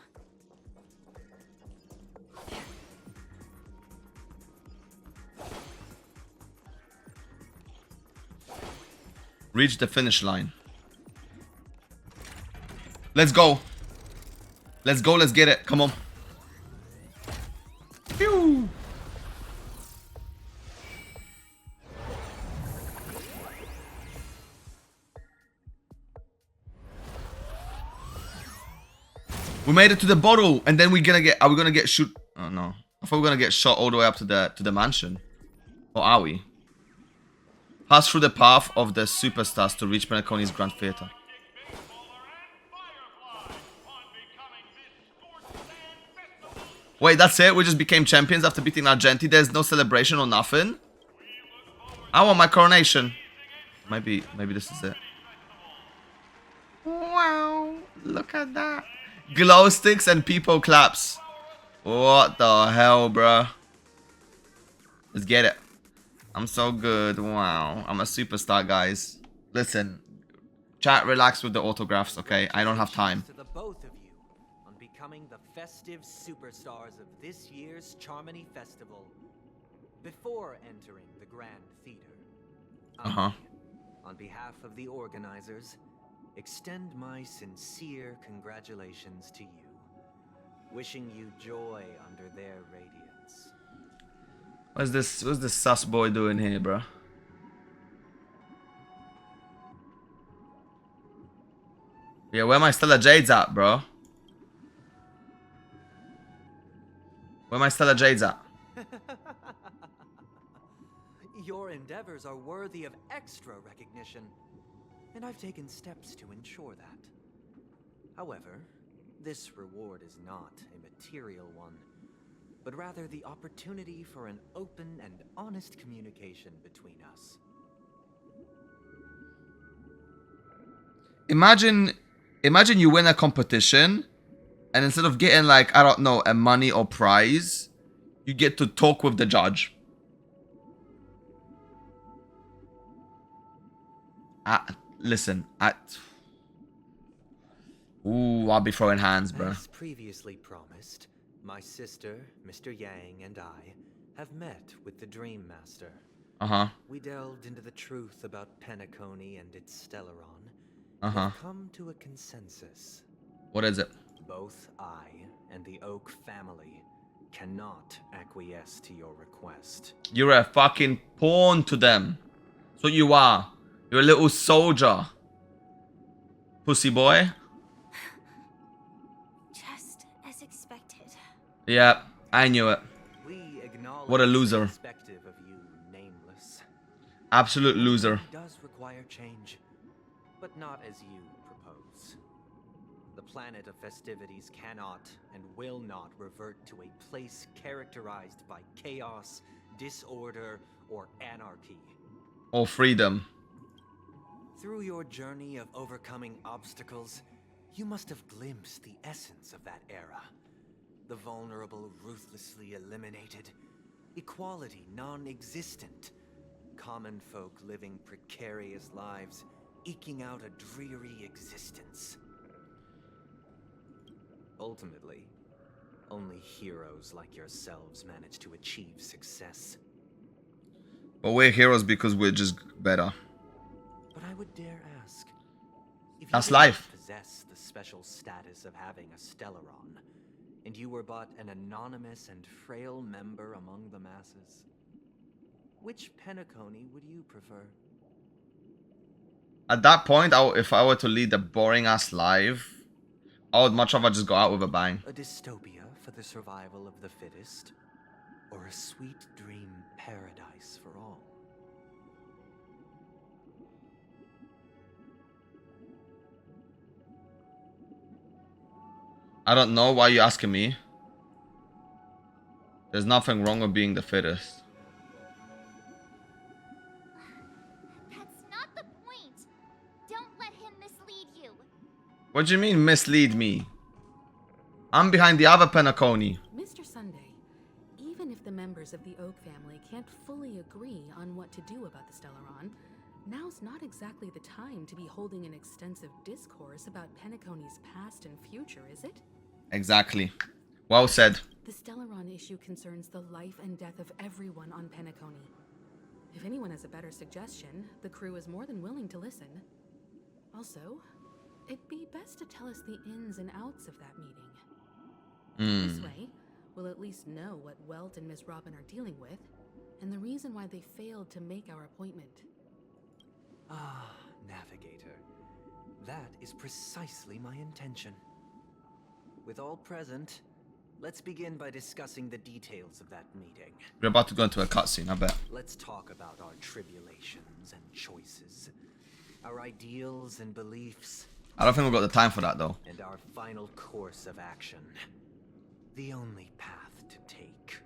Reach the finish line. Let's go. Let's go, let's get it. Come on. Pew. We made it to the bottle, and then we're gonna get. Are we gonna get shoot? Oh no! I thought we were gonna get shot all the way up to the mansion. Or are we? Pass through the path of the superstars to reach Penacony's Grand Theater. Wait, that's it? We just became champions after beating Argenti. There's no celebration or nothing. I want my coronation. Maybe this is it. Wow! Look at that. Glow sticks and people claps. What the hell, bruh? Let's get it. I'm so good. Wow. I'm a superstar, guys. Listen. Chat, relax with the autographs, okay? I don't have time. To the both of you on becoming the festive superstars of this year's Charmony Festival. Before entering the Grand Theater, on behalf of the organizers, extend my sincere congratulations to you, wishing you joy under their radiance. What's this sus boy doing here, bro? Yeah, where my Stella Jades at, bro? Where my Stella Jades at? Your endeavors are worthy of extra recognition, and I've taken steps to ensure that. However, this reward is not a material one, but rather the opportunity for an open and honest communication between us. Imagine you win a competition, and instead of getting like, I don't know, a money or prize, you get to talk with the judge. Listen, ooh, I'll be throwing hands, bro. As previously promised, my sister, Mr. Yang, and I have met with the Dream Master. We delved into the truth about Penacony and its Stellaron, and have come to a consensus. What is it? Both I and the Oak family cannot acquiesce to your request. You're a fucking pawn to them. That's what you are. You're a little soldier. Pussy boy. Just as expected. Yeah, I knew it. What a loser. Perspective of you, nameless. Absolute loser. It does require change, but not as you propose. The planet of festivities cannot and will not revert to a place characterized by chaos, disorder, or anarchy. Or freedom. Through your journey of overcoming obstacles, you must have glimpsed the essence of that era. The vulnerable ruthlessly eliminated, equality non-existent, common folk living precarious lives, eking out a dreary existence. Ultimately, only heroes like yourselves manage to achieve success. But we're heroes because we're just better. But I would dare ask, if That's you did not life. possess the special status of having a Stellaron, and you were but an anonymous and frail member among the masses, which Penacony would you prefer? At that point, if I were to lead a boring ass life, I would much rather just go out with a bang. A dystopia for the survival of the fittest, or a sweet dream paradise for all? I don't know why you're asking me. There's nothing wrong with being the fittest. That's not the point. Don't let him mislead you. What do you mean mislead me? I'm behind the other Penacony. Mr. Sunday, even if the members of the Oak family can't fully agree on what to do about the Stellaron, now's not exactly the time to be holding an extensive discourse about Penacony's past and future, is it? Exactly. Well said. The Stellaron issue concerns the life and death of everyone on Penacony. If anyone has a better suggestion, the crew is more than willing to listen. Also, it'd be best to tell us the ins and outs of that meeting. This way, we'll at least know what Welt and Miss Robin are dealing with, and the reason why they failed to make our appointment. Ah, Navigator. That is precisely my intention. With all present, let's begin by discussing the details of that meeting. We're about to go into a cutscene, I bet. Let's talk about our tribulations and choices, our ideals and beliefs. I don't think we've got the time for that, though. And our final course of action. The only path to take.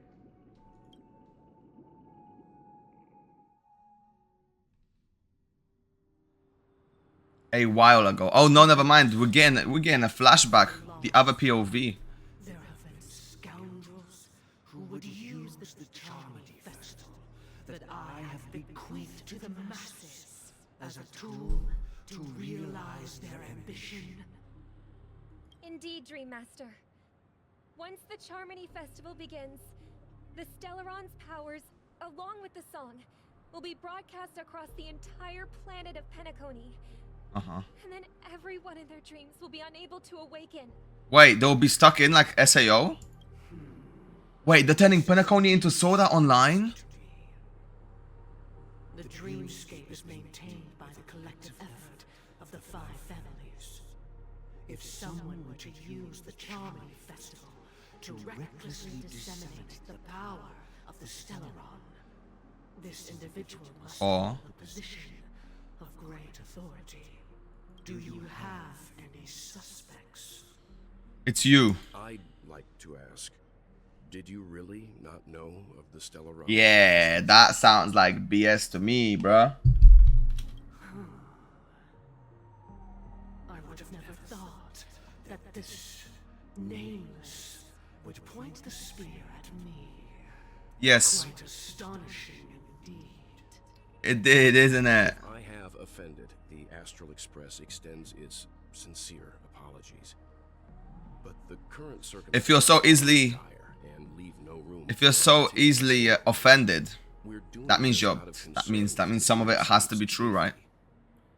A while ago. Oh no, never mind. We're getting a flashback. The other POV. There have been scoundrels who would use the Charmony Festival that I have bequeathed to the masses as a tool to realize their ambition. Indeed, Dream Master. Once the Charmony Festival begins, the Stellaron's powers, along with the song, will be broadcast across the entire planet of Penacony. And then everyone in their dreams will be unable to awaken. Wait, they'll be stuck in like SAO? Wait, they're turning Penacony into Sword Art Online? The dreamscape is maintained by the collective effort of the 5 families. If someone were to use the Charmony Festival to recklessly disseminate the power of the Stellaron, this individual must hold a position of great authority. Do you have any suspects? It's you. I'd like to ask, did you really not know of the Stellaron? Yeah, that sounds like BS to me, bruh. I would have never thought that this nameless would point the spear at me. Yes. Quite astonishing indeed. It did, isn't it? I have offended. The Astral Express extends its sincere apologies. But the current circumstances If you're so easily offended, that means some of it has to be true, right?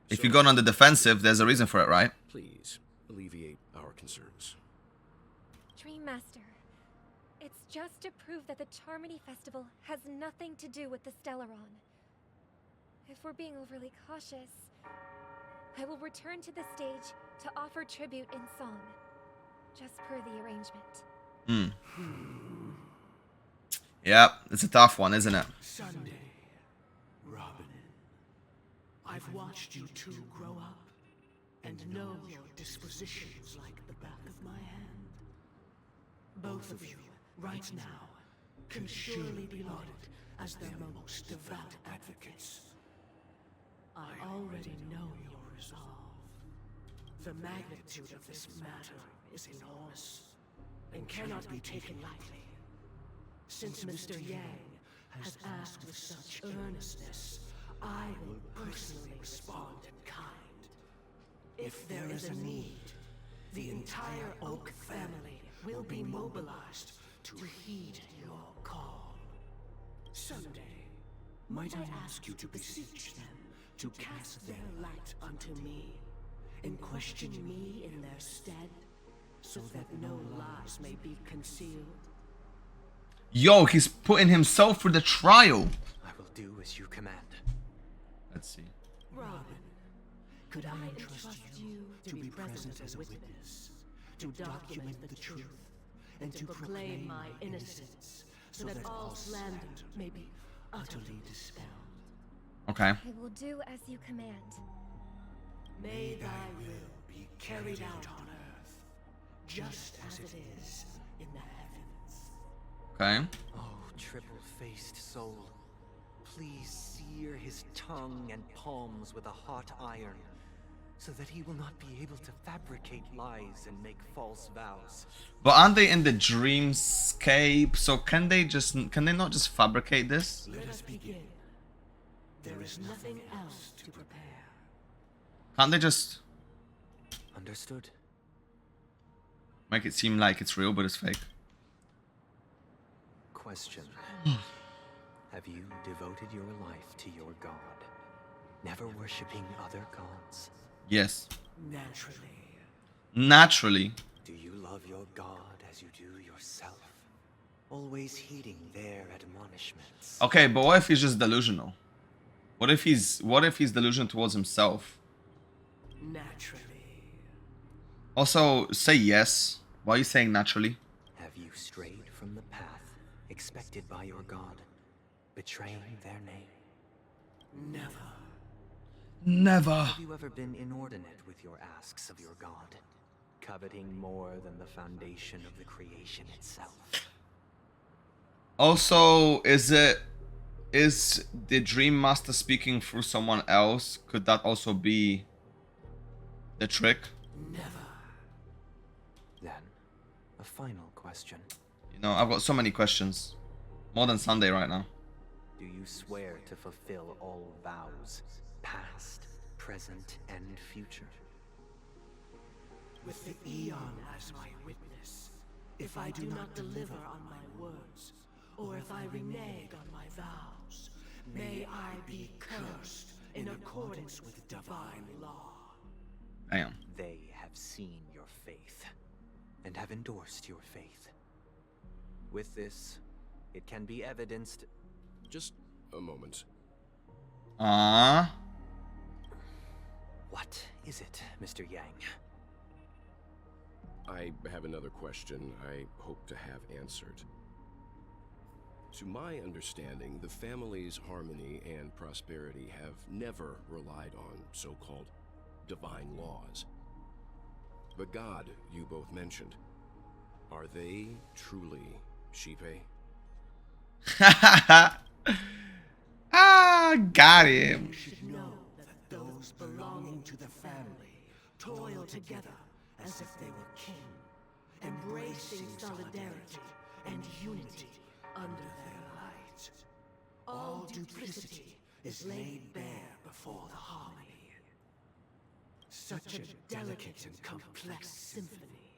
If you're going on the defensive, there's a reason for it, right? Please alleviate our concerns. Dream Master, it's just to prove that the Charmony Festival has nothing to do with the Stellaron. If we're being overly cautious, I will return to the stage to offer tribute in song, just per the arrangement. Yep, it's a tough one, isn't it? Sunday, Robin, I've watched you two grow up and know your dispositions like the back of my hand. Both of you, right now, can surely be lauded as their most devout advocates. I already know your resolve. The magnitude of this matter is enormous and cannot be taken lightly. Since Mr. Yang has asked with such earnestness, I will personally respond in kind. If there is a need, the entire Oak family will be mobilized to heed your call. Someday, might I ask you to beseech them to cast their light unto me, and question me in their stead, so that no lies may be concealed? Yo, he's putting himself through the trial. I will do as you command. Let's see. Robin, could I entrust you to be present as a witness, to document the truth, and to proclaim my innocence, so that all slander may be utterly dispelled? Okay. I will do as you command. May thy will be carried out on earth, just as it is in the heavens. Okay. Oh, triple-faced soul, please sear his tongue and palms with a hot iron, so that he will not be able to fabricate lies and make false vows. But aren't they in the dreamscape? So can they not just fabricate this? Let us begin. There is nothing else to prepare. Can't they just Understood. make it seem like it's real but it's fake? Question. Have you devoted your life to your god, never worshipping other gods? Yes. Naturally. Naturally. Do you love your god as you do yourself? Always heeding their admonishments. Okay, but what if he's just delusional? What if he's delusional towards himself? Naturally. Also, say yes. Why are you saying naturally? Have you strayed from the path expected by your god, betraying their name? Never. Never. Have you ever been inordinate with your asks of your god, coveting more than the foundation of the creation itself? Also, is the Dream Master speaking through someone else? Could that also be the trick? Never. Then, a final question. You know, I've got so many questions. More than Sunday right now. Do you swear to fulfill all vows, past, present, and future? With the Eon as my witness, if I do not deliver on my words, or if I renege on my vows, may I be cursed in accordance with divine law. Damn. They have seen your faith, and have endorsed your faith. With this, it can be evidenced... Just a moment. What is it, Mr. Yang? I have another question I hope to have answered. To my understanding, the family's harmony and prosperity have never relied on so-called divine laws. The god you both mentioned, are they truly Shipe? Got him. You should know that those belonging to the family toil together as if they were kin, embracing solidarity and unity under their light. All duplicity is laid bare before the harmony. Such a delicate and complex symphony.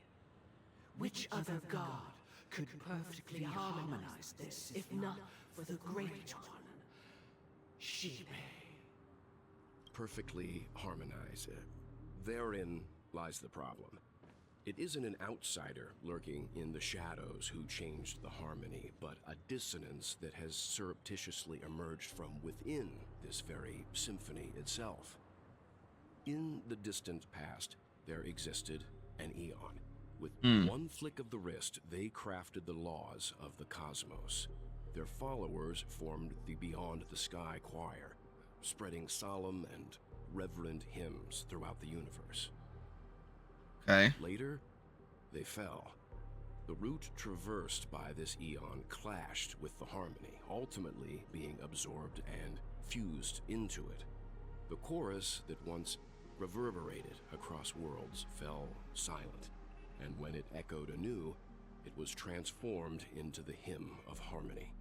Which other god could perfectly harmonize this, if not for the great one, Shipe? Perfectly harmonize. Therein lies the problem. It isn't an outsider lurking in the shadows who changed the harmony, but a dissonance that has surreptitiously emerged from within this very symphony itself. In the distant past, there existed an Eon. With one flick of the wrist, they crafted the laws of the cosmos. Their followers formed the Beyond the Sky Choir, spreading solemn and reverent hymns throughout the universe. Okay. Later, they fell. The route traversed by this Eon clashed with the harmony, ultimately being absorbed and fused into it. The chorus that once reverberated across worlds fell silent, and when it echoed anew, it was transformed into the hymn of harmony.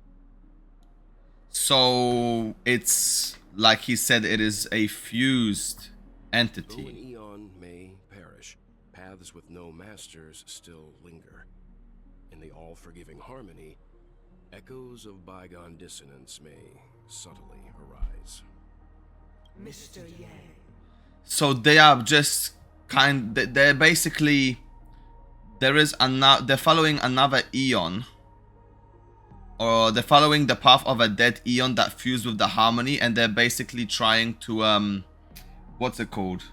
So it's like he said, it is a fused entity. Though an eon may perish, paths with no masters still linger. In the all-forgiving harmony, echoes of bygone dissonance may subtly arise. Mr. Yang. So they are just they're basically, they're following another eon, or they're following the path of a dead eon that fused with the harmony, and they're basically trying to what's it called?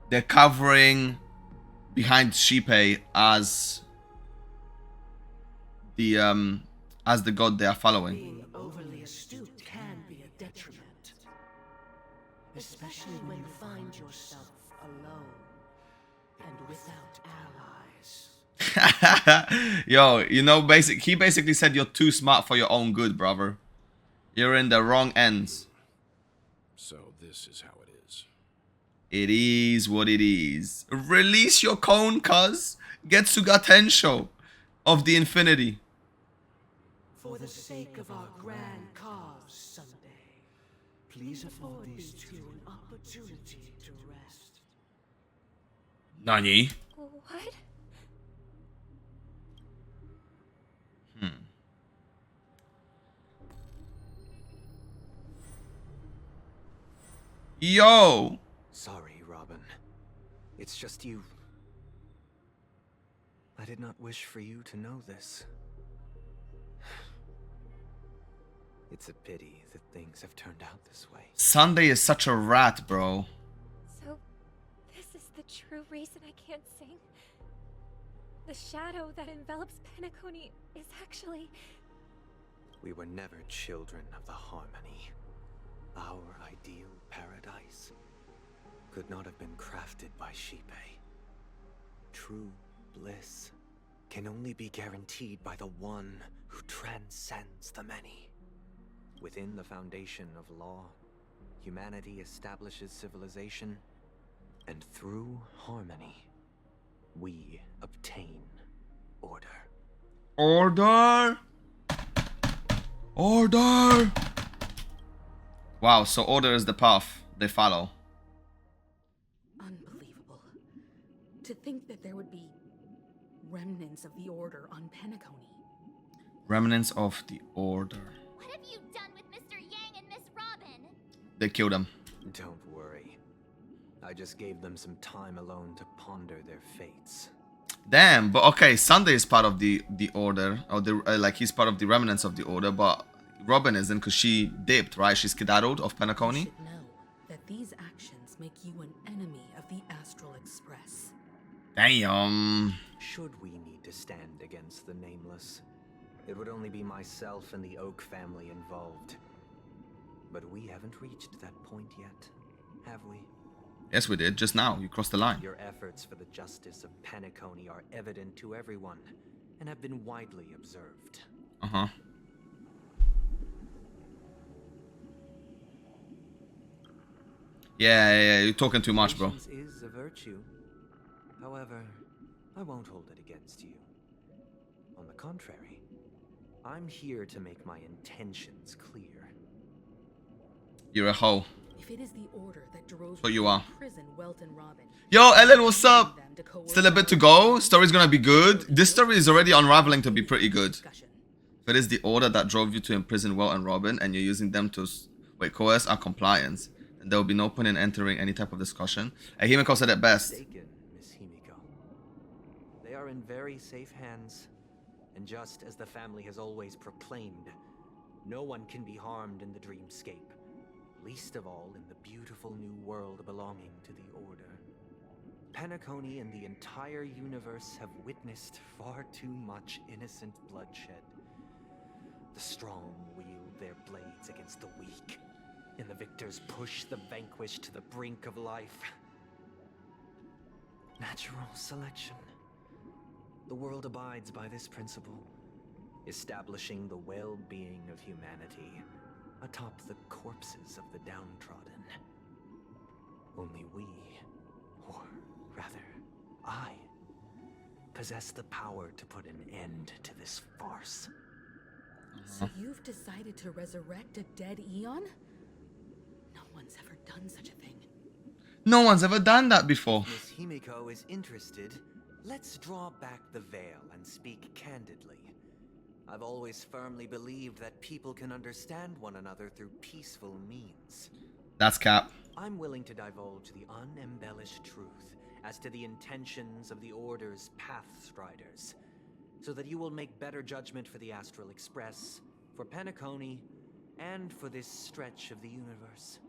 They're covering behind Shipe as the god they are following. Being overly astute can be a detriment, especially when you find yourself alone and without allies. Yo, you know, he basically said you're too smart for your own good, brother. You're in the wrong ends. So this is how it is. It is what it is. Release your cone, cuz. Getsuga Tensho of the Infinity. For the sake of our grand cause someday, please afford these two an opportunity to rest. Nani? What? Yo! Sorry, Robin. It's just you. I did not wish for you to know this. It's a pity that things have turned out this way. Sunday is such a rat, bro. So, this is the true reason I can't sing? The shadow that envelops Penacony is actually... We were never children of the harmony. Our ideal paradise could not have been crafted by Shipe. True bliss can only be guaranteed by the one who transcends the many. Within the foundation of law, humanity establishes civilization, and through harmony, we obtain order. Order! Order! Wow, so order is the path they follow. Unbelievable. To think that there would be remnants of the Order on Penacony. Remnants of the Order. What have you done with Mr. Yang and Miss Robin? They killed him. Don't worry. I just gave them some time alone to ponder their fates. Damn, but okay, Sunday is part of the Order, or like he's part of the remnants of the Order, but Robin isn't because she dipped, right? She skedaddled off Penacony. You should know that these actions make you an enemy of the Astral Express. Damn. Should we need to stand against the Nameless, it would only be myself and the Oak family involved. But we haven't reached that point yet, have we? Yes, we did. Just now. You crossed the line. Your efforts for the justice of Penacony are evident to everyone, and have been widely observed. Uh-huh. Yeah, you're talking too much, bro. Patience is a virtue. However, I won't hold it against you. On the contrary, I'm here to make my intentions clear. You're a hoe. If it is the Order that drove What you are. prison Welt and Robin. Yo, Ellen, what's up? Still a bit to go. Story's gonna be good. This story is already unraveling to be pretty good. If it is the Order that drove you to imprison Welt and Robin, and you're using them to coerce our compliance, then there will be no point in entering any type of discussion. Himiko said it best. Miss Himiko. They are in very safe hands, and just as the family has always proclaimed, no one can be harmed in the dreamscape, least of all in the beautiful new world belonging to the Order. Penacony and the entire universe have witnessed far too much innocent bloodshed. The strong wield their blades against the weak, and the victors push the vanquished to the brink of life. Natural selection. The world abides by this principle, establishing the well-being of humanity atop the corpses of the downtrodden. Only we, or rather, I, possess the power to put an end to this farce. So you've decided to resurrect a dead Eon? No one's ever done such a thing. No one's ever done that before. Miss Himiko is interested. Let's draw back the veil and speak candidly. I've always firmly believed that people can understand one another through peaceful means. That's cap. I'm willing to divulge the unembellished truth as to the intentions of the Order's Pathstriders, so that you will make better judgment for the Astral Express, for Penacony, and for this stretch of the universe.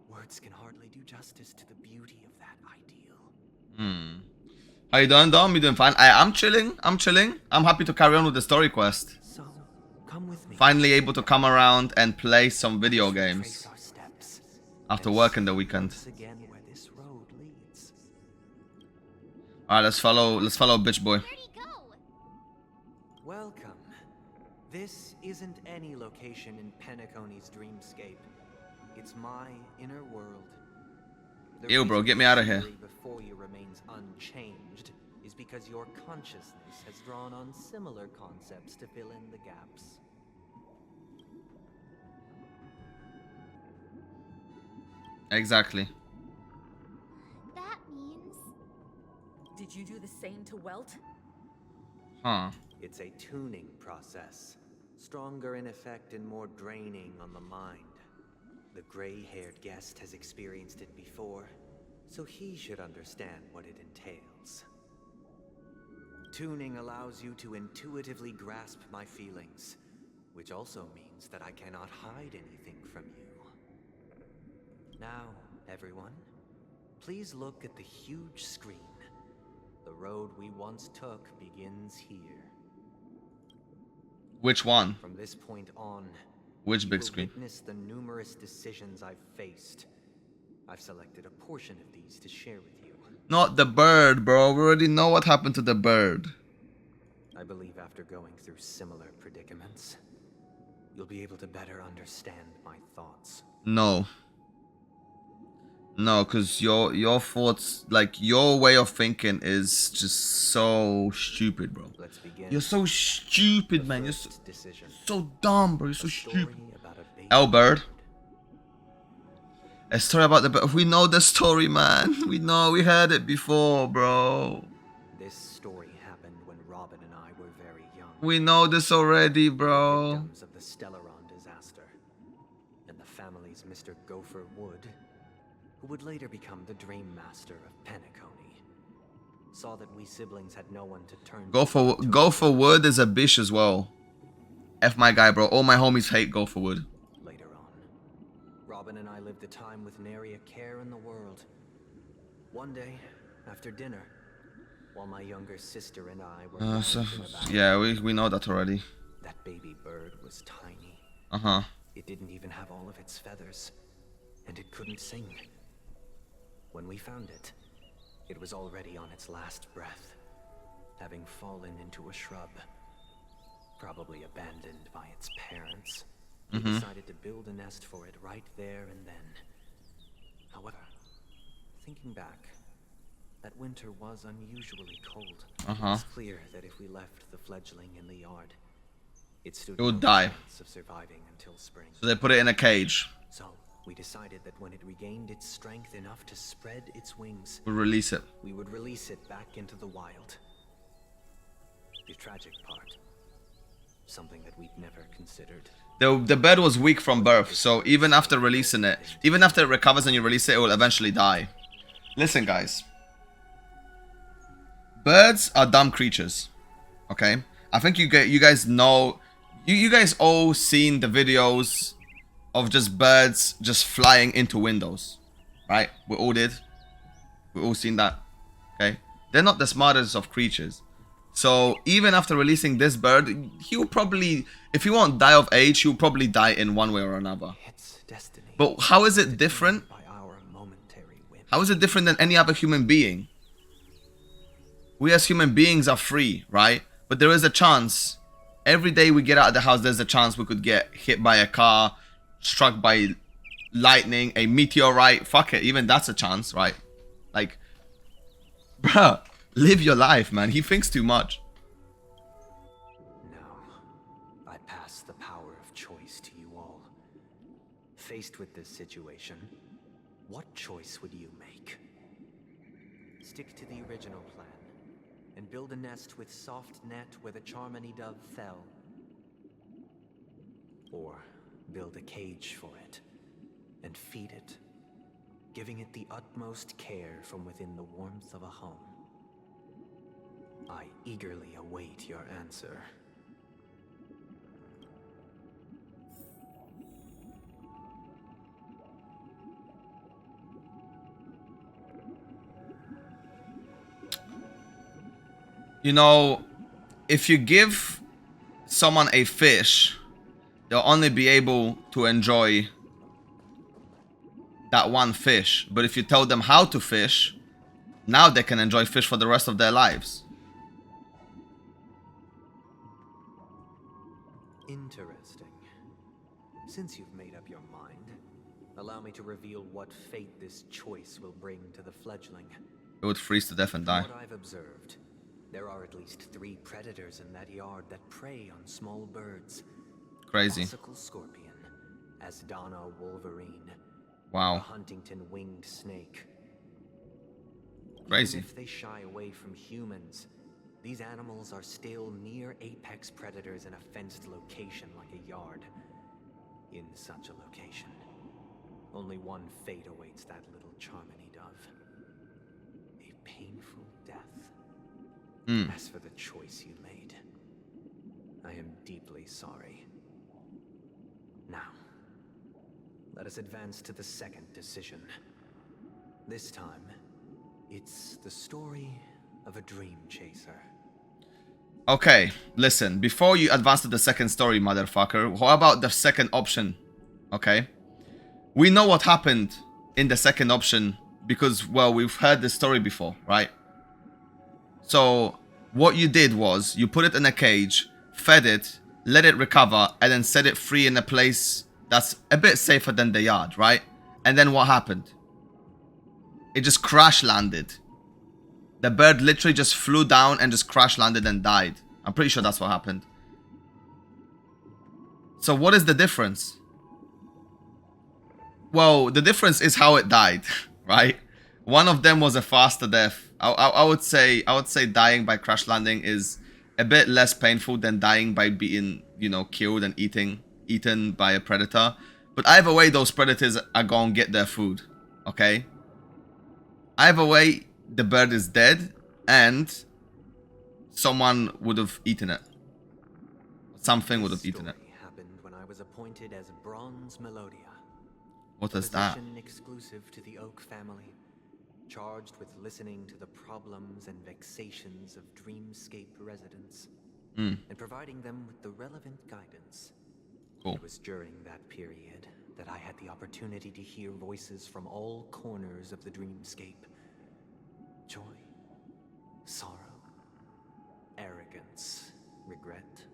Words can hardly do justice to the beauty of that ideal. How you doing, Dom? You doing fine? I'm chilling. I'm happy to carry on with the story quest. So, come with me. Finally able to come around and play some video games after working the weekend. Again where this road leads. Alright, let's follow bitch boy. Welcome. This isn't any location in Penacony's dreamscape. It's my inner world. The Ew, bro, reason get me out of here. the story before you remains unchanged is because your consciousness has drawn on similar concepts to fill in the gaps. Exactly. That means... Did you do the same to Welt? Huh. It's a tuning process. Stronger in effect and more draining on the mind. The gray-haired guest has experienced it before, so he should understand what it entails. Tuning allows you to intuitively grasp my feelings, which also means that I cannot hide anything from you. Now, everyone, please look at the huge screen. The road we once took begins here. Which one? From this point on, Which big you will screen? witness the numerous decisions I've faced. I've selected a portion of these to share with you. Not the bird, bro. We already know what happened to the bird. I believe after going through similar predicaments, you'll be able to better understand my thoughts. No. No, because your thoughts, like your way of thinking is just so stupid, bro. Let's begin. You're so stupid, man. You're Decision. so dumb, bro. You're so stupid. L Bird. A story about the bird. We know the story, man. We heard it before, bro. This story happened when Robin and I were very young. We know this already, bro. Victims of the Stellaron disaster. And the family's Mr. Gopher Wood, who would later become the Dream Master of Penacony, saw that we siblings had no one to turn to. Gopher Wood is a bitch as well. F my guy, bro. All my homies hate Gopher Wood. Later on, Robin and I lived a time with nary a care in the world. One day, after dinner, while my younger sister and I were Yeah, we know that already. that baby bird was tiny. Uh-huh. It didn't even have all of its feathers, and it couldn't sing. When we found it, it was already on its last breath, having fallen into a shrub, probably abandoned by its parents. We decided to build a nest for it right there and then. However, thinking back, that winter was unusually cold. It was clear that if we left the fledgling in the yard, it stood It would no die. chance of surviving until spring. So they put it in a cage. So we decided that when it regained its strength enough to spread its wings, We'll release it. we would release it back into the wild. The tragic part, something that we'd never considered. The bird was weak from birth, so even after releasing it, even after it recovers and you release it, it will eventually die. Listen, guys. Birds are dumb creatures. Okay? I think you guys know... You guys all seen the videos of just birds just flying into windows. Right? We all did. We all seen that. Okay? They're not the smartest of creatures. So even after releasing this bird, he will probably... If he won't die of age, he will probably die in one way or another. It's destiny. But how is it different? By our momentary whim. How is it different than any other human being? We as human beings are free, right? But there is a chance. Every day we get out of the house, there's a chance we could get hit by a car, struck by lightning, a meteorite. Fuck it, even that's a chance, right? Like, bruh, live your life, man. He thinks too much. No, I pass the power of choice to you all. Faced with this situation, what choice would you make? Stick to the original plan and build a nest with soft net where the Charmony dove fell. Or build a cage for it and feed it, giving it the utmost care from within the warmth of a home. I eagerly await your answer. You know, if you give someone a fish, they'll only be able to enjoy that one fish. But if you tell them how to fish, now they can enjoy fish for the rest of their lives. Interesting. Since you've made up your mind, allow me to reveal what fate this choice will bring to the fledgling. It would freeze to death and die. From what I've observed, there are at least 3 predators in that yard that prey on small birds. Crazy. Classical scorpion, Asdana wolverine, Wow. a Huntington winged snake. Crazy. Even if they shy away from humans, these animals are still near apex predators in a fenced location like a yard. In such a location, only one fate awaits that little Charmony dove. A painful death. As for the choice you made, I am deeply sorry. Now, let us advance to the second decision. This time, it's the story of a dream chaser. Okay, listen, before you advance to the second story, motherfucker, how about the second option? Okay? We know what happened in the second option because, well, we've heard the story before, right? So, what you did was, you put it in a cage, fed it, let it recover, and then set it free in a place that's a bit safer than the yard, right? And then what happened? It just crash landed. The bird literally just flew down and just crash landed and died. I'm pretty sure that's what happened. So what is the difference? Well, the difference is how it died, right? One of them was a faster death. I would say dying by crash landing is a bit less painful than dying by being, you know, killed and eaten by a predator. But either way, those predators are gonna get their food, okay? Either way, the bird is dead and someone would have eaten it. Something would have eaten it. Happened when I was appointed as Bronze Melodia. What is that? Position exclusive to the Oak family, charged with listening to the problems and vexations of Dreamscape residents and providing them with the relevant guidance. Cool. It was during that period that I had the opportunity to hear voices from all corners of the Dreamscape. Joy, sorrow, arrogance, regret.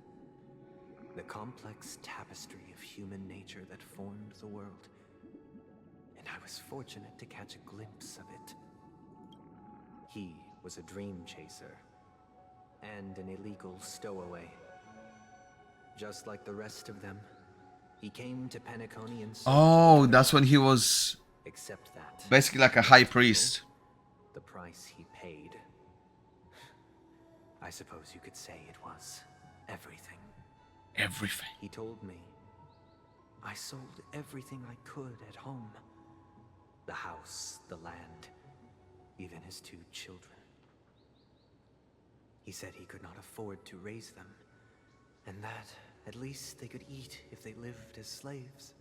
The complex tapestry of human nature that formed the world. And I was fortunate to catch a glimpse of it. He was a dream chaser and an illegal stowaway. Just like the rest of them, he came to Penacony and Oh, that's when he was except that basically like a high priest. the price he paid. I suppose you could say it was everything. Everything. He told me I sold everything I could at home. The house, the land, even his 2 children. He said he could not afford to raise them, and that at least they could eat if they lived as slaves.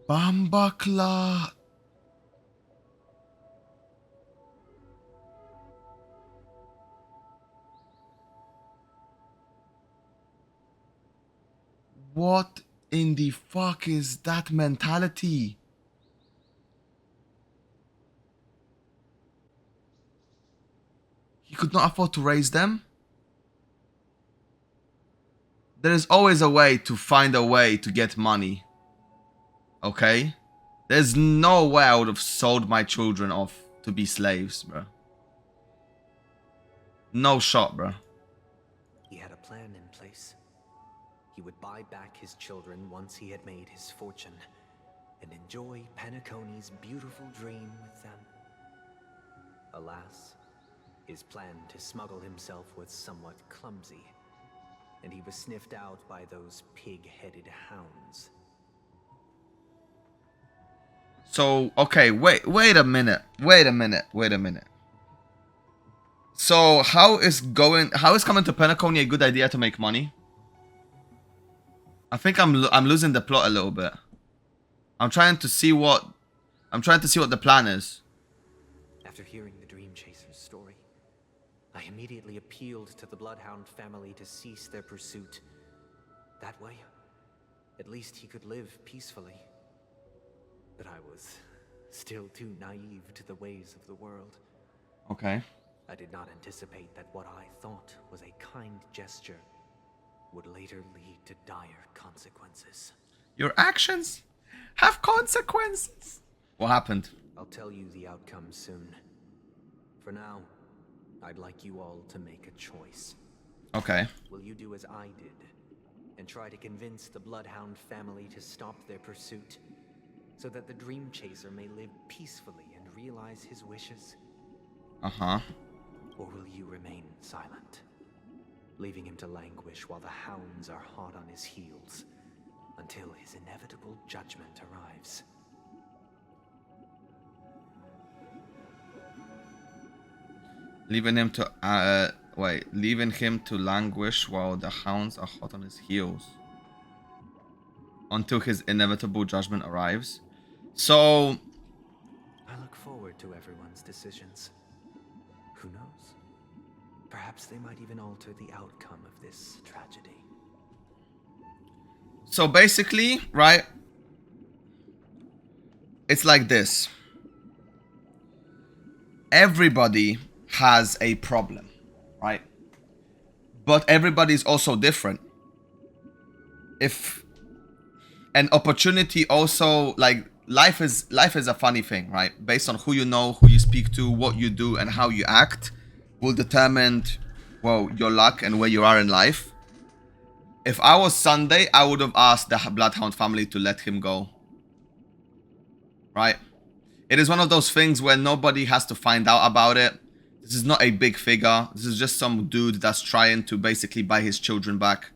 Bambakla. What in the fuck is that mentality? could not afford to raise them. There is always a way to find a way to get money. Okay? There's no way I would have sold my children off to be slaves, bro. No shot, bro. He had a plan in place. He would buy back his children once he had made his fortune, and enjoy Penacony's beautiful dream with them. Alas, his plan to smuggle himself was somewhat clumsy, and he was sniffed out by those pig-headed hounds. So, okay, wait a minute. So, how is coming to Penacony a good idea to make money? I think I'm losing the plot a little bit. I'm trying to see what the plan is. After hearing the Dream Chaser's story, I immediately appealed to the Bloodhound family to cease their pursuit. That way, at least he could live peacefully. But I was still too naive to the ways of the world. Okay. I did not anticipate that what I thought was a kind gesture would later lead to dire consequences. Your actions have consequences. What happened? I'll tell you the outcome soon. For now, I'd like you all to make a choice. Okay. Will you do as I did and try to convince the Bloodhound family to stop their pursuit so that the Dream Chaser may live peacefully and realize his wishes? Uh-huh. Or will you remain silent, leaving him to languish while the hounds are hot on his heels until his inevitable judgment arrives? Leaving him to languish while the hounds are hot on his heels until his inevitable judgment arrives. So I look forward to everyone's decisions. Who knows? Perhaps they might even alter the outcome of this tragedy. So basically, right? It's like this. Everybody has a problem, right? But everybody's also different. If an opportunity also, like, life is a funny thing, right? Based on who you know, who you speak to, what you do, and how you act will determine, well, your luck and where you are in life. If I was Sunday, I would have asked the Bloodhound family to let him go. Right? It is one of those things where nobody has to find out about it. This is not a big figure. This is just some dude that's trying to basically buy his children back.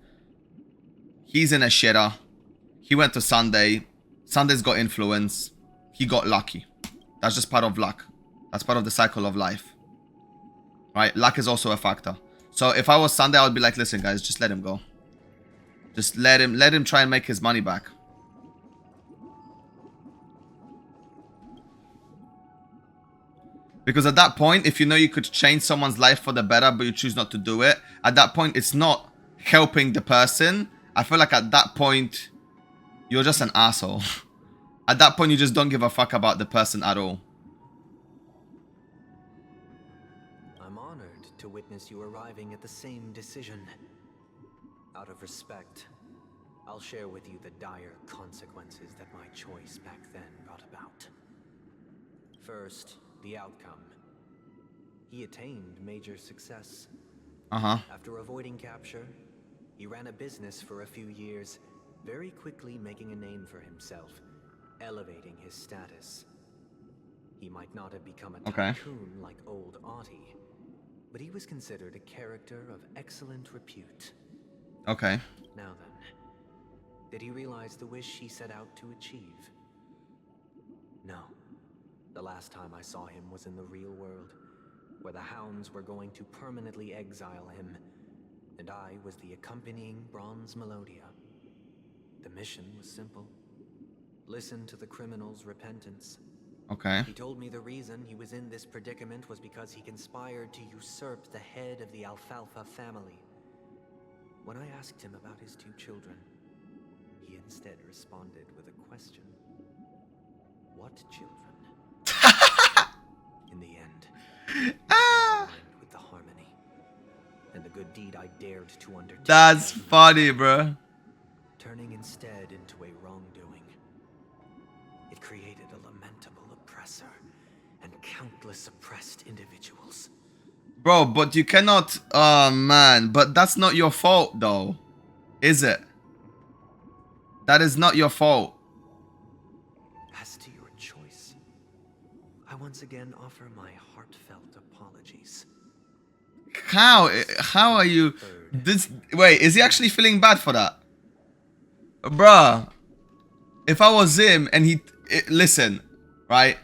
He's in a shitter. He went to Sunday. Sunday's got influence. He got lucky. That's just part of luck. That's part of the cycle of life. Right? Luck is also a factor. So if I was Sunday, I would be like, listen, guys, just let him go. Just let him try and make his money back. Because at that point, if you know you could change someone's life for the better, but you choose not to do it, at that point, it's not helping the person. I feel like at that point, you're just an asshole. At that point, you just don't give a fuck about the person at all. I'm honored to witness you arriving at the same decision. Out of respect, I'll share with you the dire consequences that my choice back then brought about. First, the outcome. He attained major success. After avoiding capture, he ran a business for a few years, very quickly making a name for himself, elevating his status. He might not have become a tycoon like old Audie, but he was considered a character of excellent repute. Okay. Now then, did he realize the wish he set out to achieve? No. The last time I saw him was in the real world, where the hounds were going to permanently exile him, and I was the accompanying Bronze Melodia. The mission was simple. Listen to the criminal's repentance. Okay. He told me the reason he was in this predicament was because he conspired to usurp the head of the Alfalfa family. When I asked him about his 2 children, he instead responded with a question. What children? In the end, aligned with the harmony. good deed I dared to undertake. That's funny, bro. Turning instead into a wrongdoing. It created a lamentable oppressor and countless oppressed individuals. Bro, but you cannot... Oh, man. But that's not your fault, though. Is it? That is not your fault. As to your choice, I once again offer my heartfelt apologies. How are you... This... Wait, is he actually feeling bad for that? Bruh. If I was him and he... Listen, right?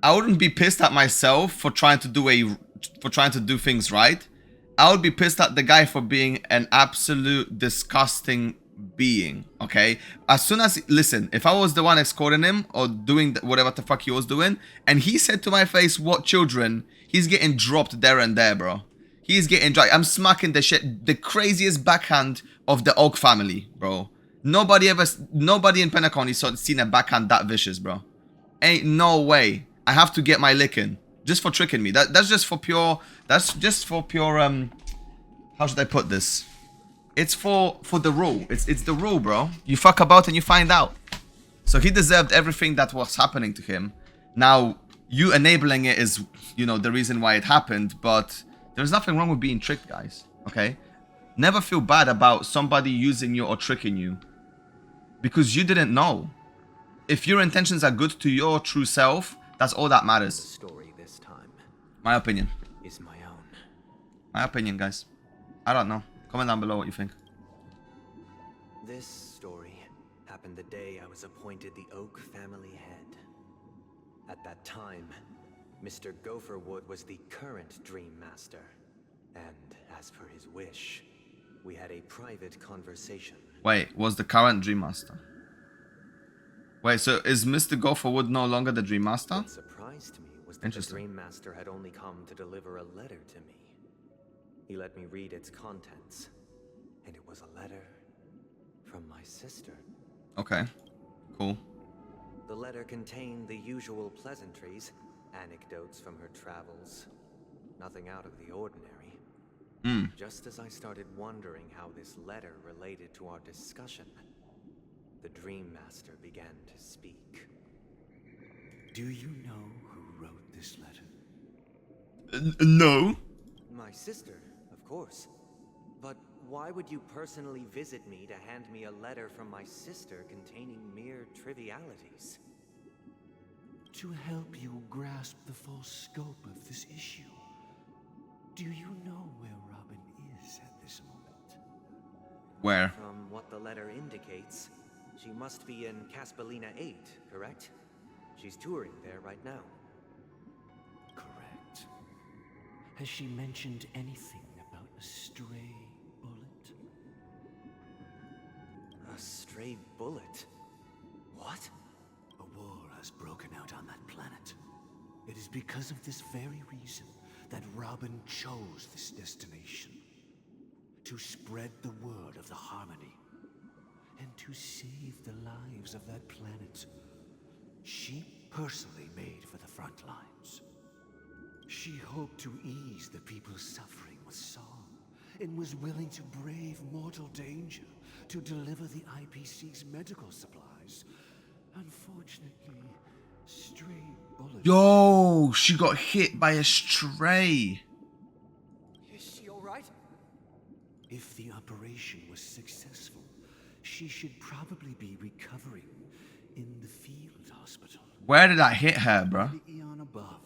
I wouldn't be pissed at myself for trying to do things right. I would be pissed at the guy for being an absolute disgusting being, okay? As soon as... Listen, if I was the one escorting him or doing whatever the fuck he was doing, and he said to my face, what children, he's getting dropped there and there, bro. He's getting dropped. I'm smacking the shit. The craziest backhand of the Oak family, bro. Nobody in Penacony seen a backhand that vicious, bro. Ain't no way. I have to get my licking. Just for tricking me. That's just for pure... That's just for pure... How should I put this? It's for the rule. It's the rule, bro. You fuck about and you find out. So he deserved everything that was happening to him. Now, you enabling it is, you know, the reason why it happened. But there's nothing wrong with being tricked, guys. Okay? Never feel bad about somebody using you or tricking you. Because you didn't know. If your intentions are good to your true self, that's all that matters. The story this time, my opinion. Is my own. My opinion, guys. I don't know. Comment down below what you think. This story happened the day I was appointed the Oak family head. At that time, Mr. Gopherwood was the current Dream Master. And as per his wish, we had a private conversation. Wait, was the current Dream Master? Wait, so is Mr. Gopherwood no longer the Dream Master? What surprised me was that the Dream Master had only come to deliver a letter to me. He let me read its contents, and it was a letter from my sister. Okay, cool. The letter contained the usual pleasantries, anecdotes from her travels. Nothing out of the ordinary. Just as I started wondering how this letter related to our discussion, the Dream Master began to speak. Do you know who wrote this letter? No. My sister, of course. But why would you personally visit me to hand me a letter from my sister containing mere trivialities? To help you grasp the full scope of this issue. Do you know where Robin is at this moment? Where? From what the letter indicates, she must be in Caspelina 8, correct? She's touring there right now. Correct. Has she mentioned anything about a stray bullet? A stray bullet? What? A war has broken out on that planet. It is because of this very reason that Robin chose this destination. To spread the word of the Harmony. And to save the lives of that planet. She personally made for the front lines. She hoped to ease the people's suffering with song, and was willing to brave mortal danger to deliver the IPC's medical supplies. Unfortunately, stray bullets... Yo, she got hit by a stray. Is she alright? If the operation was successful, she should probably be recovering in the field hospital. Where did I hit her, bro? The eon above,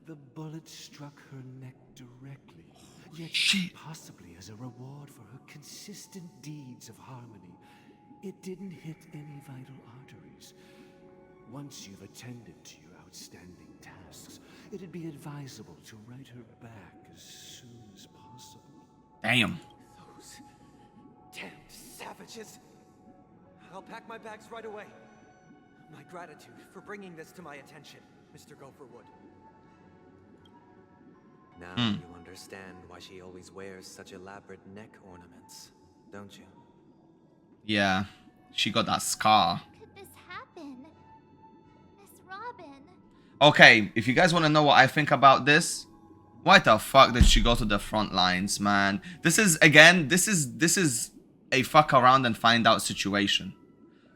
the bullet struck her neck directly. Yet possibly as a reward for her consistent deeds of harmony, it didn't hit any vital arteries. Once you've attended to your outstanding tasks, it'd be advisable to write her back as soon as possible. Damn. Those damned savages. I'll pack my bags right away. My gratitude for bringing this to my attention, Mr. Gopherwood. Now you understand why she always wears such elaborate neck ornaments, don't you? Yeah, she got that scar. Could this happen? Miss Robin. Okay, if you guys want to know what I think about this, Why the fuck did she go to the front lines, man? This is, again, this is a fuck around and find out situation.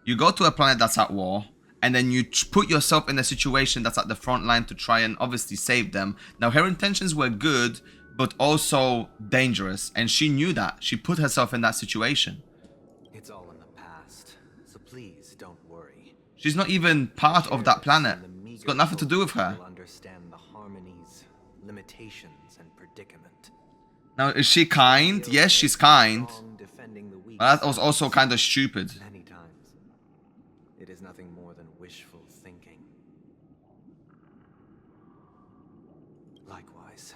You go to a planet that's at war, and then you put yourself in a situation that's at the front line to try and obviously save them. Now, her intentions were good, but also dangerous, and she knew that. She put herself in that situation. It's all in the past, so please don't worry. She's not even part of that planet. It's got nothing to do with her. Understand the harmony's limitations and predicament. Now, is she kind? Yes, she's kind. But that was also kind of stupid. Many times, it is nothing more than wishful thinking. Likewise,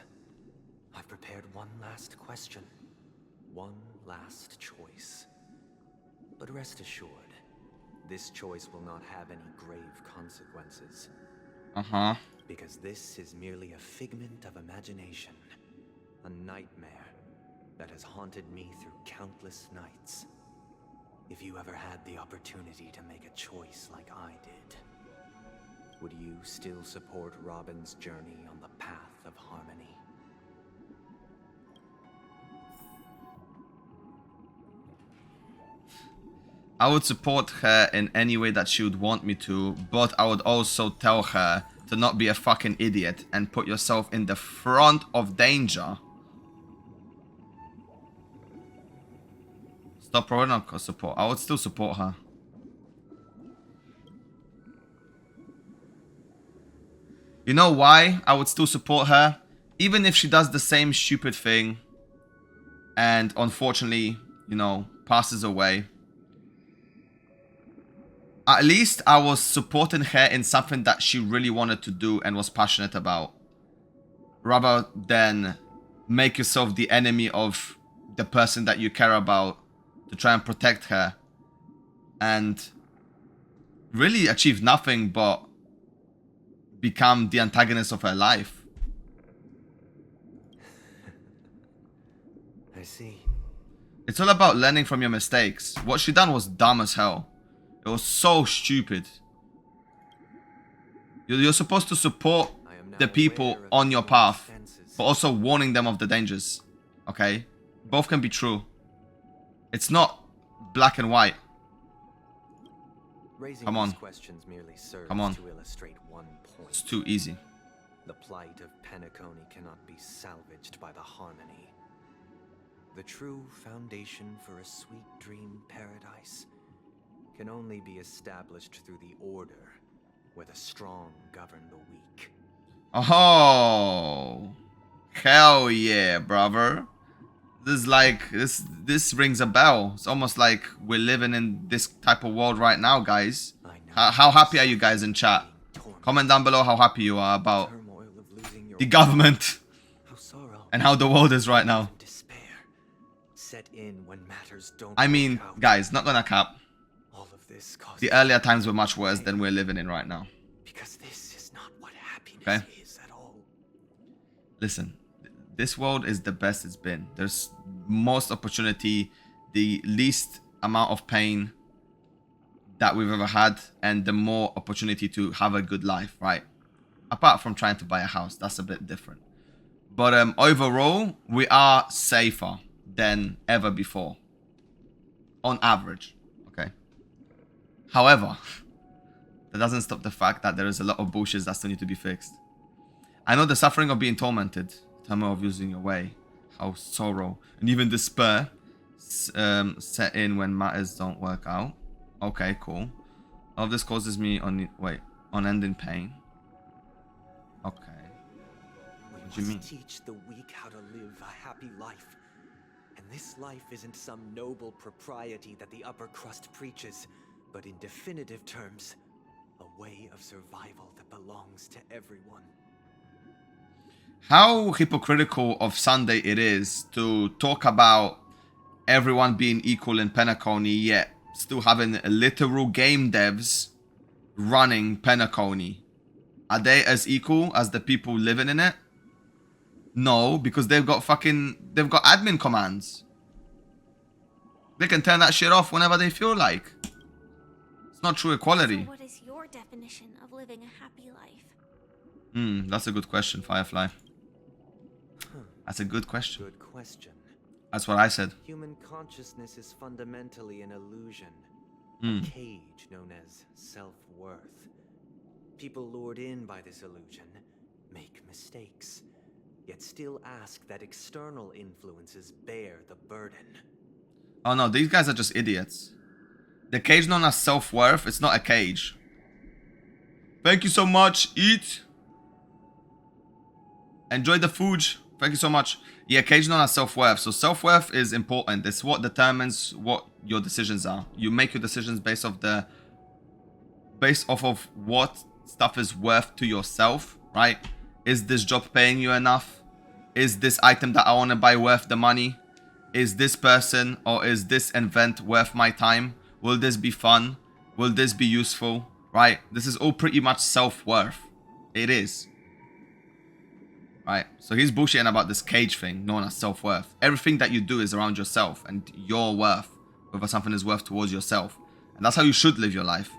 I've prepared one last question, one last choice. But rest assured, this choice will not have any grave consequences. Uh-huh. Because this is merely a figment of imagination, a nightmare that has haunted me through countless nights. If you ever had the opportunity to make a choice like I did, would you still support Robin's journey on the path of harmony? I would support her in any way that she would want me to, but I would also tell her to not be a fucking idiot and put yourself in the front of danger. Stop providing support. I would still support her. You know why I would still support her? Even if she does the same stupid thing and unfortunately, you know, passes away. At least I was supporting her in something that she really wanted to do and was passionate about. Rather than make yourself the enemy of the person that you care about to try and protect her. And really achieve nothing but become the antagonist of her life. I see. It's all about learning from your mistakes. What she done was dumb as hell. It was so stupid. You're supposed to support the people on your path, but also warning them of the dangers. Okay? Both can be true. It's not black and white. Come on. Come on. To illustrate one point. It's too easy. The plight of Penacony cannot be salvaged by the harmony. The true foundation for a sweet dream paradise can only be established through the order, where the strong govern the weak. Oh, hell yeah, brother. This is like, this rings a bell. It's almost like we're living in this type of world right now, guys. How happy are you guys in chat? Comment down below how happy you are about the government and how the world is right now. Set in when matters don't I mean, guys, not gonna cap. The earlier times were much worse than we're living in right now. Because this is not what happiness Okay? is at all. Listen, this world is the best it's been. There's most opportunity, the least amount of pain that we've ever had, and the more opportunity to have a good life, right? Apart from trying to buy a house, that's a bit different. But overall, we are safer than ever before. On average, okay? However, that doesn't stop the fact that there is a lot of bullshit that still need to be fixed. I know the suffering of being tormented, turmoil of losing your way, how sorrow and even despair set in when matters don't work out. Okay, cool. All of this causes me unending pain. Okay. What do you mean? Teach the weak how to live a happy life. And this life isn't some noble propriety that the upper crust preaches, but in definitive terms, a way of survival that belongs to everyone. How hypocritical of Sunday it is to talk about everyone being equal in Penacony, yet still having literal game devs running Penacony. Are they as equal as the people living in it? No, because they've got admin commands. They can turn that shit off whenever they feel like. It's not true equality. So what is your definition of living a happy life? That's a good question, Firefly. That's a good question. Good question. That's what I said. Human consciousness is fundamentally an illusion. Mm. A cage known as self-worth. People lured in by this illusion make mistakes, yet still ask that external influences bear the burden. Oh no, these guys are just idiots. The cage known as self-worth, it's not a cage. Thank you so much. Eat. Enjoy the food. Thank you so much. Yeah, cage known as self-worth. So self-worth is important. It's what determines what your decisions are. You make your decisions based off of what stuff is worth to yourself, right? Is this job paying you enough? Is this item that I want to buy worth the money? Is this person or is this event worth my time? Will this be fun? Will this be useful? Right? This is all pretty much self-worth. It is. Right? So he's bullshitting about this cage thing known as self-worth. Everything that you do is around yourself and your worth. Whether something is worth towards yourself. And that's how you should live your life.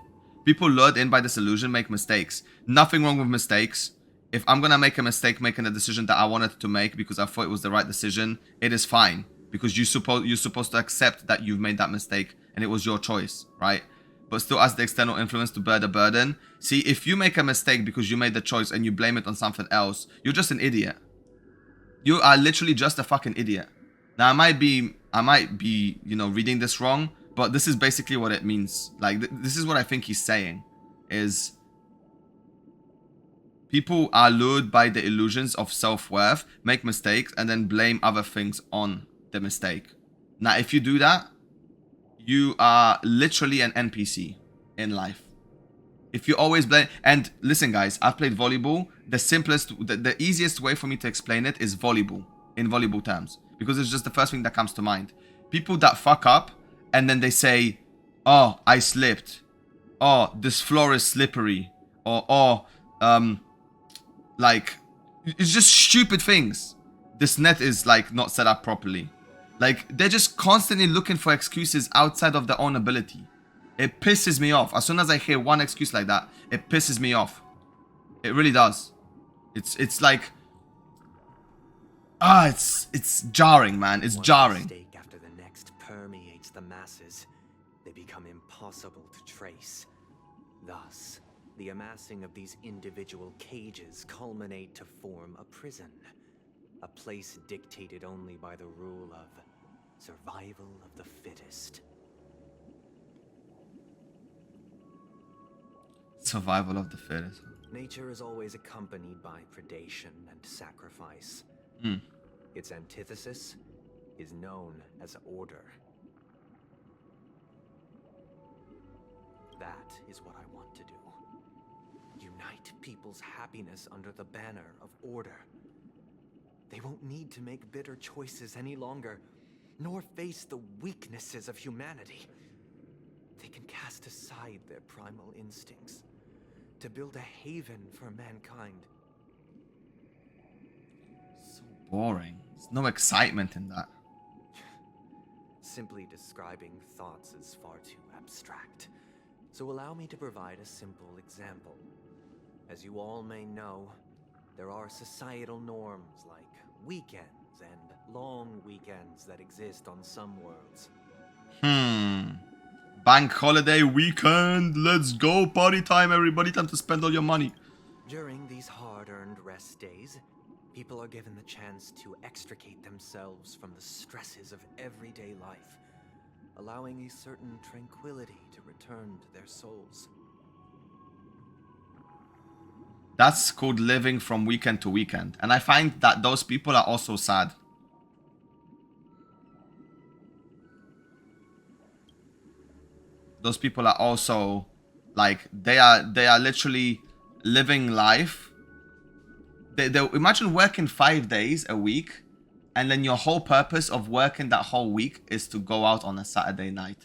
People lured in by this illusion make mistakes. Nothing wrong with mistakes. If I'm going to make a mistake making a decision that I wanted to make because I thought it was the right decision, it is fine. Because you're supposed to accept that you've made that mistake and it was your choice, right? But still ask the external influence to bear the burden. See, if you make a mistake because you made the choice and you blame it on something else, you're just an idiot. You are literally just a fucking idiot. Now, I might be, you know, reading this wrong, but this is basically what it means. Like, this is what I think he's saying, is people are lured by the illusions of self-worth, make mistakes, and then blame other things on the mistake. Now, if you do that, you are literally an NPC in life. If you always blame... And listen, guys, I've played volleyball. The easiest way for me to explain it is volleyball, in volleyball terms. Because it's just the first thing that comes to mind. People that fuck up, and then they say, oh, I slipped. Oh, this floor is slippery. Or, like, it's just stupid things. This net is, like, not set up properly. Like, they're just constantly looking for excuses outside of their own ability. It pisses me off. As soon as I hear one excuse like that, it pisses me off. It really does. It's like... it's jarring, man. It's jarring. One mistake after the next permeates the masses. They become impossible to trace. Thus, the amassing of these individual cages culminate to form a prison. A place dictated only by the rule of survival of the fittest. Survival of the fittest. Nature is always accompanied by predation and sacrifice. Mm. Its antithesis is known as order. That is what I want to do. Unite people's happiness under the banner of order. They won't need to make bitter choices any longer, nor face the weaknesses of humanity. They can cast aside their primal instincts to build a haven for mankind. So boring. There's no excitement in that. Simply describing thoughts is far too abstract. So allow me to provide a simple example. As you all may know, there are societal norms like weekends and long weekends that exist on some worlds. Bank holiday weekend. Let's go. Party time, everybody. Time to spend all your money. During these hard-earned rest days, people are given the chance to extricate themselves from the stresses of everyday life, allowing a certain tranquility to return to their souls. That's called living from weekend to weekend. And I find that those people are also sad. Those people are also like, they are literally living life. They imagine working 5 days a week, and then your whole purpose of working that whole week is to go out on a Saturday night.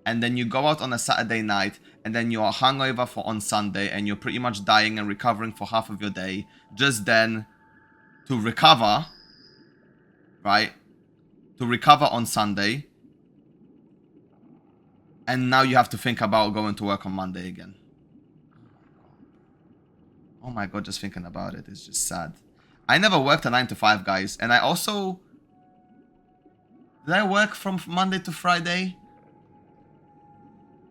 And then you go out on a Saturday night, and then you're hungover for on Sunday, and you're pretty much dying and recovering for half of your day, just then to recover, right? To recover on Sunday. And now you have to think about going to work on Monday again. Oh my God, just thinking about it is just sad. I never worked a 9 to 5, guys. And I also... Did I work from Monday to Friday?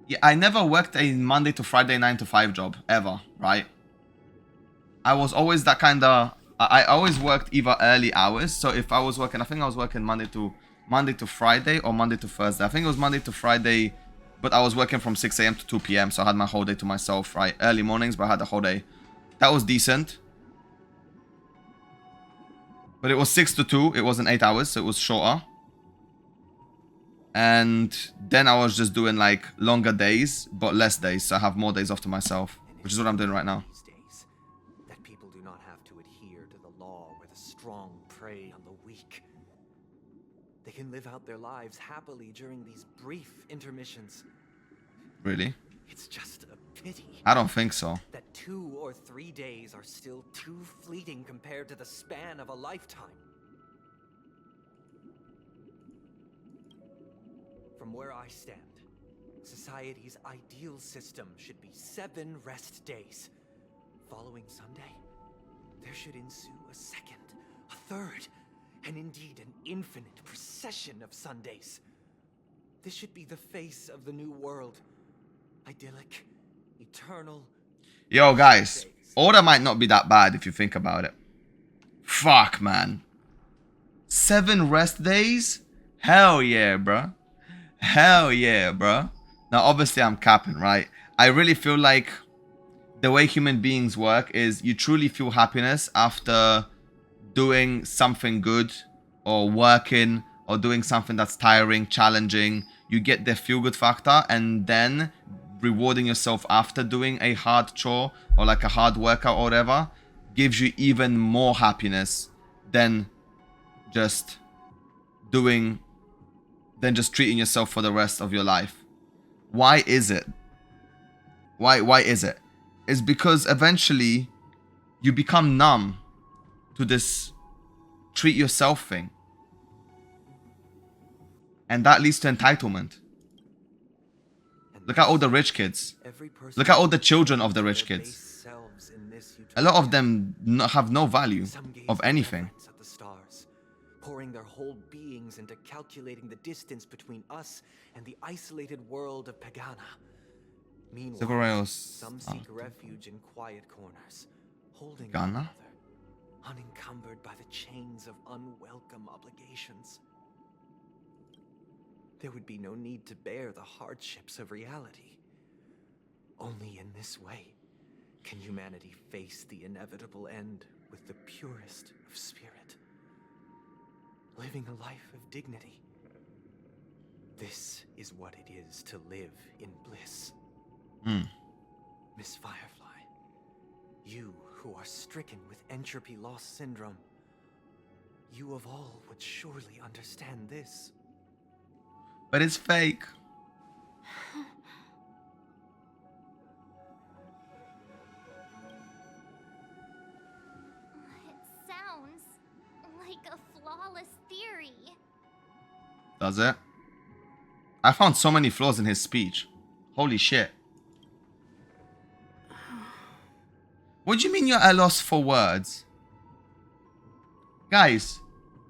Yeah, I never worked a Monday to Friday 9 to 5 job, ever, right? I was always that kind of... I always worked either early hours. So if I was working, I think I was working Monday to Friday or Monday to Thursday. I think it was Monday to Friday, but I was working from 6 a.m. to 2 p.m. So I had my whole day to myself, right? Early mornings, but I had the whole day. That was decent. But it was 6 to 2. It wasn't 8 hours, so it was shorter. And then I was just doing like longer days, but less days. So I have more days off to myself, which is what I'm doing right now. That people do not have to adhere to the law where the strong prey on the weak. They can live out their lives happily during these brief intermissions. Really? It's just a pity. I don't think so. That 2 or 3 days are still too fleeting compared to the span of a lifetime. From where I stand, society's ideal system should be 7 rest days. Following Sunday, there should ensue a second, a third, and indeed an infinite procession of Sundays. This should be the face of the new world. Idyllic, eternal. Yo, guys, order might not be that bad if you think about it. Fuck, man. 7 rest days? Hell yeah, bruh. Hell yeah, bro. Now, obviously, I'm capping, right? I really feel like the way human beings work is you truly feel happiness after doing something good or working or doing something that's tiring, challenging. You get the feel-good factor, and then rewarding yourself after doing a hard chore or like a hard workout or whatever gives you even more happiness than just doing... than just treating yourself for the rest of your life. Why is it? Why is it? It's because eventually you become numb to this treat yourself thing. And that leads to entitlement. Look at all the rich kids. Look at all the children of the rich kids. A lot of them have no value of anything. Pouring their whole beings into calculating the distance between us and the isolated world of Pagana. Meanwhile, some seek refuge in quiet corners, holding one another, unencumbered by the chains of unwelcome obligations. There would be no need to bear the hardships of reality. Only in this way can humanity face the inevitable end with the purest of spirit. Living a life of dignity. This is what it is to live in bliss. Miss Firefly, you who are stricken with entropy loss syndrome, you of all would surely understand this. But it's fake. It sounds like a flawless theory. Does it? I found so many flaws in his speech. Holy shit. What do you mean you're at a loss for words? Guys,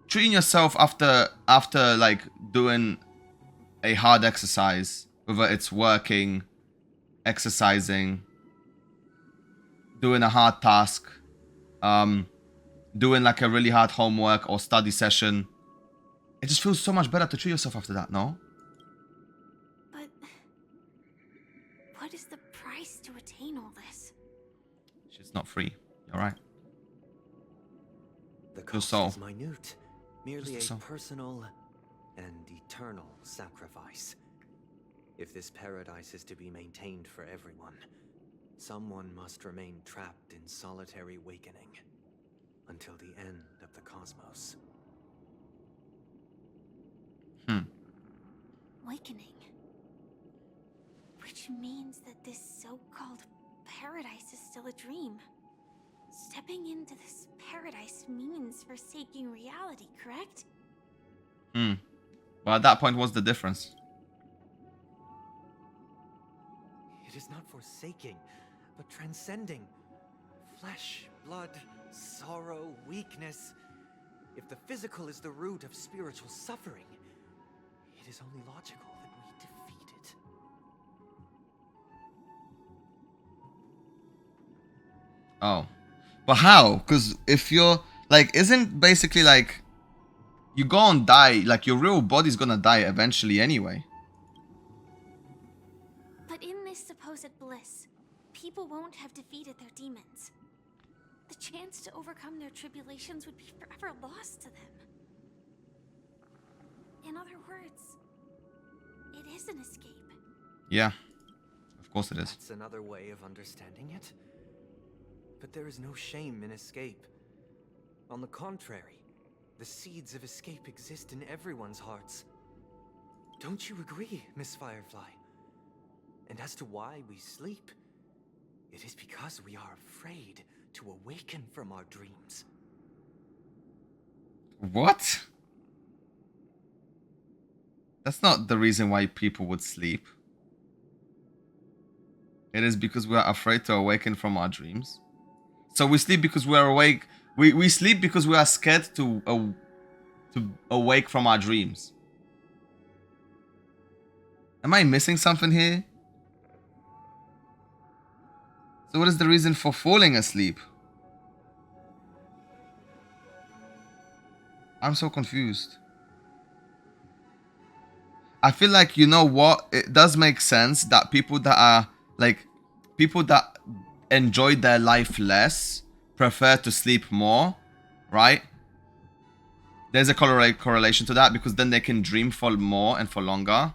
treating yourself after like doing a hard exercise, whether it's working, exercising, doing a hard task, doing like a really hard homework or study session. It just feels so much better to treat yourself after that, no? But what is the price to attain all this? It's not free. You're right. The cost is minute, merely a personal and eternal sacrifice. If this paradise is to be maintained for everyone, someone must remain trapped in solitary wakening until the end of the cosmos. Wakening. Which means that this so-called paradise is still a dream. Stepping into this paradise means forsaking reality, correct? Well, at that point, what's the difference? It is not forsaking, but transcending. Flesh, blood, sorrow, weakness. If the physical is the root of spiritual suffering, it is only logical that we defeat it. Oh. But how? Because if you're, like, isn't basically like, you go and die, like your real body's gonna die eventually anyway. But in this supposed bliss, people won't have defeated their demons. The chance to overcome their tribulations would be forever lost to them. In other words, it is an escape. Yeah, of course it is. That's another way of understanding it. But there is no shame in escape. On the contrary, the seeds of escape exist in everyone's hearts. Don't you agree, Miss Firefly? And as to why we sleep, it is because we are afraid to awaken from our dreams. What? That's not the reason why people would sleep. It is because we are afraid to awaken from our dreams. So we sleep because we are awake. We sleep because we are scared to awake from our dreams. Am I missing something here? So what is the reason for falling asleep? I'm so confused. I feel like, you know what? It does make sense that people that are like, people that enjoy their life less prefer to sleep more, right? There's a correlation to that because then they can dream for more and for longer.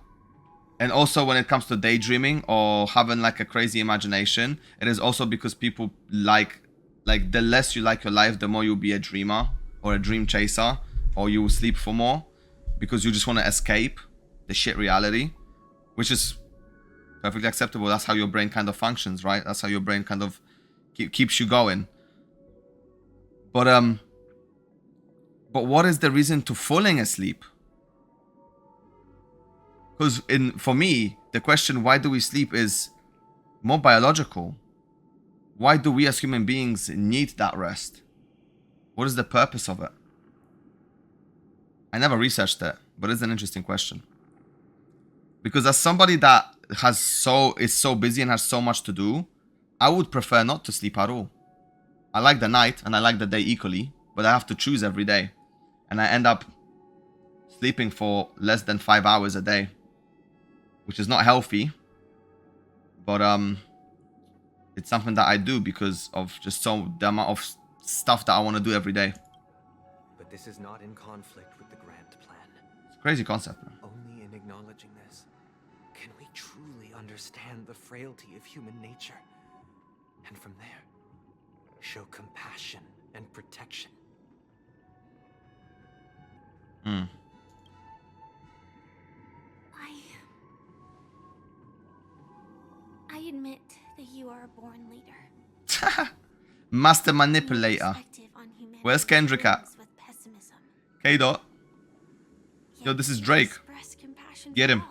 And also when it comes to daydreaming or having like a crazy imagination, it is also because people like the less you like your life, the more you'll be a dreamer or a dream chaser, or you will sleep for more because you just want to escape the shit reality, which is perfectly acceptable. That's how your brain kind of functions, right? That's how your brain kind of keeps you going. But what is the reason to falling asleep? Because for me, the question, why do we sleep, is more biological. Why do we as human beings need that rest? What is the purpose of it? I never researched it, but it's an interesting question. Because as somebody that is so busy and has so much to do, I would prefer not to sleep at all. I like the night and I like the day equally, but I have to choose every day. And I end up sleeping for less than 5 hours a day, which is not healthy, but it's something that I do because of just the amount of stuff that I want to do every day. But this is not in conflict with the grand plan. It's a crazy concept, man. Only in acknowledging this can we truly understand the frailty of human nature, and from there, show compassion and protection. I admit that you are a born leader. Master manipulator. Where's Kendrick at? K-Dot. Yo, this is Drake. Get him.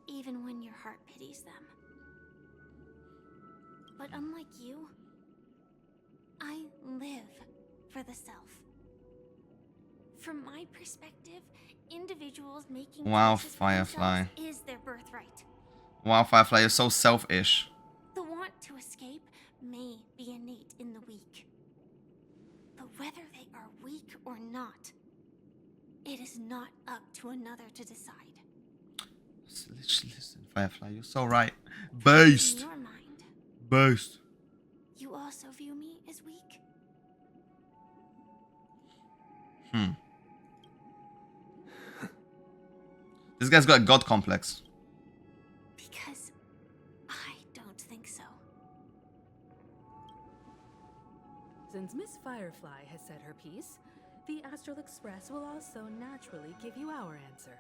Even when your heart pities them. But unlike you, I live for the self. From my perspective, individuals making Wow, choices for Firefly. themselves is their birthright. Wow, Firefly, you're so selfish. The want to escape may be innate in the weak. But whether they are weak or not, it is not up to another to decide. Listen, Firefly, you're so right. Based. In your mind, Based. you also view me as weak? This guy's got a god complex. Because I don't think so. Since Miss Firefly has said her piece, the Astral Express will also naturally give you our answer.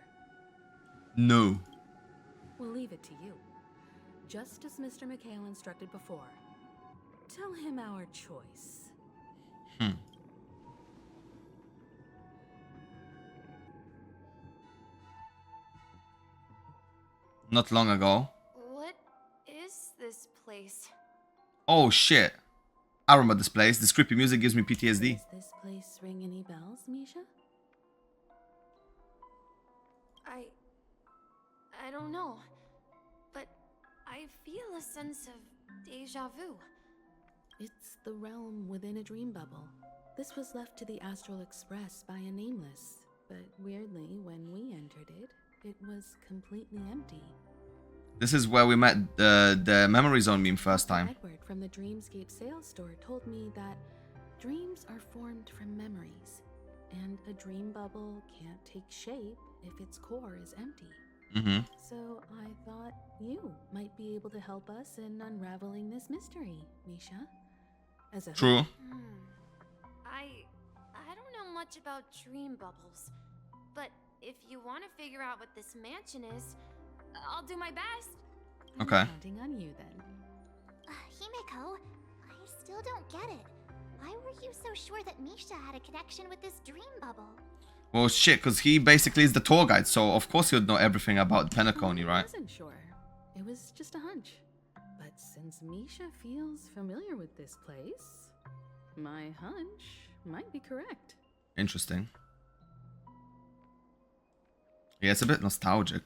No. We'll leave it to you. Just as Mr. McHale instructed before. Tell him our choice. Not long ago. What is this place? Oh shit. I remember this place. This creepy music gives me PTSD. Does this place ring any bells, Misha? I don't know, but I feel a sense of deja vu. It's the realm within a dream bubble. This was left to the Astral Express by a nameless, but weirdly, when we entered it, it was completely empty. This is where we met the Memory Zone meme first time. Edward from the Dreamscape sales store told me that dreams are formed from memories, and a dream bubble can't take shape if its core is empty. So I thought you might be able to help us in unraveling this mystery, Misha. As a True. I don't know much about dream bubbles, but if you want to figure out what this mansion is, I'll do my best. Okay. I'm counting on you then. Himeko, I still don't get it. Why were you so sure that Misha had a connection with this dream bubble? Well, shit, because he basically is the tour guide, so of course he would know everything about Penacony, I right? wasn't sure. It was just a hunch. But since Misha feels familiar with this place, my hunch might be correct. Interesting. Yeah, it's a bit nostalgic.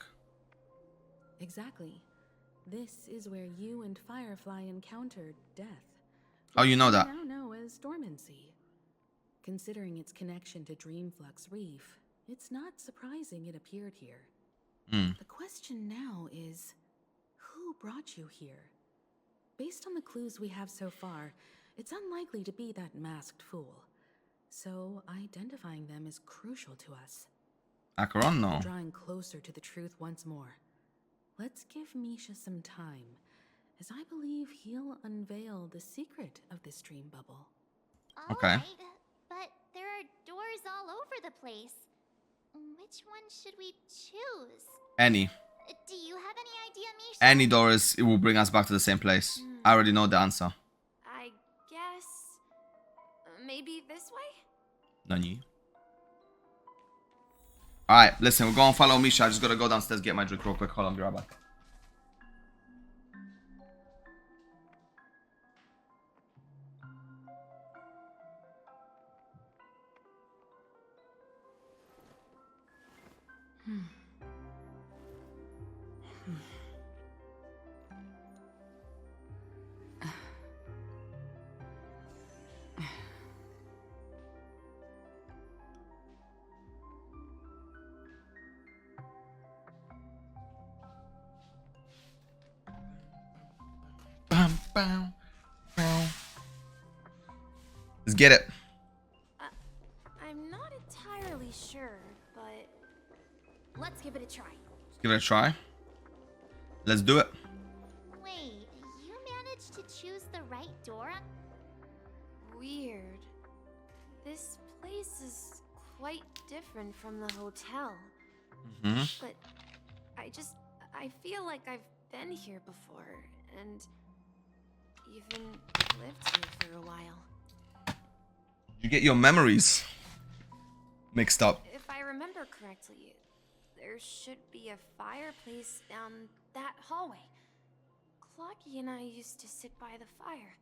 Exactly. This is where you and Firefly encountered death. How you know that? Now know as dormancy. Considering its connection to Dreamflux Reef, it's not surprising it appeared here. The question now is, who brought you here? Based on the clues we have so far, it's unlikely to be that masked fool. So identifying them is crucial to us. Acheron, no. Drawing closer to the truth once more. Let's give Misha some time, as I believe he'll unveil the secret of this dream bubble. Okay. Alright, but there are doors all over the place. Which one should we choose? Any. Do you have any idea, Misha? Any door is, it will bring us back to the same place. I already know the answer. I guess maybe this way? Nani? Alright, listen, we're going to follow Misha. I just gotta go downstairs, get my drink real quick. Hold on, be right back. Let's get it. I'm not entirely sure, but let's give it a try. Let's give it a try. Let's do it. Wait, you managed to choose the right door? Weird. This place is quite different from the hotel. But I feel like I've been here before, and even lived here for a while. You get your memories mixed up. If I remember correctly, there should be a fireplace down that hallway. Clocky and I used to sit by the fire,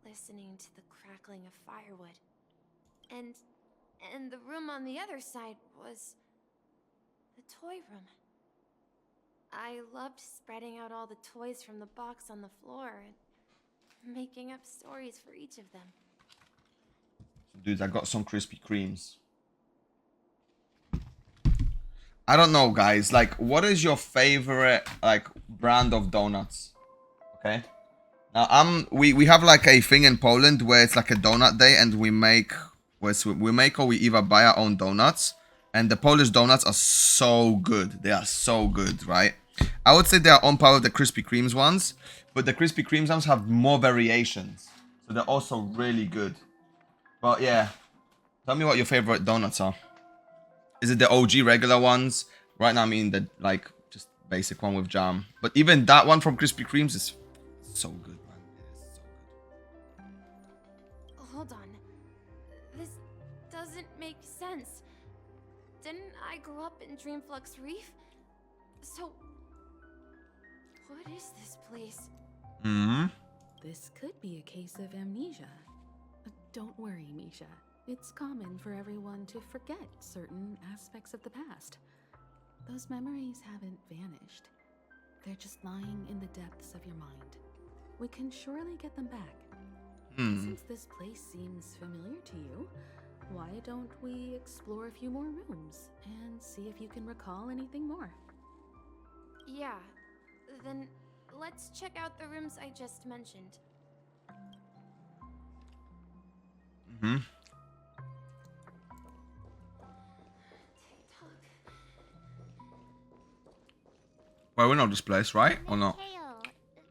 listening to the crackling of firewood. And the room on the other side was the toy room. I loved spreading out all the toys from the box on the floor and making up stories for each of them. Dudes, I got some Krispy Kremes. I don't know, guys. Like, what is your favorite, like, brand of donuts? Okay. Now, we have, like, a thing in Poland where it's, like, a donut day and we make or we either buy our own donuts. And the Polish donuts are so good. They are so good, right? I would say they are on par with the Krispy Kremes ones. But the Krispy Kremes ones have more variations. So they're also really good. But yeah, tell me what your favorite donuts are. Is it the OG regular ones? Right now I'm eating the, like, just basic one with jam. But even that one from Krispy Kremes is so good, man. It is so good. Hold on. This doesn't make sense. Didn't I grow up in Dreamflux Reef? So, what is this place? This could be a case of amnesia. Don't worry, Misha. It's common for everyone to forget certain aspects of the past. Those memories haven't vanished. They're just lying in the depths of your mind. We can surely get them back. Since this place seems familiar to you, why don't we explore a few more rooms and see if you can recall anything more? Yeah, then let's check out the rooms I just mentioned. Well, we know this place, right? Or not? Mikhail,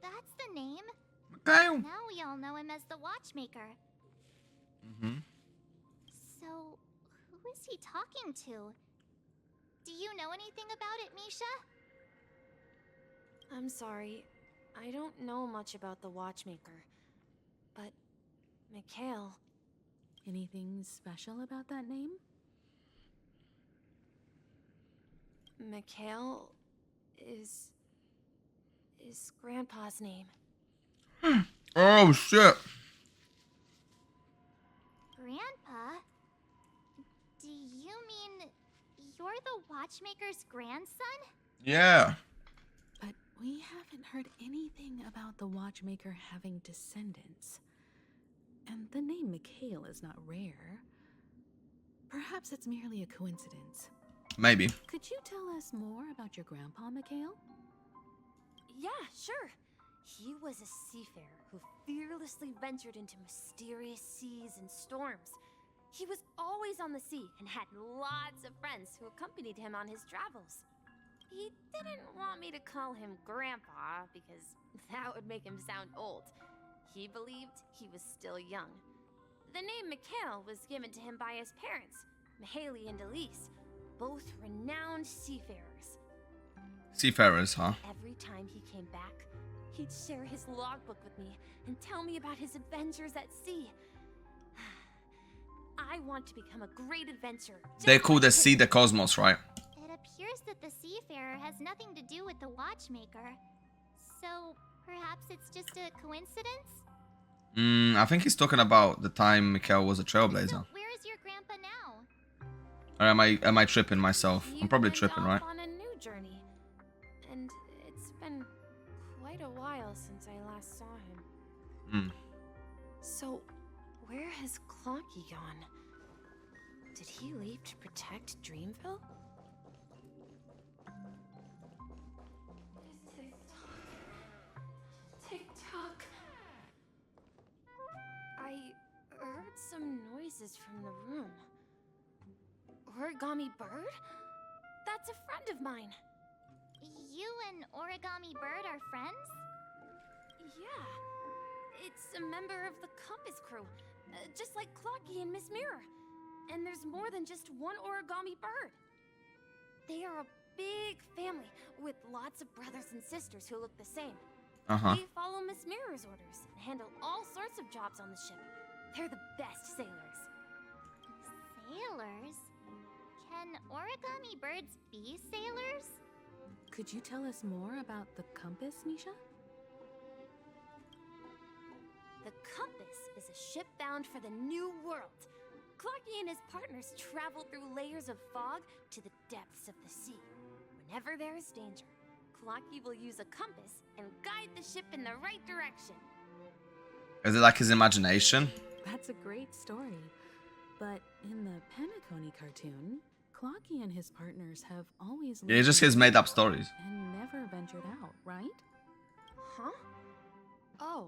that's the name. Mikhail. Now we all know him as the Watchmaker. So, who is he talking to? Do you know anything about it, Misha? I'm sorry, I don't know much about the Watchmaker. But, Mikhail... Anything special about that name? Mikhail is Grandpa's name. Oh, shit. Grandpa? Do you mean you're the Watchmaker's grandson? Yeah. But we haven't heard anything about the Watchmaker having descendants. And the name Mikhail is not rare. Perhaps it's merely a coincidence. Maybe. Could you tell us more about your grandpa, Mikhail? Yeah, sure. He was a seafarer who fearlessly ventured into mysterious seas and storms. He was always on the sea and had lots of friends who accompanied him on his travels. He didn't want me to call him Grandpa because that would make him sound old. He believed he was still young. The name Mikhail was given to him by his parents, Mihaly and Elise, both renowned seafarers. Seafarers, huh? Every time he came back, he'd share his logbook with me and tell me about his adventures at sea. I want to become a great adventurer. They call the sea the cosmos, right? It appears that the seafarer has nothing to do with the Watchmaker. So, perhaps it's just a coincidence? I think he's talking about the time Mikhail was a trailblazer. So where is your grandpa now? Or am I tripping myself? I'm probably tripping, right? On a new journey. And it's been quite a while since I last saw him. So, where has Clocky gone? Did he leave to protect Dreamville? Tick-tock. I heard some noises from the room. Origami Bird? That's a friend of mine. You and Origami Bird are friends? Yeah. It's a member of the Compass crew, just like Clocky and Miss Mirror. And there's more than just one Origami Bird. They are a big family with lots of brothers and sisters who look the same. They follow Miss Mirror's orders and handle all sorts of jobs on the ship. They're the best sailors. Sailors? Can Origami Birds be sailors? Could you tell us more about the compass, Misha? The Compass is a ship bound for the New World. Clocky and his partners travel through layers of fog to the depths of the sea. Whenever there is danger, Clocky will use a compass and guide the ship in the right direction. Is it like his imagination? That's a great story. But in the Penacony cartoon, Clocky and his partners have always Yeah, it's just his made up stories. And never ventured out, right? Huh? Oh,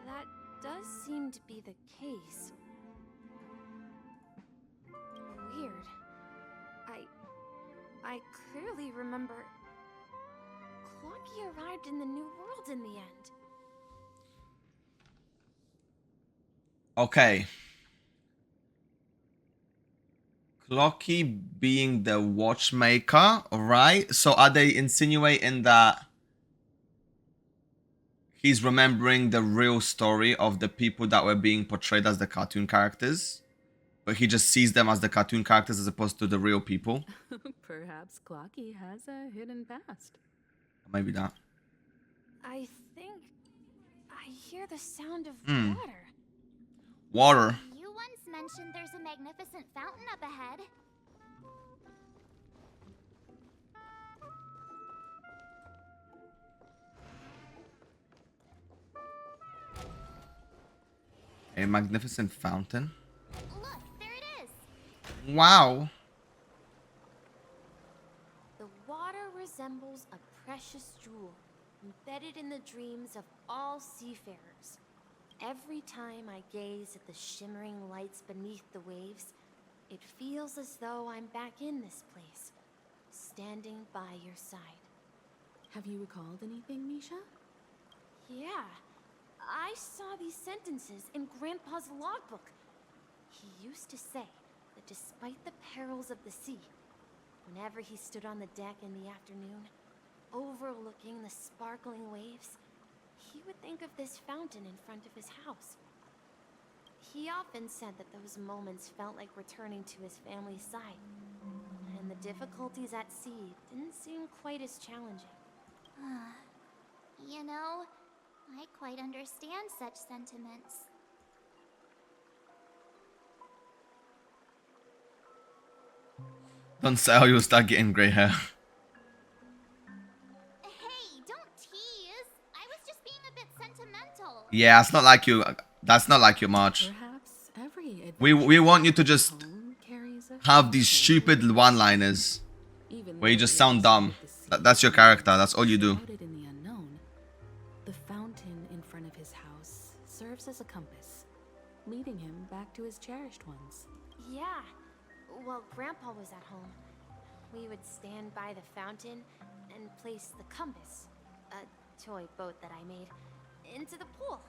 that does seem to be the case. Weird. I clearly remember Clocky arrived in the New World in the end. Okay. Clocky being the watchmaker, right? So are they insinuating that he's remembering the real story of the people that were being portrayed as the cartoon characters? But he just sees them as the cartoon characters as opposed to the real people? Perhaps Clocky has a hidden past. Maybe that. I think I hear the sound of Hmm. water. Water. You once mentioned there's a magnificent fountain up ahead. A magnificent fountain. Look, there it is. Wow. The water resembles a precious jewel, embedded in the dreams of all seafarers. Every time I gaze at the shimmering lights beneath the waves, it feels as though I'm back in this place, standing by your side. Have you recalled anything, Misha? Yeah, I saw these sentences in Grandpa's logbook. He used to say that despite the perils of the sea, whenever he stood on the deck in the afternoon, overlooking the sparkling waves, he would think of this fountain in front of his house. He often said that those moments felt like returning to his family's side, and the difficulties at sea didn't seem quite as challenging. You know, I quite understand such sentiments. Don't say how you'll start getting grey hair. Hey, don't tease. I was just being a bit sentimental. Yeah, it's not like you. That's not like you, March. Perhaps every We want you to just have these stupid one-liners where you just sound dumb. That's your character. That's all you do. In the unknown, the fountain in front of his house serves as a compass, leading him back to his cherished ones. Yeah. While Grandpa was at home, we would stand by the fountain and place the compass, a toy boat that I made, into the pool.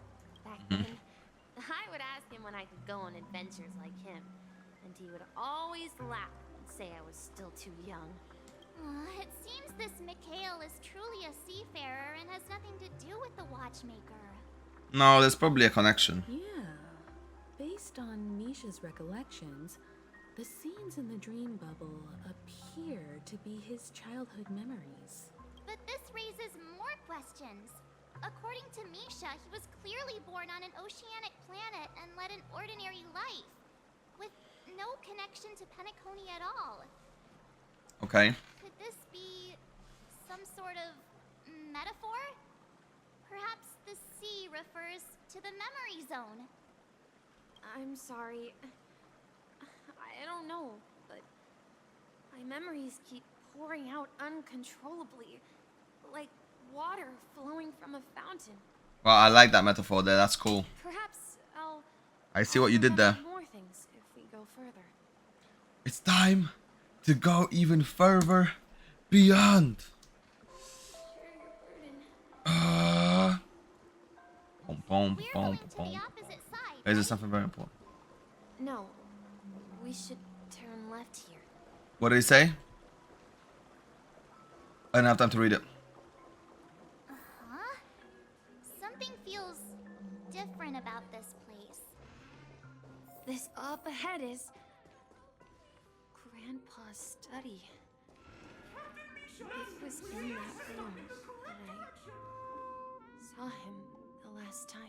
Back then, I would ask him when I could go on adventures like him, and he would always laugh and say I was still too young. It seems this Mikhail is truly a seafarer and has nothing to do with the watchmaker. No, there's probably a connection. Yeah. Based on Misha's recollections, the scenes in the dream bubble appear to be his childhood memories. But this raises more questions. According to Misha, he was clearly born on an oceanic planet and led an ordinary life, with no connection to Penacony at all. Okay. Could this be some sort of metaphor? Perhaps the sea refers to the memory zone. I'm sorry. I don't know, but my memories keep pouring out uncontrollably, like water flowing from a fountain. Well, I like that metaphor there. That's cool. Perhaps I see what you did there. more things if we go further. It's time to go even further beyond. Boom, boom, boom, boom. Is there something very important? No, we should turn left here. What did he say? I don't have time to read it. Huh? Something feels different about this place. This up ahead is Grandpa's study. It was in that room that I saw him the last time.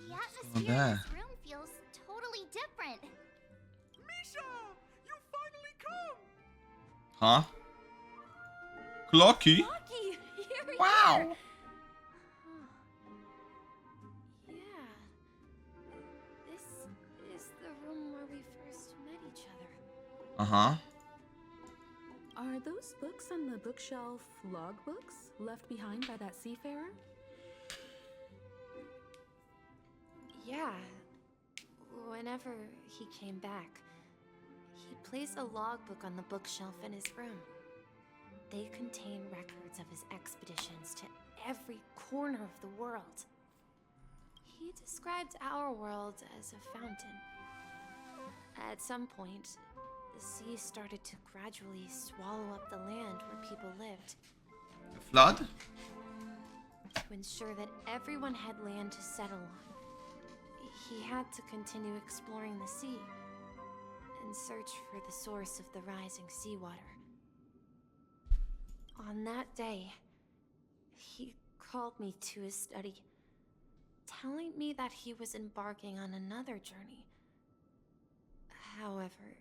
The atmosphere in this room feels totally different. Misha! You finally come! Huh? Clocky? Clocky! Here Wow! you are. Yeah. This is the room where we first met each other. Uh-huh. Are those books on the bookshelf logbooks left behind by that seafarer? Yeah. Whenever he came back, he placed a logbook on the bookshelf in his room. They contain records of his expeditions to every corner of the world. He described our world as a fountain. At some point, the sea started to gradually swallow up the land where people lived. The flood? To ensure that everyone had land to settle on, he had to continue exploring the sea and search for the source of the rising seawater. On that day, he called me to his study, telling me that he was embarking on another journey. However,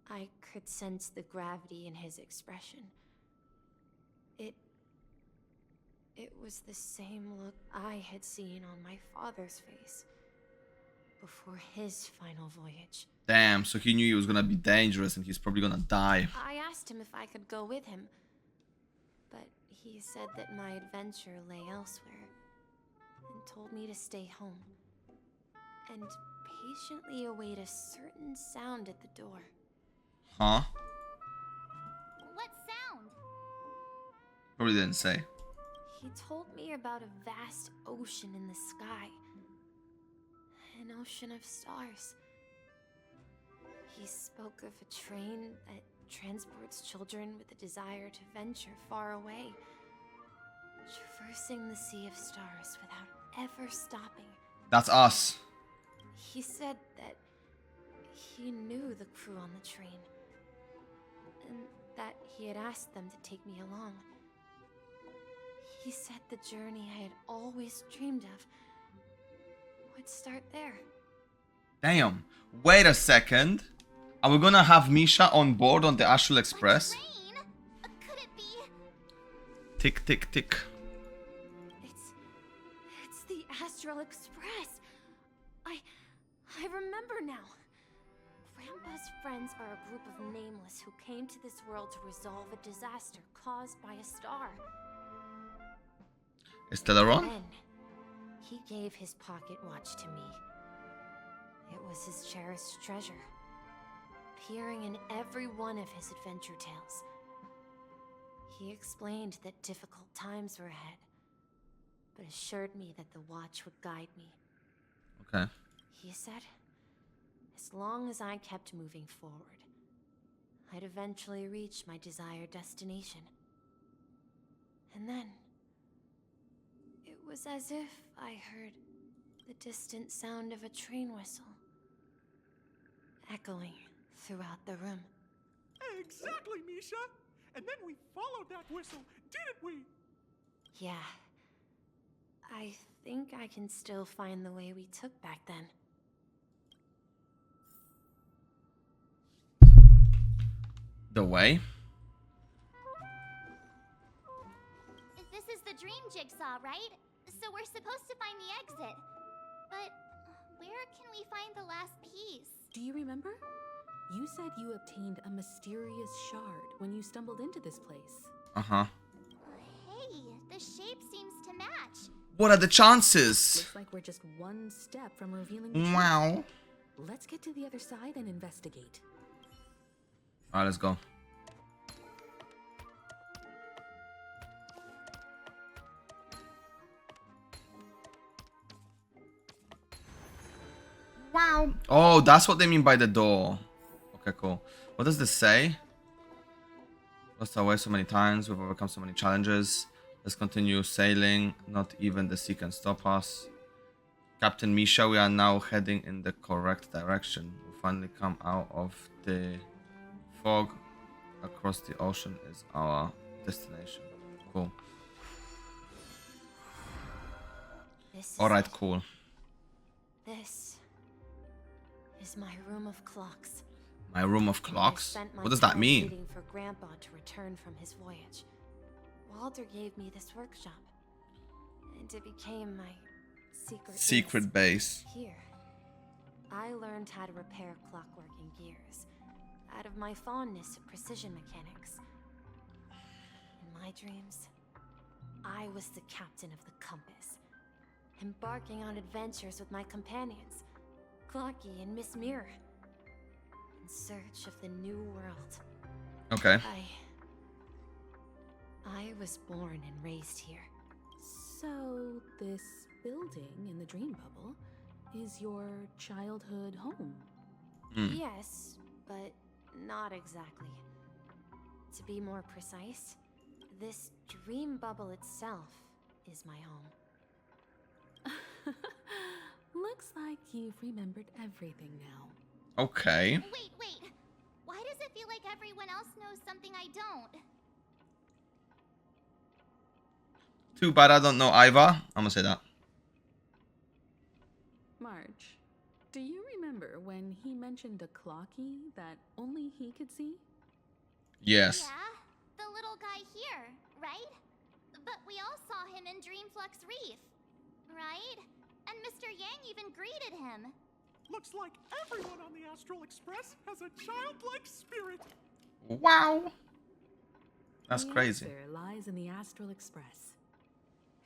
I could sense the gravity in his expression. It was the same look I had seen on my father's face before his final voyage. Damn, so he knew he was gonna be dangerous and he's probably gonna die. I asked him if I could go with him, but he said that my adventure lay elsewhere and told me to stay home and patiently await a certain sound at the door. Huh? What sound? Probably didn't say. He told me about a vast ocean in the sky. An ocean of stars. He spoke of a train that transports children with a desire to venture far away, traversing the sea of stars without ever stopping. That's us. He said that he knew the crew on the train, and that he had asked them to take me along. He said the journey I had always dreamed of would start there. Damn. Wait a second. Are we gonna have Misha on board on the Astral Express? Could it be? Tick, tick, tick. It's the Astral Express. I remember now. Grandpa's friends are a group of nameless who came to this world to resolve a disaster caused by a star. Is Teleron? Then, he gave his pocket watch to me. It was his cherished treasure, appearing in every one of his adventure tales. He explained that difficult times were ahead, but assured me that the watch would guide me. Okay. He said, as long as I kept moving forward, I'd eventually reach my desired destination. And then, it was as if I heard the distant sound of a train whistle, echoing throughout the room. Exactly, Misha! And then we followed that whistle, didn't we? Yeah. I think I can still find the way we took back then. The way? This is the dream jigsaw, right? So we're supposed to find the exit. But where can we find the last piece? Do you remember? You said you obtained a mysterious shard when you stumbled into this place. Uh-huh. Hey, the shape seems to match. What are the chances? Looks like we're just one step from revealing. Wow. Let's get to the other side and investigate. Alright, let's go. Wow. Oh, that's what they mean by the door. Okay, cool. What does this say? Lost our way so many times. We've overcome so many challenges. Let's continue sailing. Not even the sea can stop us. Captain Misha, we are now heading in the correct direction. We finally come out of the fog. Across the ocean is our destination. Cool. Alright, cool. This is my room of clocks. My room of clocks? What does that mean? Waiting for Grandpa to return from his voyage. Walter gave me this workshop, and it became my secret base. Here, I learned how to repair clockworking gears out of my fondness of precision mechanics. In my dreams, I was the captain of the compass, embarking on adventures with my companions, Clocky and Miss Mirror, in search of the new world. Okay. I was born and raised here. So, this building in the dream bubble is your childhood home? Yes, but not exactly. To be more precise, this dream bubble itself is my home. Looks like you've remembered everything now. Okay. Wait. Why does it feel like everyone else knows something I don't? Too bad I don't know either. I'm gonna say that. March, do you remember when he mentioned a clocky that only he could see? Yes. Yeah, the little guy here, right? But we all saw him in Dreamflux Reef, right? And Mr. Yang even greeted him. Looks like everyone on the Astral Express has a childlike spirit. Wow. That's the crazy. The answer lies in the Astral Express.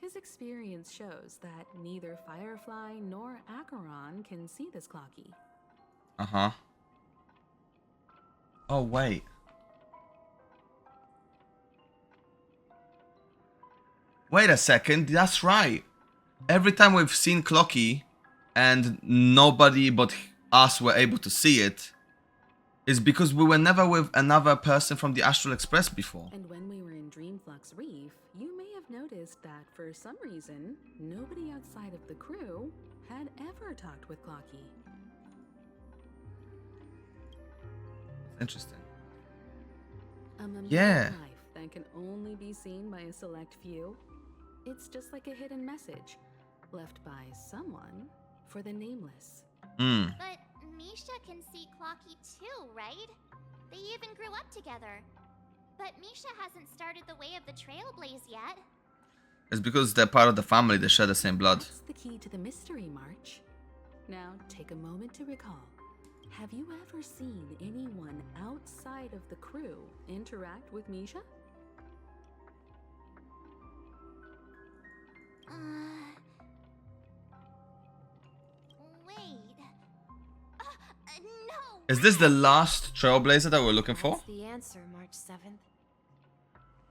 His experience shows that neither Firefly nor Acheron can see this clocky. Uh-huh. Oh, wait. Wait a second, that's right. Every time we've seen Clocky and nobody but us were able to see it, is because we were never with another person from the Astral Express before. And when we were in Dreamflux Reef, you may have noticed that for some reason, nobody outside of the crew had ever talked with Clocky. Interesting. A memento Yeah. of life that can only be seen by a select few. It's just like a hidden message left by someone for the nameless. But Misha can see Clocky too, right? They even grew up together. But Misha hasn't started the way of the Trailblaze yet. It's because they're part of the family, they share the same blood. That's the key to the mystery, March. Now, take a moment to recall. Have you ever seen anyone outside of the crew interact with Misha? Wait. No! Is this the last Trailblazer that we're looking for? That's the answer, March 7th.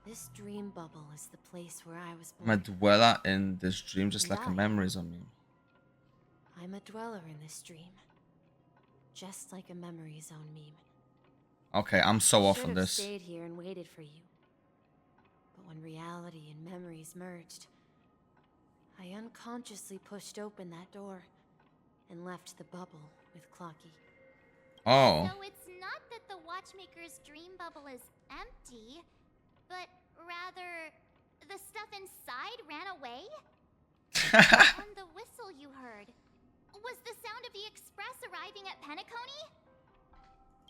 This dream bubble is the place where I was born. I'm a dweller in this dream, just like a Yeah. memories on me. I'm a dweller in this dream. Just like a memory zone meme. Okay, I'm so off on Should have this. stayed here and waited for you. But when reality and memories merged, I unconsciously pushed open that door and left the bubble with Clocky. Oh. So it's not that the Watchmaker's dream bubble is empty, but rather the stuff inside ran away? And the whistle you heard was the sound of the express arriving at Penacony?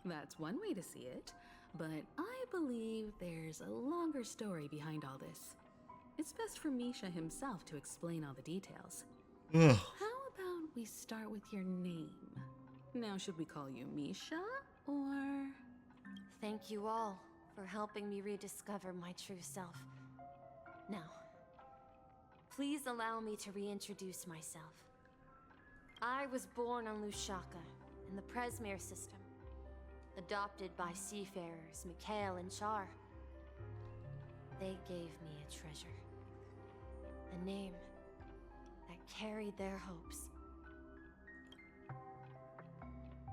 That's one way to see it, but I believe there's a longer story behind all this. It's best for Misha himself to explain all the details. Ugh. How about we start with your name? Now, should we call you Misha, or...? Thank you all for helping me rediscover my true self. Now, please allow me to reintroduce myself. I was born on Lushaka, in the Presmere system, adopted by seafarers Mikhail and Char. They gave me a treasure, a name that carried their hopes.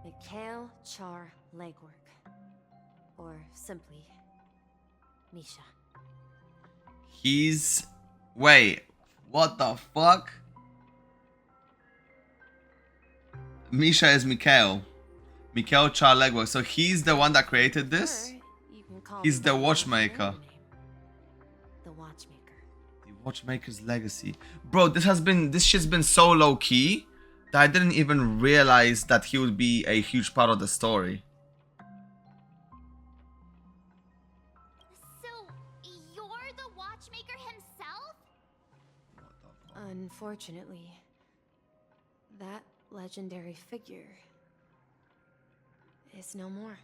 Mikhail Char Legwork, or simply Misha. He's... Wait, what the fuck? Misha is Mikhail. Mikhail Charlegwork. So he's the one that created this? He's the Watchmaker. The Watchmaker. The Watchmaker's legacy. Bro, this shit's been so low key that I didn't even realize that he would be a huge part of the story. So, you're the Watchmaker himself? Unfortunately, that legendary figure is no more.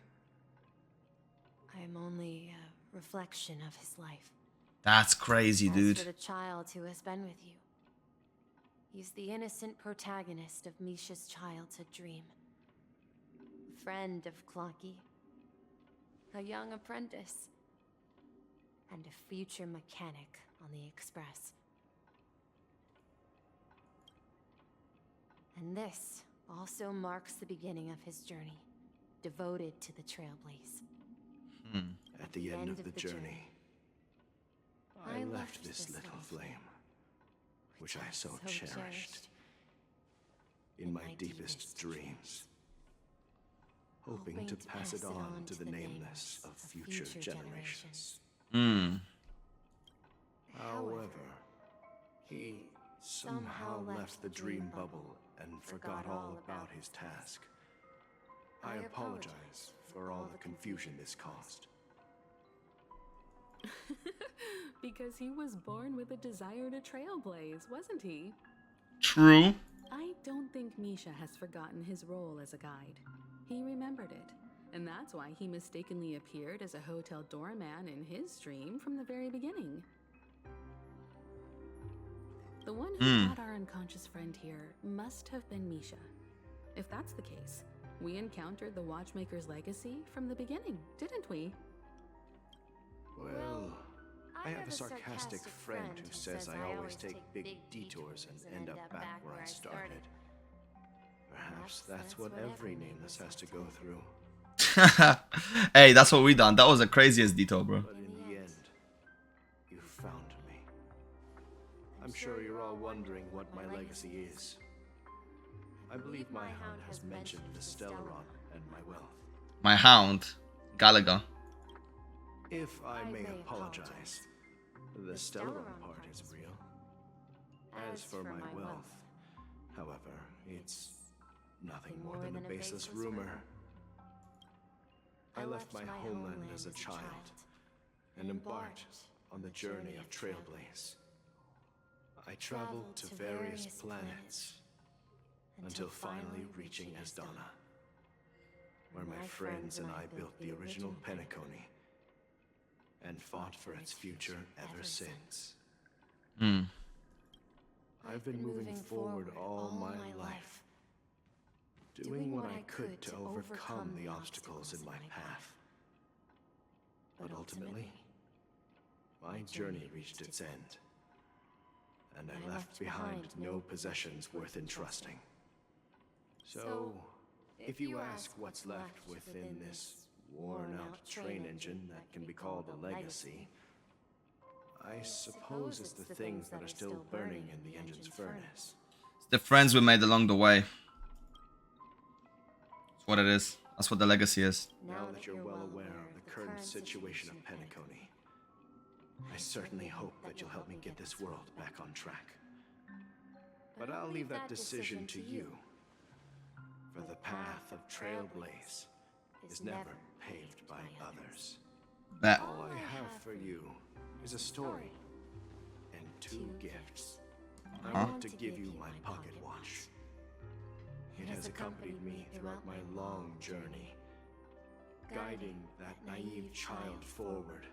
I am only a reflection of his life. That's crazy, dude. As for the child who has been with you, he's the innocent protagonist of Misha's childhood dream. Friend of Clocky, a young apprentice, and a future mechanic on the Express. And this also marks the beginning of his journey, devoted to the Trailblaze. At the end of the journey, I left this little flame, which I so cherished in my deepest dreams, hoping to pass it on to the nameless of future generations. However, somehow left the dream bubble and forgot all about his task. I apologize for all the confusion this caused. Because he was born with a desire to trailblaze, wasn't he? True. I don't think Misha has forgotten his role as a guide. He remembered it, and that's why he mistakenly appeared as a hotel doorman in his dream from the very beginning. The one who brought our unconscious friend here must have been Misha. If that's the case, we encountered the Watchmaker's legacy from the beginning, didn't we? Well, I have a sarcastic friend who says I always take big detours and end up back where I started. Perhaps that's what every nameless has to go through. Hey, that's what we done. That was the craziest detour, bro. But in the end, you found me. I'm sure you're all wondering what my legacy is. I believe my hound has mentioned the Stellaron and my wealth. My hound, Gallagher. If I may apologize, the Stellaron part is real. As for my wealth, however, it's nothing more than a baseless rumor. I left my homeland as a child and embarked on the journey of Trailblaze. I traveled to various planets until finally reaching Asdana, where my friends and I built the original Penacony and fought for its future ever since. I've been moving forward all my life, doing what I could to overcome the obstacles in my path. But ultimately, my journey reached its end, and I left behind no possessions worth entrusting. So, if you ask what's left within this worn-out train engine that can be called a legacy, I suppose it's the things that are still burning in the engine's furnace. It's the friends we made along the way. That's what it is. That's what the legacy is. Now that you're well aware of the current situation of Penacony, I certainly hope that you'll help me get this world back on track. But I'll leave that decision to you, for the path of Trailblaze is never paved by others. All I have for you is a story and 2 gifts. I want to give you my pocket watch. It has accompanied me throughout my long journey, guiding that naive child forward,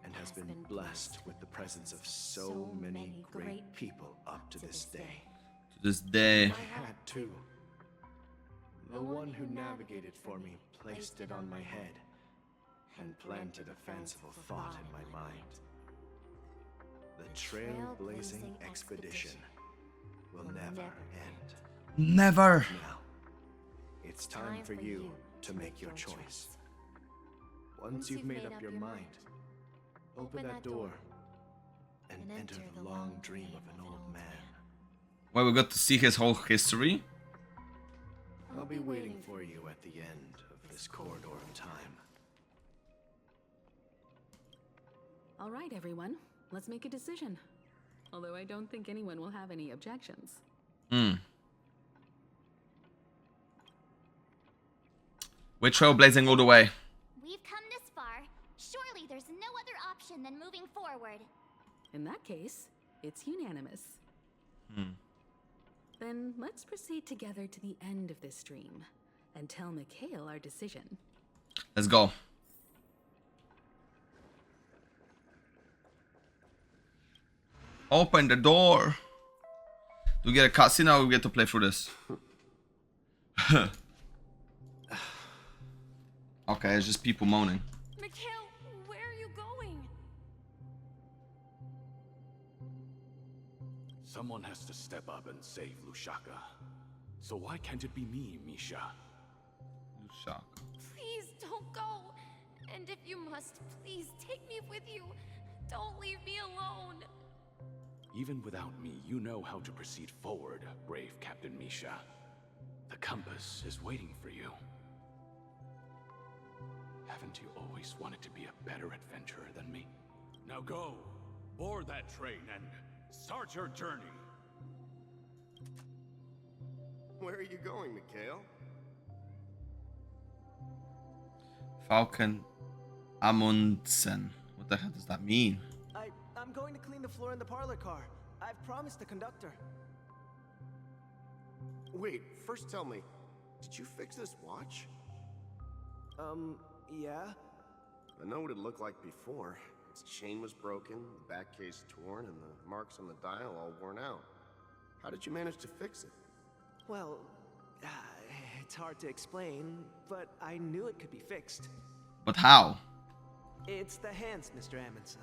and has been blessed with the presence of so many great people up to this day. To this day. My hat too. The one who navigated for me placed it on my head and planted a fanciful thought in my mind. The trailblazing expedition will never end. Never. Now, it's time for you to make your choice. Once you've made up your mind, open that door and enter the long dream of an old man. Well, we got to see his whole history. I'll be waiting for you at the end of this corridor of time. All right, everyone. Let's make a decision. Although I don't think anyone will have any objections. We're trailblazing all the way. We've come this far. Surely there's no other option than moving forward. In that case, it's unanimous. Then let's proceed together to the end of this dream and tell Mikhail our decision. Let's go. Open the door. Do we get a cutscene or we get to play through this? Okay, it's just people moaning. Mikhail, where are you going? Someone has to step up and save Lushaka. So why can't it be me, Misha? Lushaka. Please don't go. And if you must, please take me with you. Don't leave me alone. Even without me, you know how to proceed forward, brave Captain Misha. The compass is waiting for you. Haven't you always wanted to be a better adventurer than me? Now go, board that train and Start your journey. Where are you going, Mikhail? Falcon Amundsen. What the hell does that mean? I'm going to clean the floor in the parlor car. I've promised the conductor. Wait, first tell me, did you fix this watch? Yeah? I know what it looked like before. Its chain was broken, the back case torn, and the marks on the dial all worn out. How did you manage to fix it? Well, it's hard to explain, but I knew it could be fixed. But how? It's the hands, Mr. Amundsen.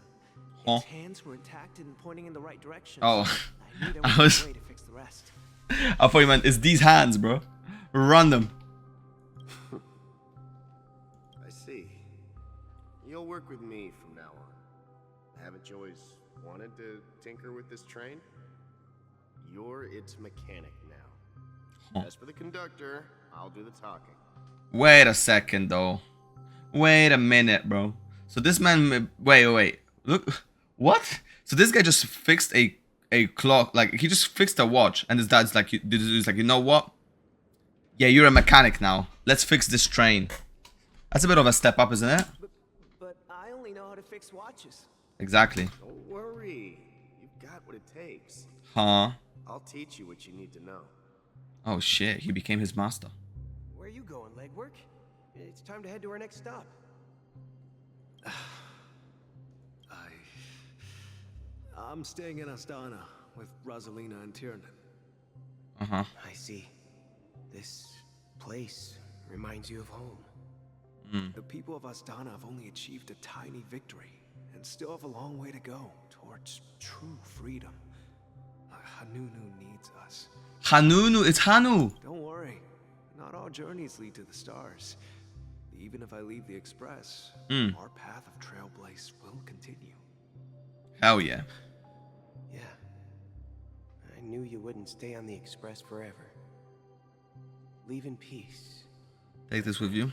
Huh? Its hands were intact and pointing in the right direction. Oh. I knew there was a way to fix the rest. I thought you meant it's these hands, bro. Run them. I see. You'll work with me from now on. Haven't you always wanted to tinker with this train? You're its mechanic now. Huh. As for the conductor, I'll do the talking. Wait a second, though. Wait a minute, bro. So this man... Wait. Look. What? So this guy just fixed a clock. Like, he just fixed a watch. And his dad's like, you know what? Yeah, you're a mechanic now. Let's fix this train. That's a bit of a step up, isn't it? But I only know how to fix watches. Exactly. Don't worry. You've got what it takes. Huh? I'll teach you what you need to know. Oh, shit. He became his master. Where are you going, legwork? It's time to head to our next stop. I'm staying in Astana with Rosalina and Tiernan. Uh-huh. I see. This place reminds you of home. The people of Astana have only achieved a tiny victory and still have a long way to go towards true freedom. Hanunu needs us. Hanunu, it's Hanu. Don't worry. Not all journeys lead to the stars. Even if I leave the Express, our path of trailblaze will continue. Hell yeah. Yeah. I knew you wouldn't stay on the Express forever. Leave in peace. Take this with you.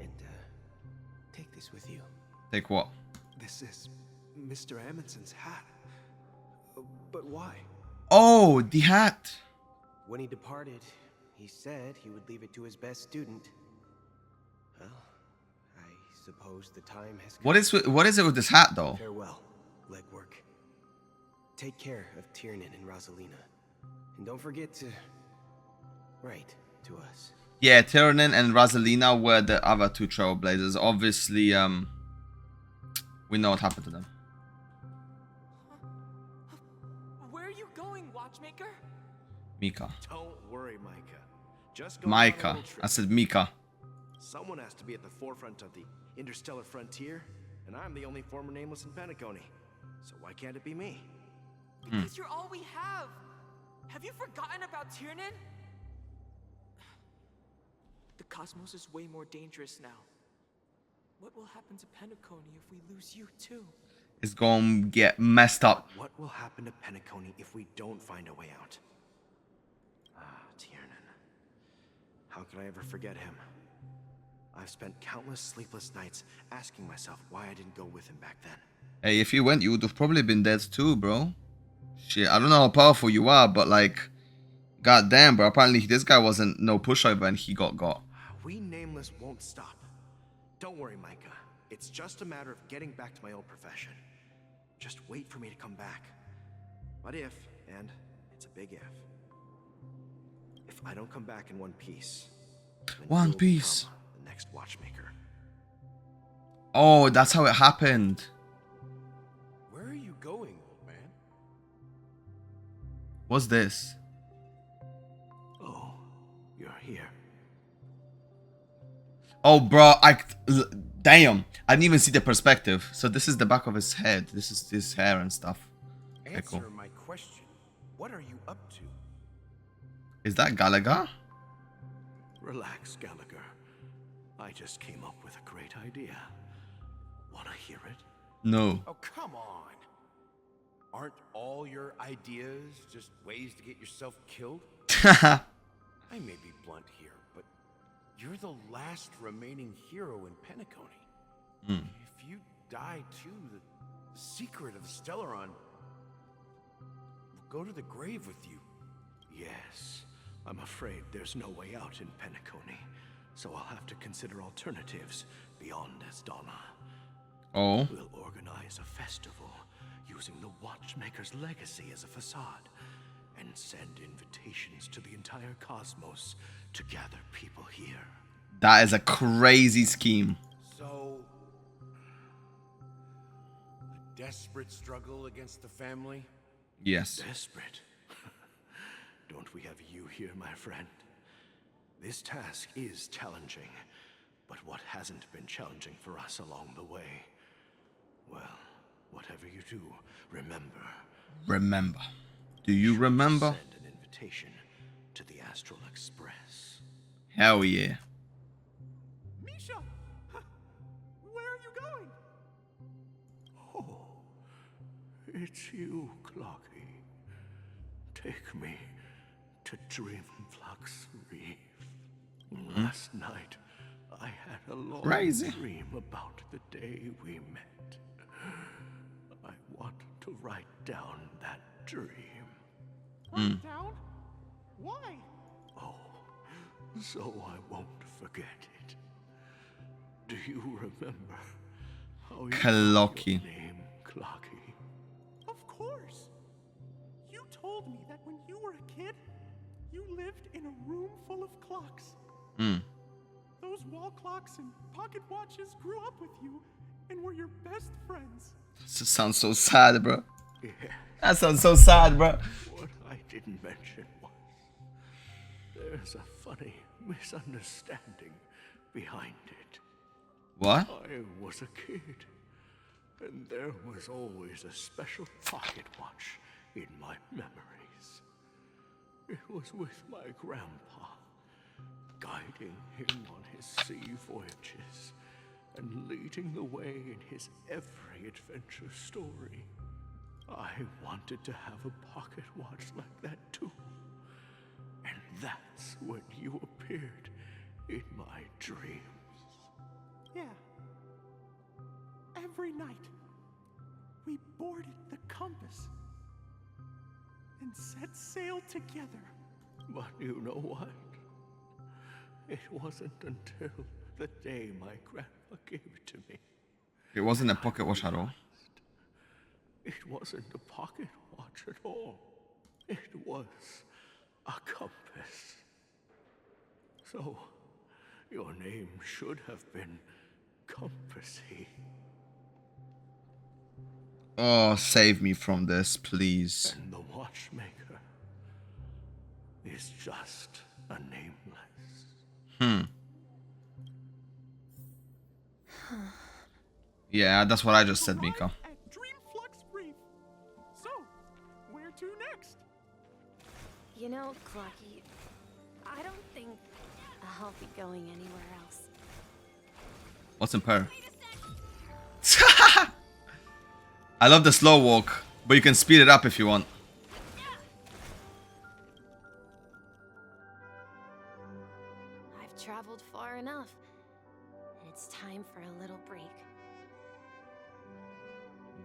And, take this with you. Take what? This is Mr. Amundsen's hat. But why? Oh, the hat. When he departed, he said he would leave it to his best student. Well, I suppose the time has come. What is it with this hat, though? Farewell, legwork. Take care of Tiernan and Rosalina. And don't forget to write to us. Yeah, Tiernan and Rosalina were the other two trailblazers. Obviously, we know what happened to them. Where are you going, watchmaker? Mika. Don't worry, Micah. Just go Micah. I said Mika. Someone has to be at the forefront of the interstellar frontier, and I'm the only former nameless in Penacony. So why can't it be me? Because you're all we have. Have you forgotten about Tiernan? The cosmos is way more dangerous now. What will happen to Penacony if we lose you too? It's gonna get messed up. What will happen to Penacony if we don't find a way out? Tiernan. How could I ever forget him? I've spent countless sleepless nights asking myself why I didn't go with him back then. Hey, if you went, you would have probably been dead too, bro. Shit, I don't know how powerful you are, but like, goddamn, bro. Apparently, this guy wasn't no pushover, and he got. We nameless won't stop. Don't worry, Micah. It's just a matter of getting back to my old profession. Just wait for me to come back. What if, and it's a big if I don't come back in one piece, One Piece. The next watchmaker. Oh, that's how it happened. Where are you going, old man? What's this? Oh, you're here. Oh, bro, damn. I didn't even see the perspective. So this is the back of his head. This is his hair and stuff. Okay, Answer cool. my question. What are you up to? Is that Gallagher? Relax, Gallagher. I just came up with a great idea. Wanna hear it? No. Oh, come on. Aren't all your ideas just ways to get yourself killed? I may be blunt here, but you're the last remaining hero in Penacony. If you die too, the secret of the Stellaron go to the grave with you. Yes. I'm afraid there's no way out in Penacony, so I'll have to consider alternatives beyond Asdana. Oh. We'll organize a festival using the Watchmaker's legacy as a facade and send invitations to the entire cosmos to gather people here. That is a crazy scheme. So, a desperate struggle against the family? Yes. Desperate? Don't we have you here, my friend? This task is challenging, but what hasn't been challenging for us along the way? Well, whatever you do, remember. Remember. Do you remember? Send an invitation to the Astral Express. Hell yeah. Misha! Where are you going? Oh, it's you, Clocky. Take me to Dreamflux Reef. Last night, I had a long dream about the day we met. I want to write down that dream. Write down? Why? Oh, so I won't forget it. Do you remember how you got your name, Clocky? Of course. You told me that when you were a kid, you lived in a room full of clocks. Those wall clocks and pocket watches grew up with you and were your best friends. This sounds so sad, bro. Yeah. That sounds so sad, bro. What I didn't mention was there's a funny misunderstanding behind it. What? I was a kid, and there was always a special pocket watch in my memories. It was with my grandpa, guiding him on his sea voyages and leading the way in his every adventure story. I wanted to have a pocket watch like that too. And that's when you appeared in my dreams. Yeah. Every night, we boarded the compass and set sail together. But you know what? It wasn't until the day my grandpa gave it to me. It wasn't a pocket watch at all. It wasn't a pocket watch at all. It was a compass. So, your name should have been Compassy. Oh, save me from this, please. And the Watchmaker is just a nameless. Yeah, that's what I just said, Mika. At Dreamflux Reef. So, where to next? You know, Clocky, I don't think I'll be going anywhere else. What's in per? I love the slow walk, but you can speed it up if you want. I've traveled far enough, and it's time for a little break.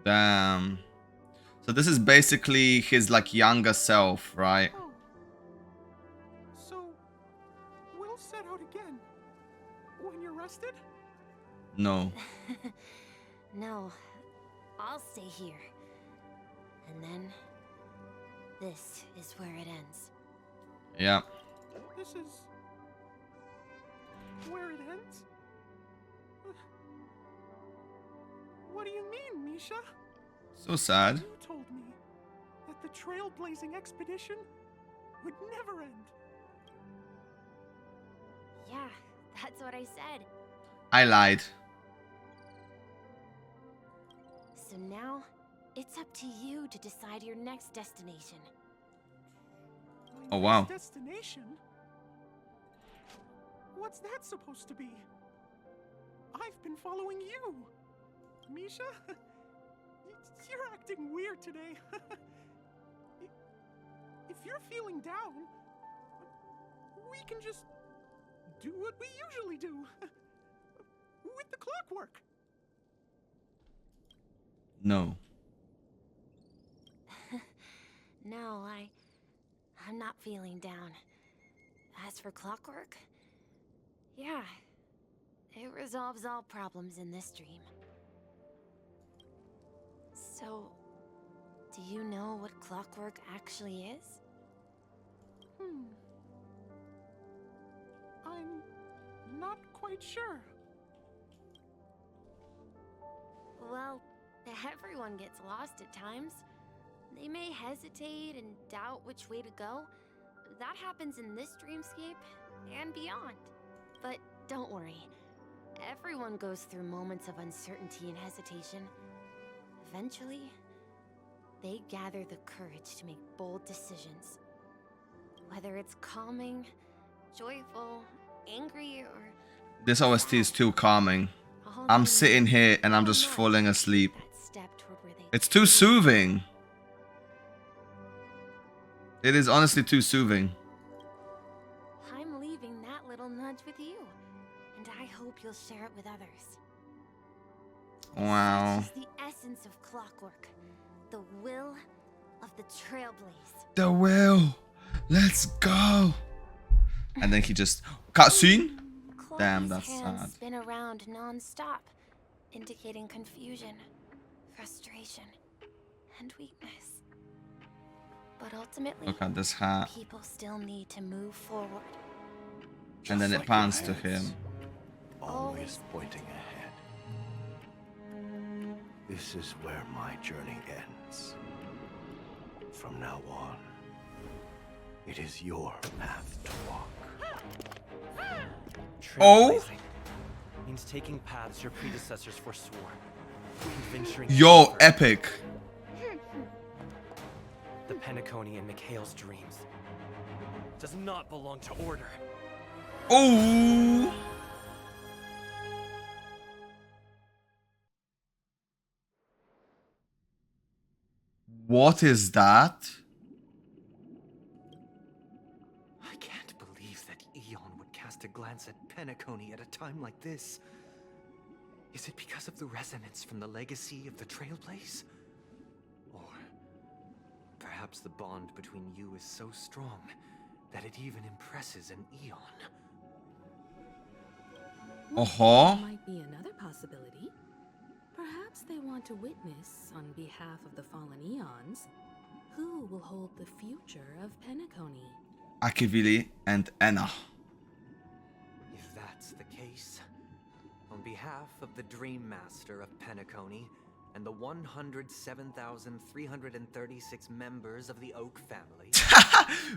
Damn. So this is basically his like younger self, right? Oh. So, we'll set out again. When you're rested? No. No, I'll stay here. And then, this is where it ends. Yeah. This is where it ends? What do you mean, Misha? So sad. You told me that the trailblazing expedition would never end. Yeah, that's what I said. I lied. So now, it's up to you to decide your next destination. Oh, wow. Destination? What's that supposed to be? I've been following you. Misha? You're acting weird today. If you're feeling down, we can just do what we usually do. With the clockwork. No. No, I'm not feeling down. As for clockwork, yeah, it resolves all problems in this dream. So, do you know what clockwork actually is? I'm not quite sure. Well, everyone gets lost at times. They may hesitate and doubt which way to go. That happens in this dreamscape and beyond. But don't worry. Everyone goes through moments of uncertainty and hesitation. Eventually, they gather the courage to make bold decisions. Whether it's calming, joyful, angry, or... This OST is too calming. I'm sitting here and I'm just falling asleep. It's too soothing. It is honestly too soothing. I'm leaving that little nudge with you, and I hope you'll share it with others. Wow. Such is the essence of clockwork, the will of the trailblaze. The will. Let's go. And then he just cutscene. Damn, that's sad. Spin around non-stop, indicating confusion, frustration, and weakness. But ultimately, Look at this hat. people still need to move forward. And then it pans to him. Always pointing ahead. This is where my journey ends. From now on, it is your path to walk. Trailblazing means taking paths your predecessors forswore. Venturing Yo, epic. The Penacony and Mikhail's dreams does not belong to order. Oh. What is that? I can't believe that Eon would cast a glance at Penacony at a time like this. Is it because of the resonance from the legacy of the Trailblaze? Or perhaps the bond between you is so strong that it even impresses an Eon. Might be another possibility. Perhaps they want to witness, on behalf of the fallen Eons, who will hold the future of Penacony. Akivili and Enna. If that's the case, on behalf of the Dream Master of Penacony and the 107,336 members of the Oak family,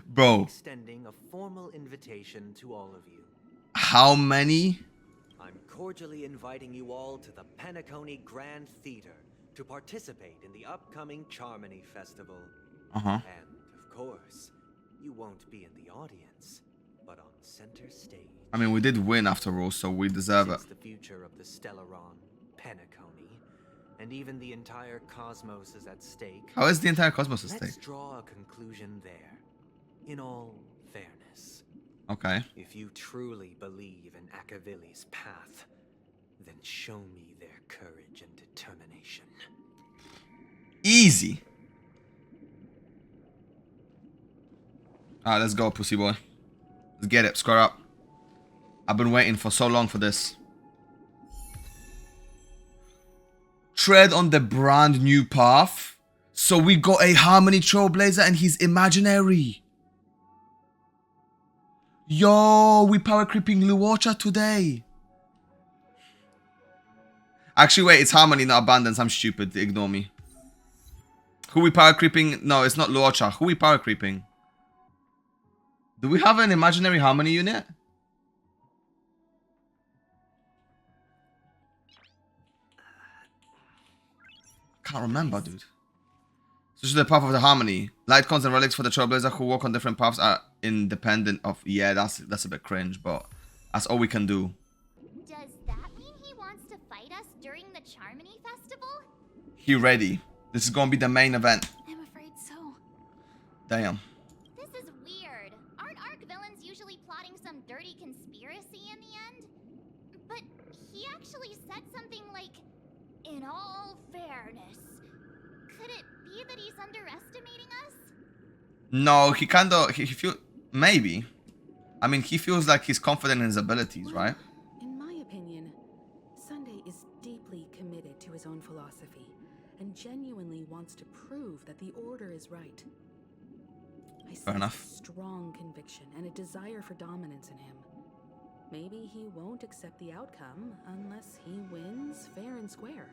Bro. extending a formal invitation to all of you. How many? I'm cordially inviting you all to the Penacony Grand Theater to participate in the upcoming Charmony Festival. And, of course, you won't be in the audience, but on center stage. I mean, we did win after all, so we deserve it. Since the future of the Stellaron, Penacony, and even the entire cosmos is at stake. How is the entire cosmos at Let's stake? draw a conclusion there, in all fairness. Okay. If you truly believe in Akavili's path, then show me their courage and determination. Easy. Alright, let's go, pussy boy. Let's get it. Square up. I've been waiting for so long for this. Tread on the brand new path. So we got a Harmony Trailblazer and he's imaginary. Yo, we power creeping Luocha today. Actually, wait, it's Harmony, not Abundance. I'm stupid. Ignore me. Who we power creeping? No, it's not Luocha. Who we power creeping? Do we have an imaginary Harmony unit? Can't remember, dude. This is the path of the Harmony. Light cones and relics for the Trailblazer who walk on different paths are independent of... Yeah, that's a bit cringe, but that's all we can do. Does that mean he wants to fight us during the Charmony Festival? He ready. This is gonna be the main event. I'm afraid so. Damn. This is weird. Aren't Arc villains usually plotting some dirty conspiracy in the end? But he actually said something like, in all fairness. Could it be that he's underestimating us? No, he kind of he feel maybe. I mean, he feels like he's confident in his abilities, right? In my opinion, Sunday is deeply committed to his own philosophy and genuinely wants to prove that the Order is right. I see a strong conviction and a desire for dominance in him. Maybe he won't accept the outcome unless he wins fair and square.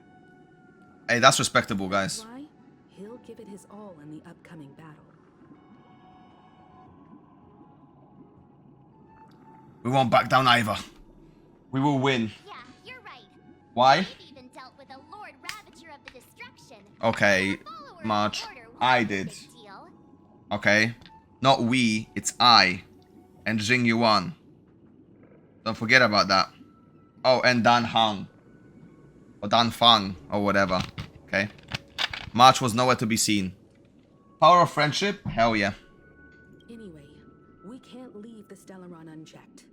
Hey, that's respectable, guys. Why? He'll give it his all in the upcoming battle. We won't back down either. We will win. Yeah, you're right. Why? We've even dealt with a Lord Ravager of the Destruction. Okay, March. I did. Okay. Not we, it's I. And Jing Yuan. Don't forget about that. Oh, and Dan Hang. Or Dan Fang. Or whatever. Okay. March was nowhere to be seen. Power of friendship? Hell yeah. Anyway, we can't leave the Stellaron unchecked.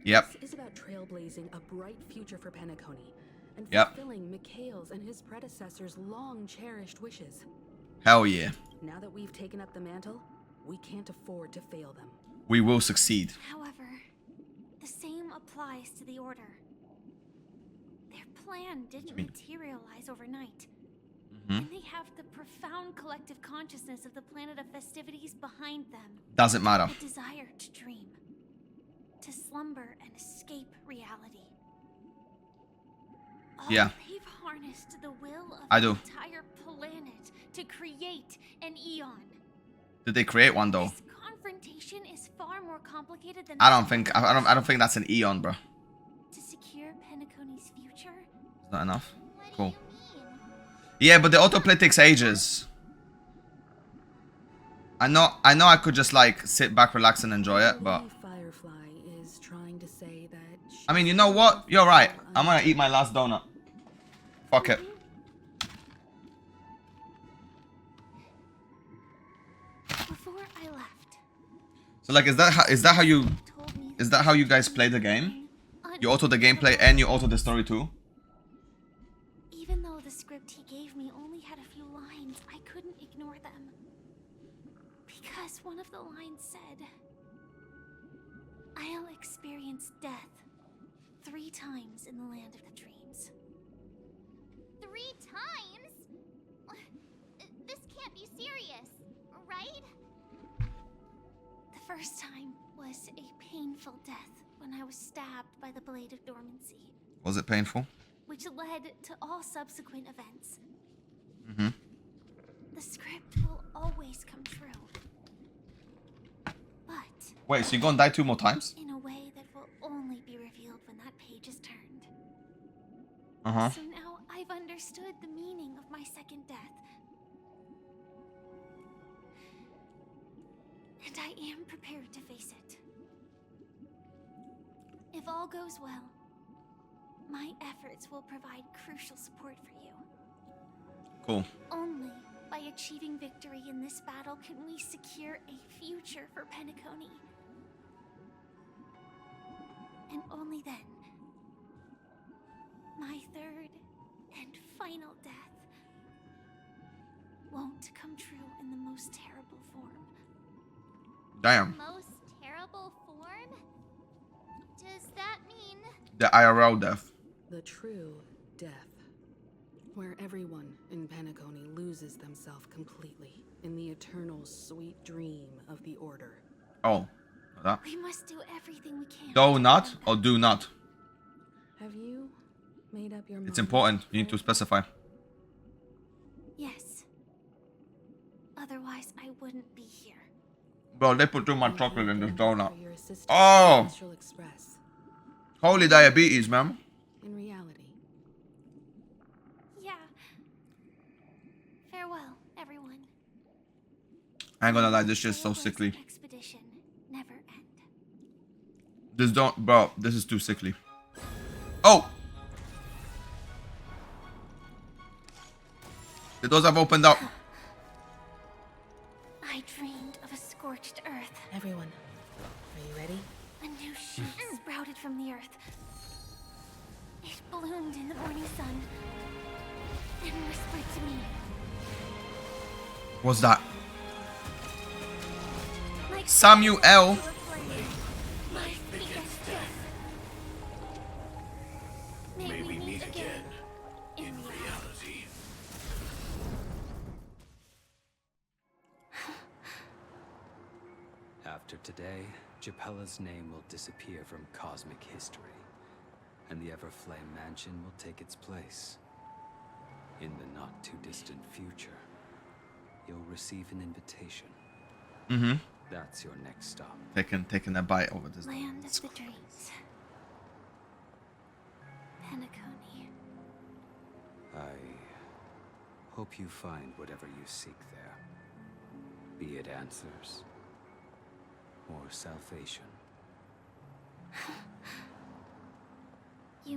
Yep. This is about trailblazing a bright future for Penacony and Yep. fulfilling Mikhail's and his predecessors' long-cherished wishes. Hell yeah. Now that we've taken up the mantle, we can't afford to fail them. We will succeed. However, the same applies to the Order. Their plan didn't materialize overnight. And they have the profound collective consciousness of the planet of festivities behind them. Doesn't matter. A desire to dream, to slumber and escape reality. Yeah. They've harnessed the will of I the do. entire planet to create an eon. Did they create one though? This confrontation is far more complicated than I don't think that's an Eon, bro. to secure Penacony's future. Is that enough? Cool. Yeah, but the autoplay takes ages. I know I could just like sit back, relax and enjoy it, but Firefly is trying to say that I mean, you know what? You're right. I'm gonna eat my last donut. Fuck it. Before I left, So like, is that how you guys play the game? You auto the gameplay and you auto the story too? even though the script he gave me only had a few lines, I couldn't ignore them. Because one of the lines said, I'll experience death 3 times in the land of the dreams. 3 times? This can't be serious, right? The first time was a painful death when I was stabbed by the Blade of Dormancy, Was it painful? which led to all subsequent events. Mm-hmm. The script will always come true. But Wait, so you're gonna die 2 more times? in a way that will only be revealed when that page is turned. Uh-huh. So now I've understood the meaning of my second death. And I am prepared to face it. If all goes well, my efforts will provide crucial support for you. Cool. Only by achieving victory in this battle can we secure a future for Penacony. And only then, my third and final death won't come true in the most terrible form. Damn. Most terrible form? Does that mean... The IRL death. the true death, where everyone in Penacony loses themselves completely in the eternal sweet dream of the Order. Oh. That. We must do everything we can. Do not or do not. Have you made up your mind? It's important. You need to specify. Yes. Otherwise, I wouldn't be here. Bro, they put too much chocolate in this donut. Oh! Holy diabetes, man. In reality. Yeah. Farewell, everyone. I ain't gonna lie, this shit's so sickly. Expedition never end. This don't, bro, this is too sickly. Oh! The doors have opened up. I dreamed of a scorched earth. Everyone, are you ready? A new shoot sprouted from the earth. It bloomed in the morning sun and whispered to me, What's that? Samuel. May we meet again in reality. After today, Japella's name will disappear from cosmic history, and the Everflame Mansion will take its place. In the not-too-distant future, you'll receive an invitation. Mm-hmm. That's your next stop. Taking a bite over this. Land of the Dreams. Penacony. I hope you find whatever you seek there. Be it answers or salvation.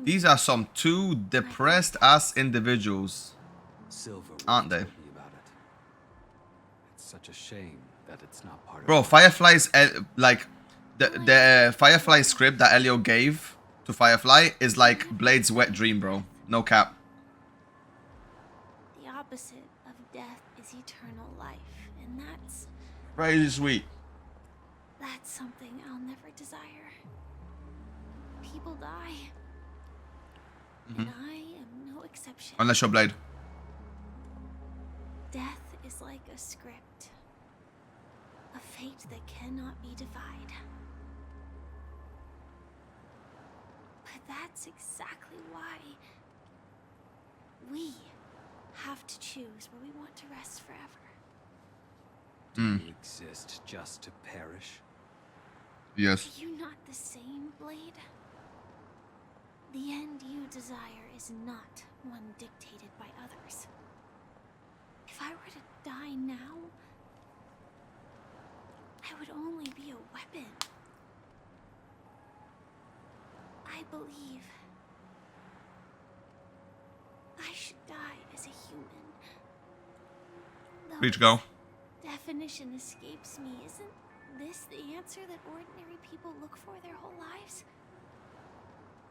These are some two depressed ass individuals, aren't they? It's such a shame that it's not part Bro, of Firefly's like the Firefly script that Elio gave to Firefly is like Blade's wet dream, bro. No cap. The opposite of death is eternal life, and that's Crazy sweet. something I'll never desire. People die. And I am no exception. Unless you're Blade. Death is like a script. A fate that cannot be defied. But that's exactly why we have to choose where we want to rest forever. Do you exist just to perish? Yes. Are you not the same, Blade? The end you desire is not one dictated by others. If I were to die now, I would only be a weapon. I believe I should die as a human. Reach go. Definition escapes me. Isn't this the answer that ordinary people look for their whole lives?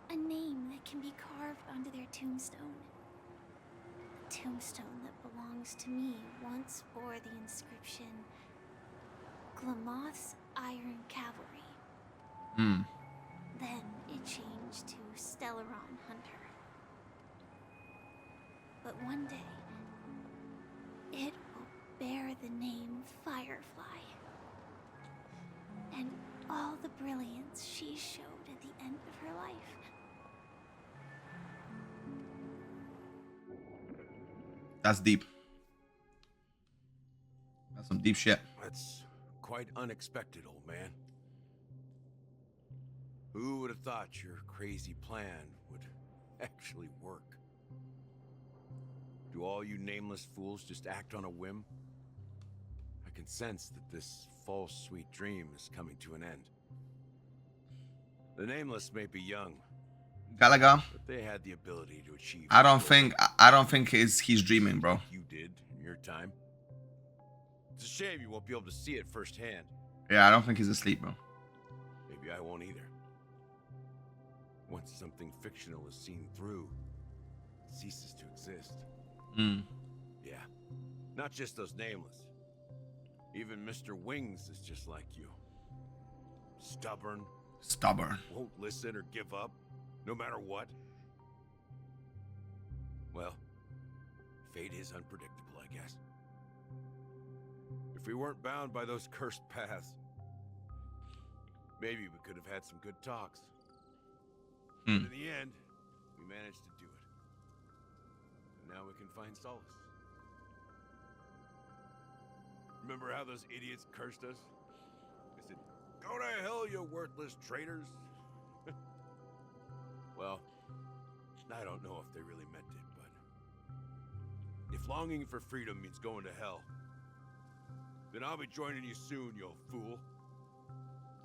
A name that can be carved onto their tombstone. The tombstone that belongs to me once bore the inscription, Glamoth's Iron Cavalry. Then it changed to Stellaron Hunter. But one day, it will bear the name Firefly. And all the brilliance she showed at the end of her life. That's deep. That's some deep shit. That's quite unexpected, old man. Who would have thought your crazy plan would actually work? Do all you nameless fools just act on a whim? I can sense that this false sweet dream is coming to an end. The nameless may be young, Galaga. but they had the ability to achieve. I don't think he's dreaming, bro. You did in your time. It's a shame you won't be able to see it firsthand. Yeah, I don't think he's asleep, bro. Maybe I won't either. Once something fictional is seen through, it ceases to exist. Yeah, not just those nameless. Even Mr. Wings is just like you. Stubborn. Won't listen or give up, no matter what. Well, fate is unpredictable, I guess. If we weren't bound by those cursed paths, maybe we could have had some good talks. But in the end, we managed to do it. And now we can find solace. Remember how those idiots cursed us? They said, "Go to hell, you worthless traitors." Well, I don't know if they really meant it, but if longing for freedom means going to hell, then I'll be joining you soon, you fool.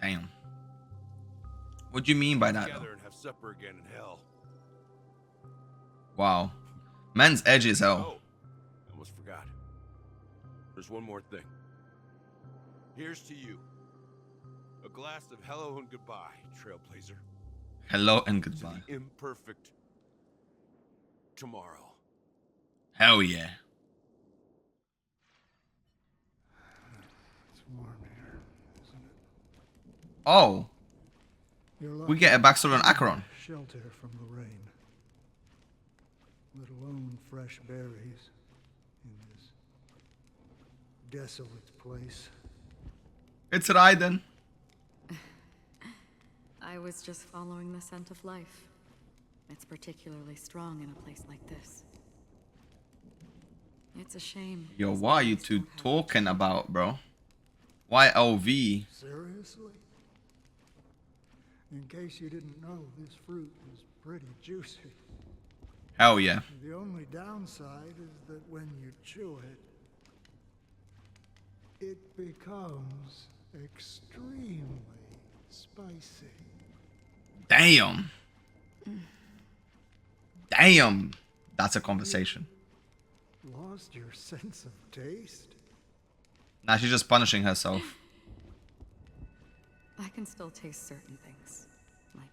Damn. What do you mean by that, Together though? and have supper again in hell. Wow. Man's edgy as hell. Oh, I almost forgot. There's one more thing. Here's to you. A glass of hello and goodbye, Trailblazer. Hello and goodbye. To the imperfect tomorrow. Hell yeah. It's warm here, isn't it? Oh. You're We get a backstory on Acheron. Shelter from the rain. Let alone fresh berries in this desolate place. It's Raiden. I was just following the scent of life. It's particularly strong in a place like this. It's a shame. Yo, what are you two talking about, bro? Why LV? Seriously? In case you didn't know, this fruit is pretty juicy. Hell yeah. The only downside is that when you chew it, it becomes extremely spicy. Damn. Damn. That's a conversation. Lost your sense of taste? Nah, she's just punishing herself. I can still taste certain things, like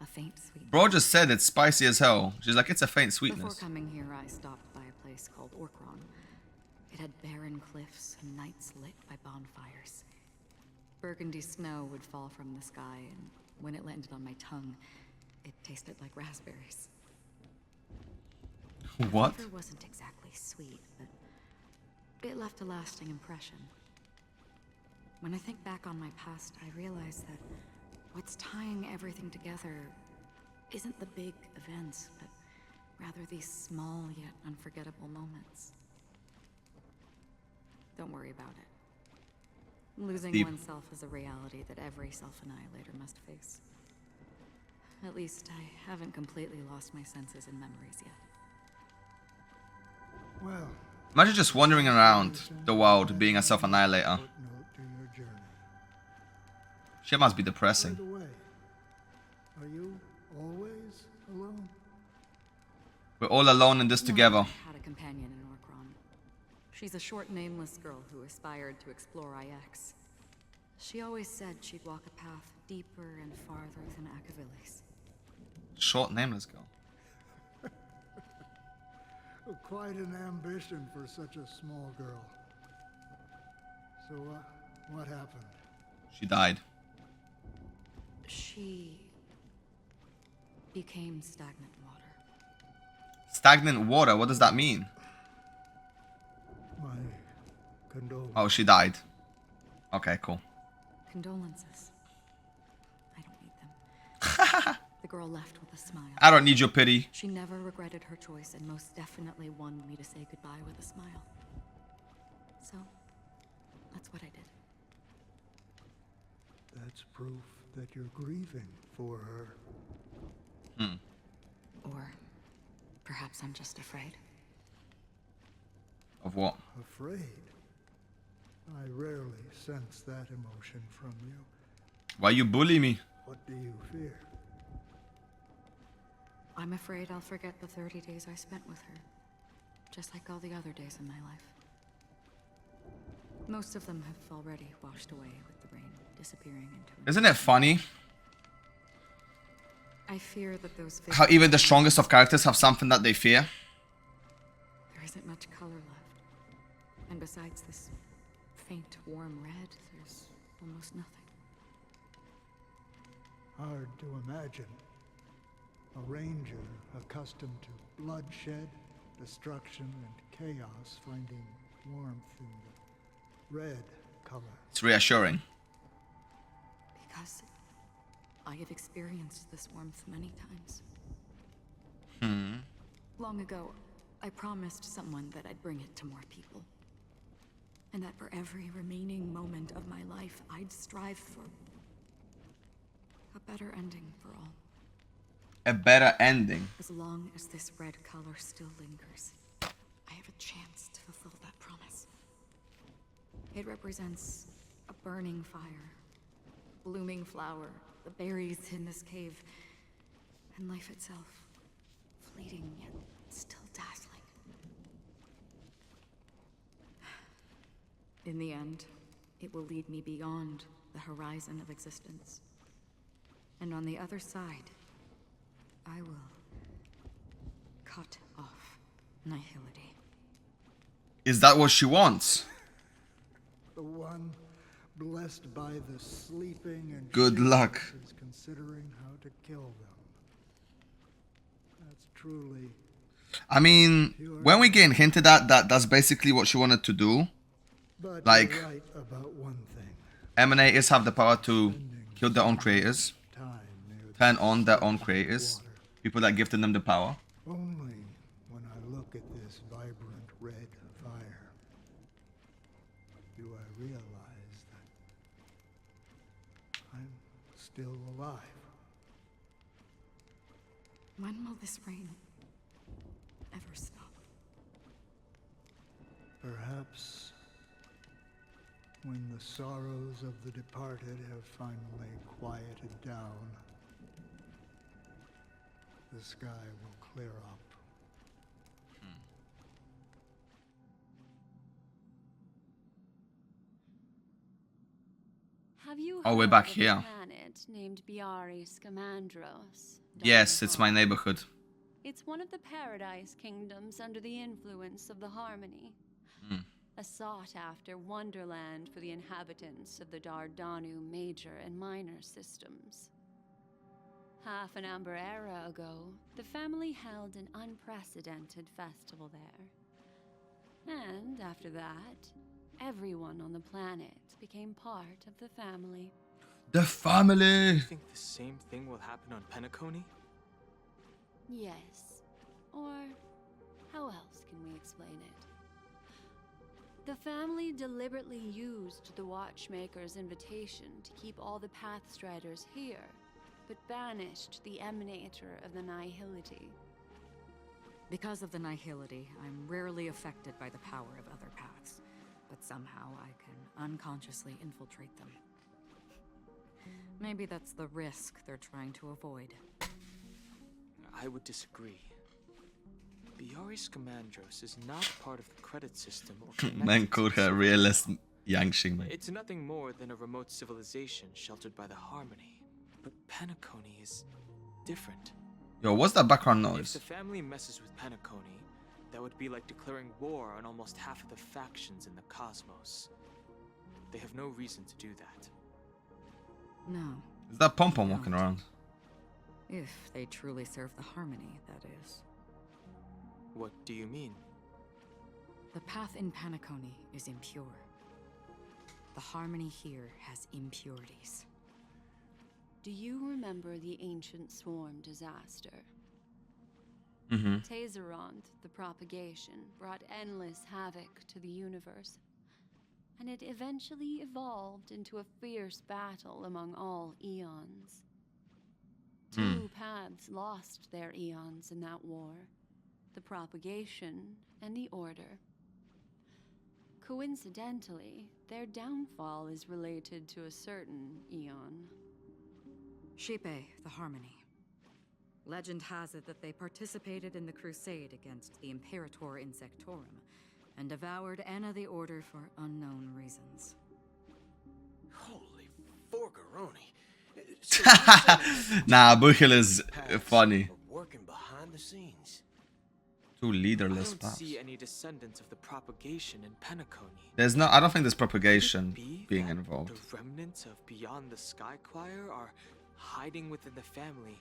a faint sweetness. Bro just said it's spicy as hell. She's like, it's a faint sweetness. Before coming here, I stopped by a place called Orkron. It had barren cliffs and nights lit by bonfires. Burgundy snow would fall from the sky, and when it landed on my tongue, it tasted like raspberries. What? The flavor wasn't exactly sweet, but it left a lasting impression. When I think back on my past, I realize that what's tying everything together isn't the big events, but rather these small yet unforgettable moments. Don't worry about it. Losing Deep. oneself is a reality that every self-annihilator must face. At least I haven't completely lost my senses and memories yet. Well, Imagine just wandering around the world being a self-annihilator. footnote to your journey. Shit must be By depressing. the way, are you always alone? We're all alone in this No, together. I had a companion in Orkron. She's a short, nameless girl who aspired to explore IX. She always said she'd walk a path deeper and farther than Akavili's. Short, nameless girl. Quite an ambition for such a small girl. So, what happened? She died. She became stagnant water. Stagnant water, what does that mean? My condolences. Oh, she died. Okay, cool. Condolences. I don't need them. The girl left with a smile. I don't need your pity. She never regretted her choice and most definitely wanted me to say goodbye with a smile. So, that's what I did. That's proof that you're grieving for her. Or perhaps I'm just afraid. Of what? Afraid? I rarely sense that emotion from you. Why you bully me? What do you fear? I'm afraid I'll forget the 30 days I spent with her. Just like all the other days in my life. Most of them have already washed away with the rain, disappearing into... Isn't it funny I fear that those... how even the strongest of characters have something that they fear? There isn't much color left. And besides this faint, warm red, there's almost nothing. Hard to imagine. A ranger accustomed to bloodshed, destruction, and chaos finding warmth in the red color. It's reassuring. Because I have experienced this warmth many times. Long ago, I promised someone that I'd bring it to more people. And that for every remaining moment of my life, I'd strive for a better ending for all. A better ending. As long as this red color still lingers, I have a chance to fulfill that promise. It represents a burning fire, blooming flower, the berries in this cave, and life itself, fleeting yet still dazzling. In the end, it will lead me beyond the horizon of existence. And on the other side, I will cut off nihility. Is that what she wants? The one blessed blessed by the sleeping and Good luck. is considering how to kill them. That's truly. I mean, when we getting hinted at that's basically what she wanted to do. But Like, you're right about one thing. emanators have the power to kill their own creators, turn on their own creators, people that gifted them the power. Only when I look at this vibrant red fire do I realize that I'm still alive. When will this rain ever stop? Perhaps when the sorrows of the departed have finally quieted down, the sky will clear up. Have you Oh, we're heard back of here. a planet named Biari Scamandros? Yes, it's my neighborhood. It's one of the paradise kingdoms under the influence of the Harmony. A sought-after wonderland for the inhabitants of the Dardanu major and minor systems. Half an Amber era ago, the family held an unprecedented festival there. And after that, everyone on the planet became part of the family. The family! Do you think the same thing will happen on Penacony? Yes. Or how else can we explain it? The family deliberately used the Watchmaker's invitation to keep all the Pathstriders here, but banished the Emanator of the Nihility. Because of the Nihility, I'm rarely affected by the power of other paths, but somehow I can unconsciously infiltrate them. Maybe that's the risk they're trying to avoid. I would disagree. Biari Scamandros is not part of the credit system or Man called her realist Yangxing. It's nothing more than a remote civilization sheltered by the Harmony. But Penacony is different. Yo, what's that background If noise? the family messes with Penacony, that would be like declaring war on almost half of the factions in the cosmos. They have no reason to do that. No. Is that Pom-Pom walking around? If they truly serve the Harmony, that is. What do you mean? The path in Penacony is impure. The Harmony here has impurities. Do you remember the ancient swarm disaster? Tazeront, the propagation, brought endless havoc to the universe, and it eventually evolved into a fierce battle among all eons. Two paths lost their eons in that war, the propagation and the order. Coincidentally, their downfall is related to a certain eon. Shipe, the Harmony. Legend has it that they participated in the crusade against the Imperator Insectorum and devoured Anna the Order for unknown reasons. Holy forgaroni. Nah, Buchel is funny. Working behind the scenes. Two leaderless I don't paths. see any descendants of the propagation in Penacony. There's no. I don't think there's propagation Be being that involved. The remnants of Beyond the Sky Choir are hiding within the family,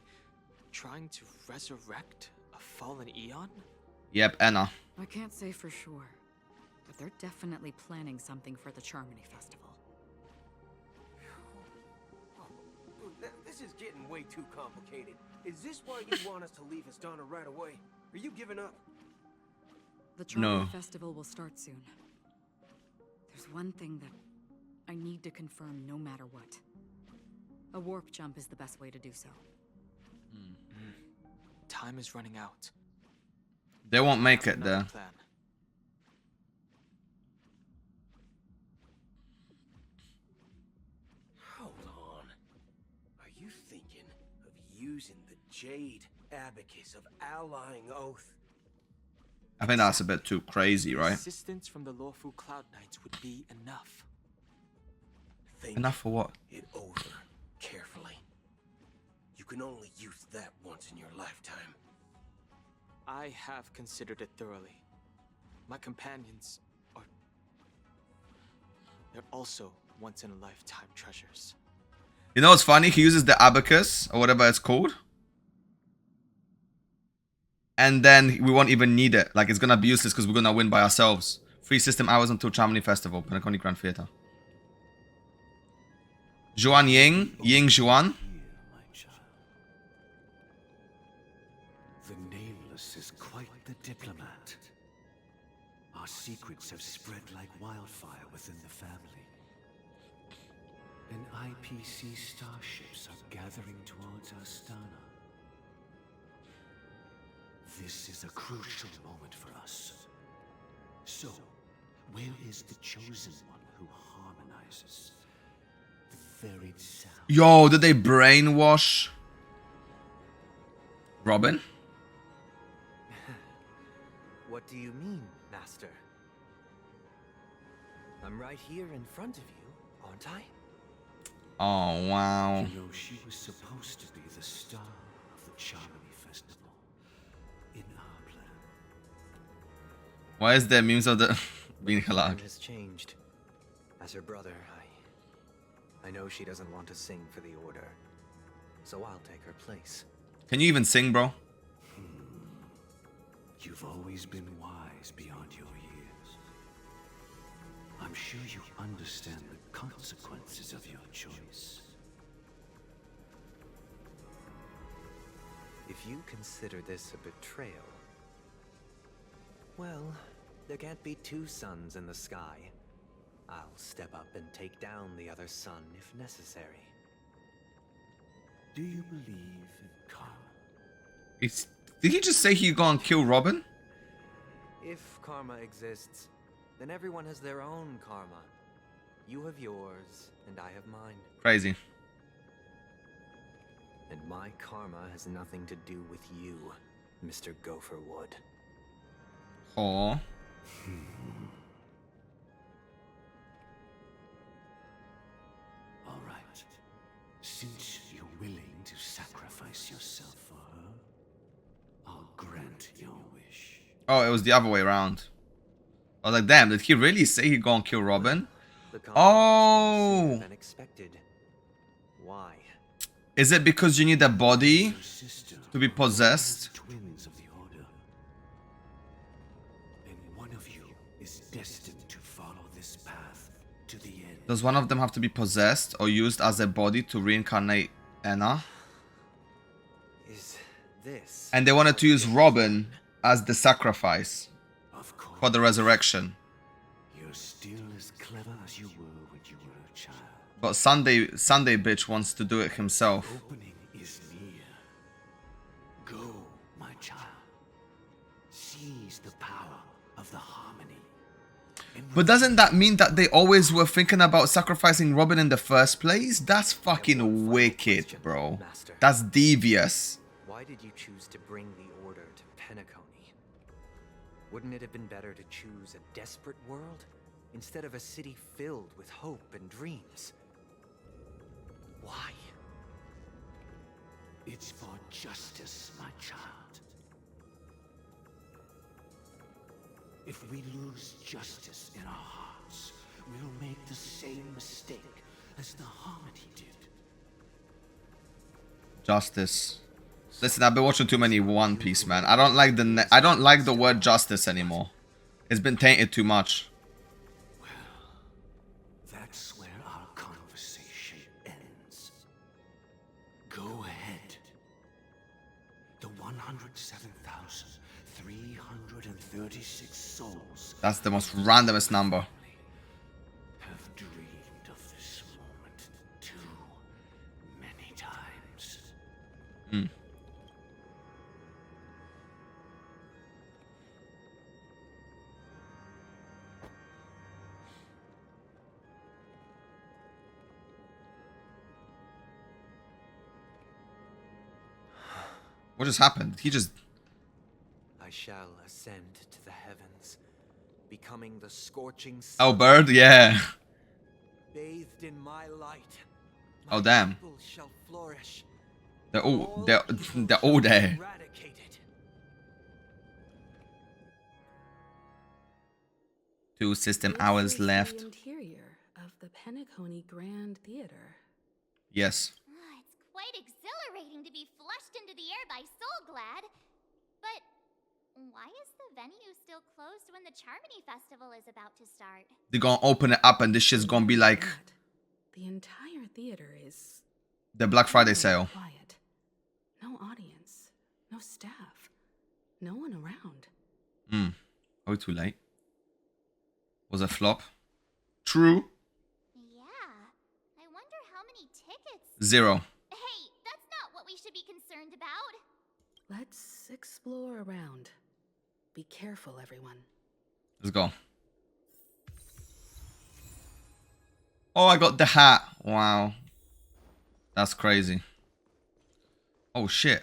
trying to resurrect a fallen eon? Yep, Anna. I can't say for sure, but they're definitely planning something for the Charmony Festival. This is getting way too complicated. Is this why you want us to leave Astana right away? Are you giving up? The Charmony Festival will start soon. There's one thing that I need to confirm no matter what. A warp jump is the best way to do so. Time is running out. They won't make it there. Plan. Hold on. Are you thinking of using the Jade Abacus of Allying Oath? I think that's a bit too crazy, right? Assistance from the lawful Cloud Knights would be enough. Think Enough for what? it over carefully. You can only use that once in your lifetime. I have considered it thoroughly. My companions are... they're also once-in-a-lifetime treasures. You know what's funny? He uses the abacus, or whatever it's called. And then we won't even need it. Like, it's gonna be useless because we're gonna win by ourselves. 3 system hours until Charmony Festival, Penacony Grand Theater. Juan Ying, Ying Juan. The Nameless is quite the diplomat. Our secrets have spread like wildfire within the family. And IPC starships are gathering towards Astana. This is a crucial moment for us. So, where is the chosen one who harmonizes the varied sound? Yo, did they brainwash Robin? What do you mean, Master? I'm right here in front of you, aren't I? Oh, wow. You know, she was supposed to be the star of the Charmony Festival. In our plan. Why is there memes of the being halak? Has changed. As her brother, I know she doesn't want to sing for the Order, so I'll take her place. Can you even sing, bro? You've always been wise beyond your years. I'm sure you understand the consequences of your choice. If you consider this a betrayal, well, there can't be 2 suns in the sky. I'll step up and take down the other sun if necessary. Do you believe in karma? Did he just say he'd go and kill Robin? If karma exists, then everyone has their own karma. You have yours, and I have mine. Crazy. And my karma has nothing to do with you, Mr. Gopherwood. Aw. All right. Since you're willing to sacrifice yourself for her, I'll grant your wish. Oh, it was the other way around. I was like, damn, did he really say he'd go and kill Robin? Oh! Unexpected. Why? Is it because you need a body to be possessed? Twins of the Order. And one of you is destined to follow this path to the end. Does one of them have to be possessed or used as a body to reincarnate Anna? Is this? And they wanted to use Robin as the sacrifice for the resurrection. You're still as clever as you were when you were a child. But Sunday bitch wants to do it himself. Opening is near. Go, my child. Seize the power of the harmony. But doesn't that mean that they always were thinking about sacrificing Robin in the first place? That's fucking wicked, bro. That's devious. Why did you choose to bring the Order to Penacony? Wouldn't it have been better to choose a desperate world instead of a city filled with hope and dreams? Why? It's for justice, my child. If we lose justice in our hearts, we'll make the same mistake as the Harmony did. Justice. Listen, I've been watching too many One Piece, man. I don't like the word justice anymore. It's been tainted too much. That's where our conversation ends. Go ahead. The 107,336 souls That's the most randomest number. have dreamed of this moment too many times. What just happened? He just... I shall ascend to the heavens, becoming the scorching sun. Oh, bird? Yeah. Bathed in my light. Oh, damn. People shall flourish. They're all there. Eradicated. 2 system hours left. The interior of of the Penacony Grand Theater. Yes. It's quite exhilarating to be flushed into the air by Soulglad. But why is the venue still closed when the Charmony Festival is about to start? They're gonna open it up and this shit's gonna be like The entire theater is the Black Friday sale. quiet. No audience, no staff, no one around. Oh, too late. Was a flop. True. Yeah. I wonder how many tickets. 0. Hey, that's not what we should be concerned about. Let's explore around. Be careful, everyone. Let's go. Oh, I got the hat. Wow. That's crazy. Oh, shit.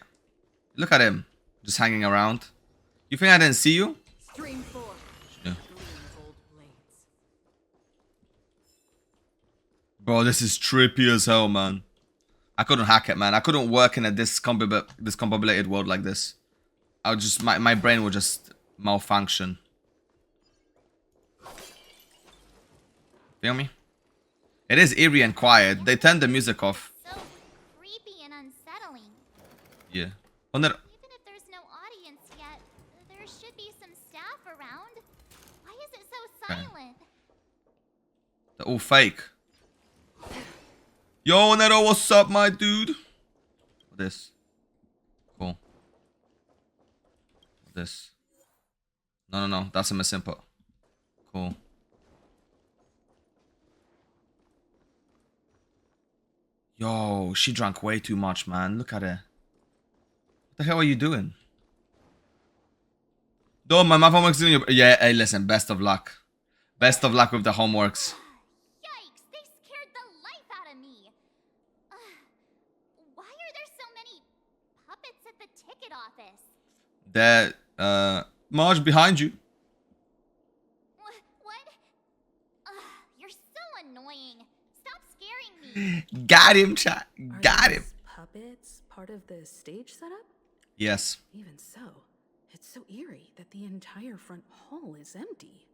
Look at him. Just hanging around. You think I didn't see you? Stream 4. Yeah. Bro, this is trippy as hell, man. I couldn't hack it, man. I couldn't work in a discombobulated world like this. I would just, my brain would just malfunction. Feel me? It is eerie and quiet. They turned the music off. So creepy and unsettling. Yeah. Even if there's no audience yet, there should be some staff around. Why is it so silent? They're all fake. Yo, Nero, what's up, my dude? This. Cool. This. No. That's a misinput. Cool. Yo, she drank way too much, man. Look at her. What the hell are you doing? Dommar, my homework's doing. Yeah, hey, listen. Best of luck. Best of luck with the homeworks. Yikes! They scared the life out of me. Why are there so many puppets at the ticket office? They're Marge behind you. What? You're so annoying. Stop scaring me. Got him, chat. Got him. Puppets part of the stage setup? Yes. Even so, it's so eerie that the entire front hall is empty.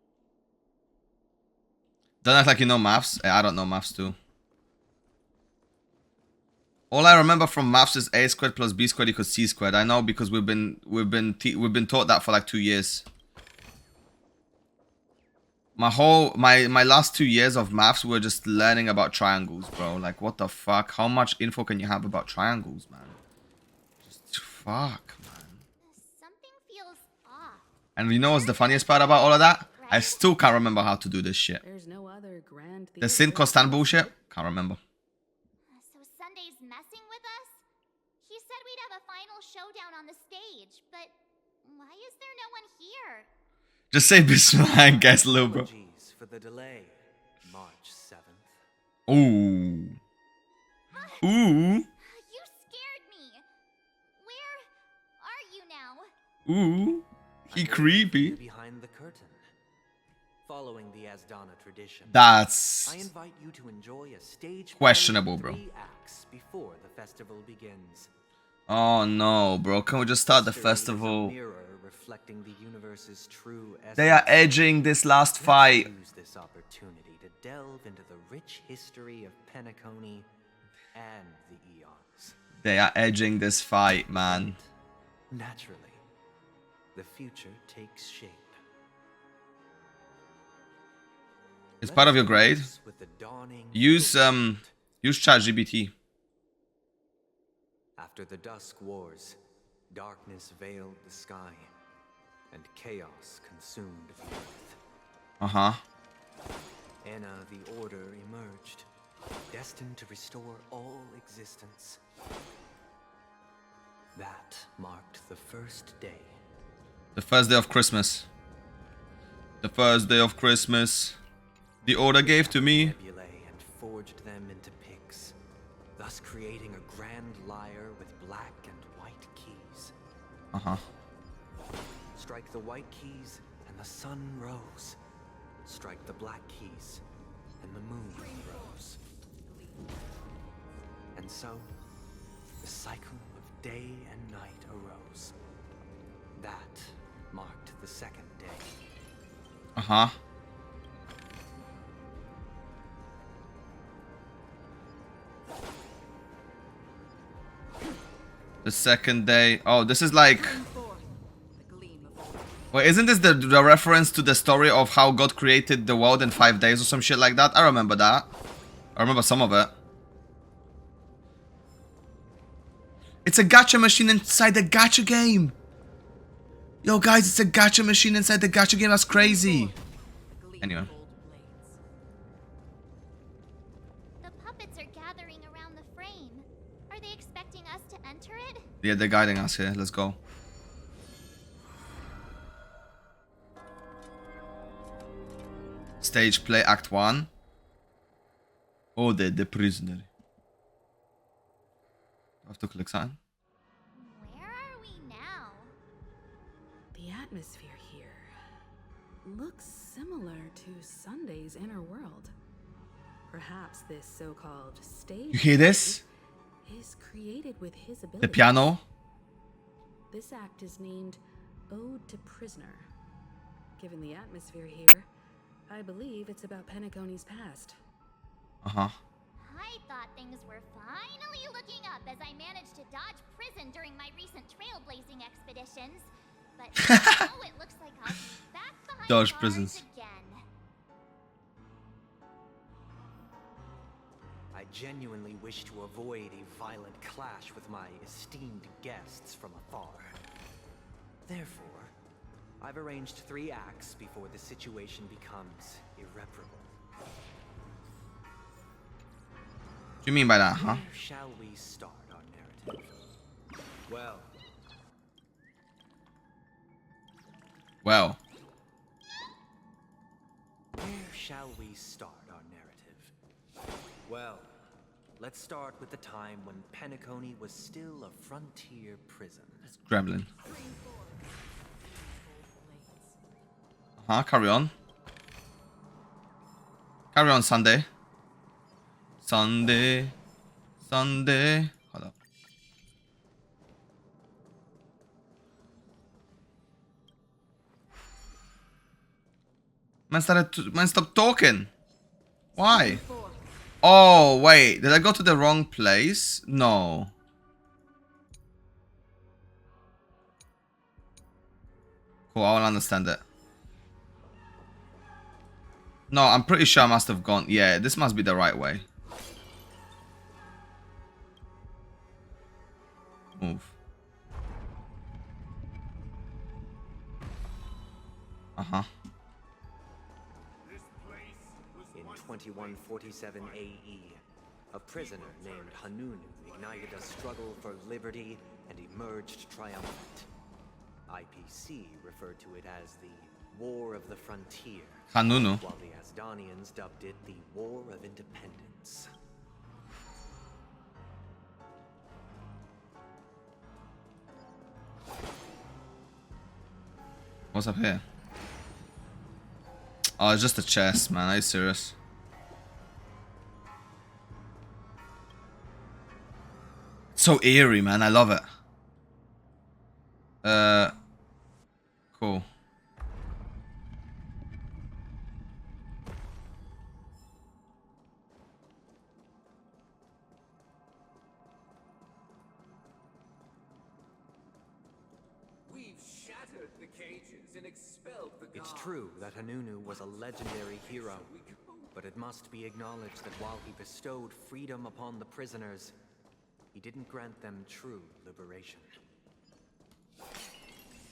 Don't act like you know maths. I don't know maths too. All I remember from maths is a squared plus b squared equals c squared. I know because we've been taught that for like 2 years. My last 2 years of maths were just learning about triangles, bro. Like, what the fuck? How much info can you have about triangles, man? Just fuck, man. Something feels off. And you know what's the funniest part about all of that? I still can't remember how to do this shit. There's no other grand The Sin Constant bullshit? Can't remember. So Sunday's messing with us? He said we'd have a final showdown on the stage, but why is there no one here? Just say Bismillah and guess, little bro. Apologies for the delay. March 7th. Ooh. Ooh. You scared me. Where are you now? Ooh. He creepy. Behind the curtain. Following the Asdana tradition. That's I invite you to enjoy a stage questionable, bro. 3 acts before the festival begins. Oh no, bro. Can we just start the festival? Reflecting the universe's true essence. They are edging this last fight. Use this opportunity to delve into the rich history of Penacony and the eons. They are edging this fight, man. Naturally, the future takes shape. It's part of your grade. Use ChatGPT. After the Dusk Wars, darkness veiled the sky, and chaos consumed the earth. Uh-huh. Anna the Order emerged, destined to restore all existence. That marked the first day. The first day of Christmas. The first day of Christmas. The Order gave to me. Nebulae and forged them into picks, thus creating a grand lyre with black and white keys. Uh-huh. Strike the white keys and the sun rose. Strike the black keys and the moon rose. And so, the cycle of day and night arose. That marked the second day. Uh-huh. The second day. Oh, this is like... Wait, isn't this the reference to the story of how God created the world in 5 days or some shit like that? I remember that. I remember some of it. It's a gacha machine inside the gacha game. Yo, guys, it's a gacha machine inside the gacha game. That's crazy. Anyway. The puppets are gathering around the frame. Are they expecting us to enter it? Yeah, they're guiding us here. Let's go. Stage play, Act 1. Oh, the prisoner. I have to click something. Where are we now? The atmosphere here looks similar to Sunday's inner world. Perhaps this so-called stage You hear this? is created with his ability. The piano. This act is named Ode to Prisoner. Given the atmosphere here, I believe it's about Penacony's past. Uh-huh. I thought things were finally looking up as I managed to dodge prison during my recent trailblazing expeditions. But now it looks like I'll be back behind Dodge bars prisons. again. I genuinely wish to avoid a violent clash with my esteemed guests from afar. Therefore, I've arranged 3 acts before the situation becomes irreparable. What do you mean by that, huh? Where shall we start our narrative? Well. Well. Where shall we start our narrative? Well, let's start with the time when Penacony was still a frontier prison. Gremlin. Carry on. Carry on, Sunday. Sunday. Hold up. Man, stop talking. Why? Oh, wait. Did I go to the wrong place? No. Cool, I will understand it. No, I'm pretty sure I must have gone. Yeah, this must be the right way. Move. Uh-huh. In 2147 AE, a prisoner named Hanunu ignited a struggle for liberty and emerged triumphant. IPC referred to it as the War of the Frontier, Hanunu. while the Asdanians dubbed it the War of Independence. What's up here? Oh, it's just a chest, man. Are you serious? It's so eerie, man. I love it. Cool. It's true that Hanunu was a legendary hero, but it must be acknowledged that while he bestowed freedom upon the prisoners, he didn't grant them true liberation. What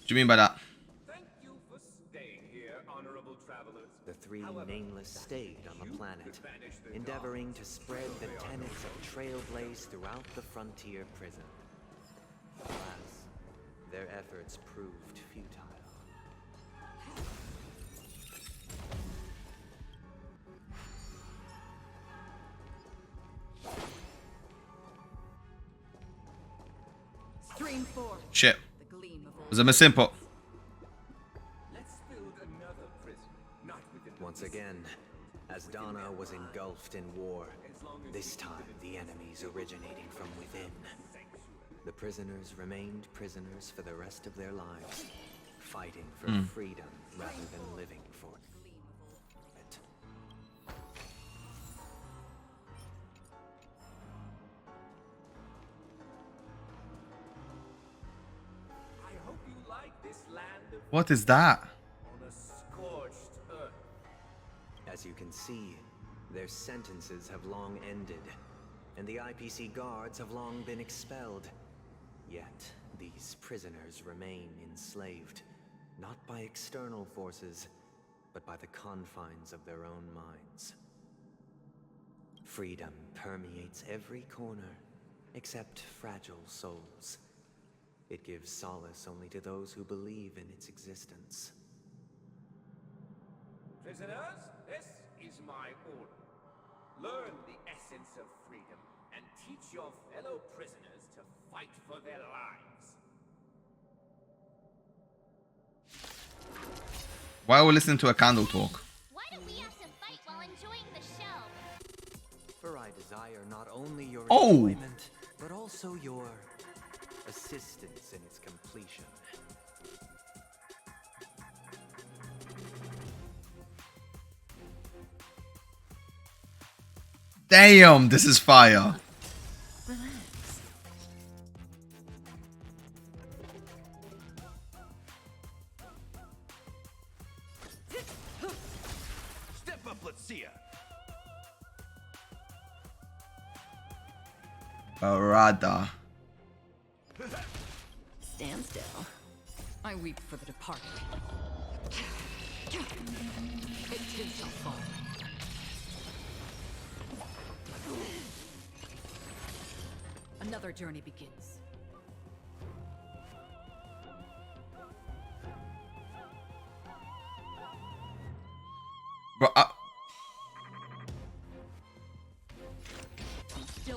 do you mean by that? Thank you for staying here, honorable travelers. The 3 nameless stayed on the planet, endeavoring to spread the tenets of Trailblaze throughout the frontier prison. Alas, their efforts proved futile. Stream 4. Shit. Was a misinput. Once again, Asdana was engulfed in war, this time the enemies originating from within. The prisoners remained prisoners for the rest of their lives, fighting for freedom rather than living for it. What is that? On a scorched earth. As you can see, their sentences have long ended, and the IPC guards have long been expelled. Yet, these prisoners remain enslaved, not by external forces, but by the confines of their own minds. Freedom permeates every corner, except fragile souls. It gives solace only to those who believe in its existence. Prisoners, this is my order. Learn the essence of freedom and teach your fellow prisoners to fight for their lives. Why are we listening to a candle talk? Why don't we have to fight while enjoying the show? For I desire not only your Oh! enjoyment, but also your assistance in its completion. Damn, this is fire. Step up, let's see ya. Barada. Stand still. I weep for the departed. It too shall fall. Another journey begins. Bro,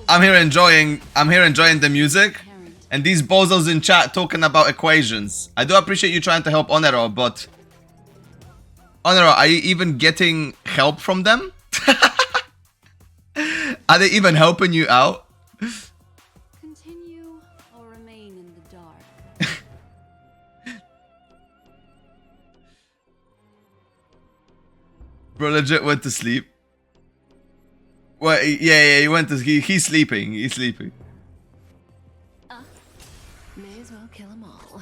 I'm here enjoying the music, and these bozos in chat talking about equations. I do appreciate you trying to help Onero, but Onero, are you even getting help from them? Are they even helping you out? Continue or remain in the dark. Bro, legit went to sleep. Well, yeah, he went to. He's sleeping. He's sleeping. May as well kill them all.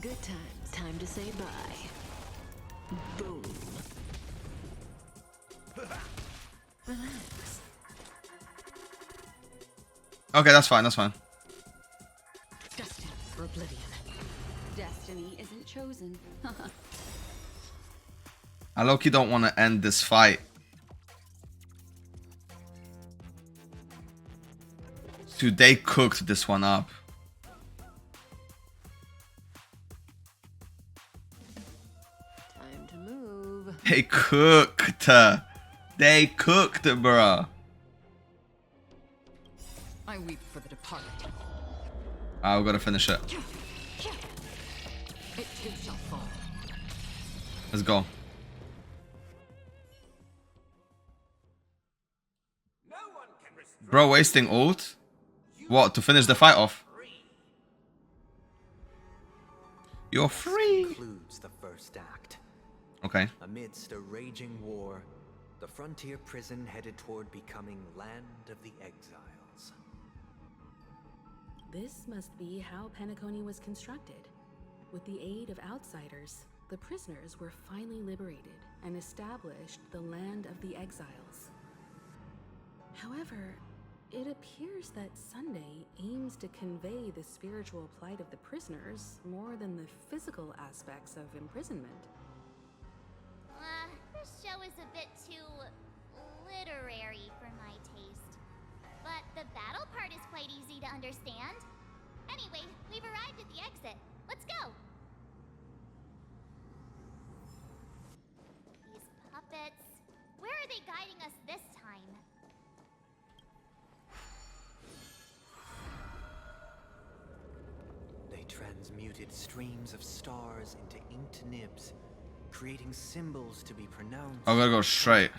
Good times. Time to say bye. Boom. Relax. Okay, that's fine. That's fine. Destined for oblivion. Destiny isn't chosen. I low-key don't want to end this fight. Dude, they cooked this one up. Time to move. They cooked. They cooked, bruh. I weep for the departed. Alright, we gotta finish it. It too shall fall. Let's go. Bro, wasting ult? What, to finish the fight off? You're free. Concludes the first act. Okay. Amidst a raging war, the frontier prison headed toward becoming land of the exiles. This must be how Penacony was constructed. With the aid of outsiders, the prisoners were finally liberated and established the land of the exiles. However, it appears that Sunday aims to convey the spiritual plight of the prisoners more than the physical aspects of imprisonment. This show is a bit too literary for my taste. But the battle part is quite easy to understand. Anyway, we've arrived at the exit. Let's go! These puppets... Where are they guiding us this time? They transmuted streams of stars into inked nibs, creating symbols to be pronounced. I'm gonna go straight.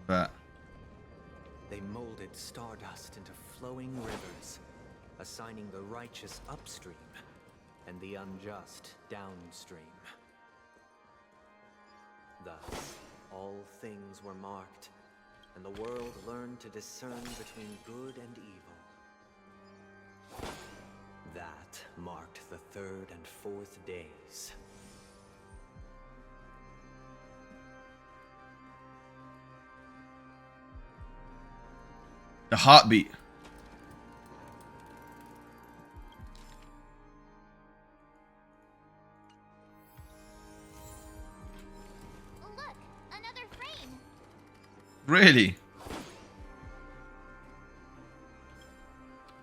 Bet. They molded stardust into flowing rivers, assigning the righteous upstream and the unjust downstream. Thus, all things were marked, and the world learned to discern between good and evil. That marked the 3rd and 4th days. The heartbeat. Look, another frame. Really?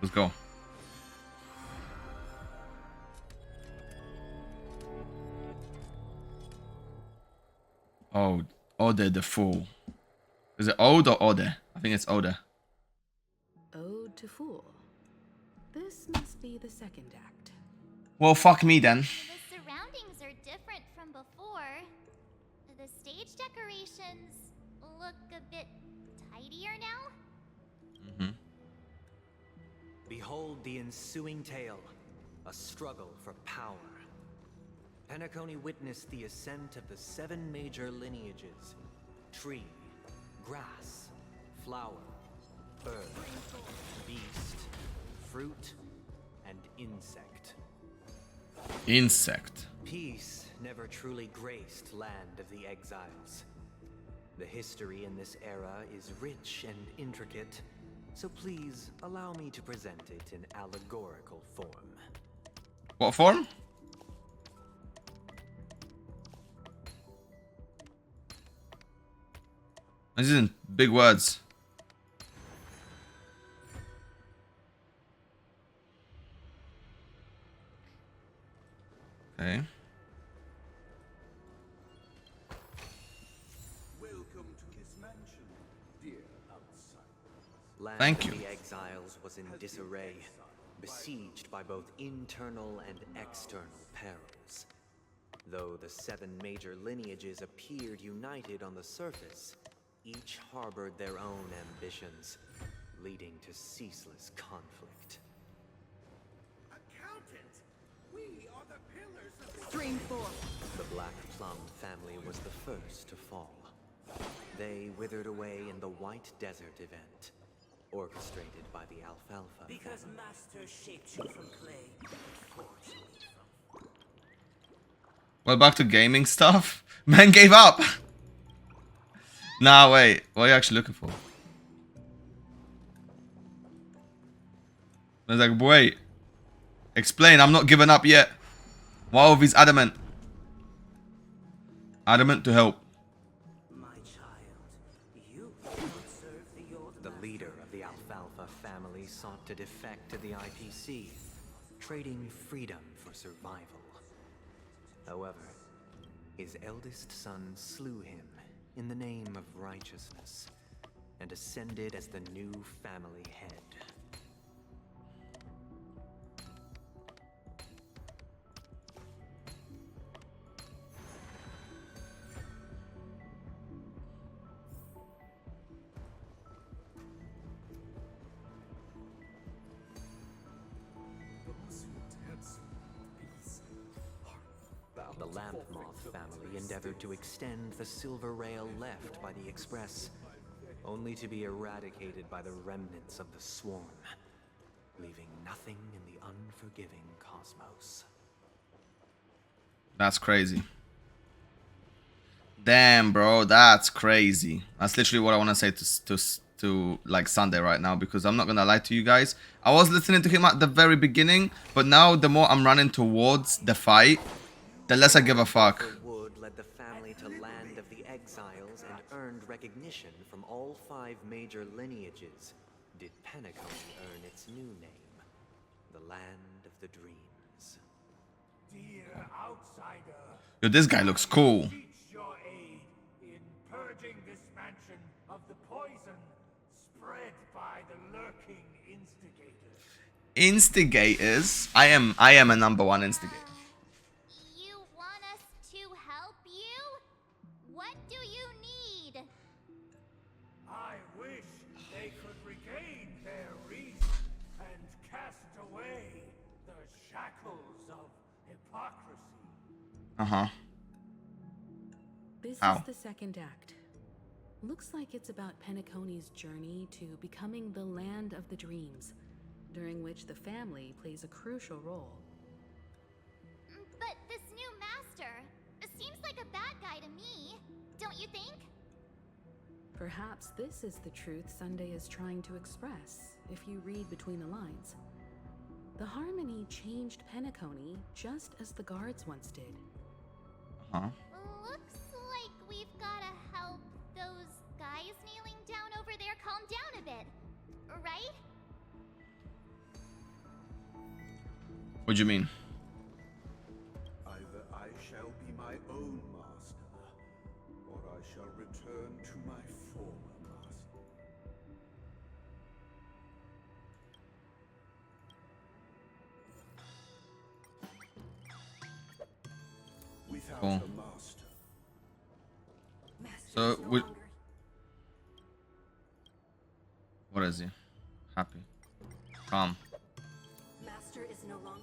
Let's go. Oh, Ode the Fool. Is it Ode or Ode? I think it's Ode. Ode to Fool. This must be the 2nd act. Well, fuck me then. The surroundings are different from before. The stage decorations look a bit tidier now. Behold the ensuing tale, a struggle for power. Penacony witnessed the ascent of the 7 major lineages: tree, grass, flower, bird, beast, fruit, and insect. Insect. Peace never truly graced Land of the Exiles. The history in this era is rich and intricate, so please allow me to present it in allegorical form. What form? This isn't big words. Okay. Welcome to this mansion, dear outsider. Land Thank of you. the Exiles was in disarray, besieged by both internal and external perils. Though the 7 major lineages appeared united on the surface, each harbored their own ambitions, leading to ceaseless conflict. Accountant, we are the pillars of Stream 4. The Black Plum family was the first to fall. They withered away in the White Desert event, orchestrated by the Alfalfa. Because Master shaped you from clay, forged me from... Well, back to gaming stuff. Man gave up. Nah, wait. What are you actually looking for? I was like, wait. Explain. I'm not giving up yet. Wow, he's adamant. Adamant to help. My child, you cannot serve the old The leader of the Alfalfa family sought to defect to the IPC, trading freedom for survival. However, his eldest son slew him in the name of righteousness and ascended as the new family head. The Lamp Moth family endeavored to extend the silver rail left by the Express, only to be eradicated by the remnants of the Swarm, leaving nothing in the unforgiving cosmos. That's crazy. Damn, bro, that's crazy. That's literally what I want to say to like Sunday right now, because I'm not gonna lie to you guys. I was listening to him at the very beginning, but now the more I'm running towards the fight, the less I give a fuck. Wood led the family to Land of the Exiles and earned recognition from all 5 major lineages. Did Penacony earn its new name, the Land of the Dreams? Dear outsider, Yo, this guy looks cool. beseech your aid in purging this mansion of the poison spread by the lurking instigators. Instigators? I am a #1 instigator. You want us to help you? What do you need? I wish they could regain their reason and cast away the shackles of hypocrisy. Uh-huh. This Ow. is the 2nd act. Looks like it's about Penacony's journey to becoming the Land of the Dreams. during which the family plays a crucial role. But this new master seems like a bad guy to me, don't you think? Perhaps this is the truth Sunday is trying to express, if you read between the lines. The Harmony changed Penacony just as the guards once did. Huh? Looks like we've gotta help those guys kneeling down over there calm down a bit, right? What do you mean? Either I shall be my own master, or I shall return to my former master. Without Cool. a master. So, what is he? Happy. Calm. Master is no longer.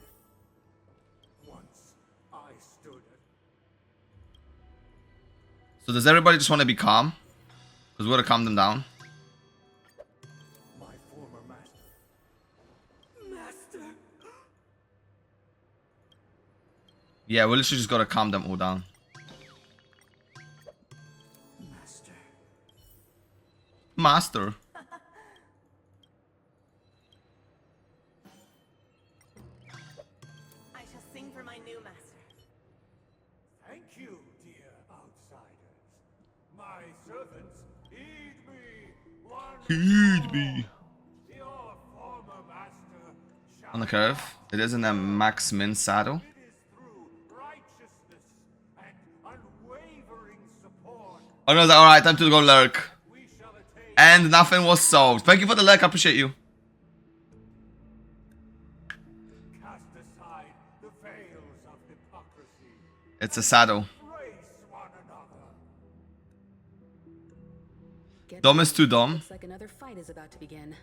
Once I stood at. So does everybody just want to be calm? Because we want to calm them down. My former master. Master. Yeah, we literally just got to calm them all down. Master. Master. I shall sing for my new master. Thank you, dear outsiders. My servants, heed me. Heed me. Your former master shall On the curve. It is in a max min saddle. righteousness and unwavering support. Oh no, alright, time to go lurk. And nothing was solved. Thank you for the lurk, I appreciate you. Cast aside the veils of hypocrisy. It's a saddle. Embrace one another. Dom is too dumb. Looks like another fight is about to begin.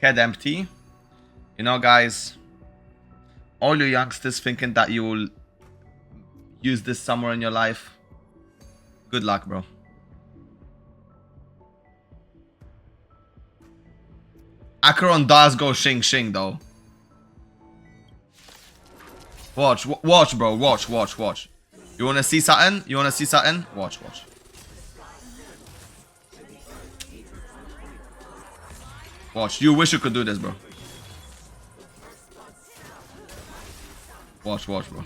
Head empty. You know, guys, all you youngsters thinking that you will use this somewhere in your life, good luck, bro. Acheron does go shing shing though. Watch, watch, bro. Watch, watch, watch. You wanna see something? You wanna see something? Watch, watch. Watch. You wish you could do this, bro. Watch, watch, bro.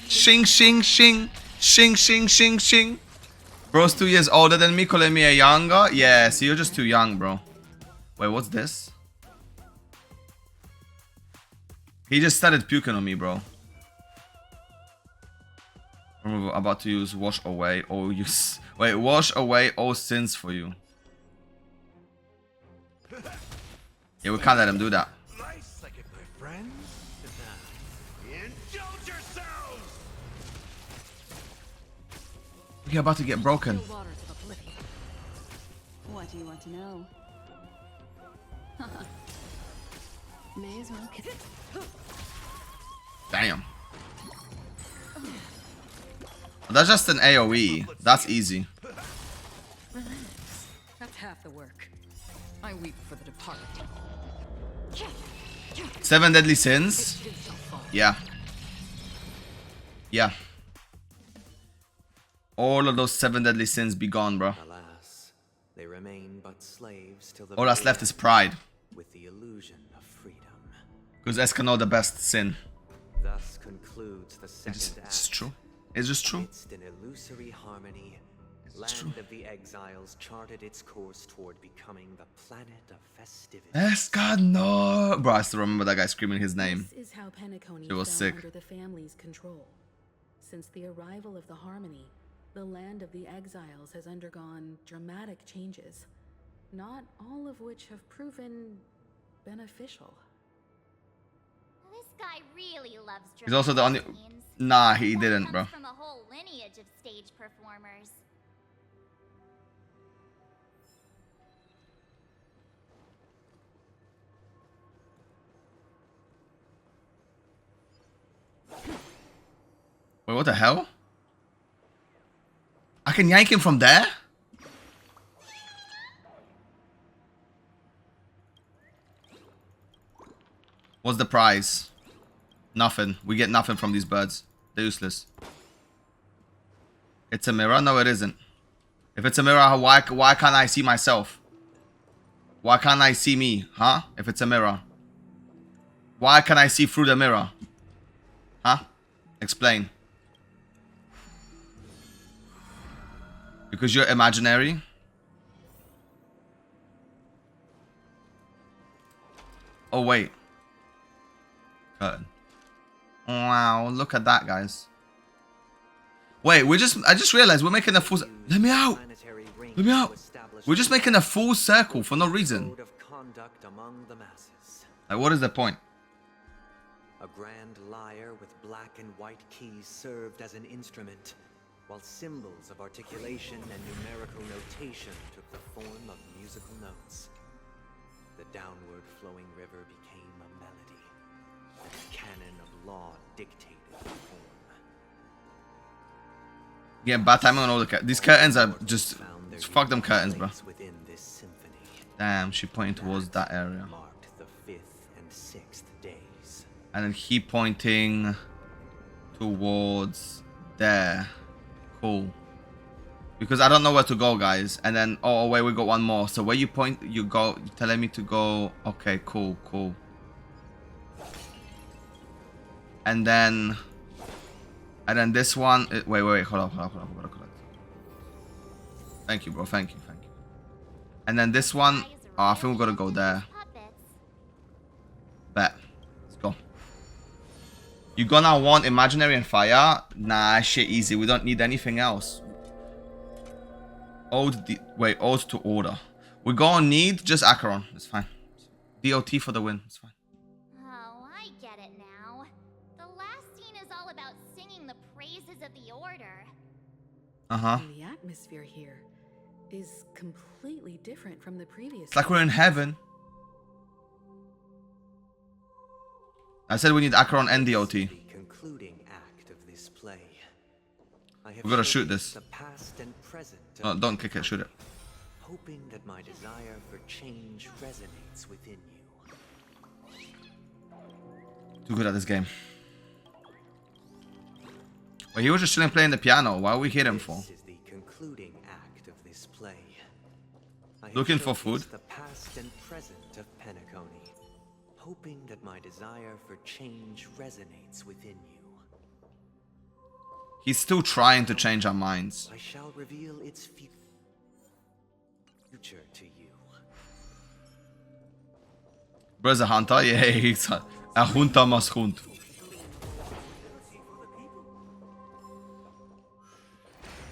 Shing, shing, shing. Shing, shing, shing, shing. Bro's 2 years older than me, calling me a younger. Yeah, so you're just too young, bro. Wait, what's this? He just started puking on me, bro. I'm about to use wash away. Oh, use. Wait, wash away all sins for you. Yeah, we can't let him do that. Nice second, my friends. Indulge yourselves. We're about to get broken. What do you want to know? May as well kiss. Damn. That's just an AoE. That's easy. That's half the work. I weep for the departed. 7 deadly sins? Yeah. Yeah. All of those 7 deadly sins be gone, bro. Alas, they remain but slaves till the All that's very left is pride. end, with the illusion of freedom. Because Escanor the best sin. Thus concludes the second It's act. true. It's just true. Amidst an illusory harmony, land of the exiles charted its course toward becoming the planet of festivity. Escanor! Bro, I still remember that guy screaming his name. This is how Penacony It was fell sick. under the family's control. Since the arrival of the Harmony, the land of the exiles has undergone dramatic changes, not all of which have proven beneficial. This guy really loves He's also the only... Nah, he didn't, bro. comes from a whole lineage of stage performers. Wait, what the hell? I can yank him from there? What's the prize? Nothing. We get nothing from these birds. They're useless. It's a mirror? No, it isn't. If it's a mirror, why can't I see myself? Why can't I see me? Huh? If it's a mirror. Why can I see through the mirror? Huh? Explain. Because you're imaginary? Oh, wait. Curtain. Wow, look at that, guys. Wait, I just realized we're making a full... Let me out! Let me out! We're just making a full circle for no reason. Like, what is the point? A grand lyre with black and white keys served as an instrument, while symbols of articulation and numerical notation took the form of musical notes. The downward flowing river became a melody, and the canon of law dictated the form. Yeah, bad timing on all the curtains. These curtains are just fuck them curtains, bro. Damn, she pointing towards that area. And then he pointing towards there. Cool. Because I don't know where to go, guys. And then, oh wait, we got one more. So where you point, you go, you're telling me to go. Okay, cool, cool. And then this one, wait, hold up. Thank you, bro, thank you. And then this one, oh, I think we gotta go there. Bet. Let's go. You gonna want imaginary and fire? Nah, shit, easy. We don't need anything else. Ode to order. We're gonna need just Acheron. It's fine. DOT for the win. It's fine. Oh, I get it now. The last scene is all about singing the praises of the order. Uh-huh. The atmosphere here is completely different from the previous. It's like we're in heaven. I said we need Acheron and DOT. Concluding act of this play. We gotta shoot this. The past and present. No, don't kick it, shoot it. Hoping that my desire for change resonates within you. Too good at this game. Well, he was just chilling playing the piano. Why are we hit him for? This is the concluding act of this play. Looking for food. The past and present of Penacony, hoping that my desire for change resonates within you. He's still trying to change our minds. I shall reveal its future to you. Bro's a hunter? Yeah, he's a hunter must hunt.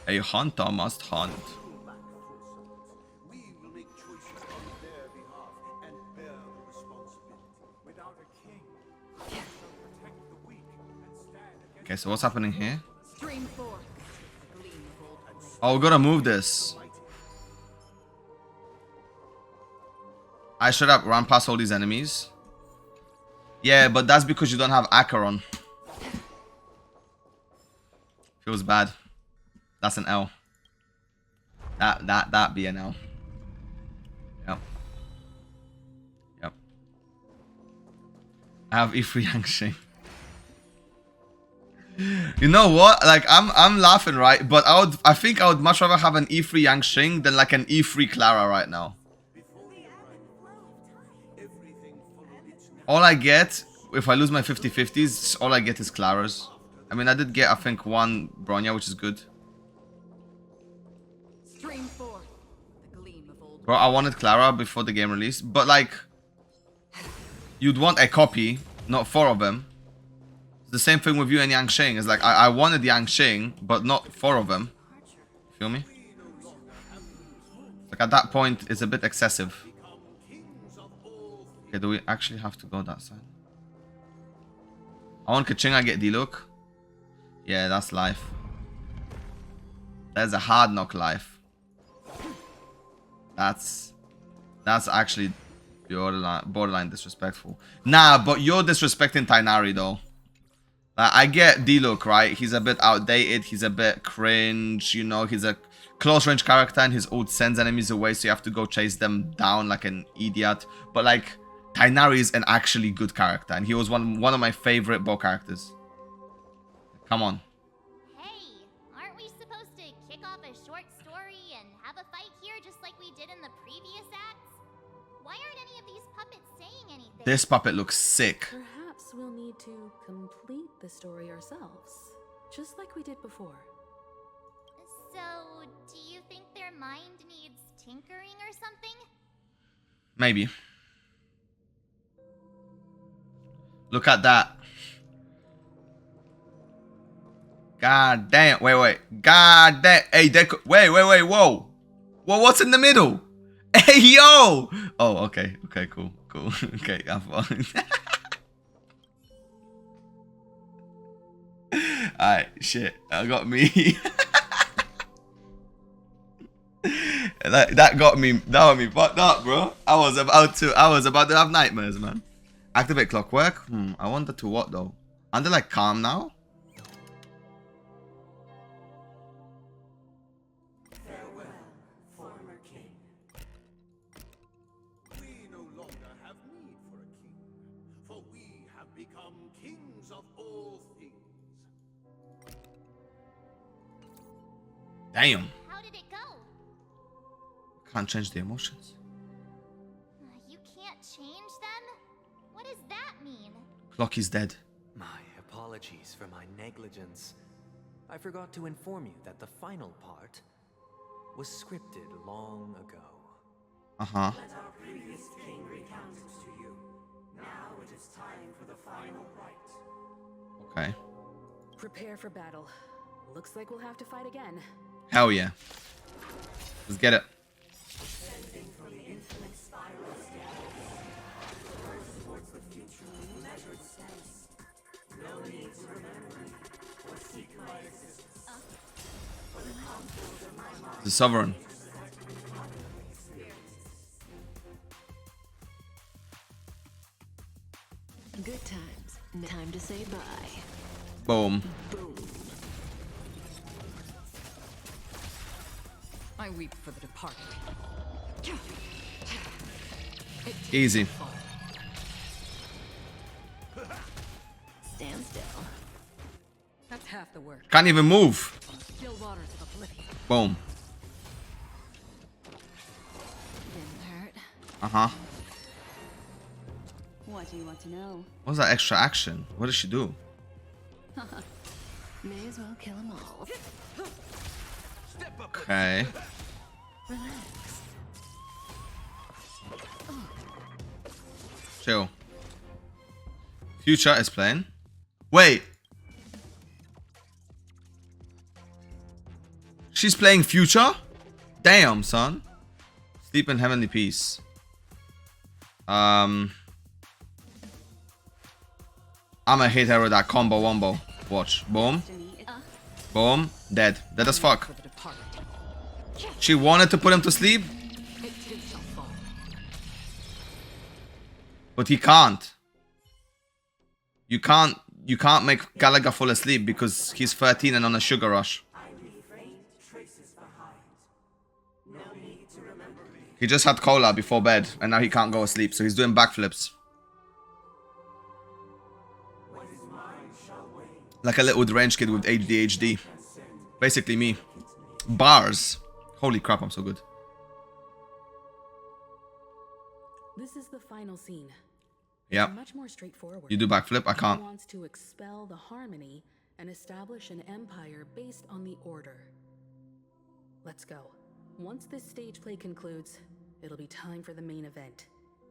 A hunter must hunt. Okay, so what's happening here? Oh, we gotta move this. I should have run past all these enemies. Yeah, but that's because you don't have Acheron. Feels bad. That's an L. That be an L. Yep. I have Ifri Yangshing. You know what? Like I'm laughing, right? But I think I would much rather have an E3 Yangshing than like an E3 Clara right now. All I get, if I lose my 50-50s, all I get is Claras. I mean, I did get, I think, one Bronya, which is good. Bro, I wanted Clara before the game release, but like, you'd want a copy, not 4 of them. It's the same thing with you and Yangshing. It's like, I wanted Yangshing, but not 4 of them. Feel me? Like, at that point, it's a bit excessive. Okay, do we actually have to go that side? I want Kachinga get D-Look. Yeah, that's life. There's a hard knock life. That's actually borderline disrespectful. Nah, but you're disrespecting Tainari though. I get D-Look, right? He's a bit outdated. He's a bit cringe. You know, he's a close range character and his ult sends enemies away, so you have to go chase them down like an idiot. But like, Tainari is an actually good character, and he was one of my favorite bow characters. Come on. Hey, aren't we supposed to kick off a short story and have a fight here just like we did in the previous acts? Why aren't any of these puppets saying anything? This puppet looks sick. Perhaps we'll need to complete the story ourselves, just like we did before. So, do you think their mind needs tinkering or something? Maybe. Look at that. God damn. Wait. God damn. Hey, wait. Whoa. Whoa, what's in the middle? Hey, yo. Oh, okay. Okay, cool. Okay, I'm fine. Alright, shit. That got me. that got me fucked up, bro. I was about to have nightmares, man. Activate clockwork? I wonder to what though? Aren't they like calm now? Farewell, former king. We no longer have need for a king, for we have become kings of all things. Damn. How did it go? Can't change the emotions. You can't change them? What does that mean? Clock is dead. My apologies for my negligence. I forgot to inform you that the final part was scripted long ago. Uh-huh. Let our previous king recount it to you. Now it is time for the final rite. Okay. Prepare for battle. Looks like we'll have to fight again. Hell yeah. Let's get it. Descending from the infinite spiral staircase. First towards the future in measured steps. No need to remember me or seek my existence. For the conflict of my mind. The Sovereign. Good times. Time to say bye. Boom. Boom. I weep for the departed. Easy. Stand still. That's half the work. Can't even move. Still waters of oblivion. Boom. Didn't hurt. Uh-huh. What do you want to know? What's that extra action? What does she do? May as well kill them all. Okay. Relax. Chill. Future is playing. Wait. She's playing Future? Damn, son. Sleep in heavenly peace. I'ma hit her with that combo wombo. Watch. Boom. Boom. Dead. Dead as fuck. She wanted to put him to sleep. But he can't. You can't make Gallagher fall asleep because he's 13 and on a sugar rush. He just had cola before bed and now he can't go asleep, so he's doing backflips. Like a little deranged kid with ADHD. Basically me. Bars. Holy crap, I'm so good. This is the final scene. Yeah. Much more straightforward. You do backflip? I can't. He wants to expel the harmony and establish an empire based on the order. Let's go. Once this stage play concludes, it'll be time for the main event,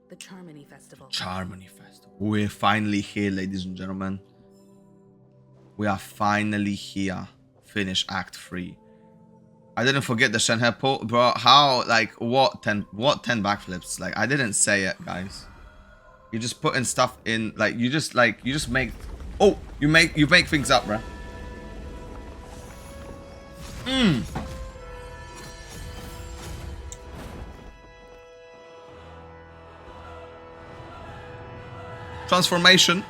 the Charmony Festival. Charmony Festival. We're finally here, ladies and gentlemen. We are finally here. Finish Act 3. I didn't forget the Shenhe pull, bro. How, like, what 10 backflips? Like, I didn't say it, guys. You just putting stuff in, like, you just make, oh, you make things up, bro. Transformation.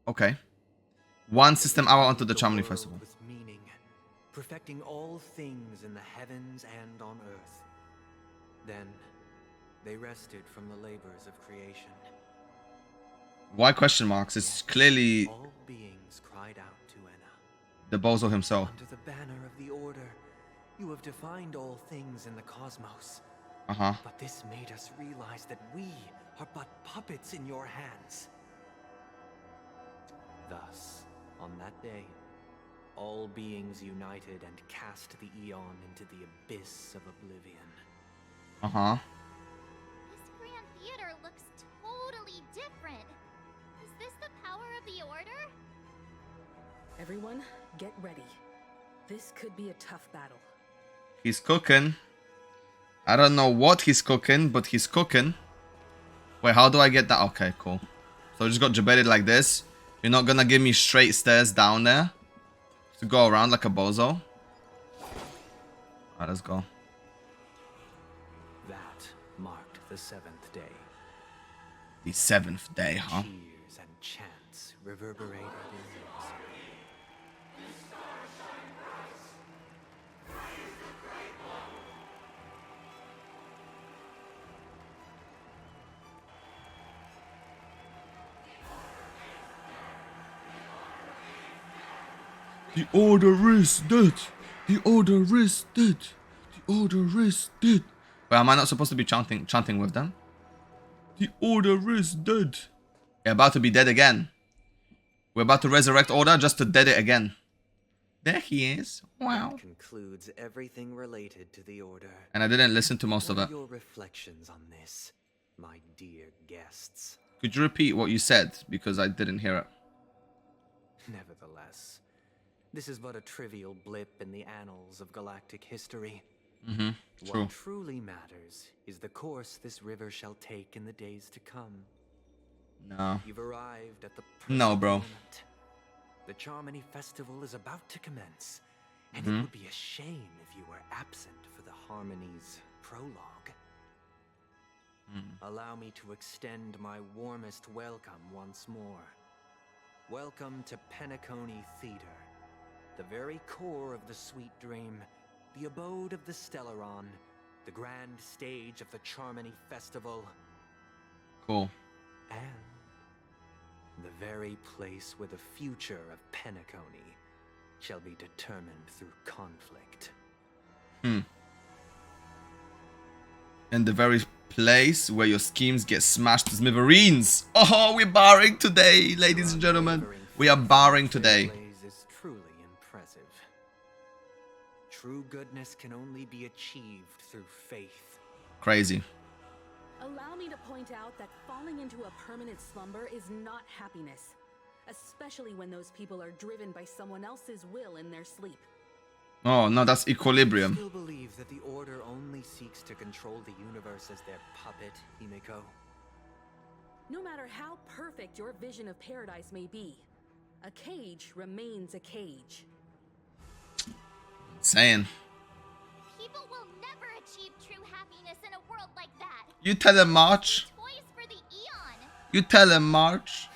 Okay. One system hour onto the Charmony Festival. With meaning, perfecting all things in the heavens and on earth. Then, They rested from the labors of creation. Why question marks? It's clearly All beings cried out to Enna. the bozo himself. Under the banner of the Order, you have defined all things in the cosmos. Uh-huh. But this made us realize that we are but puppets in your hands. Thus, on that day, all beings united and cast the Eon into the abyss of oblivion. Uh-huh. This Grand Theater looks totally different. Is this the power of the Order? Everyone, get ready. This could be a tough battle. He's cooking. I don't know what he's cooking, but he's cooking. Wait, how do I get that? Okay, cool. So I just got debated like this. You're not gonna give me straight stairs down there to go around like a bozo. Alright, let's go. That marked the 7th day. The 7th day, huh? Cheers and chants reverberated in unison. The Order is dead. The Order is dead. The Order is dead. Wait, am I not supposed to be chanting with them? The Order is dead. They're about to be dead again. We're about to resurrect Order just to dead it again. There he is. Wow. That concludes everything related to the Order. And I didn't listen to most of What it. are your reflections on this, my dear guests? Could you repeat what you said? Because I didn't hear it. Nevertheless, this is but a trivial blip in the annals of galactic history. Mm-hmm. True. What truly matters is the course this river shall take in the days to come. No. You've arrived at the No, perfect bro. moment. The Charmony Festival is about to commence, and Mhm. it would be a shame if you were absent for the Harmony's prologue. Allow me to extend my warmest welcome once more. Welcome to Penacony Theater, the very core of the Sweet Dream, the abode of the Stellaron, the grand stage of the Charmony Festival, Cool. and the very place where the future of Penacony shall be determined through conflict. In the very place where your schemes get smashed to smithereens. Oh, we're barring today, ladies and gentlemen. We are barring today. Blaze is truly impressive. True goodness can only be achieved through faith. Crazy. Allow me to point out that falling into a permanent slumber is not happiness, especially when those people are driven by someone else's will in their sleep. Oh, no, that's I equilibrium. still believe that the Order only seeks to control the universe as their puppet, Himeko. No matter how perfect your vision of paradise may be, a cage remains a cage. Saying. People will never achieve true happiness in a world like that. You tell him, March. Toys for the Eon. You tell him, March.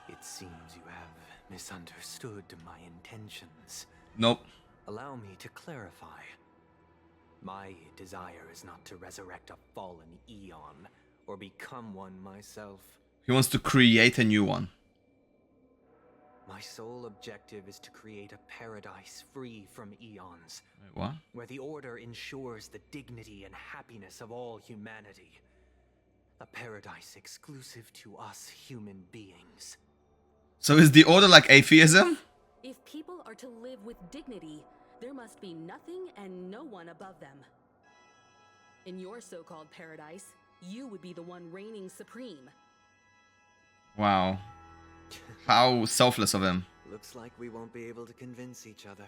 It seems you have misunderstood my intentions. Nope. Allow me to clarify. My desire is not to resurrect a fallen Eon, or become one myself. He wants to create a new one. My sole objective is to create a paradise free from Eons. Wait, what? Where the Order ensures the dignity and happiness of all humanity. A paradise exclusive to us human beings. So is the Order like atheism? If people are to live with dignity, there must be nothing and no one above them. In your so-called paradise, you would be the one reigning supreme. Wow. How selfless of him. Looks like we won't be able to convince each other.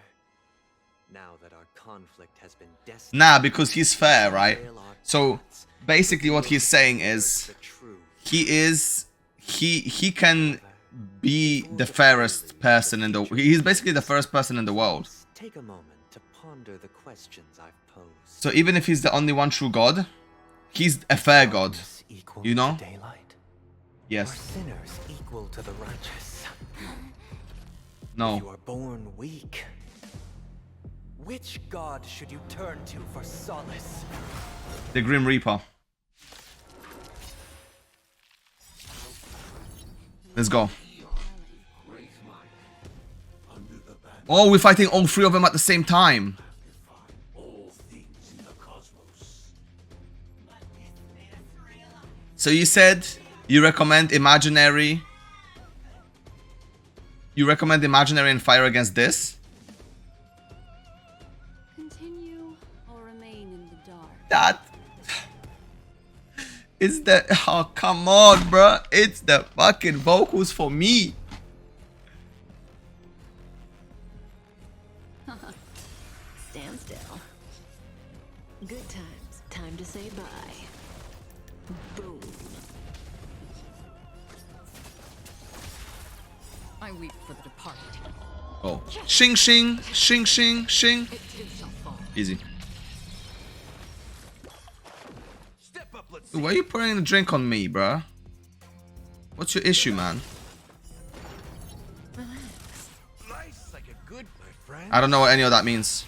Now that our conflict has been destined. Nah, because he's fair, right? So basically what he's saying is he can be the fairest person in the he's basically the first person in the world. Take a moment to ponder the questions I've posed. So even if he's the only one true God, he's a fair God. You know? Yes. Are sinners equal to the righteous? No. You are born weak. Which god should you turn to for solace? The Grim Reaper. Let's go. Oh, we're fighting all three of them at the same time. So you said you recommend imaginary. You recommend imaginary and fire against this? Continue or remain in the dark. That is the. Oh, come on, bruh. It's the fucking vocals for me. Stand still. Good times. Time to say bye. Boom. I weep for the departed. Oh. Shing, shing, shing, shing, shing. Easy. Why are you pouring a drink on me, bruh? What's your issue, man? Nice like a good, my friend. I don't know what any of that means.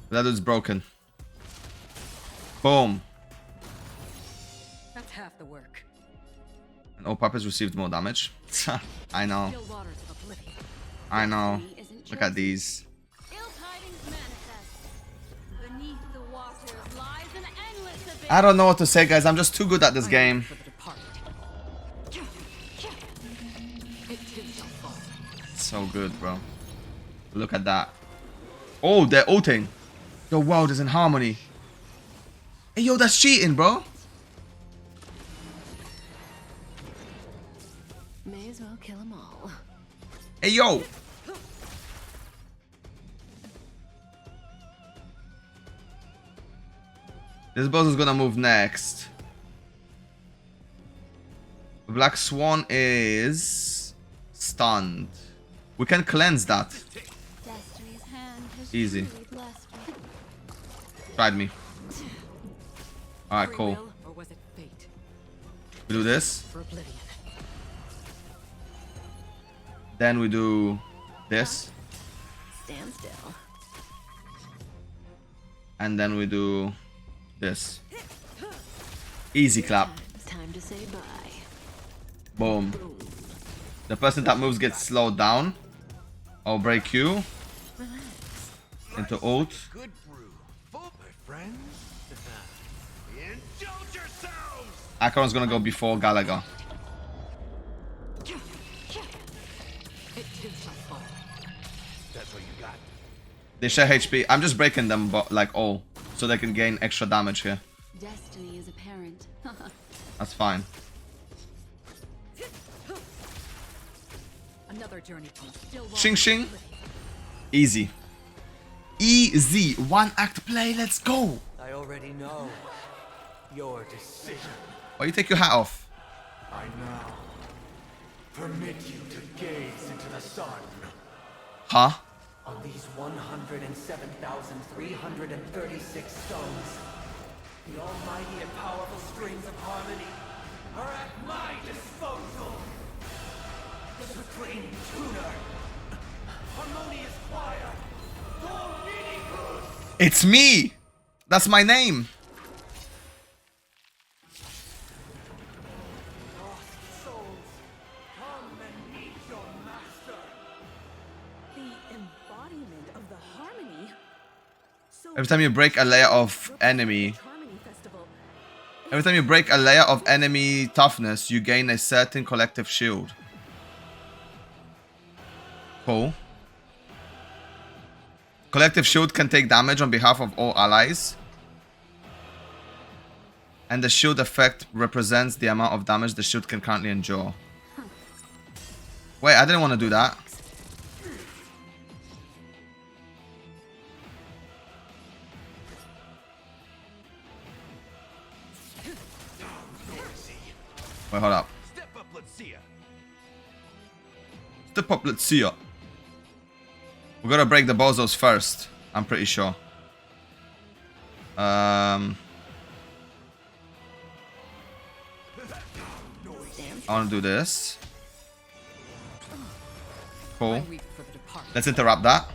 That dude's broken. Boom. That's half the work. And all puppets received more damage. I know. I know. Look at these. I don't know what to say, guys. I'm just too good at this game. So good, bro. Look at that. Oh, they're ulting. The world is in harmony. Hey, yo, that's cheating, bro. May as well kill them all. Hey, yo. This boss is gonna move next. Black Swan is stunned. We can cleanse that. Easy. Tried me. Alright, cool. We do this. Then we do this. Stand still. And then we do this. Easy clap. Time to say bye. Boom. The person that moves gets slowed down. I'll break you into ult. Good brew. Full, my friends. Indulge yourselves. Acheron's gonna go before Gallagher. That's what you got. They share HP. I'm just breaking them, but like all, so they can gain extra damage here. Destiny is apparent. That's fine. Another journey from Shing shing. Easy. Easy. One act play. Let's go. I already know your decision. Why you take your hat off? I now permit you to gaze into the sun. Huh? On these 107,336 stones, the almighty and powerful strings of harmony are at my disposal. The supreme tuner, harmonious choir, Dominicus. It's me. That's my name. Lost souls, come and meet your master. The embodiment of the harmony. Every time you break a layer of enemy, every time you break a layer of enemy toughness, you gain a certain collective shield. Cool. Collective shield can take damage on behalf of all allies. And the shield effect represents the amount of damage the shield can currently endure. Wait, I didn't want to do that. Wait, hold up. Step up, let's see ya. Step up, let's see ya. We gotta break the bozos first, I'm pretty sure. I wanna do this. Cool. depart. Let's interrupt that.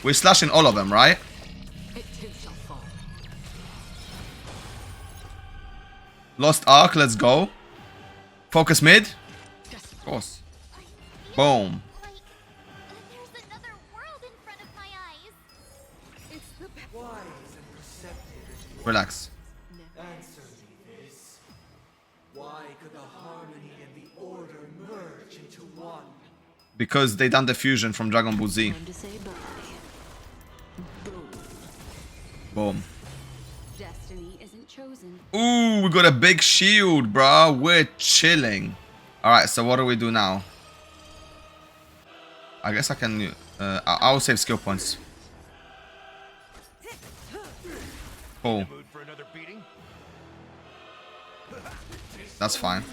We're slashing all of them, right? It too shall fall. Lost Ark, let's go. Focus mid. Of course. Boom. There's another world in front of my eyes. It's the Wise and perceptive. Relax. Answer me this. Why could the harmony and the order merge into one? Because they done the fusion from Dragon Ball Z. Time to say bye. Boom. Destiny isn't chosen. Ooh, we got a big shield, bro. We're chilling. Alright, so what do we do now? I guess I can... I'll save skill points. Cool. That's fine.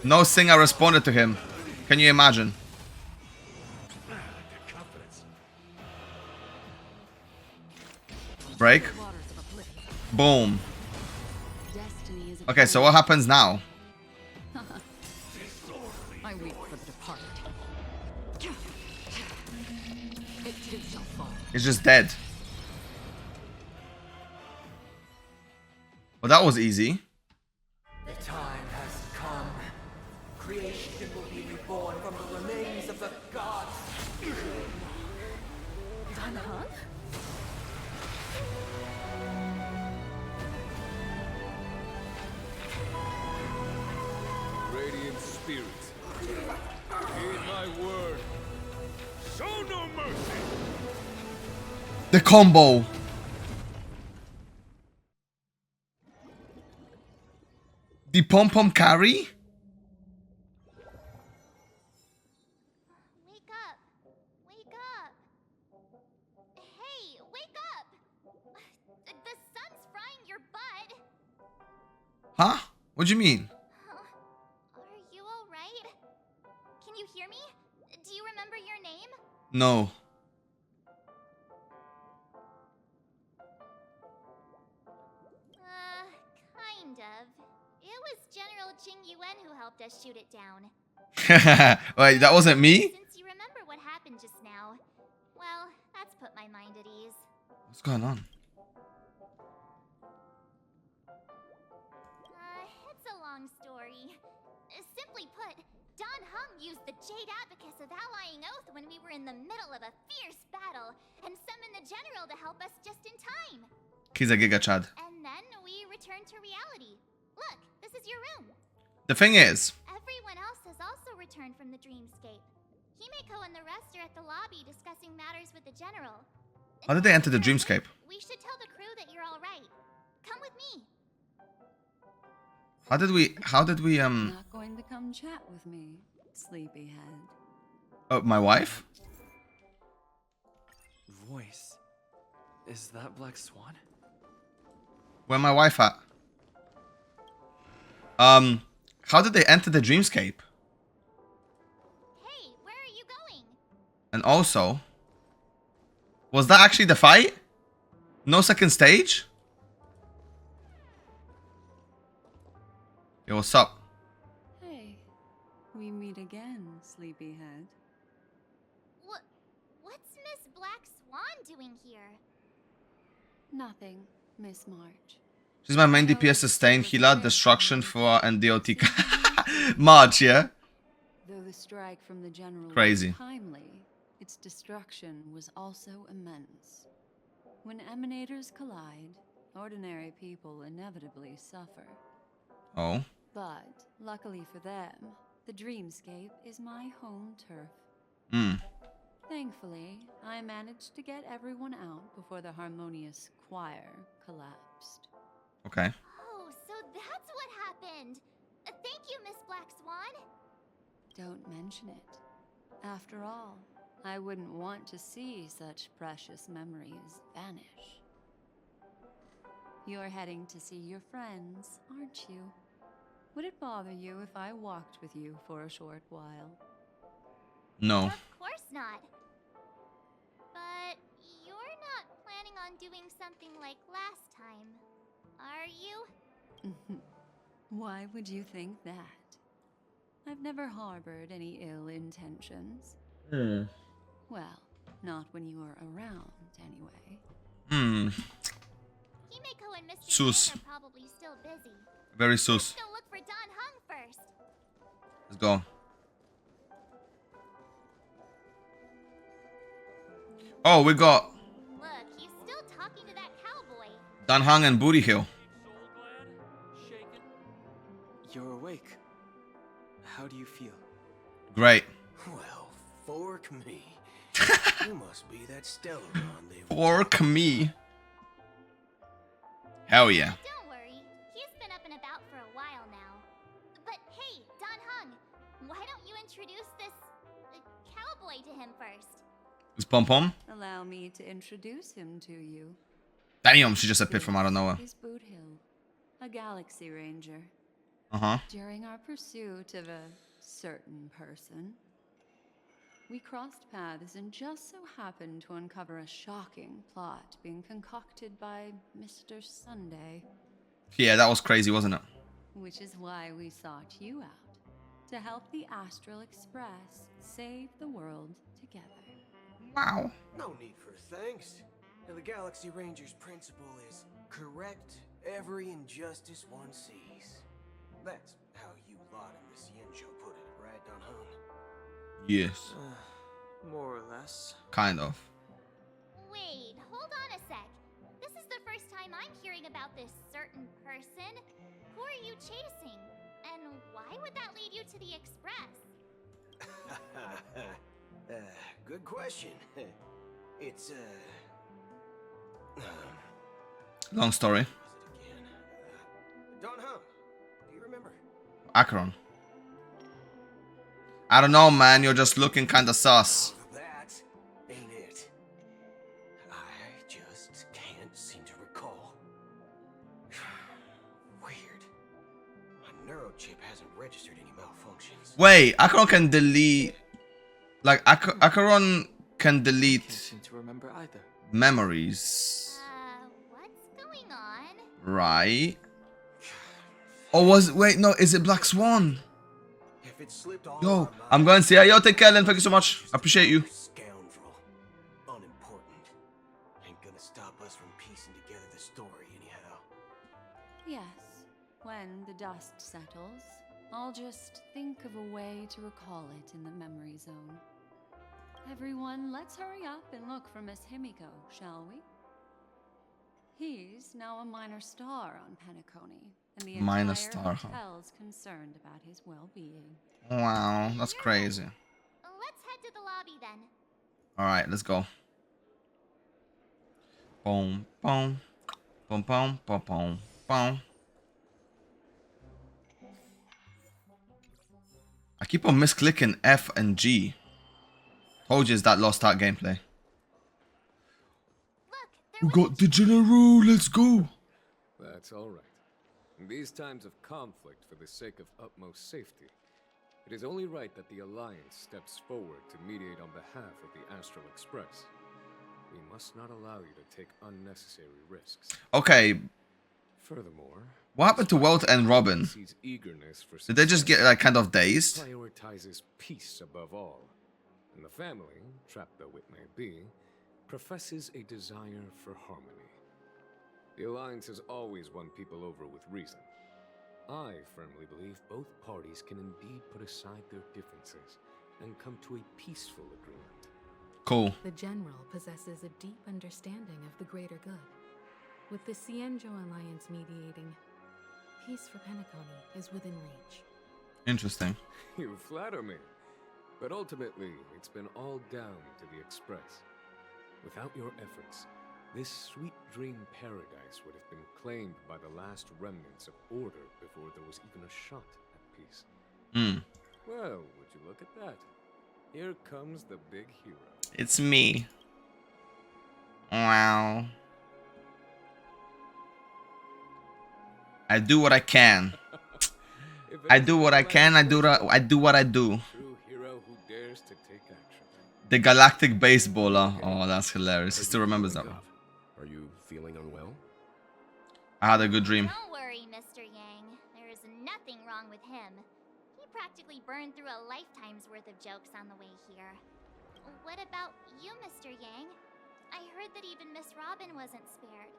No singer responded to him. Can you imagine? Break. Boom. Okay, so what happens now? I weep for the departed. It too shall fall. He's just dead. Well, that was easy. The time has come. Creation will be reborn from the remains of the gods. Dommar? Radiant spirits, heed my word. Show no mercy. The combo. The pom-pom carry? Wake up. Wake up. Hey, wake up. The sun's frying your butt. Huh? What do you mean? Are you all right? Can you hear me? Do you remember your name? No. Kind of. It was General Qing Yuan who helped us shoot it down. Wait, that wasn't me? Since you remember what happened just now, well, that's put my mind at ease. What's going on? It's a long story. Simply put, Don Hung used the Jade Abacus of Allying Oath when we were in the middle of a fierce battle, and summoned the General to help us just in time. He's a Giga Chad. And then we returned to reality. Look, this is your room. The thing is, Everyone else has also returned from the dreamscape. Himeko and the rest are at the lobby discussing matters with the General. how did they enter the dreamscape? We should tell the crew that you're all right. Come with me. How did we Not going to come chat with me, sleepyhead. Oh, my wife? Voice. Is that Black Swan? Where my wife at? How did they enter the dreamscape? Hey, where are you going? And also, was that actually the fight? No second stage? Yo, what's up? Hey, we meet again, sleepyhead. What's Miss Black Swan doing here? Nothing, Miss March. She's my main DPS sustain, healer, destruction for and DOT. March, yeah? Though the strike from the General Crazy. was timely, its destruction was also immense. When emanators collide, ordinary people inevitably suffer. Oh. But, luckily for them, the dreamscape is my home turf. Hmm. Thankfully, I managed to get everyone out before the harmonious choir collapsed. Okay. Oh, so that's what happened. Thank you, Miss Black Swan. Don't mention it. After all, I wouldn't want to see such precious memories vanish. You're heading to see your friends, aren't you? Would it bother you if I walked with you for a short while? No. Of course not. But you're not planning on doing something like last time, are you? Why would you think that? I've never harbored any ill intentions. Well, not when you were around, anyway. Himeko and Mr. Sus. Yang are probably still busy. Very sus. Let's go look for Don Hung first. Let's go. Oh, we got Look, he's still talking to that cowboy. Dan Hang and Booty Hill. You're awake. How do you feel? Great. Well, fork me. You must be that Stellaron they were. Fork me. Hell yeah. Don't worry, he's been up and about for a while now. But hey, Don Hung, why don't you introduce this cowboy to him first? Is Pom Pom? Allow me to introduce him to you. Damn, she just appeared from out of nowhere. He's Boot Hill, a Galaxy Ranger. During our pursuit of a certain person, we crossed paths and just so happened to uncover a shocking plot being concocted by Mr. Sunday. Yeah, that was crazy, wasn't it? Which is why we sought you out, to help the Astral Express save the world together. Wow. No need for thanks. The Galaxy Ranger's principle is correct every injustice one sees. That's how you lot in the Cienjo put it, right, Don Hung? Yes. More or less. Kind of. Wait, hold on a sec. This is the first time I'm hearing about this certain person. Who are you chasing? And why would that lead you to the Express? Good question. It's, Long story. Don Hung, do you remember? Acheron. I don't know, man. You're just looking kinda sus. That ain't it. I just can't seem to recall. Weird. My neurochip hasn't registered any malfunctions. Wait, Acheron can delete... Like, Acheron can delete... Can't seem to remember either. Memories. What's going on? Right. Or was... Wait, no. Is it Black Swan? If it slipped all Yo, our I'm going to say, yo, take care, Len. Thank you so much. I appreciate you. Scoundrel. Unimportant. Ain't gonna stop us from piecing together the story anyhow. Yes, when the dust settles, I'll just think of a way to recall it in the memory zone. Everyone, let's hurry up and look for Miss Himeko, shall we? He's now a minor star on Penacony, and the Minor entire star, huh? hotel's concerned about his well-being. Wow, that's crazy. Let's head to the lobby then. Alright, let's go. Boom, boom. Boom, boom, boom, boom, boom. I keep on misclicking F and G. Told you it's that Lost Ark gameplay. We got the General, let's go. That's all right. In these times of conflict for the sake of utmost safety, it is only right that the Alliance steps forward to mediate on behalf of the Astral Express. We must not allow you to take unnecessary risks. Okay. Furthermore, what happened to Welt and Robin? Did they just get like kind of dazed? Prioritizes peace above all. And the family, trapped though it may be, professes a desire for harmony. The Alliance has always won people over with reason. I firmly believe both parties can indeed put aside their differences and come to a peaceful agreement. Cool. The General possesses a deep understanding of the greater good. With the Cienjo Alliance mediating, peace for Penacony is within reach. Interesting. You flatter me. But ultimately, it's been all down to the Express. Without your efforts, this sweet dream paradise would have been claimed by the last remnants of order before there was even a shot at peace. Well, would you look at that? Here comes the big hero. It's me. Wow. I do what I can. I do what I can. I do what I do. The Galactic Baseballer. Oh, that's hilarious. He still remembers that one. Are you feeling unwell? I had a good dream. Don't worry, Mr. Yang. There is anything wrong with him. He practically burned through a lifetime's worth of jokes on the way here. What about you, Mr. Yang? I heard that even Miss Robin wasn't spared.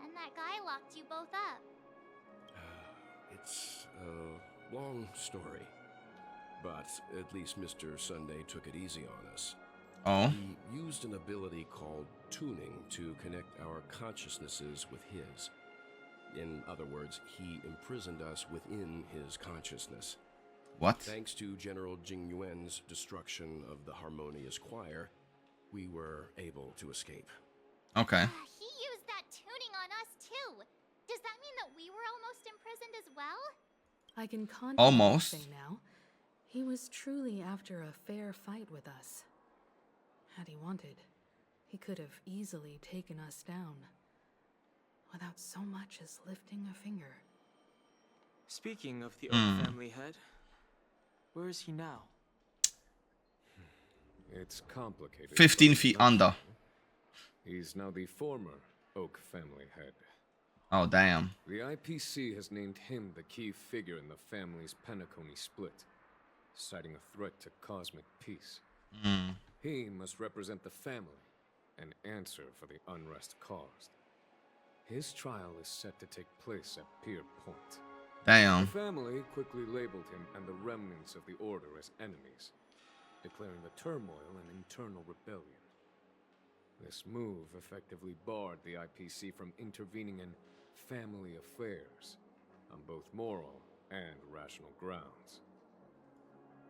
And that guy locked you both up. It's a long story. But at least Mr. Sunday took it easy on us. Oh? He used an ability called tuning to connect our consciousnesses with his. In other words, he imprisoned us within his consciousness. What? Thanks to General Jing Yuan's destruction of the Harmonious Choir, we were able to escape. Okay. He used that tuning on us too. Does that mean that we were almost imprisoned as well? I can confidently say now, he was truly after a fair fight with us. Had he wanted, he could have easily taken us down, without so much as lifting a finger. Speaking of the Oak family head, where is he now? It's complicated. 15 feet under. He's now the former Oak family head. Oh, damn. The IPC has named him the key figure in the family's Penacony split, citing a threat to cosmic peace. He must represent the family and answer for the unrest caused. His trial is set to take place at Pier Point. Damn. The family quickly labeled him and the remnants of the Order as enemies, declaring the turmoil an internal rebellion. This move effectively barred the IPC from intervening in family affairs on both moral and rational grounds.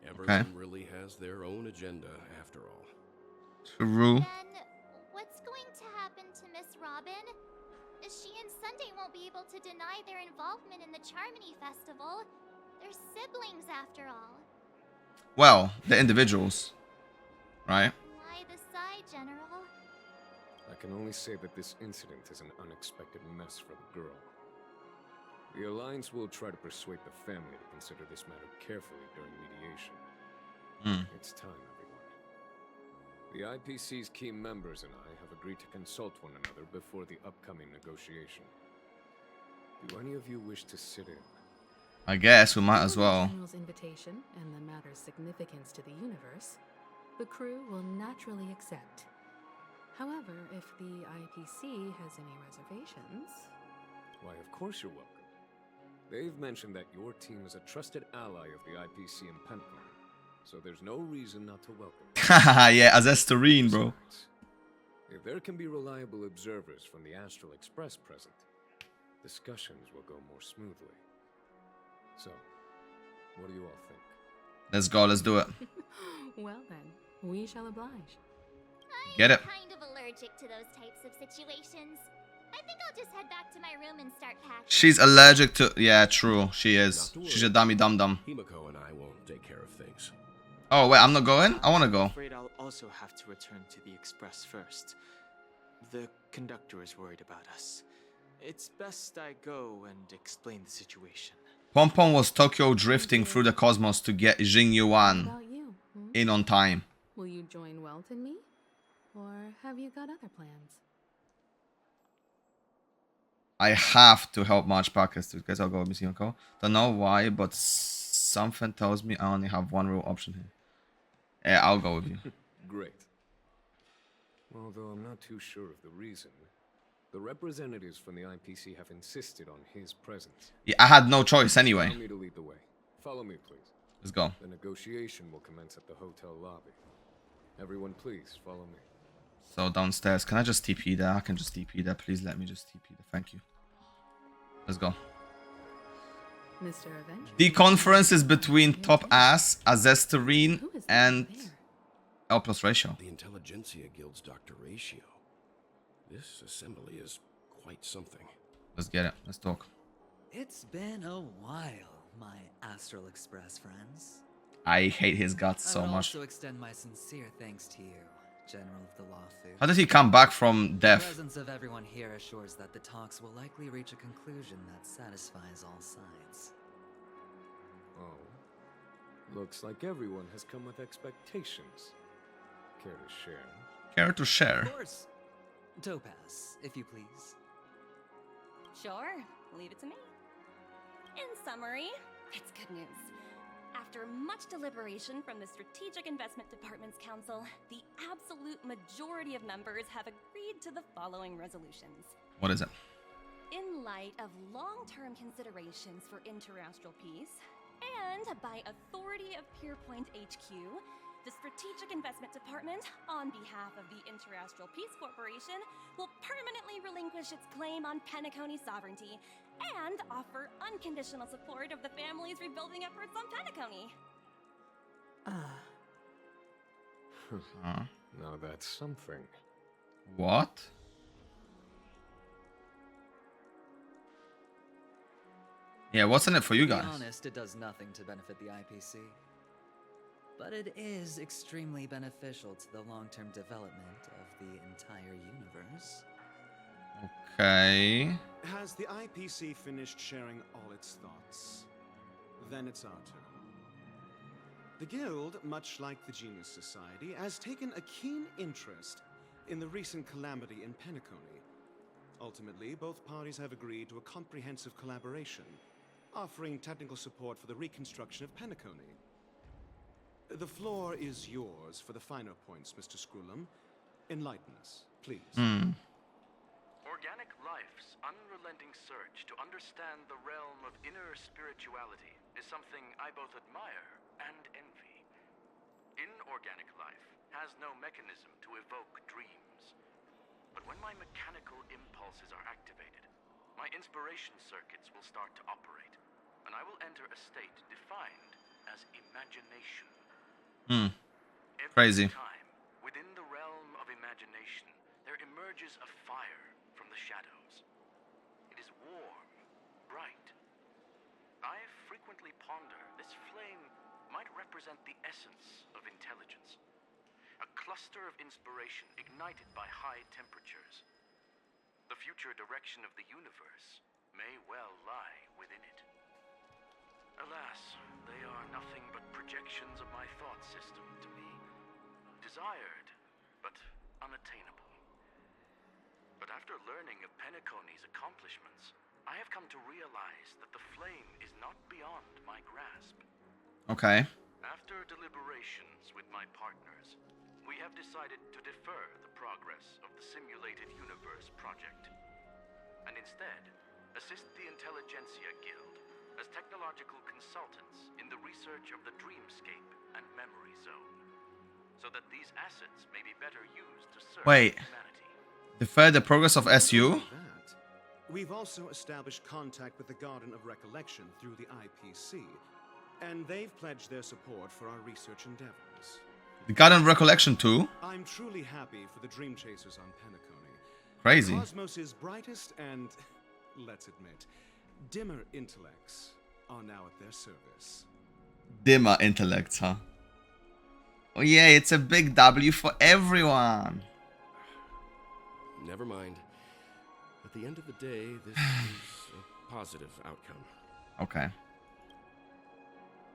Everyone really has their own agenda, after all. True. Then, what's going to happen to Miss Robin? She and Sunday won't be able to deny their involvement in the Charmony Festival. They're siblings, after all. Well, the individuals, right? Why the sigh, General? I can only say that this incident is an unexpected mess for the girl. The Alliance will try to persuade the family to consider this matter carefully during mediation. It's time, everyone. The IPC's key members and I have agreed to consult one another before the upcoming negotiation. Do any of you wish to sit in? I guess we might as well. The General's invitation and the matter's significance to the universe, the crew will naturally accept. However, if the IPC has any reservations... Why, of course you're welcome. They've mentioned that your team is a trusted ally of the IPC in Penacony, so there's no reason not to welcome you. Haha, yeah, Azestarine, bro. If there can be reliable observers from the Astral Express present, discussions will go more smoothly. So, what do you all think? Let's go, let's do it. Well then, we shall oblige. Get it. I'm kind of allergic to those types of situations. I think I'll just head back to my room and start packing. She's allergic to... Yeah, true. She is. She's a dummy dum-dum. Himiko and I will take care of things. Oh, wait, I'm not going? I want to go. I'm afraid I'll also have to return to the Express first. The conductor is worried about us. It's best I go and explain the situation. Pompon was Tokyo drifting through the cosmos to get Jing Yuan in on time. Will you join Welt and me? Or have you got other plans? I have to help March Parkers. Guess I'll go with Miss Himiko. Don't know why, but something tells me I only have one real option here. Yeah, I'll go with you. Great. Although I'm not too sure of the reason, the representatives from the IPC have insisted on his presence. Yeah, I had no choice anyway. Allow me to lead the way. Follow me, please. Let's go. The negotiation will commence at the hotel lobby. Everyone, please follow me. So downstairs, can I just TP there? I can just TP there. Please let me just TP there. Thank you. Let's go. Mr. Avenger. The conference is between Top Ass, Azestarine, and L plus Ratio. The Intelligentsia Guild's Dr. Ratio. This assembly is quite something. Let's get it. Let's talk. It's been a while, my Astral Express friends. I hate his guts so I would much. also extend my sincere thanks to you, General of the Lawsuit. How did he come back from death? The presence of everyone here assures that the talks will likely reach a conclusion that satisfies all sides. Oh. Looks like everyone has come with expectations. Care to share? Care to share? Of course. Topaz, if you please. Sure, leave it to me. In summary, It's good news. After much deliberation from the Strategic Investment Department's council, the absolute majority of members have agreed to the following resolutions. What is it? In light of long-term considerations for interastral peace, and by authority of Pierpoint HQ, the Strategic Investment Department, on behalf of the Interastral Peace Corporation, will permanently relinquish its claim on Penacony sovereignty and offer unconditional support of the family's rebuilding efforts on Penacony. Now that's something. What? Yeah, what's in it for you guys? To be honest, it does nothing to benefit the IPC. But it is extremely beneficial to the long-term development of the entire universe. Okay. Has the IPC finished sharing all its thoughts? Then it's our turn. The Guild, much like the Genius Society, has taken a keen interest in the recent calamity in Penacony. Ultimately, both parties have agreed to a comprehensive collaboration, offering technical support for the reconstruction of Penacony. The floor is yours for the finer points, Mr. Screwlum. Enlighten us, please. Organic life's unrelenting search to understand the realm of inner spirituality is something I both admire and envy. Inorganic life has no mechanism to evoke dreams. But when my mechanical impulses are activated, my inspiration circuits will start to operate, and I will enter a state defined as imagination. Crazy. Every time, within the realm of imagination, there emerges a fire from the shadows. It is warm, bright. I frequently ponder this flame might represent the essence of intelligence. A cluster of inspiration ignited by high temperatures. The future direction of the universe may well lie within it. Alas, they are nothing but projections of my thought system to me. Desired, but unattainable. But after learning of Penacony's accomplishments, I have come to realize that the flame is not beyond my grasp. Okay. After deliberations with my partners, we have decided to defer the progress of the Simulated Universe project, and instead assist the Intelligentsia Guild as technological consultants in the research of the Dreamscape and Memory Zone, so that these assets may be better used to serve humanity. Defer the progress of SU? We've also established contact with the Garden of Recollection through the IPC, and they've pledged their support for our research endeavors. The Garden of Recollection too? I'm truly happy for the Dream Chasers on Penacony. Crazy. Cosmos' brightest and, let's admit, dimmer intellects are now at their service. Dimmer intellects, huh? Oh yeah, it's a big W for everyone. Never mind. At the end of the day, this is a positive outcome. Okay.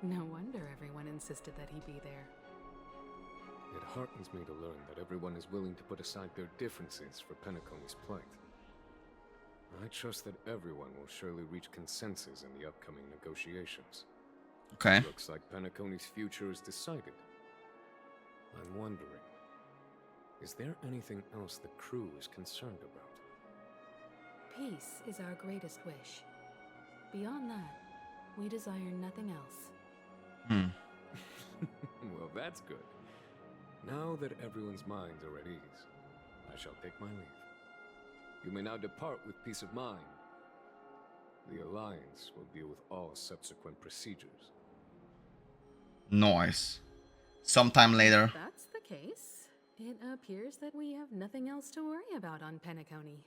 No wonder everyone insisted that he be there. It heartens me to learn that everyone is willing to put aside their differences for Penacony's plight. I trust that everyone will surely reach consensus in the upcoming negotiations. Okay. Looks like Penacony's future is decided. I'm wondering, is there anything else the crew is concerned about? Peace is our greatest wish. Beyond that, we desire nothing else. Well, that's good. Now that everyone's minds are at ease, I shall take my leave. You may now depart with peace of mind. The Alliance will deal with all subsequent procedures. Nice. Sometime later. If that's the case, it appears that we have nothing else to worry about on Penacony.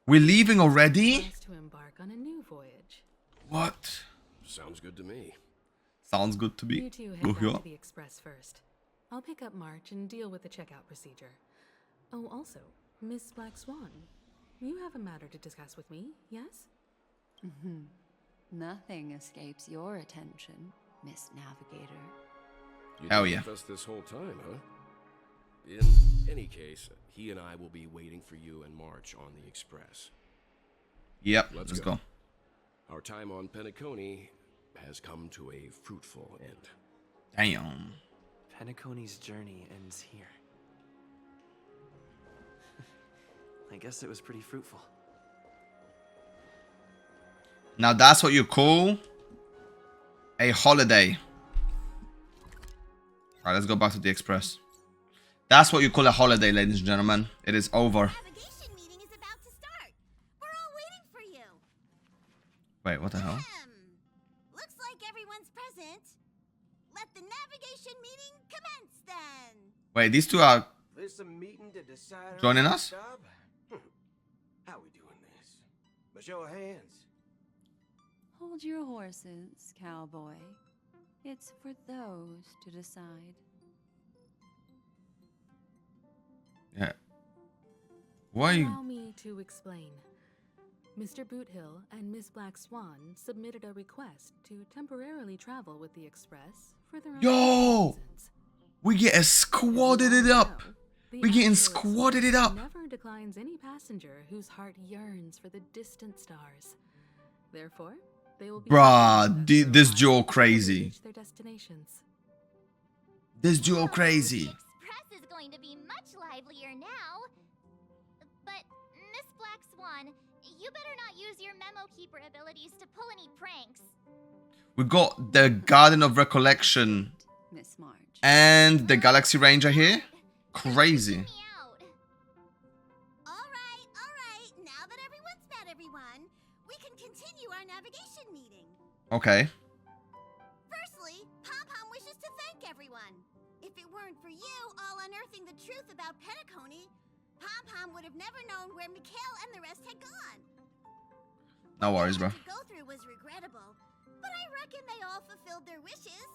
We're leaving already? To embark on a new voyage. What? Sounds good to me. Sounds good to me. You two head back to the Express first. I'll pick up March and deal with the checkout procedure. Oh, also, Miss Black Swan, you have a matter to discuss with me, yes? Nothing escapes your attention, Miss Navigator. You've Hell been yeah. with us this whole time, huh? In any case, he and I will be waiting for you in March on the Express. Yep, let's go. Our time on Penacony has come to a fruitful end. Damn. Penacony's journey ends here. I guess it was pretty fruitful. Now that's what you call a holiday. Alright, let's go back to the express. That's what you call a holiday, ladies and gentlemen. It is over. Navigation meeting is about to start. We're all waiting for you. Wait, what the hell? Looks like everyone's present. Let the navigation meeting commence then. Wait, these two are This a meeting to decide on joining the us? job? How we doing this? By show of hands. Hold your horses, cowboy. It's for those to decide. Yeah. Why? Allow me to explain. Mr. Boothill and Miss Black Swan submitted a request to temporarily travel with the Express for their own Yo! reasons. We getting squadded it up. The We getting Actual squadded it Express up. Never declines any passenger whose heart yearns for the distant stars. Therefore, they will be Bruh, this duo crazy. reach their destinations. This duo crazy. Express is going to be much livelier now. But, Miss Black Swan, you better not use your memo keeper abilities to pull any pranks. We got the Garden of Recollection Miss March. and the Galaxy Ranger here. Crazy. Alright. Now that everyone's met everyone, we can continue our navigation meeting. Okay. Firstly, Pom-Pom wishes to thank everyone. If it weren't for you all unearthing the truth about Penacony, Pom-Pom would have never known where Mikhail and the rest had gone. No worries, bro. What to go through was regrettable, but I reckon they all fulfilled their wishes.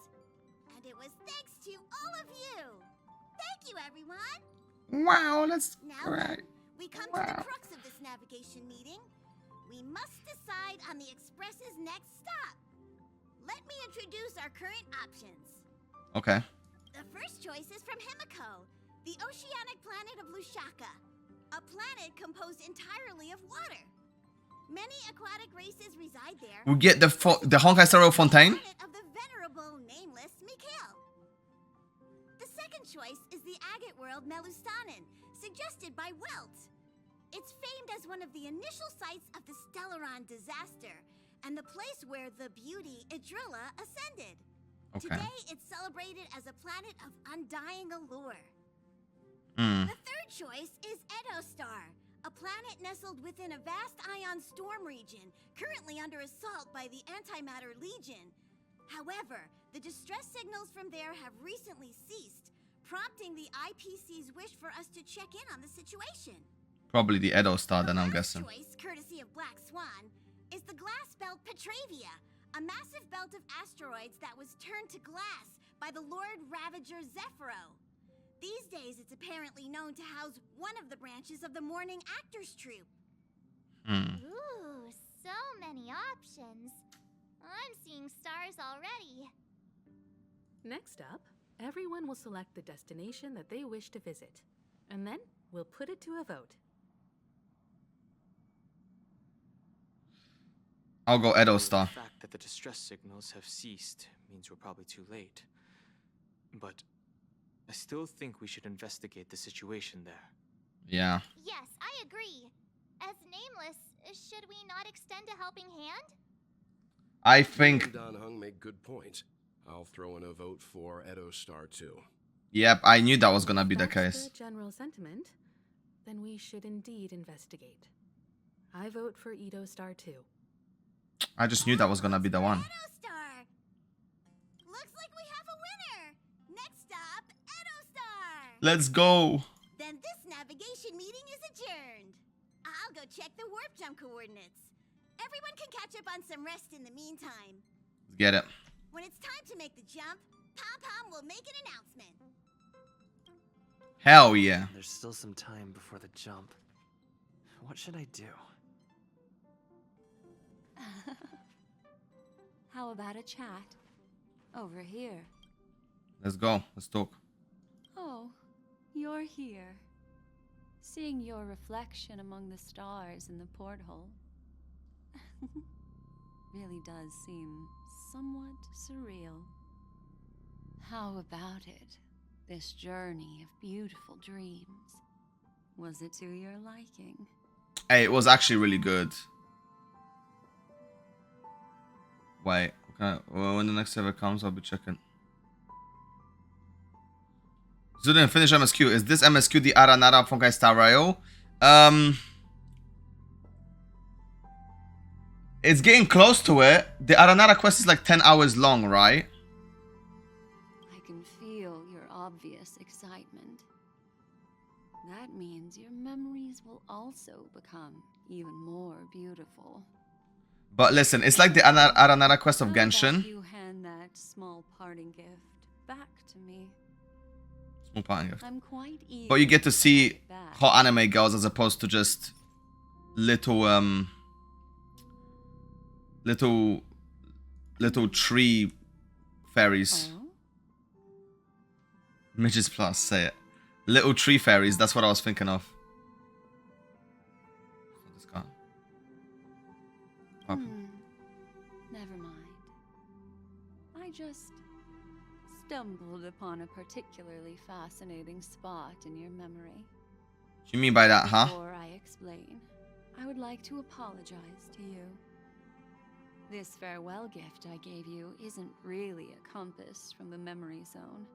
And it was thanks to all of you. Thank you, everyone. Wow, that's Now right. then, we come to the crux of this navigation meeting. We must decide on the Express's next stop. Let me introduce our current options. Okay. The first choice is from Himiko, the oceanic planet of Lushaka, a planet composed entirely of water. Many aquatic races reside there. We get the Honkai Star Rail Fontaine. Planet of the venerable nameless Mikhail. The second choice is the agate world Melustanen, suggested by Welt. It's famed as one of the initial sites of the Stellaron disaster, and the place where the beauty Idrilla ascended. Okay. Today, it's celebrated as a planet of undying allure. Hmm. The third choice is Edostar, a planet nestled within a vast ion storm region, currently under assault by the Antimatter Legion. However, the distress signals from there have recently ceased, prompting the IPC's wish for us to check in on the situation. Probably the Edo Star, then I'm guessing. Choice, courtesy of Black Swan, is the glass belt Petravia, a massive belt of asteroids that was turned to glass by the Lord Ravager Zephyro. These days, it's apparently known to house one of the branches of the Morning Actors Troupe. Ooh, so many options. I'm seeing stars already. Next up, everyone will select the destination that they wish to visit, and then we'll put it to a vote. I'll go Edo Star. The fact that the distress signals have ceased means we're probably too late. But I still think we should investigate the situation there. Yeah. Yes, I agree. As Nameless, should we not extend a helping hand? I think. Don Hung made good points. I'll throw in a vote for Edo Star too. Yep, I knew that was gonna be the That's case. the general sentiment. Then we should indeed investigate. I vote for Edo Star 2. I just knew that was gonna be the one. Edostar! Looks like we have a winner! Next stop, Edostar! Let's go. Then this navigation meeting is adjourned. I'll go check the warp jump coordinates. Everyone can catch up on some rest in the meantime. Let's get it. When it's time to make the jump, Pom-Pom will make an announcement. Hell yeah. There's still some time before the jump. What should I do? How about a chat? Over here. Let's go. Let's talk. Oh, you're here. Seeing your reflection among the stars in the porthole. really does seem somewhat surreal. How about it? This journey of beautiful dreams. Was it to your liking? Hey, it was actually really good. Wait, okay. Well, when the next server comes, I'll be checking. Student finish MSQ. Is this MSQ the Aranara Honkai Star Rail? It's getting close to it. The Aranara quest is like 10 hours long, right? I can feel your obvious excitement. That means your memories will also become even more beautiful. But listen, it's like the Aranara quest of Genshin. You hand that small parting gift back to me. Small parting gift. I'm quite eager. But you get to see how anime goes as opposed to just little tree fairies. Oh? Midges Plus, say it. Little tree fairies, that's what I was thinking of. This guy. Never mind. I just stumbled upon a particularly fascinating spot in your memory. What do you mean by that, huh? Before I explain, I would like to apologize to you. This farewell gift I gave you isn't really a compass from the memory zone,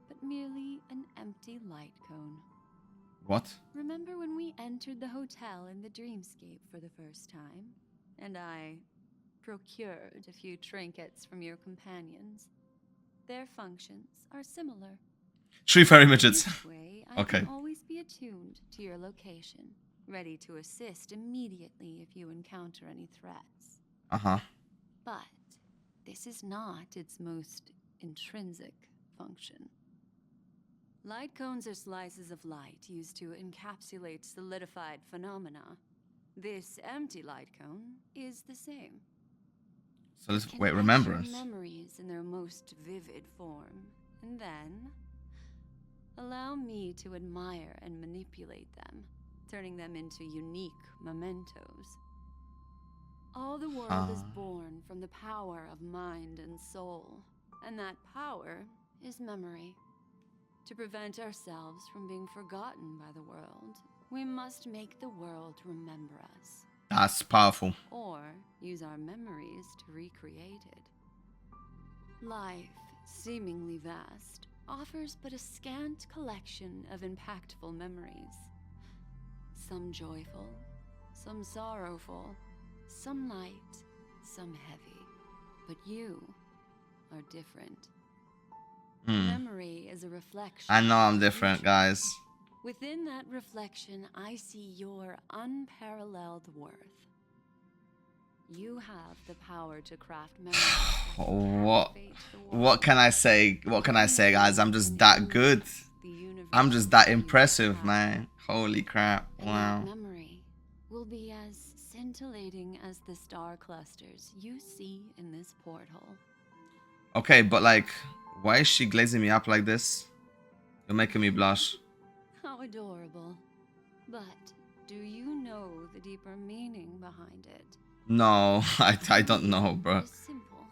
but merely an empty light cone. What? Remember when we entered the hotel in the dreamscape for the first time, and I procured a few trinkets from your companions? Their functions are similar. Tree fairy midgets. This way, I Okay. can always be attuned to your location, ready to assist immediately if you encounter any threats. Uh-huh. But this is not its most intrinsic function. Light cones are slices of light used to encapsulate solidified phenomena. This empty light cone is the same. So let's It can wait, etch remembrance. your memories in their most vivid form, and then allow me to admire and manipulate them, turning them into unique mementos. All the world is born from the power of mind and soul, and that power is memory. To prevent ourselves from being forgotten by the world, we must make the world remember us. That's powerful. Or use our memories to recreate it. Life, seemingly vast, offers but a scant collection of impactful memories. Some joyful, some sorrowful, some light, some heavy. But you are different. Memory is a reflection. I know I'm of the different, future. guys. Within that reflection, I see your unparalleled worth. You have the power to craft memories. What can I say? What can I say, guys? I'm just that good. I'm just that impressive, man. Holy crap. Wow. Memory will be as scintillating as the star clusters you see in this portal. Okay, but like, why is she glazing me up like this? You're making me blush. How adorable. But do you know the deeper meaning behind it? No, I don't know, bro. It's simple.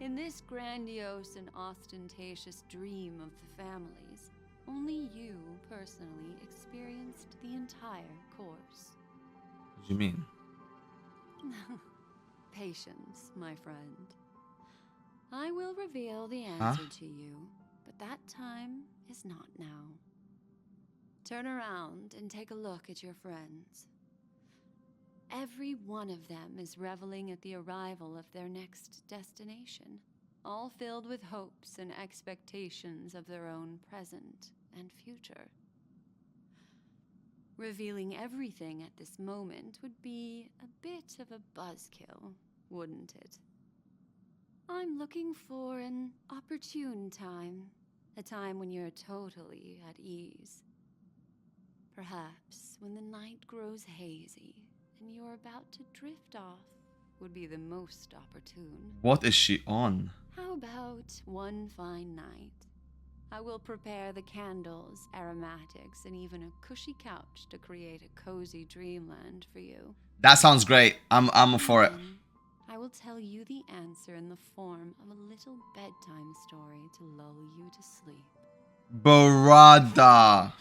In this grandiose and ostentatious dream of the families, only you personally experienced the entire course. What do you mean? Patience, my friend. I will reveal the answer to you, but that time is not now. Turn around and take a look at your friends. Every one of them is reveling at the arrival of their next destination, all filled with hopes and expectations of their own present and future. Revealing everything at this moment would be a bit of a buzzkill, wouldn't it? I'm looking for an opportune time, a time when you're totally at ease. Perhaps when the night grows hazy and you're about to drift off would be the most opportune. What is she on? How about one fine night? I will prepare the candles, aromatics, and even a cushy couch to create a cozy dreamland for you. That sounds great. I'm for it. I will tell you the answer in the form of a little bedtime story to lull you to sleep. Brother.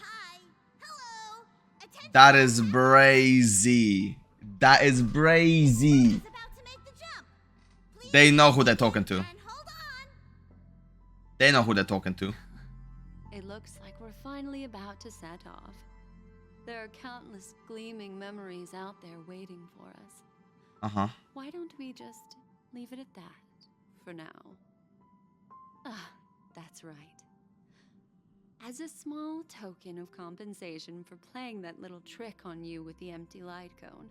That is brazy. That is brazy. They know who they're talking to. They know who they're talking to. It looks like we're finally about to set off. There are countless gleaming memories out there waiting for us. Uh-huh. Why don't we just leave it at that for now? Ah, that's right. As a small token of compensation for playing that little trick on you with the empty light cone,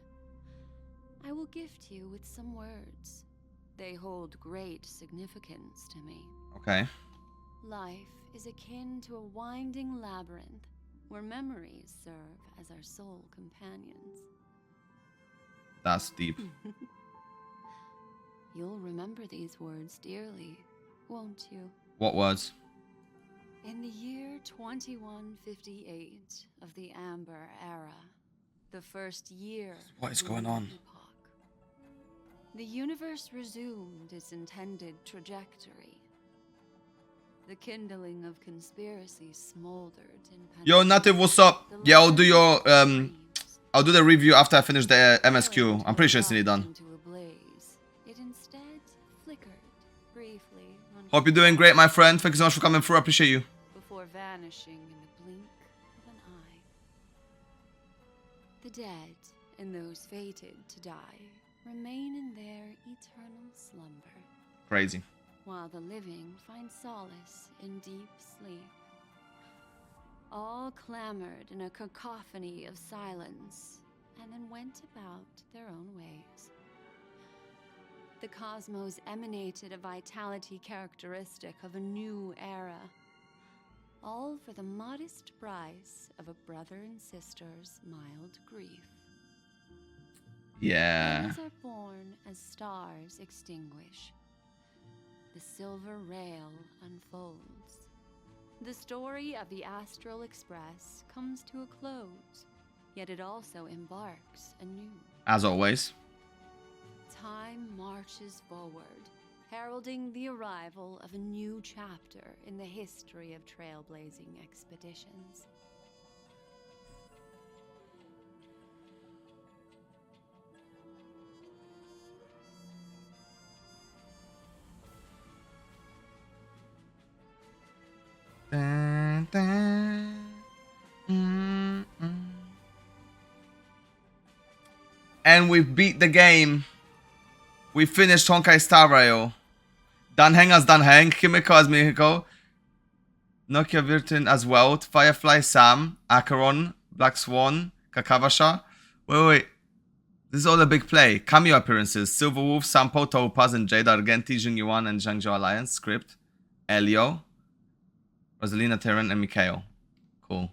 I will gift you with some words. They hold great significance to me. Okay. Life is akin to a winding labyrinth where memories serve as our sole companions. That's deep. You'll remember these words dearly, won't you? What words? In the year 2158 of the Amber Era, the first year What is of going the on? epoch, the universe resumed its intended trajectory. The kindling of conspiracy smoldered in Yo, Native, what's up? Yeah, I'll do your I'll do the review after I finish the MSQ. I'm pretty sure it's nearly done. It instead flickered briefly. Hope you're doing great, my friend. Thank you so much for coming through. I appreciate you. Before vanishing in the blink of an eye. The dead and those fated to die remain in their eternal slumber. Crazy. While the living find solace in deep sleep. All clamored in a cacophony of silence, and then went about their own ways. The cosmos emanated a vitality characteristic of a new era, all for the modest price of a brother and sister's mild grief. Yeah. Others are born as stars extinguish. The silver rail unfolds. The story of the Astral Express comes to a close, yet it also embarks anew. As always. Time marches forward, heralding the arrival of a new chapter in the history of trailblazing expeditions. Dun, dun. And we've beat the game. We finished Honkai Star Rail. Danheng as Danheng, Kimiko as Mihiko, Nokia Virtin as well, Firefly Sam, Acheron, Black Swan, Kakavasha. Wait. This is all a big play. Cameo appearances. Silver Wolf, Sampo, Topaz, and Jade Argenti, Jin Yuan, and Zhangzhou Alliance. Script. Elio, Rosalina Terran, and Mikhail. Cool.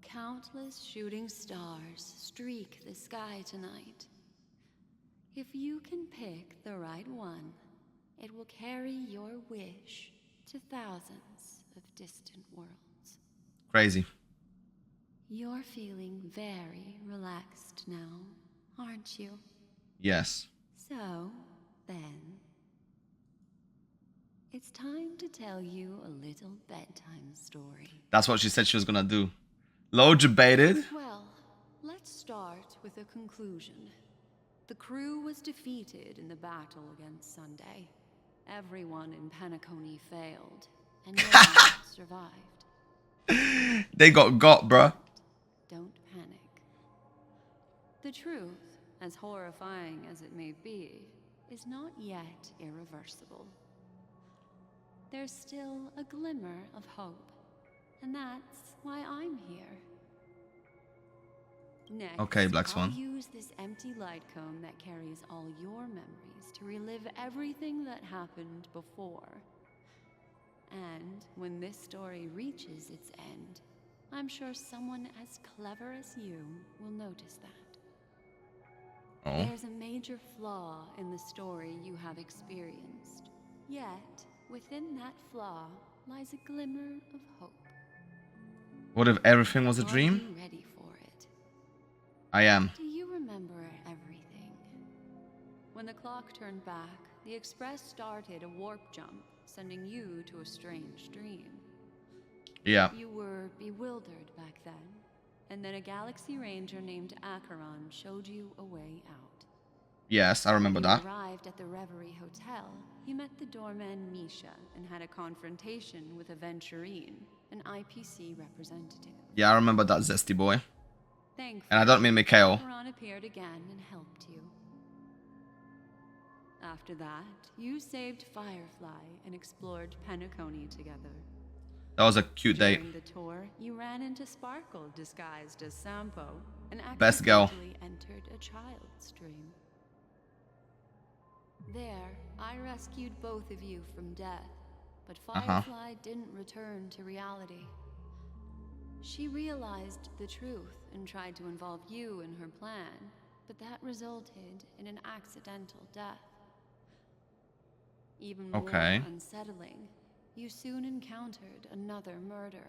Countless shooting stars streak the sky tonight. If you can pick the right one, it will carry your wish to thousands of distant worlds. Crazy. You're feeling very relaxed now, aren't you? Yes. So, then, it's time to tell you a little bedtime story. That's what she said she was gonna do. Low debated. Well, let's start with a conclusion. The crew was defeated in the battle against Sunday. Everyone in Penacony failed, and no one survived. They got, bruh. Don't panic. The truth, as horrifying as it may be, is not yet irreversible. There's still a glimmer of hope, and that's why I'm here. Next, Okay, Black Swan. I'll use this empty light cone that carries all your memories to relive everything that happened before. And when this story reaches its end, I'm sure someone as clever as you will notice that. Oh. There's a major flaw in the story you have experienced. Yet, within that flaw lies a glimmer of hope. What if everything was a Are dream? you ready for it? I am. Do you remember everything? When the clock turned back, the Express started a warp jump, sending you to a strange dream. Yeah. You were bewildered back then, and then a Galaxy Ranger named Acheron showed you a way out. Yes, I remember When that. you arrived at the Reverie Hotel, you met the doorman Misha and had a confrontation with Aventurine, an IPC representative. Yeah, I remember that zesty boy. Thankfully, And I don't mean Mikhail. Acheron appeared again and helped you. After that, you saved Firefly and explored Penacony together. That was a cute date. During the tour, you ran into Sparkle disguised as Sampo and Best girl. accidentally entered a child's dream. There, I rescued both of you from death, but Firefly didn't return to reality. She realized the truth and tried to involve you in her plan, but that resulted in an accidental death. Even more unsettling, you soon encountered another murder.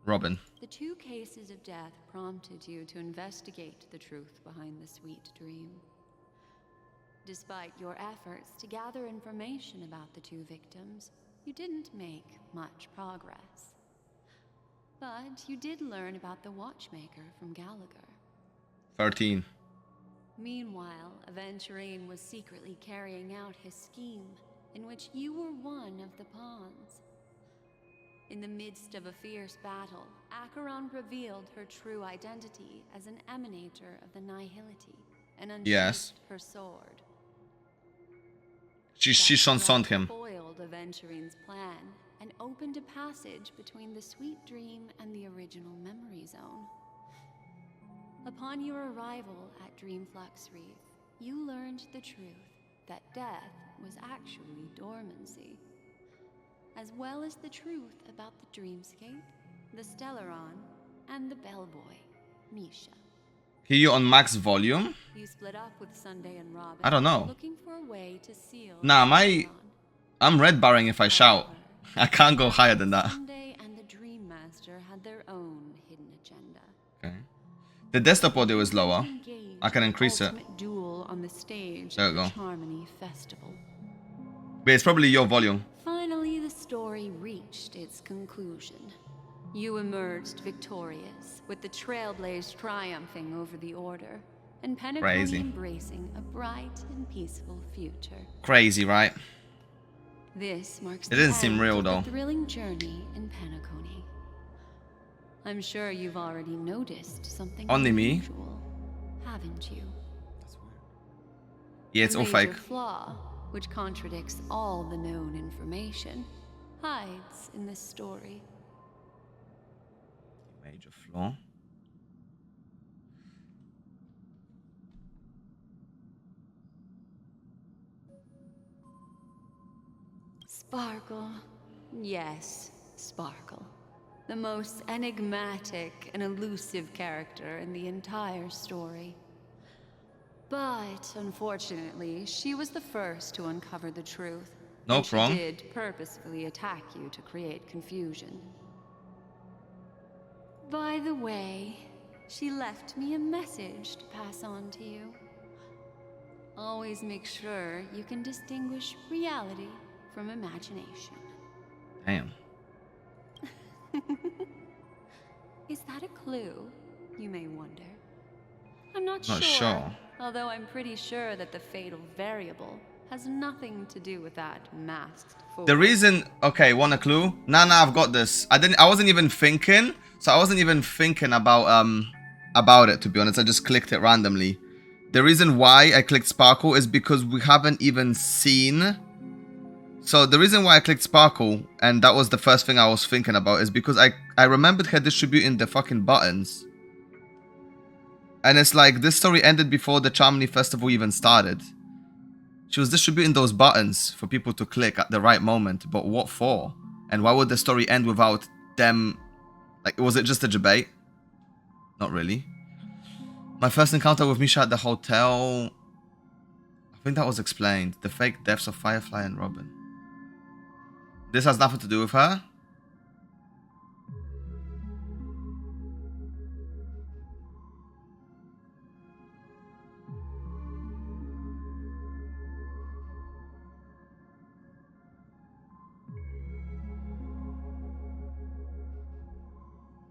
Robin. The 2 cases of death prompted you to investigate the truth behind the sweet dream. Despite your efforts to gather information about the 2 victims, you didn't make much progress. But you did learn about the watchmaker from Gallagher. 13. Meanwhile, Aventurine was secretly carrying out his scheme, in which you were one of the pawns. In the midst of a fierce battle, Acheron revealed her true identity as an emanator of the Nihility and unsheathed her sword. She shunned him. Foiled Aventurine's plan and opened a passage between the sweet dream and the original memory zone. Upon your arrival at Dreamflux Reef, you learned the truth that death was actually dormancy, as well as the truth about the dreamscape, the Stellaron, and the bellboy, Misha. Hear you on max volume? You split up with Sunday and Robin, I don't know. looking for a way to seal Nah, I'm red barring if I shout. I can't go higher than that. Sunday and the Dream Master had their own hidden agenda. Okay. The desktop audio is lower. I can increase it. Duel on the stage There we go. Harmony Festival. But it's probably your volume. Finally, the story reached its conclusion. You emerged victorious, with the Trailblaze triumphing over the Order, and Penacony embracing a bright and peaceful future. Crazy, right? This marks It didn't seem end real of though. the thrilling journey in Penacony. I'm sure you've already noticed something Only me? unusual, haven't you? Yeah, it's A all major fake. flaw, which contradicts all the known information, hides in this story. Major flaw. Sparkle. Yes, Sparkle. The most enigmatic and elusive character in the entire story. But, unfortunately, she was the first to uncover the truth. No and problem. She did purposefully attack you to create confusion. By the way, she left me a message to pass on to you. Always make sure you can distinguish reality from imagination. Damn. Is that a clue, you may wonder? I'm not Not sure, sure. although I'm pretty sure that the fatal variable has nothing to do with that masked fool. The reason, okay, want a clue? Nah, I've got this. I wasn't even thinking. So I wasn't even thinking about it, to be honest. I just clicked it randomly. The reason why I clicked Sparkle is because we haven't even seen. So the reason why I clicked Sparkle, and that was the first thing I was thinking about, is because I remembered her distributing the fucking buttons. And it's like, this story ended before the Harmony Festival even started. She was distributing those buttons for people to click at the right moment, but what for? And why would the story end without them? Like, was it just a debate? Not really. My first encounter with Misha at the hotel, I think that was explained. The fake deaths of Firefly and Robin. This has nothing to do with her?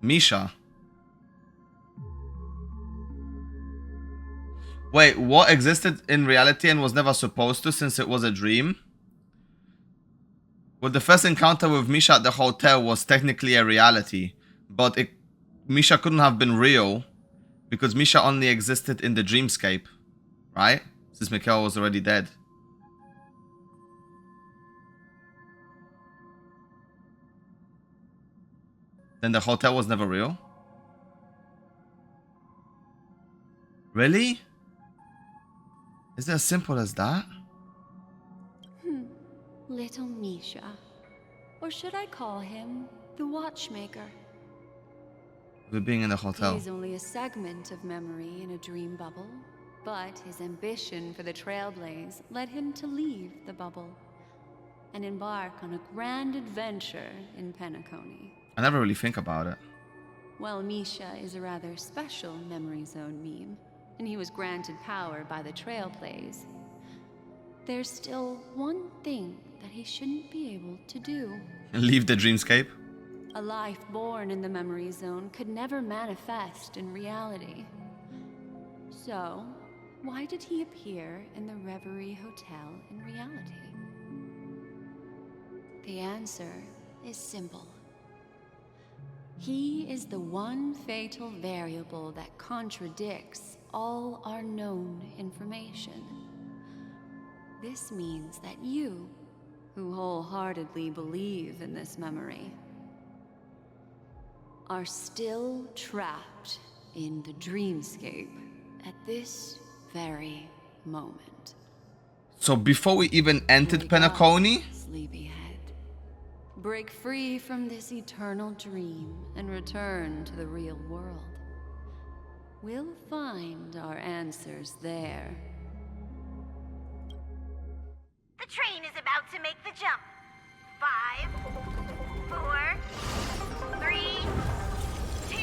Misha. Wait, what existed in reality and was never supposed to since it was a dream? Well, the first encounter with Misha at the hotel was technically a reality, but Misha couldn't have been real because Misha only existed in the dreamscape, right? Since Mikhail was already dead. Then the hotel was never real? Really? Is it as simple as that? Little Misha. Or should I call him the Watchmaker? We're being in the hotel. He's only a segment of memory in a dream bubble, but his ambition for the Trailblaze led him to leave the bubble and embark on a grand adventure in Penacony. I never really think about it. Well, Misha is a rather special memory zone meme, and he was granted power by the Trailblaze. There's still one thing that he shouldn't be able to do. Leave the dreamscape? A life born in the memory zone could never manifest in reality. So, why did he appear in the Reverie Hotel in reality? The answer is simple. He is the one fatal variable that contradicts all our known information. This means that you, who wholeheartedly believe in this memory, are still trapped in the dreamscape at this very moment. So before we even entered Penacony? Sleepyhead. Break free from this eternal dream and return to the real world. We'll find our answers there. The train is about to make the jump. 5, 4, 3, 2.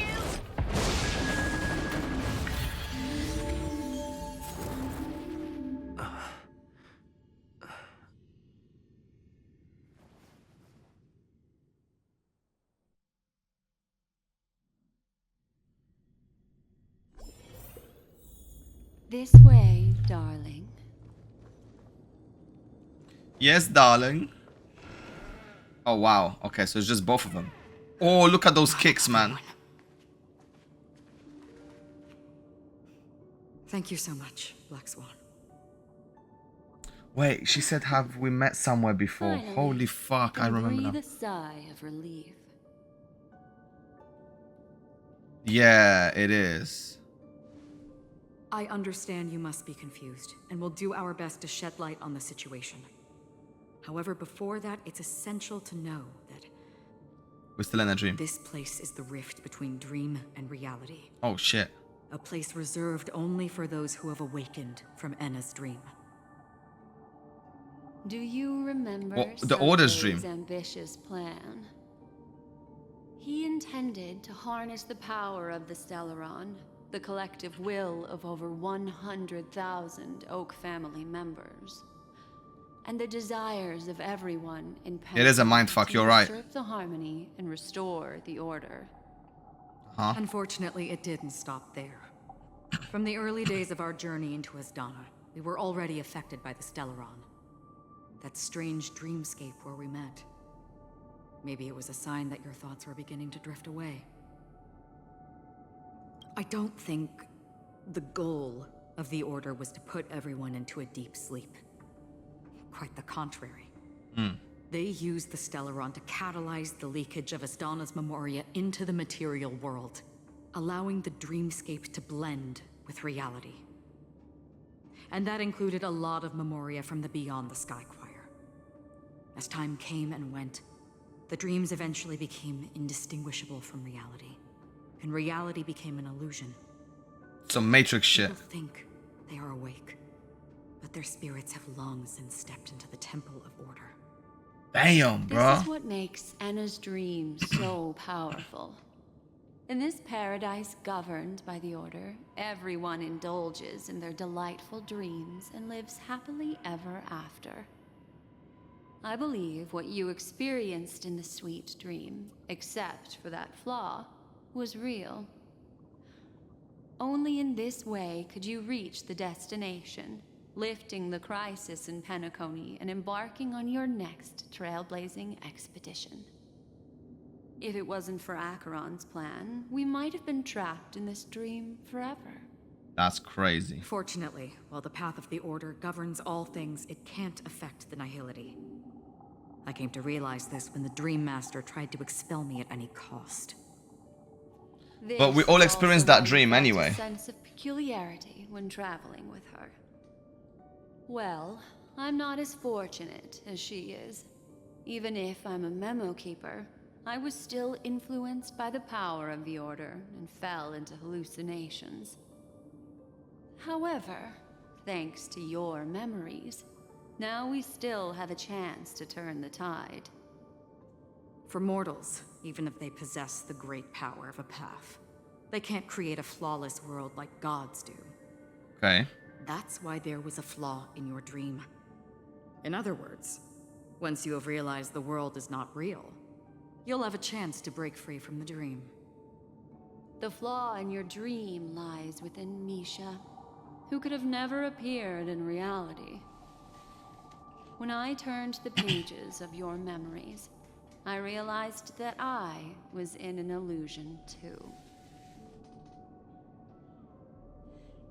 This way, darling. Yes, darling. Oh, wow. Okay, so it's just both of them. Oh, look at those kicks, man. Thank you so much, Black Swan. Wait, she said, have we met somewhere before? Finally, Holy fuck, I remember now. breathe a sigh of relief. Yeah, it is. I understand you must be confused, and we'll do our best to shed light on the situation. However, before that, it's essential to know that we're still in a dream. This place is the rift between dream and reality. Oh, shit. A place reserved only for those who have awakened from Enna's dream. Do you remember the Order's dream? Ambitious plan? He intended to harness the power of the Stellaron, the collective will of over 100,000 Oak family members, and the desires of everyone in Penacony. It is a mindfuck, you're right. To disturb the harmony and restore the order. Unfortunately, it didn't stop there. From the early days of our journey into Asdana, we were already affected by the Stellaron. That strange dreamscape where we met. Maybe it was a sign that your thoughts were beginning to drift away. I don't think the goal of the Order was to put everyone into a deep sleep. Quite the contrary. They used the Stellaron to catalyze the leakage of Asdana's memoria into the material world, allowing the dreamscape to blend with reality. And that included a lot of memoria from the Beyond the Sky Choir. As time came and went, the dreams eventually became indistinguishable from reality, and reality became an illusion. Some Matrix shit. People think they are awake, but their spirits have long since stepped into the Temple of Order. Damn, bro. This is what makes Enna's dream so powerful. In this paradise governed by the Order, everyone indulges in their delightful dreams and lives happily ever after. I believe what you experienced in the sweet dream, except for that flaw, was real. Only in this way could you reach the destination, lifting the crisis in Penacony and embarking on your next trailblazing expedition. If it wasn't for Acheron's plan, we might have been trapped in this dream forever. That's crazy. Fortunately, while the path of the Order governs all things, it can't affect the Nihility. I came to realize this when the Dream Master tried to expel me at any cost. But we all experienced that dream anyway. A sense of peculiarity when traveling with her. Well, I'm not as fortunate as she is. Even if I'm a memo keeper, I was still influenced by the power of the Order and fell into hallucinations. However, thanks to your memories, now we still have a chance to turn the tide. For mortals, even if they possess the great power of a path, they can't create a flawless world like gods do. Okay. That's why there was a flaw in your dream. In other words, once you have realized the world is not real, you'll have a chance to break free from the dream. The flaw in your dream lies within Misha, who could have never appeared in reality. When I turned the pages of your memories, I realized that I was in an illusion too.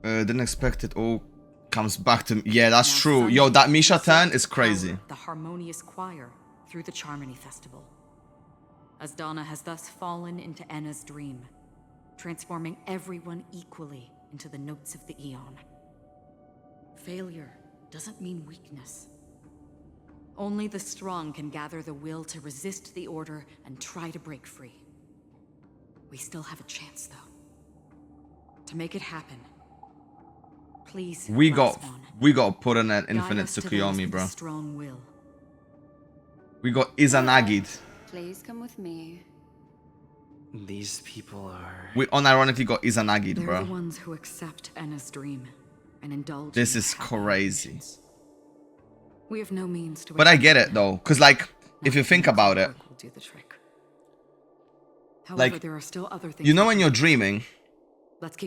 Didn't expect it all comes back to me. Yeah, that's true. Yo, that Misha turn is crazy. The harmonious choir through the Charmony Festival. Asdana has thus fallen into Enna's dream, transforming everyone equally into the notes of the Aeon. Failure doesn't mean weakness. Only the strong can gather the will to resist the Order and try to break free. We still have a chance, though. To make it happen, please, we got put on an infinite Tsukuyomi, bro. Strong will. We got Izanagid. Please come with me. These people are... We unironically got Izanagid, They're bro. the ones who accept Enna's dream and indulge. This is crazy. We have no means to. But I get it though, because like, if you think about it, However, like, there are still other things you know when you're dreaming,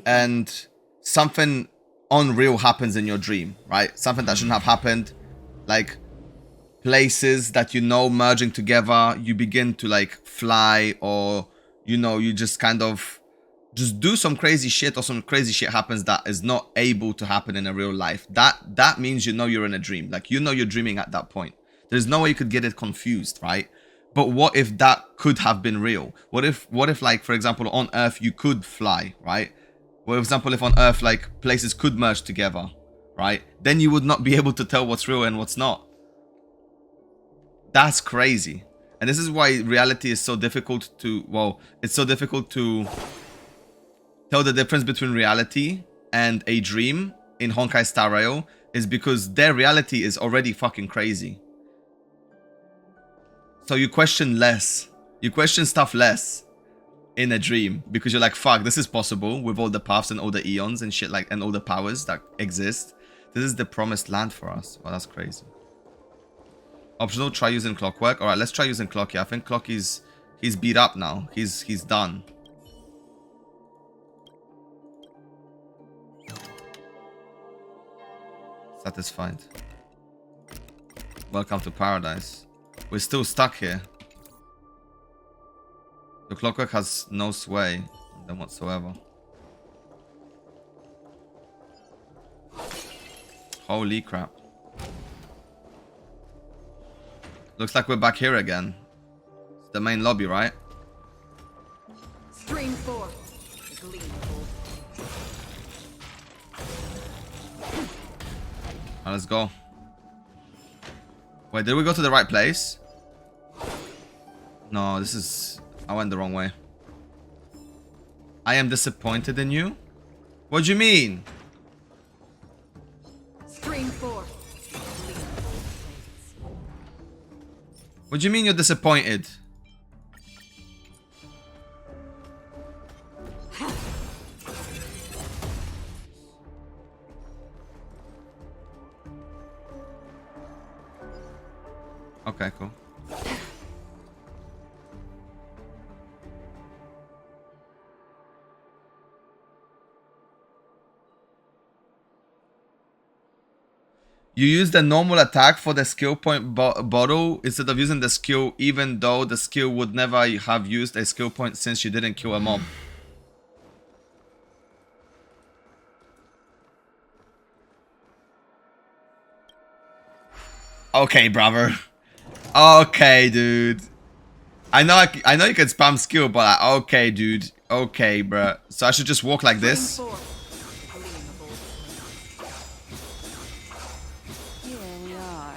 and something unreal happens in your dream, right? Something that shouldn't have happened, like places that you know merging together, you begin to like fly, or you know, you just kind of just do some crazy shit, or some crazy shit happens that is not able to happen in a real life. That means you know you're in a dream. Like, you know you're dreaming at that point. There's no way you could get it confused, right? But what if that could have been real? What if like, for example, on Earth you could fly, right? For example, if on Earth like places could merge together, right? Then you would not be able to tell what's real and what's not. That's crazy. And this is why reality is so difficult to, well, it's so difficult to tell the difference between reality and a dream in Honkai Star Rail, is because their reality is already fucking crazy. So you question less. You question stuff less in a dream, because you're like, fuck, this is possible with all the paths and all the eons and shit, like, and all the powers that exist. This is the promised land for us. Well, that's crazy. Optional, try using Clockwork. Alright, let's try using Clocky. I think Clocky's, he's beat up now. He's done. Satisfied. Welcome to paradise. We're still stuck here. The Clockwork has no sway on them whatsoever. Holy crap. Looks like we're back here again. It's the main lobby, right? Stream 4. Let's go. Wait, did we go to the right place? No, this is... I went the wrong way. I am disappointed in you? What do you mean? Stream 4. What do you mean you're disappointed? Okay, cool. You use the normal attack for the skill point bottle instead of using the skill, even though the skill would never have used a skill point since you didn't kill a mob. Okay, brother. Okay, dude. I know you can spam skill, but okay, dude. Okay, bruh. So I should just walk like this? Here we are.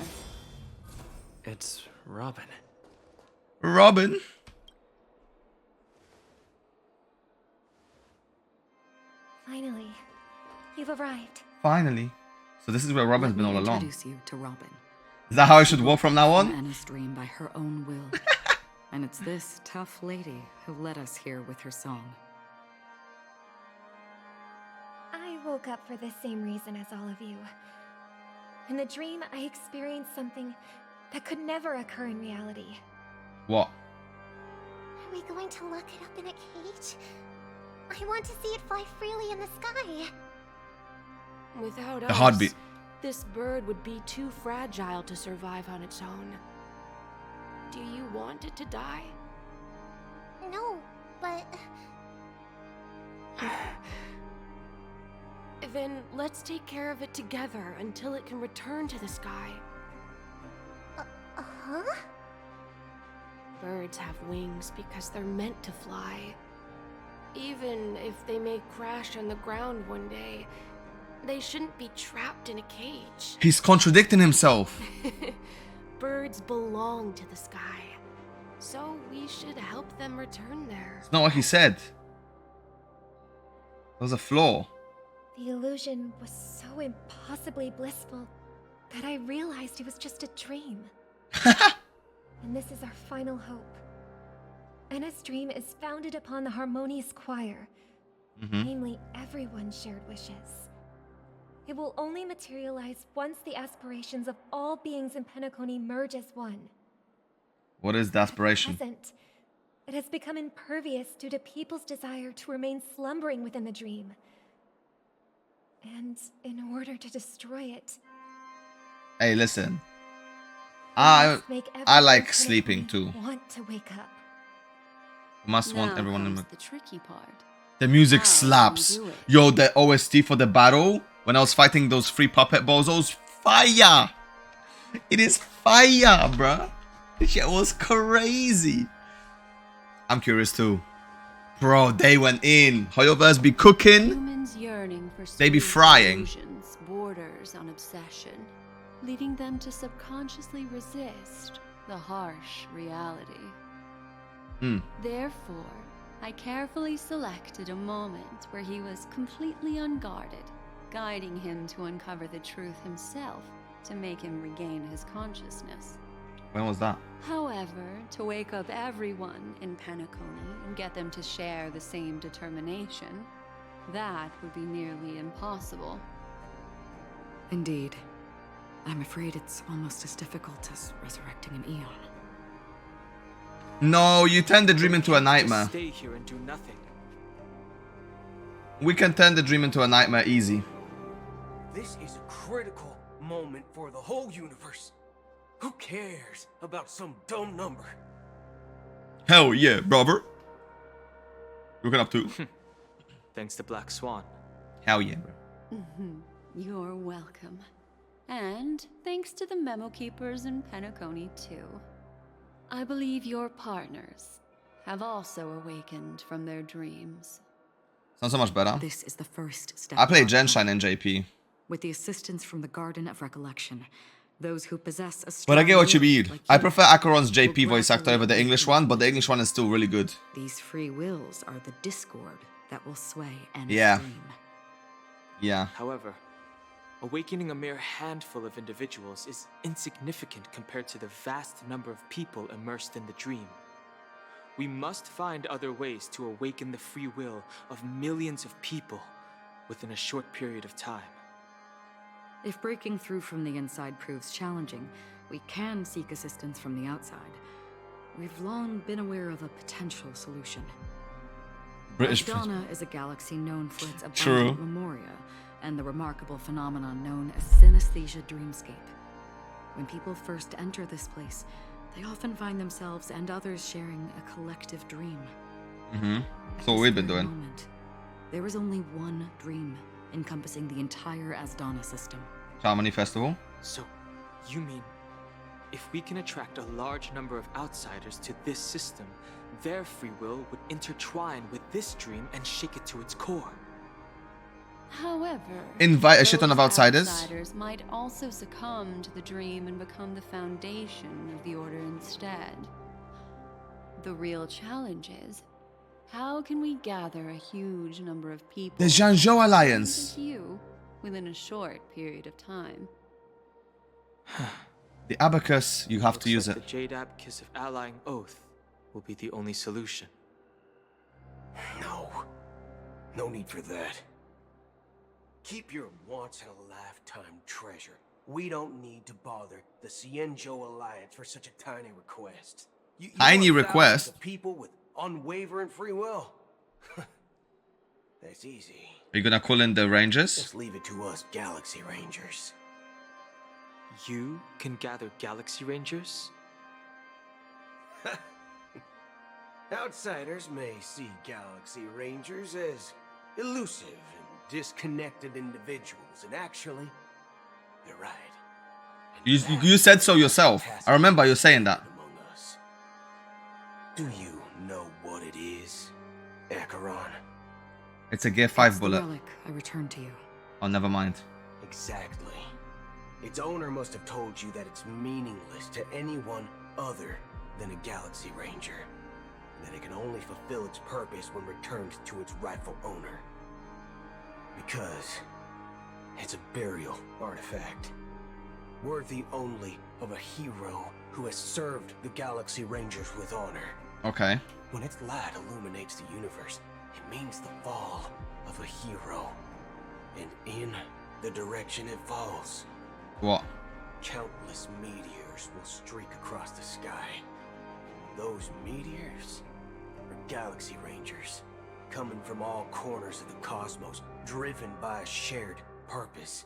It's Robin. Robin? Finally, you've arrived. Finally. So this is where Robin's been all along. Introduce you to Robin. Is that how I should walk from now on? Anna's dream by her own will. And it's this tough lady who led us here with her song. I woke up for the same reason as all of you. In the dream, I experienced something that could never occur in reality. What? Are we going to lock it up in a cage? I want to see it fly freely in the sky. Without The us, heartbeat. this bird would be too fragile to survive on its own. Do you want it to die? No, but... Then let's take care of it together until it can return to the sky. Huh? Birds have wings because they're meant to fly. Even if they may crash on the ground one day, they shouldn't be trapped in a cage. He's contradicting himself. Birds belong to the sky, so we should help them return there. It's not what he said. There was a flaw. The illusion was so impossibly blissful that I realized it was just a dream. And this is our final hope. Anna's dream is founded upon the harmonious choir, namely everyone's shared wishes. It will only materialize once the aspirations of all beings in Penacony merge as one. What is the aspiration? At present, it has become impervious due to people's desire to remain slumbering within the dream. And in order to destroy it, Hey, listen. I like sleeping too. Want to wake up. Must want everyone in the tricky part. The music slaps. Yo, the OST for the battle when I was fighting those 3 puppet bozos, fire! It is fire, bruh. This shit was crazy. I'm curious too. Bro, they went in. Hoyoverse be cooking. Humans yearning for They be frying. illusions, borders on obsession, leading them to subconsciously resist the harsh reality. Therefore, I carefully selected a moment where he was completely unguarded, guiding him to uncover the truth himself to make him regain his consciousness. When was that? However, to wake up everyone in Penacony and get them to share the same determination, that would be nearly impossible. Indeed. I'm afraid it's almost as difficult as resurrecting an Eon. No, you turn the dream into a nightmare. Stay here and do nothing. We can turn the dream into a nightmare easy. This is a critical moment for the whole universe. Who cares about some dumb number? Hell yeah, brother. Looking up to. Thanks to Black Swan. Hell yeah, bro. You're welcome. And thanks to the memo keepers in Penacony too. I believe your partners have also awakened from their dreams. Sounds so much better. This is the first step. I played Genshine in JP. With the assistance from the Garden of Recollection, those who possess a But I get what you mean. like I prefer Acheron's JP voice actor over the English one, but the English one is still really good. These free wills are the discord that will sway and Yeah. dream. Yeah. However, awakening a mere handful of individuals is insignificant compared to the vast number of people immersed in the dream. We must find other ways to awaken the free will of millions of people within a short period of time. If breaking through from the inside proves challenging, we can seek assistance from the outside. We've long been aware of a potential solution. British Donna is a galaxy known for its True. abundant memoria, and the remarkable phenomenon known as synesthesia dreamscape. When people first enter this place, they often find themselves and others sharing a collective dream. That's what we've been doing. There is only one dream encompassing the entire Asdana system. Harmony Festival. So, you mean if we can attract a large number of outsiders to this system, their free will would intertwine with this dream and shake it to its core? However, invite a shit ton of those outsiders. Might also succumb to the dream and become the foundation of the Order instead. The real challenge is, how can we gather a huge number of people? The Zhangzhou Alliance. You within a short period of time. The abacus, you have to use it. The Jade Abacus of Allying Oath will be the only solution. No need for that. Keep your once-in-a-lifetime treasure. We don't need to bother the Xianzhou Alliance for such a tiny request. You Tiny want request? thousands of people with unwavering free will? That's easy. Are you gonna call in the Rangers? Just leave it to us Galaxy Rangers. You can gather Galaxy Rangers? Outsiders may see Galaxy Rangers as elusive and disconnected individuals, and actually, they're right. You said so yourself. I remember you saying that. Do you know what it is, Acheron? It's a Gear 5 bullet. The relic I returned to you. Oh, never mind. Exactly. Its owner must have told you that it's meaningless to anyone other than a Galaxy Ranger, and that it can only fulfill its purpose when returned to its rightful owner. Because it's a burial artifact, worthy only of a hero who has served the Galaxy Rangers with honor. Okay. When its light illuminates the universe, it means the fall of a hero. And in the direction it falls, what? Countless meteors will streak across the sky. Those meteors are Galaxy Rangers, coming from all corners of the cosmos, driven by a shared purpose,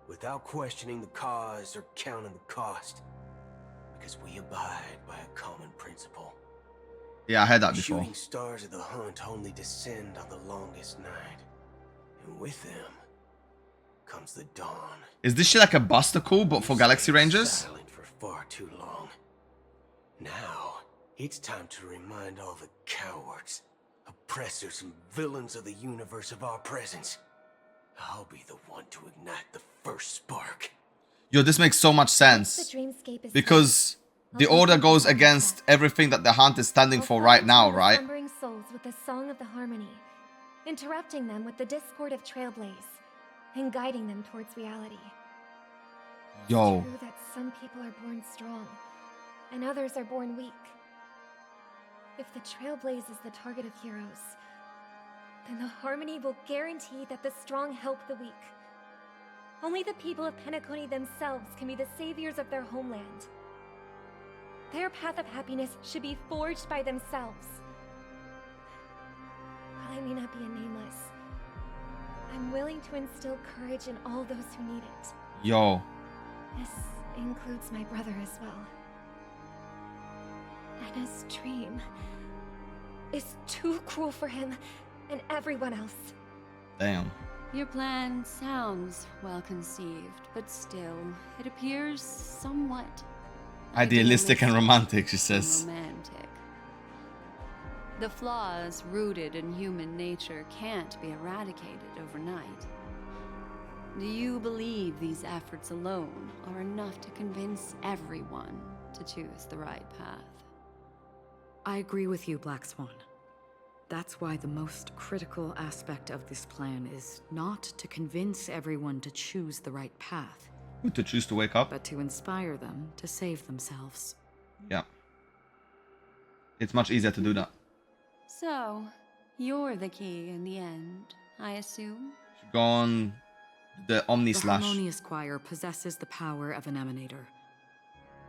without questioning the cause or counting the cost, because we abide by a common principle. Yeah, I heard that before. Shooting stars of the hunt only descend on the longest night, and with them comes the dawn. Is this shit like a Buster call, but for Galaxy Rangers? Silent for far too long. Now, it's time to remind all the cowards, oppressors, and villains of the universe of our presence. I'll be the one to ignite the first spark. Yo, this makes so much sense. Because the Order goes against everything that the Hunt is standing for right now, right? Slumbering souls with the Song of the Harmony, interrupting them with the discord of Trailblaze, and guiding them towards reality. Yo. It's true that some people are born strong, and others are born weak. If the Trailblaze is the target of heroes, then the Harmony will guarantee that the strong help the weak. Only the people of Penacony themselves can be the saviors of their homeland. Their path of happiness should be forged by themselves. While I may not be a nameless, I'm willing to instill courage in all those who need it. Yo. This includes my brother as well. Anna's dream is too cruel for him and everyone else. Damn. Your plan sounds well conceived, but still, it appears somewhat Idealistic and romantic, she says. Romantic. The flaws rooted in human nature can't be eradicated overnight. Do you believe these efforts alone are enough to convince everyone to choose the right path? I agree with you, Black Swan. That's why the most critical aspect of this plan is not to convince everyone to choose the right path. To choose to wake up. But to inspire them to save themselves. Yeah. It's much easier to do that. So, you're the key in the end, I assume? Go on the Omni The Slash. Harmonious Choir possesses the power of an emanator.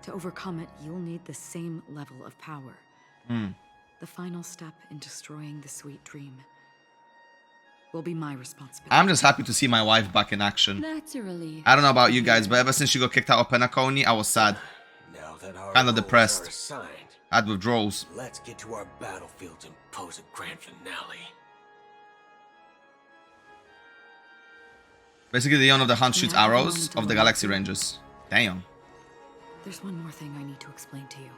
To overcome it, you'll need the same level of power. The final step in destroying the sweet dream. will be my responsibility. I'm just happy to see my wife back in action. That's a relief. I don't know about you guys, but ever since she got kicked out of Penacony, I was sad. Now that our Kind of roles depressed. are assigned, Had withdrawals. let's get to our battlefields and pose a grand finale. Basically, the Eon of the Hunt shoots Yeah, I have a arrows moment of the alone. Galaxy Rangers. Damn. There's one more thing I need to explain to you.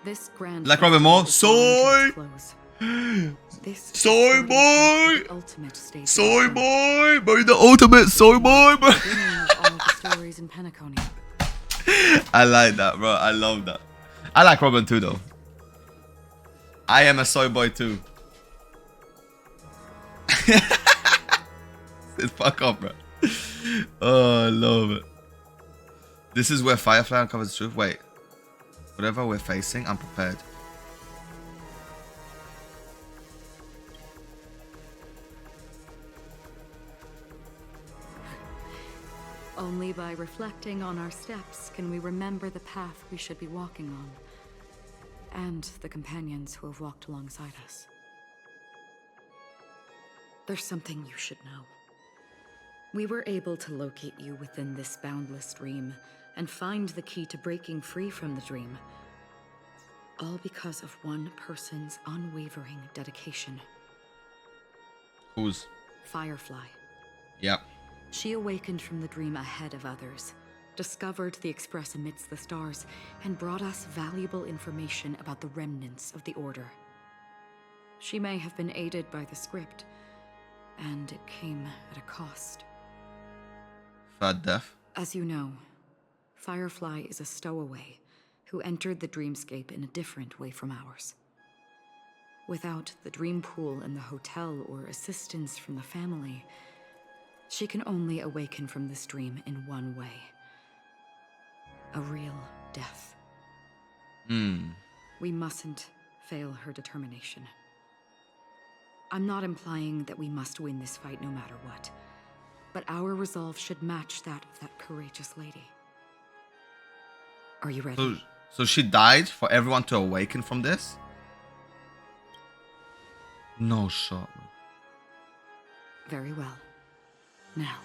This grand Like Robin Moore? festival is drawing to its close. This Soy is boy! the ultimate stage Soy of boy! Boy, the ultimate soy boy! the beginning of all the stories in Penacony. I like that, bro. I love that. I like Robin too, though. I am a soy boy too. Fuck off, bro. Oh, I love it. This is where Firefly uncovers the truth. Wait. Whatever we're facing, I'm prepared. Only by reflecting on our steps can we remember the path we should be walking on, and the companions who have walked alongside us. There's something you should know. We were able to locate you within this boundless dream and find the key to breaking free from the dream. All because of one person's unwavering dedication. Who's? Firefly. Yep. She awakened from the dream ahead of others, discovered the Express amidst the stars, and brought us valuable information about the remnants of the Order. She may have been aided by the script, and it came at a cost. Fat death. As you know, Firefly is a stowaway who entered the dreamscape in a different way from ours. Without the dream pool in the hotel or assistance from the family, she can only awaken from this dream in one way. A real death. We mustn't fail her determination. I'm not implying that we must win this fight no matter what, but our resolve should match that of that courageous lady. Are you ready? So she died for everyone to awaken from this? No shot. Very well. Now,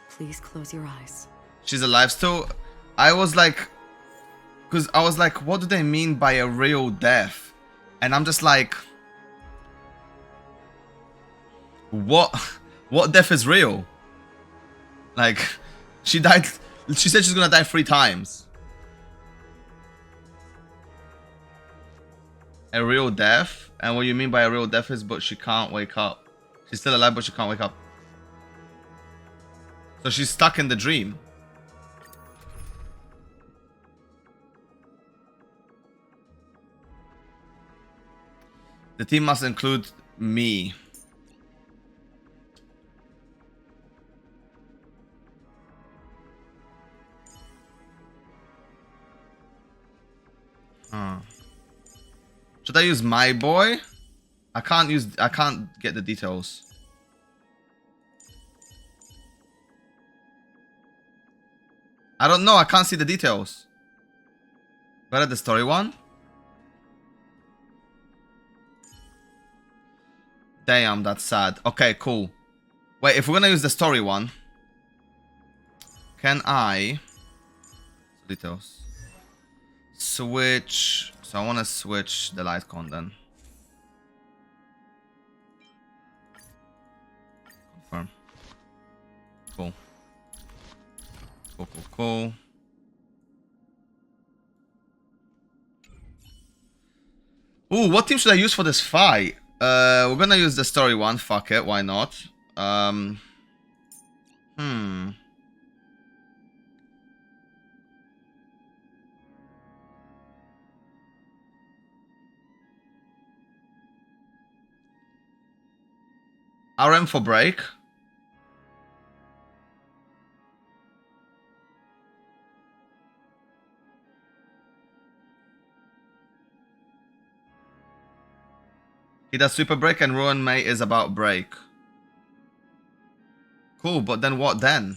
please close your eyes. She's alive still? I was like... Because I was like, what do they mean by a real death? And I'm just like... What death is real? Like, she died... She said she's gonna die 3 times. A real death? And what you mean by a real death is, but she can't wake up. She's still alive, but she can't wake up. So she's stuck in the dream. The team must include me. Should I use my boy? I can't get the details. I don't know, I can't see the details. Better the story one? Damn, that's sad. Okay, cool. Wait, if we're gonna use the story one, can I... Details. Switch... So I want to switch the light con then. Confirm. Cool. Cool. Ooh, what team should I use for this fight? We're gonna use the story one. Fuck it, why not? RM for break. He does super break and Ruin May is about break. Cool, but then what then?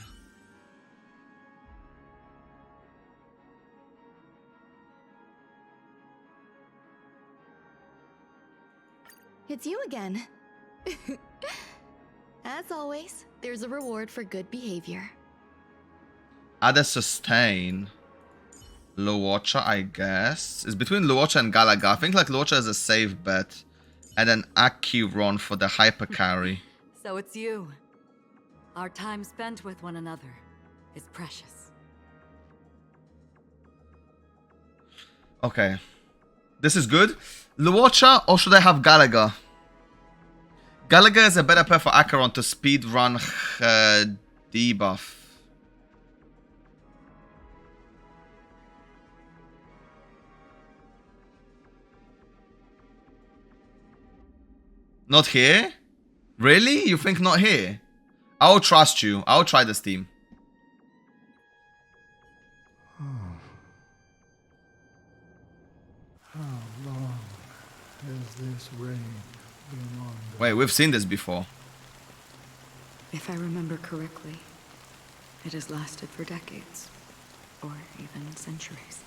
It's you again. As always, there's a reward for good behavior. Add a sustain. Luocha, I guess. It's between Luocha and Galaga. I think like Luocha is a safe bet. And an Akiron for the hyper carry. So it's you. Our time spent with one another is precious. Okay. This is good. Luocha or should I have Galaga? Galaga is a better pair for Acheron to speedrun debuff. Not here? Really? You think not here? I'll trust you. I'll try this team. How long has this rain been on? Wait, we've seen this before. If I remember correctly, it has lasted for decades, or even centuries.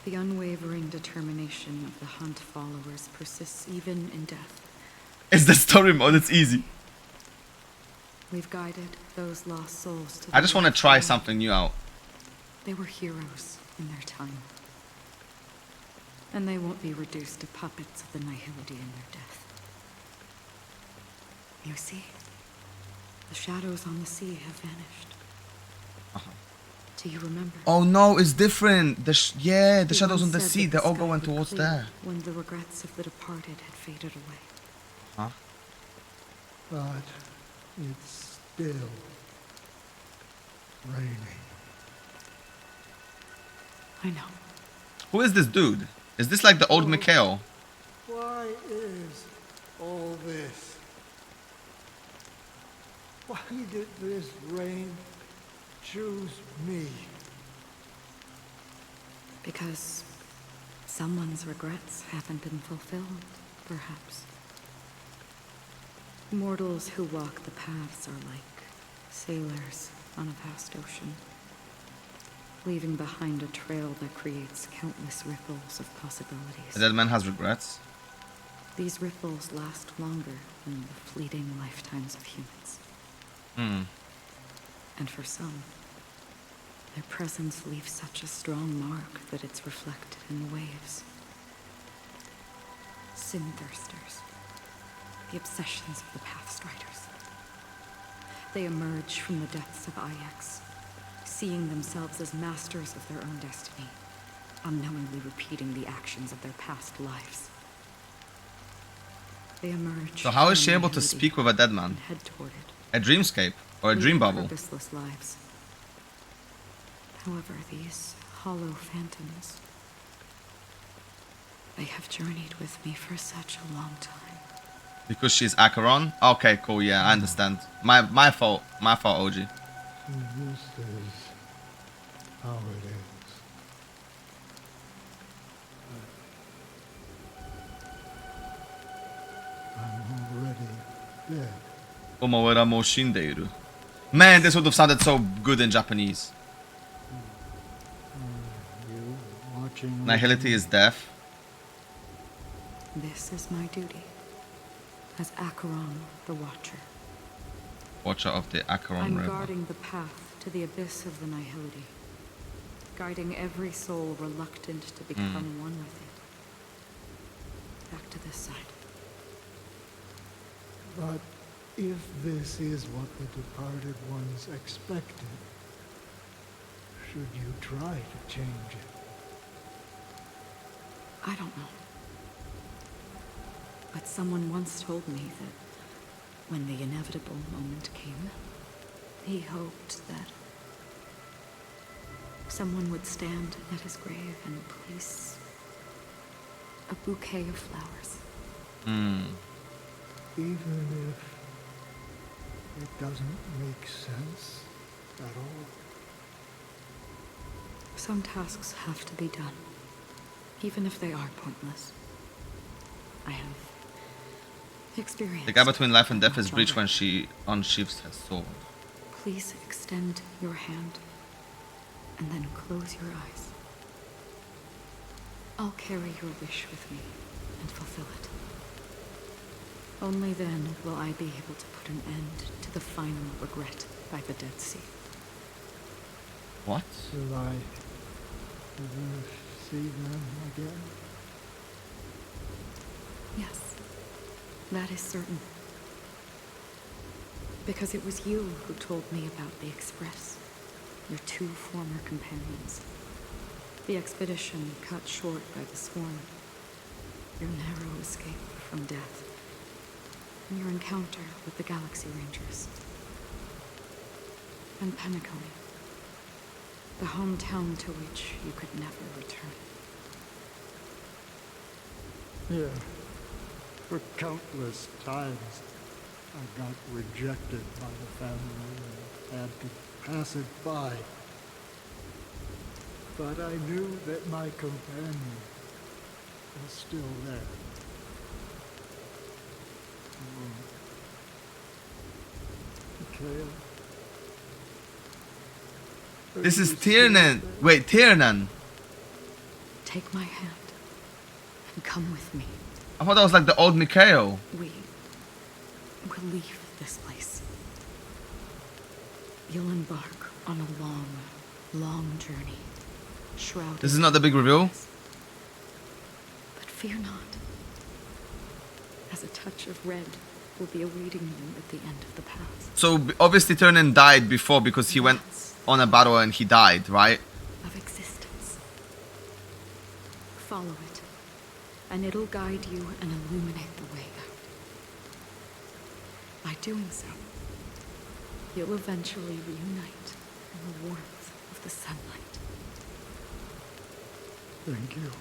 The unwavering determination of the Hunt followers persists even in death. It's the story mode, it's easy. We've guided those lost souls to I just want to try something new out. They were heroes in their time. And they won't be reduced to puppets of the Nihility in their death. You see, the shadows on the sea have vanished. Do you remember? Oh no, it's different. The shadows on the sea, they're all going towards there. When the regrets of the departed had faded away. Huh? But it's still raining. I know. Who is this dude? Is this like the old Mikhail? Why is all this? Why did this rain choose me? Because someone's regrets haven't been fulfilled, perhaps. Mortals who walk the paths are like sailors on a vast ocean, leaving behind a trail that creates countless ripples of possibilities. The dead man has regrets. These ripples last longer than the fleeting lifetimes of humans. And for some, their presence leaves such a strong mark that it's reflected in the waves. Sin-thirsters, the obsessions of the Pathstriders. They emerge from the depths of Ix, seeing themselves as masters of their own destiny, unknowingly repeating the actions of their past lives. They emerge. So how is she able to speak with a dead man? Head toward it. A dreamscape or a dream bubble? Purposeless lives. However, these hollow phantoms, they have journeyed with me for such a long time. Because she's Acheron? Okay, cool, yeah, I understand. My fault, OG. This is how it is. I'm already dead. Man, this would have sounded so good in Japanese. You watching? Nihility is death. This is my duty as Acheron the Watcher. Watcher of the Acheron I'm River. guarding the path to the abyss of the Nihility, guiding every soul reluctant to become one with it. Back to this side. But if this is what the departed ones expected, should you try to change it? I don't know. But someone once told me that when the inevitable moment came, he hoped that someone would stand at his grave and place a bouquet of flowers. Even if it doesn't make sense at all. Some tasks have to be done, even if they are pointless. I have experience. The gap between life and death is breached when she unsheaths her sword. Please extend your hand and then close your eyes. I'll carry your wish with me and fulfill it. Only then will I be able to put an end to the final regret by the Dead Sea. What? Will I ever see them again? Yes, that is certain. Because it was you who told me about the Express, your two former companions. The expedition cut short by the Swarm, your narrow escape from death, and your encounter with the Galaxy Rangers. And Penacony, the hometown to which you could never return. Yeah. For countless times, I got rejected by the family and had to pass it by. But I knew that my companion was still there. Mikhail. This is Tiernan. Wait, Tiernan. Take my hand and come with me. I thought that was like the old Mikhail. We will leave this place. You'll embark on a long, long journey. Shrouded. This is not the big reveal. But fear not, as a touch of red will be awaiting you at the end of the path. So obviously Tiernan died before because he went on a battle and he died, right? Of existence. Follow it, and it'll guide you and illuminate the way out. By doing so, you'll eventually reunite in the warmth of the sunlight. Thank you.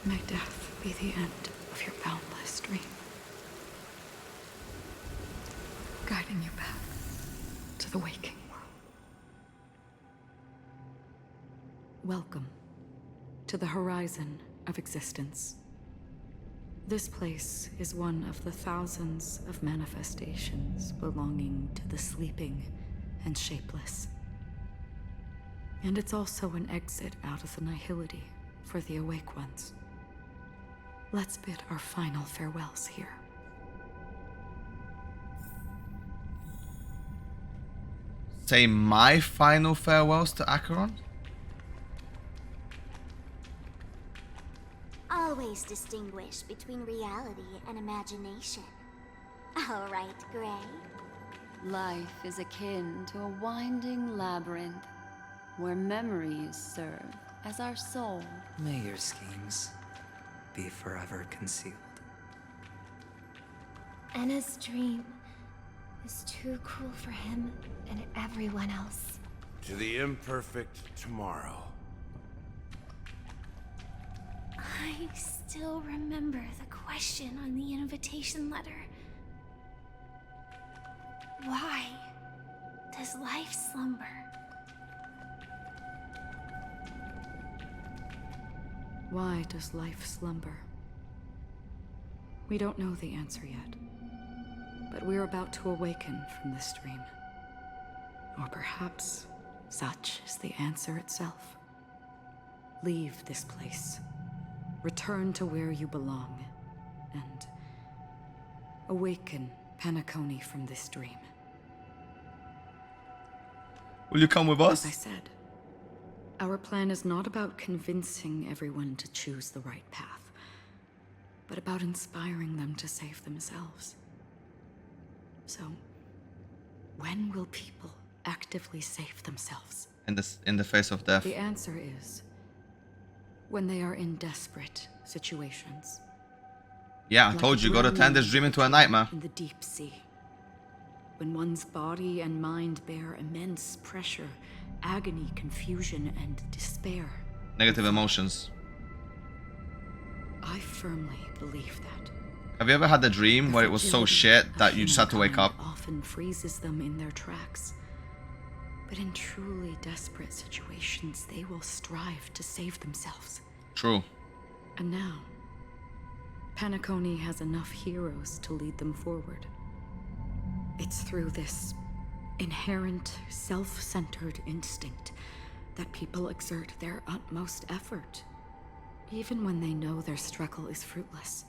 May death be the end of your boundless dream, guiding you back to the waking world. Welcome to the horizon of existence. This place is one of the thousands of manifestations belonging to the sleeping and shapeless. And it's also an exit out of the nihility for the awake ones. Let's bid our final farewells here. Say my final farewells to Acheron? Always distinguish between reality and imagination. All right, Gray. Life is akin to a winding labyrinth where memories serve as our soul. May your schemes be forever concealed. Anna's dream is too cruel for him and everyone else. To the imperfect tomorrow. I still remember the question on the invitation letter. Why does life slumber? Why does life slumber? We don't know the answer yet, but we're about to awaken from this dream. Or perhaps such is the answer itself. Leave this place. Return to where you belong, and awaken Penacony from this dream. Will you come with us? As I said, our plan is not about convincing everyone to choose the right path, but about inspiring them to save themselves. So, when will people actively save themselves? In the face of death. The answer is when they are in desperate situations. Yeah, I told you, gotta turn this dream into a nightmare. In the deep sea. When one's body and mind bear immense pressure, agony, confusion, and despair. Negative emotions. I firmly believe that. Have you ever had a dream where it was so shit that you just had to wake up? Often freezes them in their tracks. But in truly desperate situations, they will strive to save themselves. True. And now, Penacony has enough heroes to lead them forward. It's through this inherent, self-centered instinct that people exert their utmost effort even when they know their struggle is fruitless.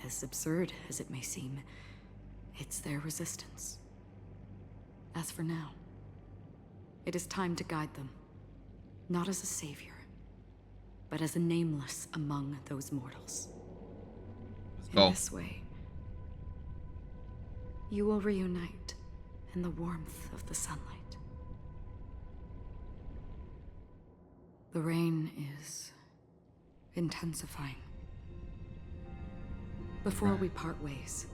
As absurd as it may seem, it's their resistance. As for now, it is time to guide them, not as a savior, but as a nameless among those mortals. In this way, you will reunite in the warmth of the sunlight. The rain is intensifying. Before we part ways,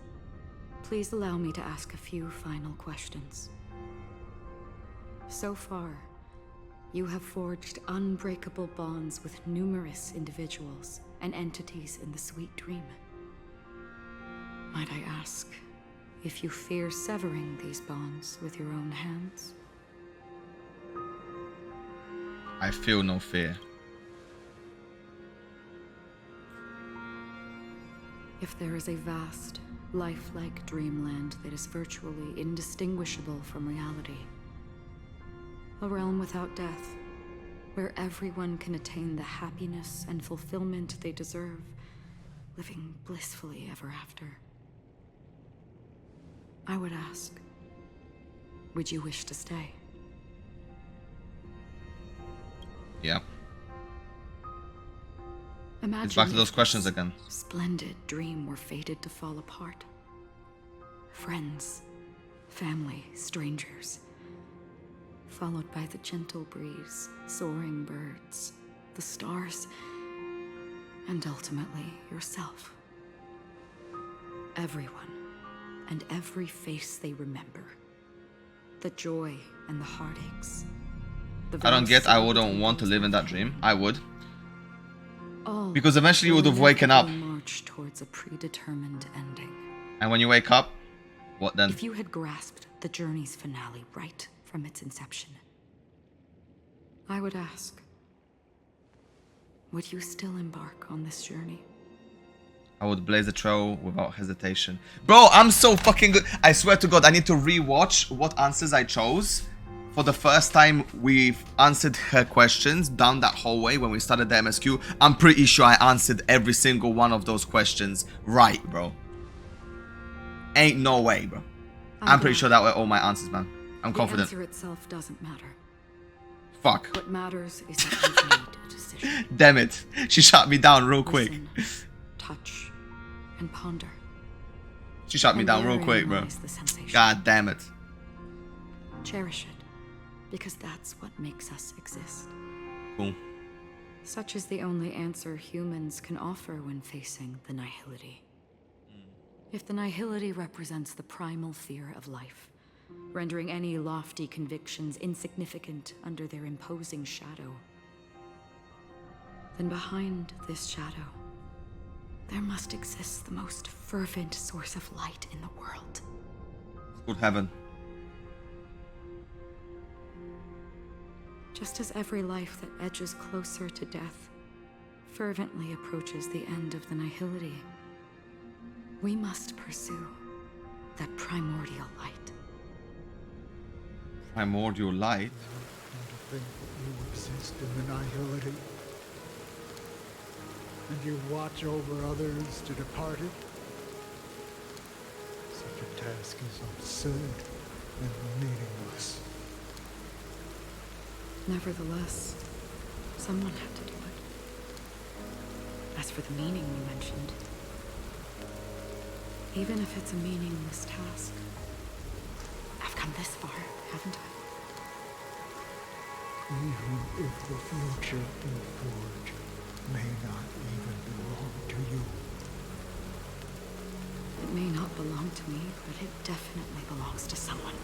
please allow me to ask a few final questions. So far, you have forged unbreakable bonds with numerous individuals and entities in the Sweet Dream. Might I ask if you fear severing these bonds with your own hands? I feel no fear. If there is a vast, lifelike dreamland that is virtually indistinguishable from reality, a realm without death, where everyone can attain the happiness and fulfillment they deserve, living blissfully ever after, I would ask, would you wish to stay? Yeah. Imagine it's back to those if questions this again. Splendid dream were fated to fall apart. Friends, family, strangers, followed by the gentle breeze, soaring birds, the stars, and ultimately yourself. Everyone and every face they remember. The joy and the heartaches. I don't get, I wouldn't want to live in that dream. I would. Because eventually you would have waken up. March towards a predetermined ending. And when you wake up, what then? If you had grasped the journey's finale right from its inception, I would ask, would you still embark on this journey? I would blaze a trail without hesitation. Bro, I'm so fucking good. I swear to God, I need to rewatch what answers I chose. For the first time we've answered her questions down that hallway when we started the MSQ. I'm pretty sure I answered every single one of those questions right, bro. Ain't no way, bro. I'm pretty sure that were all my answers, man. I'm confident. The answer itself doesn't matter. Fuck. What matters is that you've made a decision. Damn it. She shot me down real quick. Listen, touch, and ponder. She shot me down real quick, bro. God damn it. Cherish it, because that's what makes us exist. Cool. Such is the only answer humans can offer when facing the nihility. If the nihility represents the primal fear of life, rendering any lofty convictions insignificant under their imposing shadow, then behind this shadow, there must exist the most fervent source of light in the world. Good heaven. Just as every life that edges closer to death fervently approaches the end of the nihility, we must pursue that primordial light. Primordial light? And to think that you exist in the nihility, and you watch over others to depart it. Such a task is absurd and meaningless. Nevertheless, someone had to do it. As for the meaning you mentioned, even if it's a meaningless task, I've come this far, haven't I? Even if the future you forge may not even belong to you. It may not belong to me, but it definitely belongs to someone.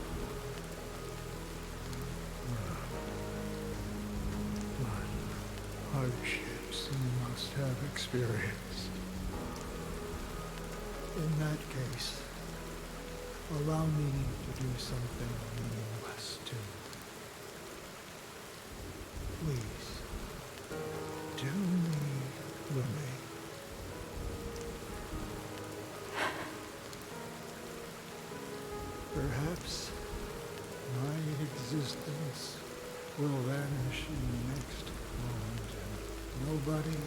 What hardships you must have experienced. In that case, allow me to do something meaningless too. Please, tell me, Lily. Perhaps my existence will vanish in the next moment, and no nobody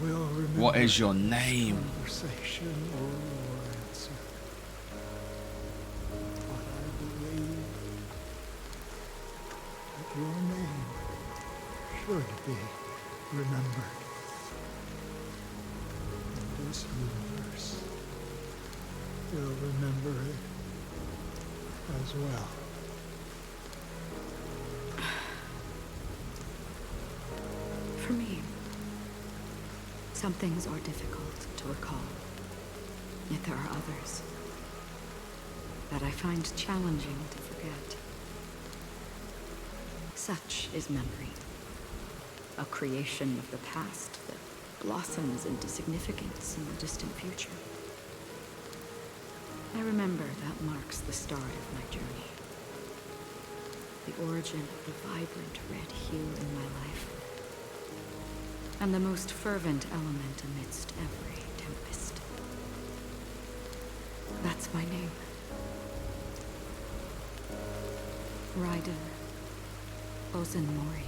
will remember. What is your name? Conversation or your answer. But I believe that your name should be remembered. And this universe will remember it as well. For me, some things are difficult to recall. Yet there are others that I find challenging to forget. Such is memory, a creation of the past that blossoms into significance in the distant future. I remember that marks the start of my journey, the origin of the vibrant red hue in my life, and the most fervent element amidst every tempest. That's my name. Raiden Ozenmori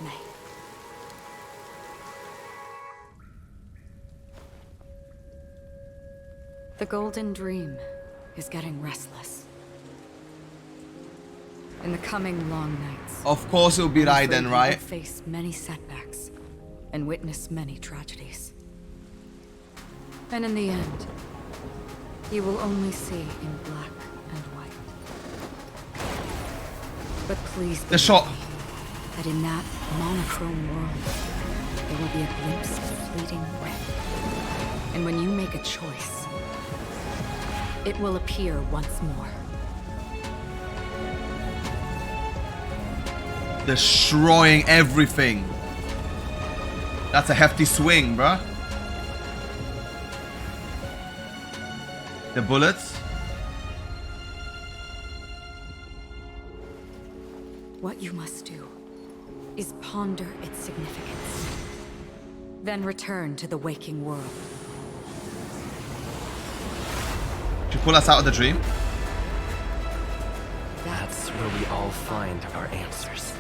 May. The Golden Dream is getting restless. In the coming long nights, of course it'll be Raiden, right? You will face many setbacks and witness many tragedies. And in the end, you will only see in black and white. But please the shot that in that monochrome world, there will be a glimpse of fleeting red. And when you make a choice, it will appear once more. Destroying everything. That's a hefty swing, bruh. The bullets. What you must do is ponder its significance. Then return to the waking world. Did you pull us out of the dream? That's where we all find our answers.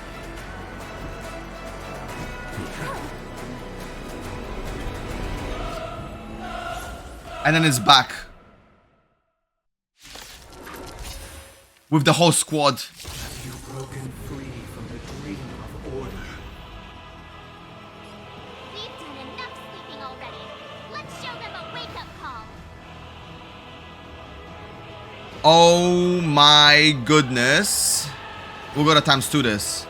And then it's back. With the whole squad. Have you broken free from the dream of order? We've done enough sleeping already. Let's show them a wake-up call. Oh my goodness. We'll go to ×2 this.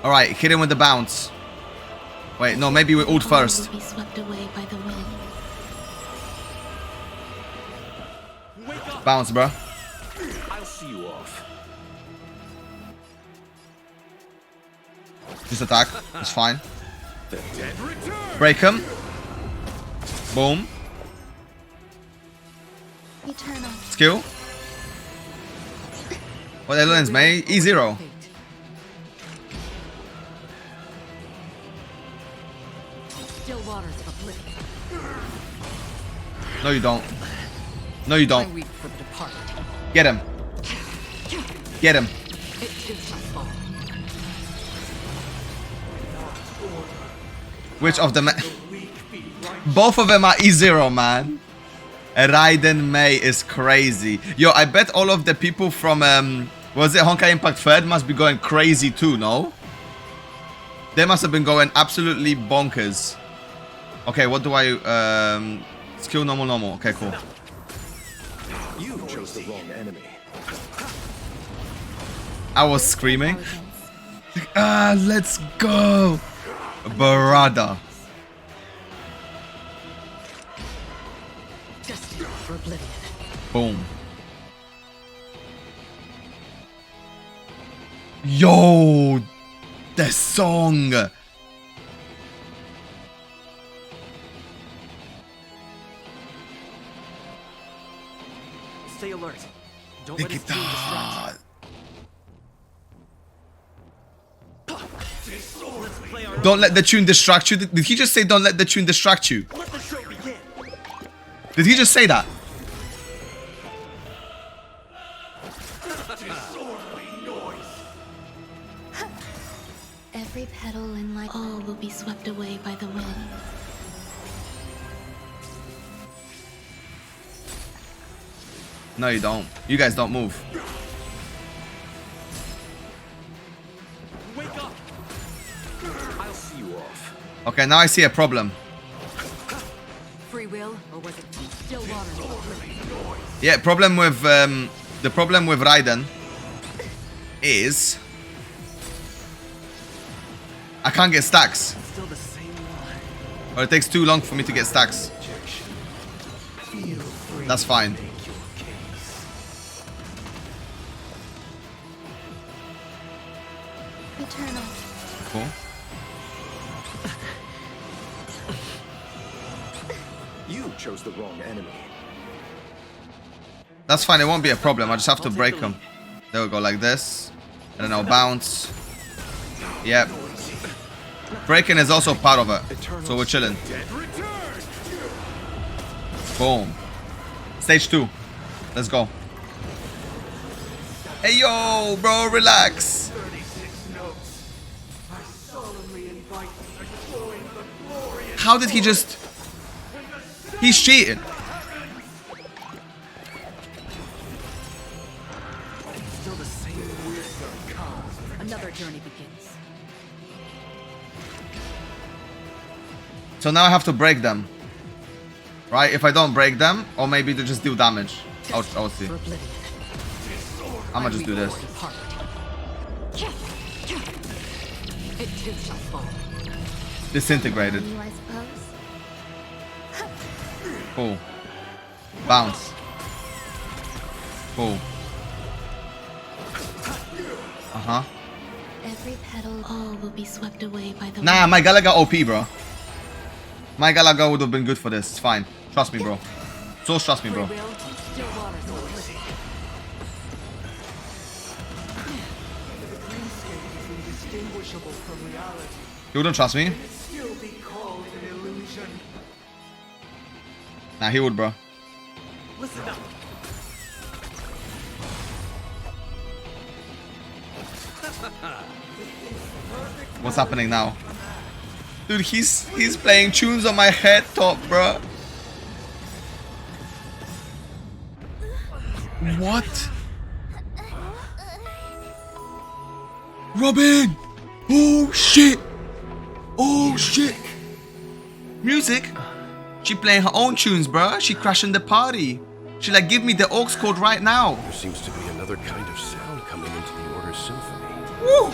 Alright, hit him with the bounce. Wait, no, maybe we ult first. Be swept away by the wind. Bounce, bro. I'll see you off. Just attack. It's fine. The dead return. Break him. Boom. Eternal. Skill. What the lens, mate? E0. Still waters of oblivion. No, you don't. No, you I don't. weep for the departed. Get him. Get him. It is my fault. Which of them? Both of them are E0, man. Raiden May is crazy. Yo, I bet all of the people from was it Honkai Impact 3rd must be going crazy too, no? They must have been going absolutely bonkers. Okay, what do I skill normal. Okay, cool. You chose the wrong enemy. I was screaming. Ah, let's go. Barada. Destined for oblivion. Boom. Yo, the song. Stay alert. Don't The let its team distract you. Don't let the tune distract you. Did he just say don't let the tune distract you? Let the show begin. Did he just say that? Every petal in life, all will be swept away by the wind. No, you don't. You guys don't move. Wake up! I'll see you off. Okay, now I see a problem. Free will, or was it still water? Yeah, problem with the problem with Raiden is I can't get stacks. Still the same line. Or it takes too long for me to get stacks. That's fine. Eternal. Cool. You chose the wrong enemy. That's fine, it won't be a problem. I just have to break them. There we go, like this. And then I'll bounce. Yep. Breaking is also part of it. So we're chilling. Boom. Stage 2. Let's go. Hey yo, bro, relax. How did he just... He's cheating. Still the same wisdom. Another journey begins. So now I have to break them. Right? If I don't break them, or maybe they just deal damage. I'll see. I'ma just do this. It too shall fall. Disintegrated. You, I suppose. Cool. Bounce. Cool. Uh-huh. Every petal, all will be swept away by the Nah, wind. my Galaga OP, bro. My Galaga would have been good for this. It's fine. Trust me, bro. So trust me, bro. You wouldn't trust me? Nah, he would, bro. Listen up. What's happening now? Dude, he's playing tunes on my head top, bro. What? Robin! Oh shit! Oh shit! Music? She playing her own tunes, bro. She crashing the party. She like, give me the aux chord right now. There seems to be another kind of sound coming into the Order Symphony. Woo!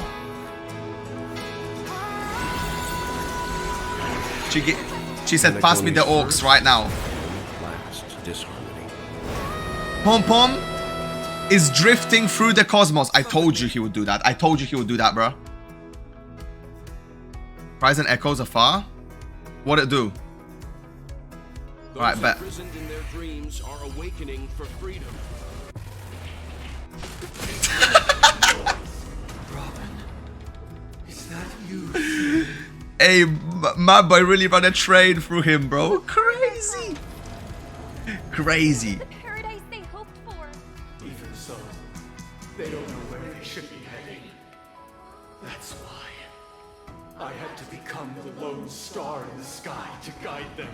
She said, pass me the aux right now. Last disharmony. Pom Pom is drifting through the cosmos. I told you he would do that. I told you he would do that, bro. Cries and echoes afar. What'd it do? Alright, bet. Imprisoned in their dreams are awakening for freedom. Robin, is that you? Hey, my boy really ran a train through him, bro. Crazy. Crazy. The paradise they hoped for. Even so, they don't know where they should be heading. That's why I had to become the lone star in the sky to guide them.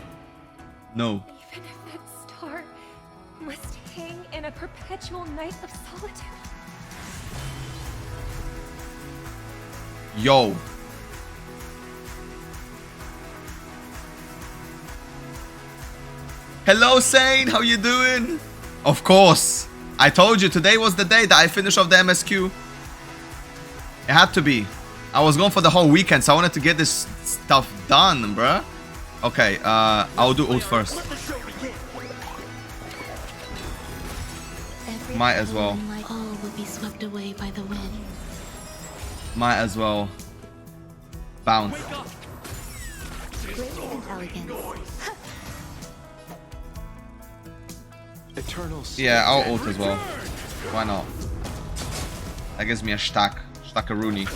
No. Even if that star must hang in a perpetual night of solitude. Yo. Hello, Sane. How you doing? Of course. I told you today was the day that I finished off the MSQ. It had to be. I was going for the whole weekend, so I wanted to get this stuff done, bruh. Okay, I'll do ult first. Might as well. All will be swept away by the wind. Might as well. Bounce. Great intelligence. Eternal. Yeah, I'll ult as well. Why not? That gives me a stack. Stackaroonie.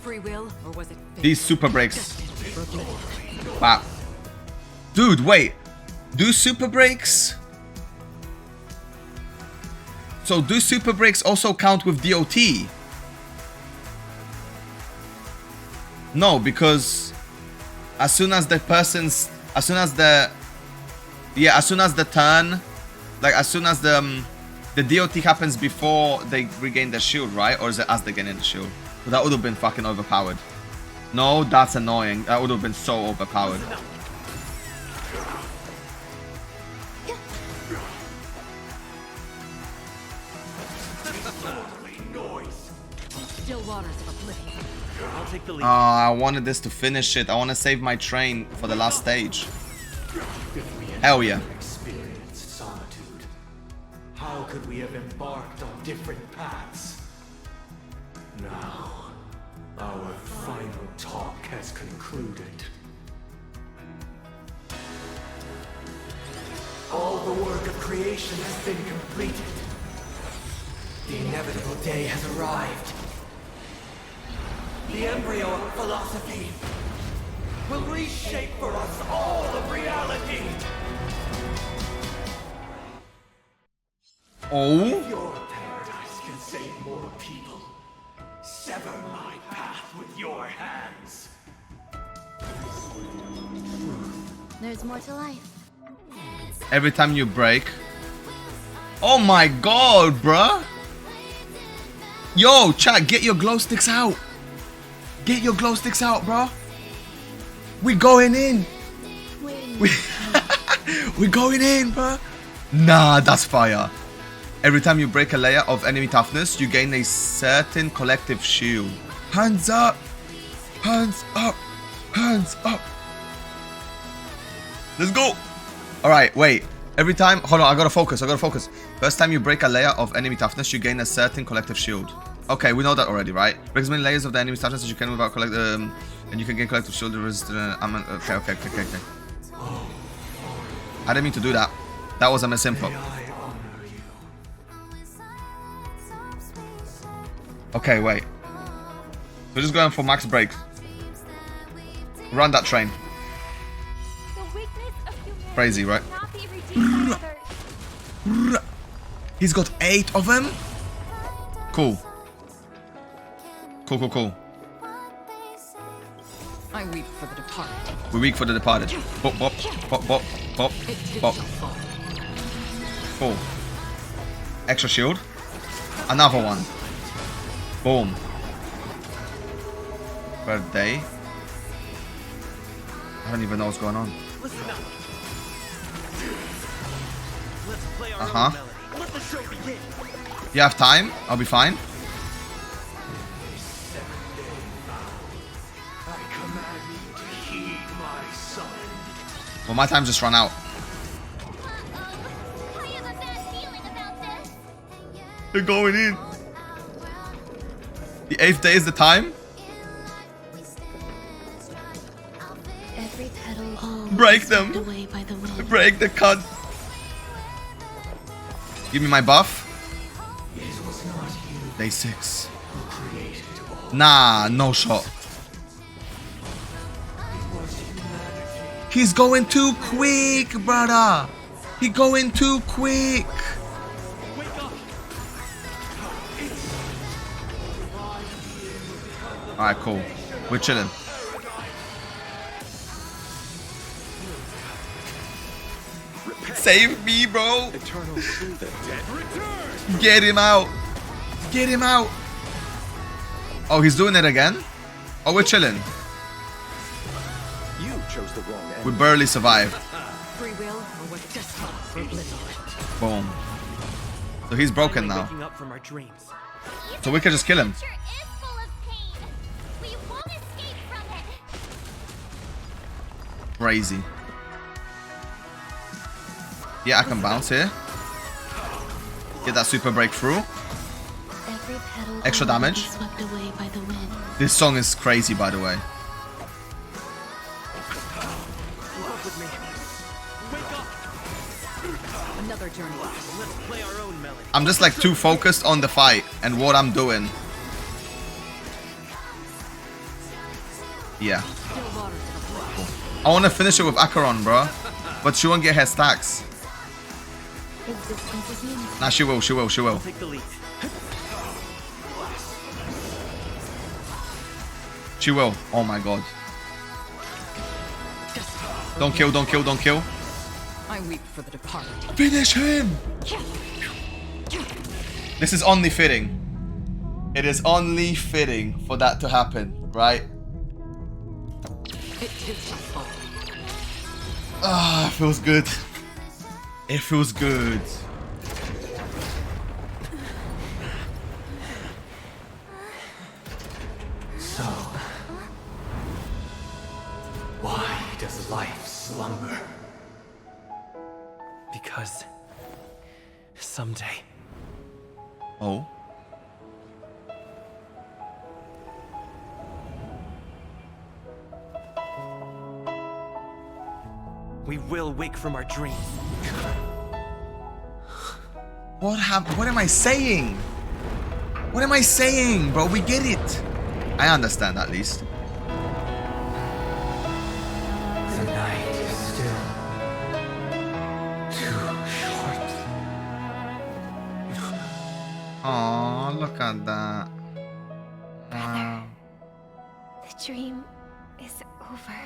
Free will, or was it These super breaks. Wow. Dude, wait. Do super breaks? So do super breaks also count with DOT? No, because as soon as the person's, as soon as the turn, like as soon as the DOT happens before they regain their shield, right? Or is it as they gain the shield? But that would have been fucking overpowered. No, that's annoying. That would have been so overpowered. Still waters of oblivion. I'll take the lead. I wanted this to finish it. I want to save my train for the last stage. Hell yeah. Experienced solitude. How could we have embarked on different paths? Now, our final talk has concluded. All the work of creation has been completed. The inevitable day has arrived. The embryo of philosophy will reshape for us all of reality. Oh? If your paradise can save more people, sever my path with your hands. There's more to life. Every time you break. Oh my god, bruh. Yo, chat, get your glow sticks out. Get your glow sticks out, bruh. We going in. We're going in, bruh. Nah, that's fire. Every time you break a layer of enemy toughness, you gain a certain collective shield. Hands up. Hands up. Hands up. Let's go. Alright, wait. Every time, hold on, I gotta focus. First time you break a layer of enemy toughness, you gain a certain collective shield. Okay, we know that already, right? Break as many layers of the enemy's toughness as you can without and you can gain collective shield resistant. Okay. I didn't mean to do that. That was a misinput. Okay, wait. We're just going for max break. Run that train. Crazy, right? He's got 8 of them? Cool. Cool. I weep for the departed. We weak for the departed. Bop. Cool. Extra shield. Another one. Boom. Birthday. I don't even know what's going on. You have time? I'll be fine. Well, my time just run out. They're going in. The 8th day is the time. Every petal Break them. away by the wind. Break the cut. Give me my buff. Day 6. Nah, no shot. He's going too quick, brother. He going too quick. Alright, cool. We're chilling. Save me, bro. Get him out. Get him out. Oh, he's doing it again? Oh, we're chilling. You chose the wrong end. We barely survived. Free will or what's destined for oblivion. Boom. So he's broken now. Waking up from our dreams. So we can just kill him. Crazy. Yeah, I can bounce here. Get that super breakthrough. Extra damage. Swept away by the wind. This song is crazy, by the way. Another journey. Let's play our own melody. I'm just like too focused on the fight and what I'm doing. Yeah. I want to finish it with Acheron, bro. But she won't get her stacks. Nah, she will. She She will. Oh my god. Don't kill, don't kill, don't kill. I weep for the departed. Finish him! This is only fitting. It is only fitting for that to happen, right? It is my fault. Ah, it feels good. It feels good. So, why does life slumber? Because someday. Oh. We will wake from our dreams. What am I saying? What am I saying, bro? We get it. I understand at least. The night is still too short. Oh, look at that. Brother, the dream is over.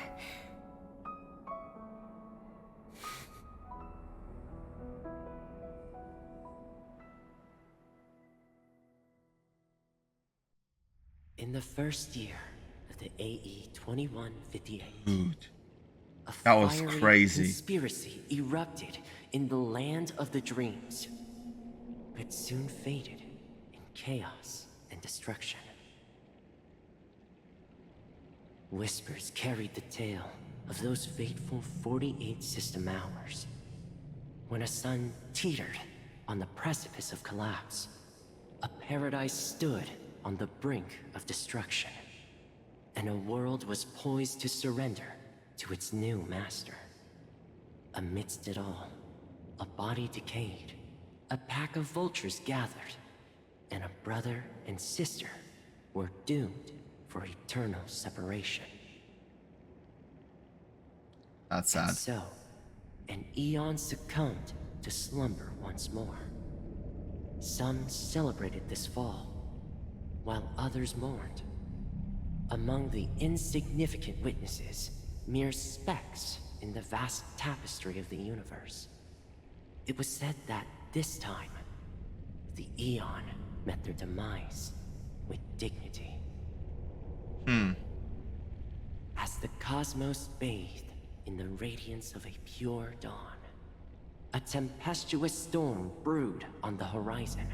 In the first year of the AE 2158, Dude, a that was fiery crazy. conspiracy erupted in the land of the dreams, but soon faded in chaos and destruction. Whispers carried the tale of those fateful 48 system hours, when a sun teetered on the precipice of collapse. A paradise stood on the brink of destruction, and a world was poised to surrender to its new master. Amidst it all, a body decayed, a pack of vultures gathered, and a brother and sister were doomed for eternal separation. That's sad. And so, an eon succumbed to slumber once more. Some celebrated this fall, while others mourned. Among the insignificant witnesses, mere specks in the vast tapestry of the universe. It was said that this time, the Eon met their demise with dignity. As the cosmos bathed in the radiance of a pure dawn, a tempestuous storm brewed on the horizon.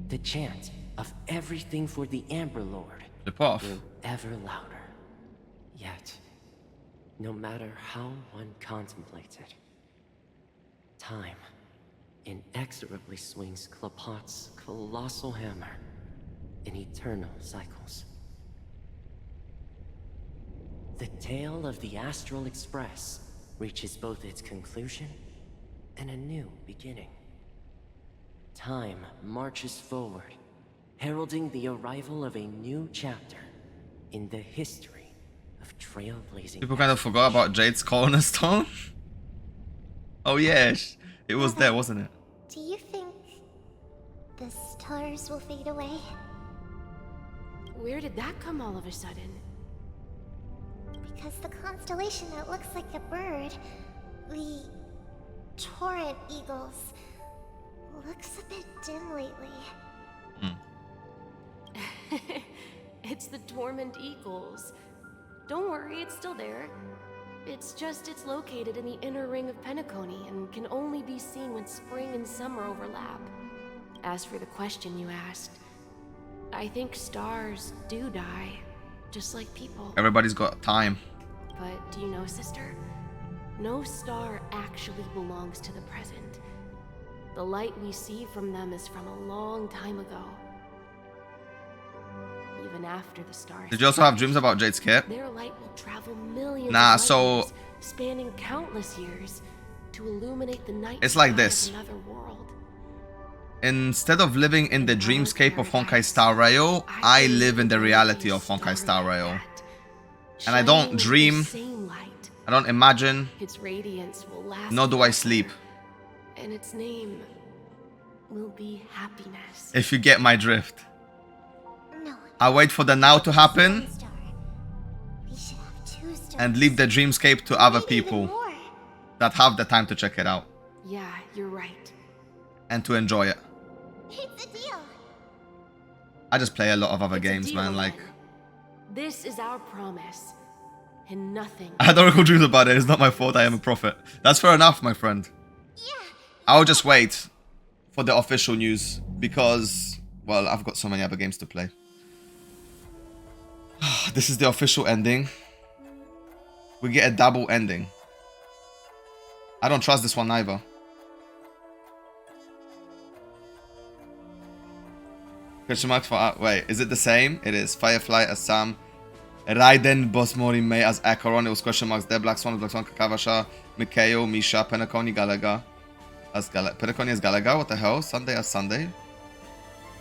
The chant of everything for the Amber Lord grew ever louder. Yet, no matter how one contemplates it, time inexorably swings Klapot's colossal hammer in eternal cycles. The tale of the Astral Express reaches both its conclusion and a new beginning. Time marches forward, heralding the arrival of a new chapter in the history of trailblazing. People kind of forgot about Jade's cornerstone. Oh yeah, it was there, wasn't it? Do you think the stars will fade away? Where did that come all of a sudden? Because the constellation that looks like a bird, the Torrent Eagles, looks a bit dim lately. It's the Dormant Eagles. Don't worry, it's still there. It's just it's located in the inner ring of Penacony and can only be seen when spring and summer overlap. As for the question you asked, I think stars do die, just like people. Everybody's got time. But do you know, sister? No star actually belongs to the present. The light we see from them is from a long time ago. Even after the stars. Did you also have dreams about Jade's kit? Their light will travel millions Nah, of light so years, spanning countless years to illuminate the night it's like sky this. of another world. Instead of living in the dreamscape of Honkai Star Rail, I live in the reality of Honkai Star Rail. And I don't dream, I don't imagine, Its radiance will last nor do I sleep. and its name will be happiness. If you get my drift. I wait for the now to happen, should have 2 stones. And leave the dreamscape to other Maybe even people more. that have the time to check it out Yeah, you're right. and to enjoy it. It's a deal. I just play a lot of other It's a games, deal, man. Like, then. This is our promise. And nothing. I had oracle dreams about it. It's not my fault. I am a prophet. That's fair enough, my friend. I'll just wait for the official news because, well, I've got so many other games to play. This is the official ending. We get a double ending. I don't trust this one either. Question mark for... wait, is it the same? It is. Firefly, Assam, Raiden, Bosmori, May as Acheron. It was question marks there. Black Swan, Kakavasha, Mikhail, Misha, Penacony, Galaga. As Penacony as Galaga? What the hell? Sunday as Sunday?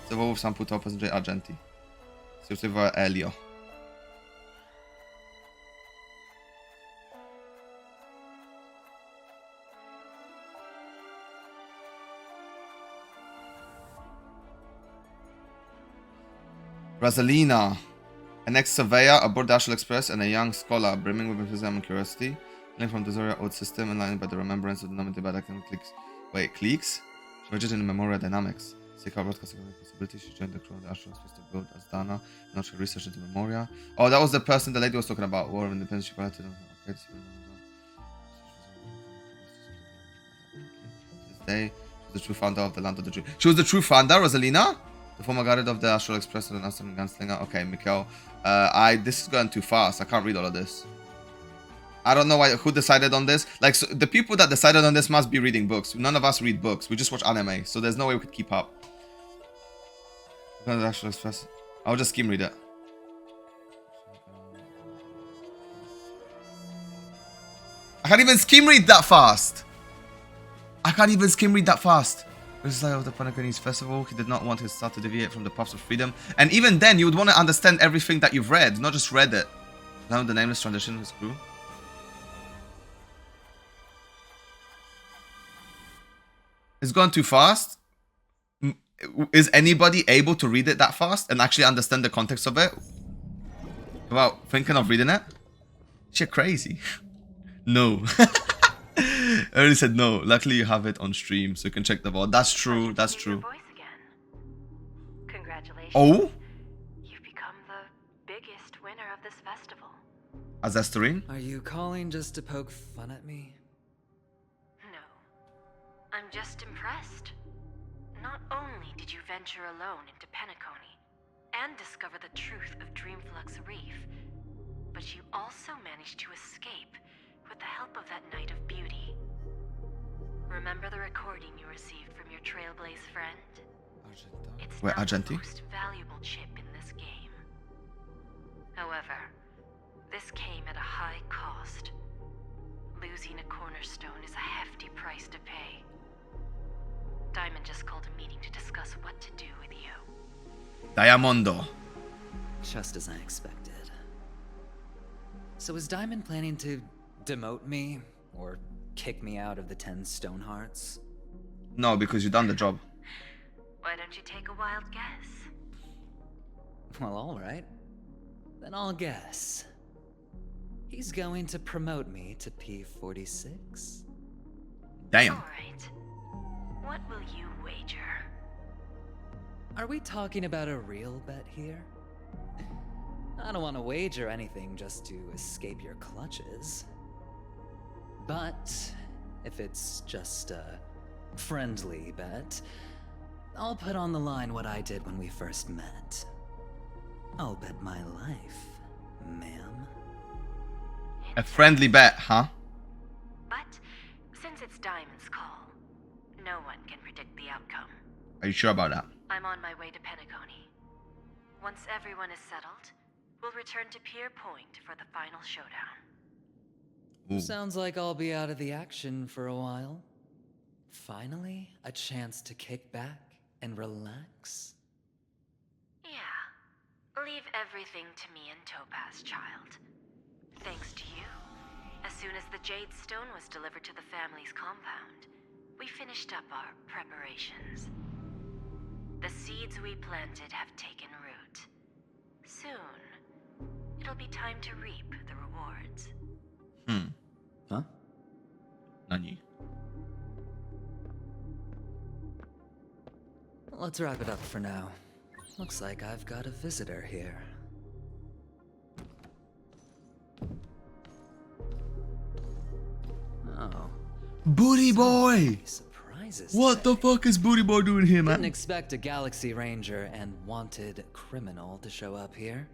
Civil with Samputo, Passenger Argenti. Silver Elio. Rosalina, an ex-surveyor aboard the Astral Express and a young scholar brimming with enthusiasm and curiosity, learning from the Zoria old system and learning by the remembrance of the nominated by academic cliques. Wait, cliques? She majored in memoria dynamics. Seek out broadcasting possibilities. She joined the crew of the Astral Express to build as Dana, and she research into memoria. Oh, that was the person the lady was talking about. War of Independence. She piloted. Okay, this day, she was the true founder of the Land of the Dream. She was the true founder, Rosalina? The former guardian of the Astral Express and an Astral Gunslinger. Okay, Mikhail. This is going too fast. I can't read all of this. I don't know who decided on this. Like, so the people that decided on this must be reading books. None of us read books. We just watch anime. So there's no way we could keep up. Astral Express. I'll just skim read it. I can't even skim read that fast. I can't even skim read that fast. This is of the Panaconese festival. He did not want his start to deviate from the paths of freedom. And even then, you would want to understand everything that you've read, not just read it. Now the nameless transition of his crew. It's gone too fast. Is anybody able to read it that fast and actually understand the context of it without thinking of reading it? Shit, crazy. No. I already said no. Luckily, you have it on stream, so you can check the VOD. That's true. That's true. Congratulations. Oh? You've become the biggest winner of this festival. Azestarine? Are you calling just to poke fun at me? No. I'm just impressed. Not only did you venture alone into Penacony and discover the truth of Dreamflux Reef, but you also managed to escape with the help of that Knight of Beauty. Remember the recording you received from your Trailblaze friend? It's Wait, now the Argenti? most valuable chip in this game. However, this came at a high cost. Losing a cornerstone is a hefty price to pay. Diamond just called a meeting to discuss what to do with you. Diamondo. Just as I expected. So is Diamond planning to demote me or kick me out of the 10 Stonehearts? No, because you've done the job. Why don't you take a wild guess? Well, alright. Then I'll guess. He's going to promote me to P46. Damn. Alright. What will you wager? Are we talking about a real bet here? I don't want to wager anything just to escape your clutches. But if it's just a friendly bet, I'll put on the line what I did when we first met. I'll bet my life, ma'am. A friendly bet, huh? But since it's Diamond's call, no one can predict the outcome. Are you sure about that? I'm on my way to Penacony. Once everyone is settled, we'll return to Pier Point for the final showdown. Ooh. Sounds like I'll be out of the action for a while. Finally, a chance to kick back and relax. Yeah. Leave everything to me and Topaz, child. Thanks to you, as soon as the Jade Stone was delivered to the family's compound, we finished up our preparations. The seeds we planted have taken root. Soon, it'll be time to reap the rewards. Huh? Nani? Let's wrap it up for now. Looks like I've got a visitor here. Oh. Booty boy! Surprises. What the fuck is Booty boy doing here, man? Didn't expect a Galaxy Ranger and wanted criminal to show up here.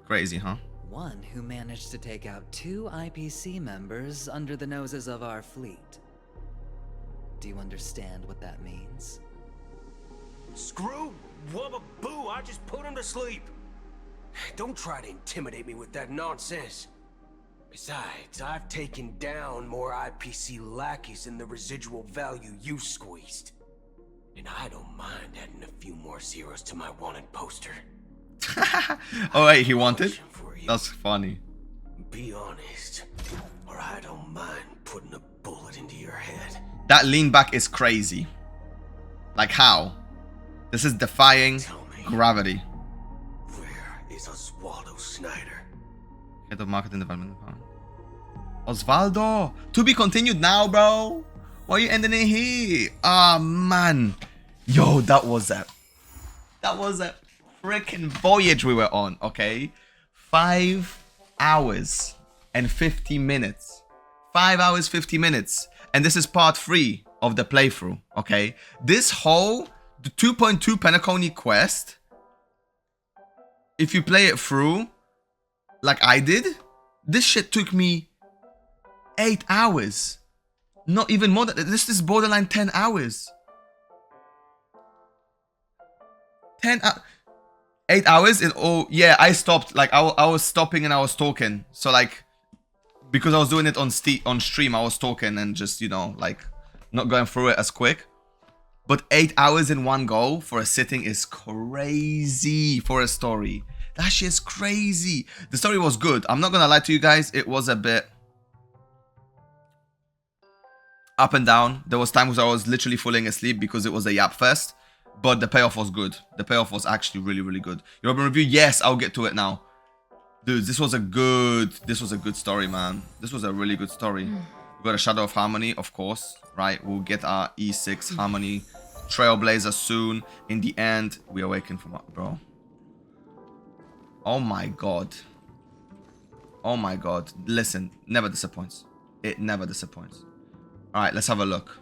Crazy, huh? One who managed to take out 2 IPC members under the noses of our fleet. Do you understand what that means? Screw wubba boo, I just put him to sleep. Don't try to intimidate me with that nonsense. Besides, I've taken down more IPC lackeys than the residual value you squeezed. And I don't mind adding a few more zeros to my wanted poster. Oh wait, he wanted? That's funny. Be honest, or I don't mind putting a bullet into your head. That lean back is crazy. Like how? This is defying gravity. Where is Oswaldo Snyder? Head of Marketing Development. Osvaldo! To be continued now, bro! Why are you ending it here? Ah, man. Yo, that was a freaking voyage we were on, okay? 5 hours and 50 minutes. 5 hours, 50 minutes. And this is part 3 of the playthrough, okay? This whole the 2.2 Penacony quest, if you play it through, like I did, this shit took me 8 hours. Not even more than this is borderline 10 hours. 8 hours in all. Yeah, I stopped. Like I was stopping and I was talking. So like, because I was doing it on stream, I was talking and just, you know, like not going through it as quick. But 8 hours in one go for a sitting is crazy for a story. That shit is crazy. The story was good. I'm not gonna lie to you guys. It was a bit up and down. There was times I was literally falling asleep because it was a yap fest. But the payoff was good. The payoff was actually really, really good. Europa review? Yes, I'll get to it now. Dude, this was a good story, man. This was a really good story. We got a Shadow of Harmony, of course, right? We'll get our E6 Harmony Trailblazer soon. In the end, we awaken from what, bro? Oh my god. Oh my god. Listen, never disappoints. It never disappoints. Alright, let's have a look.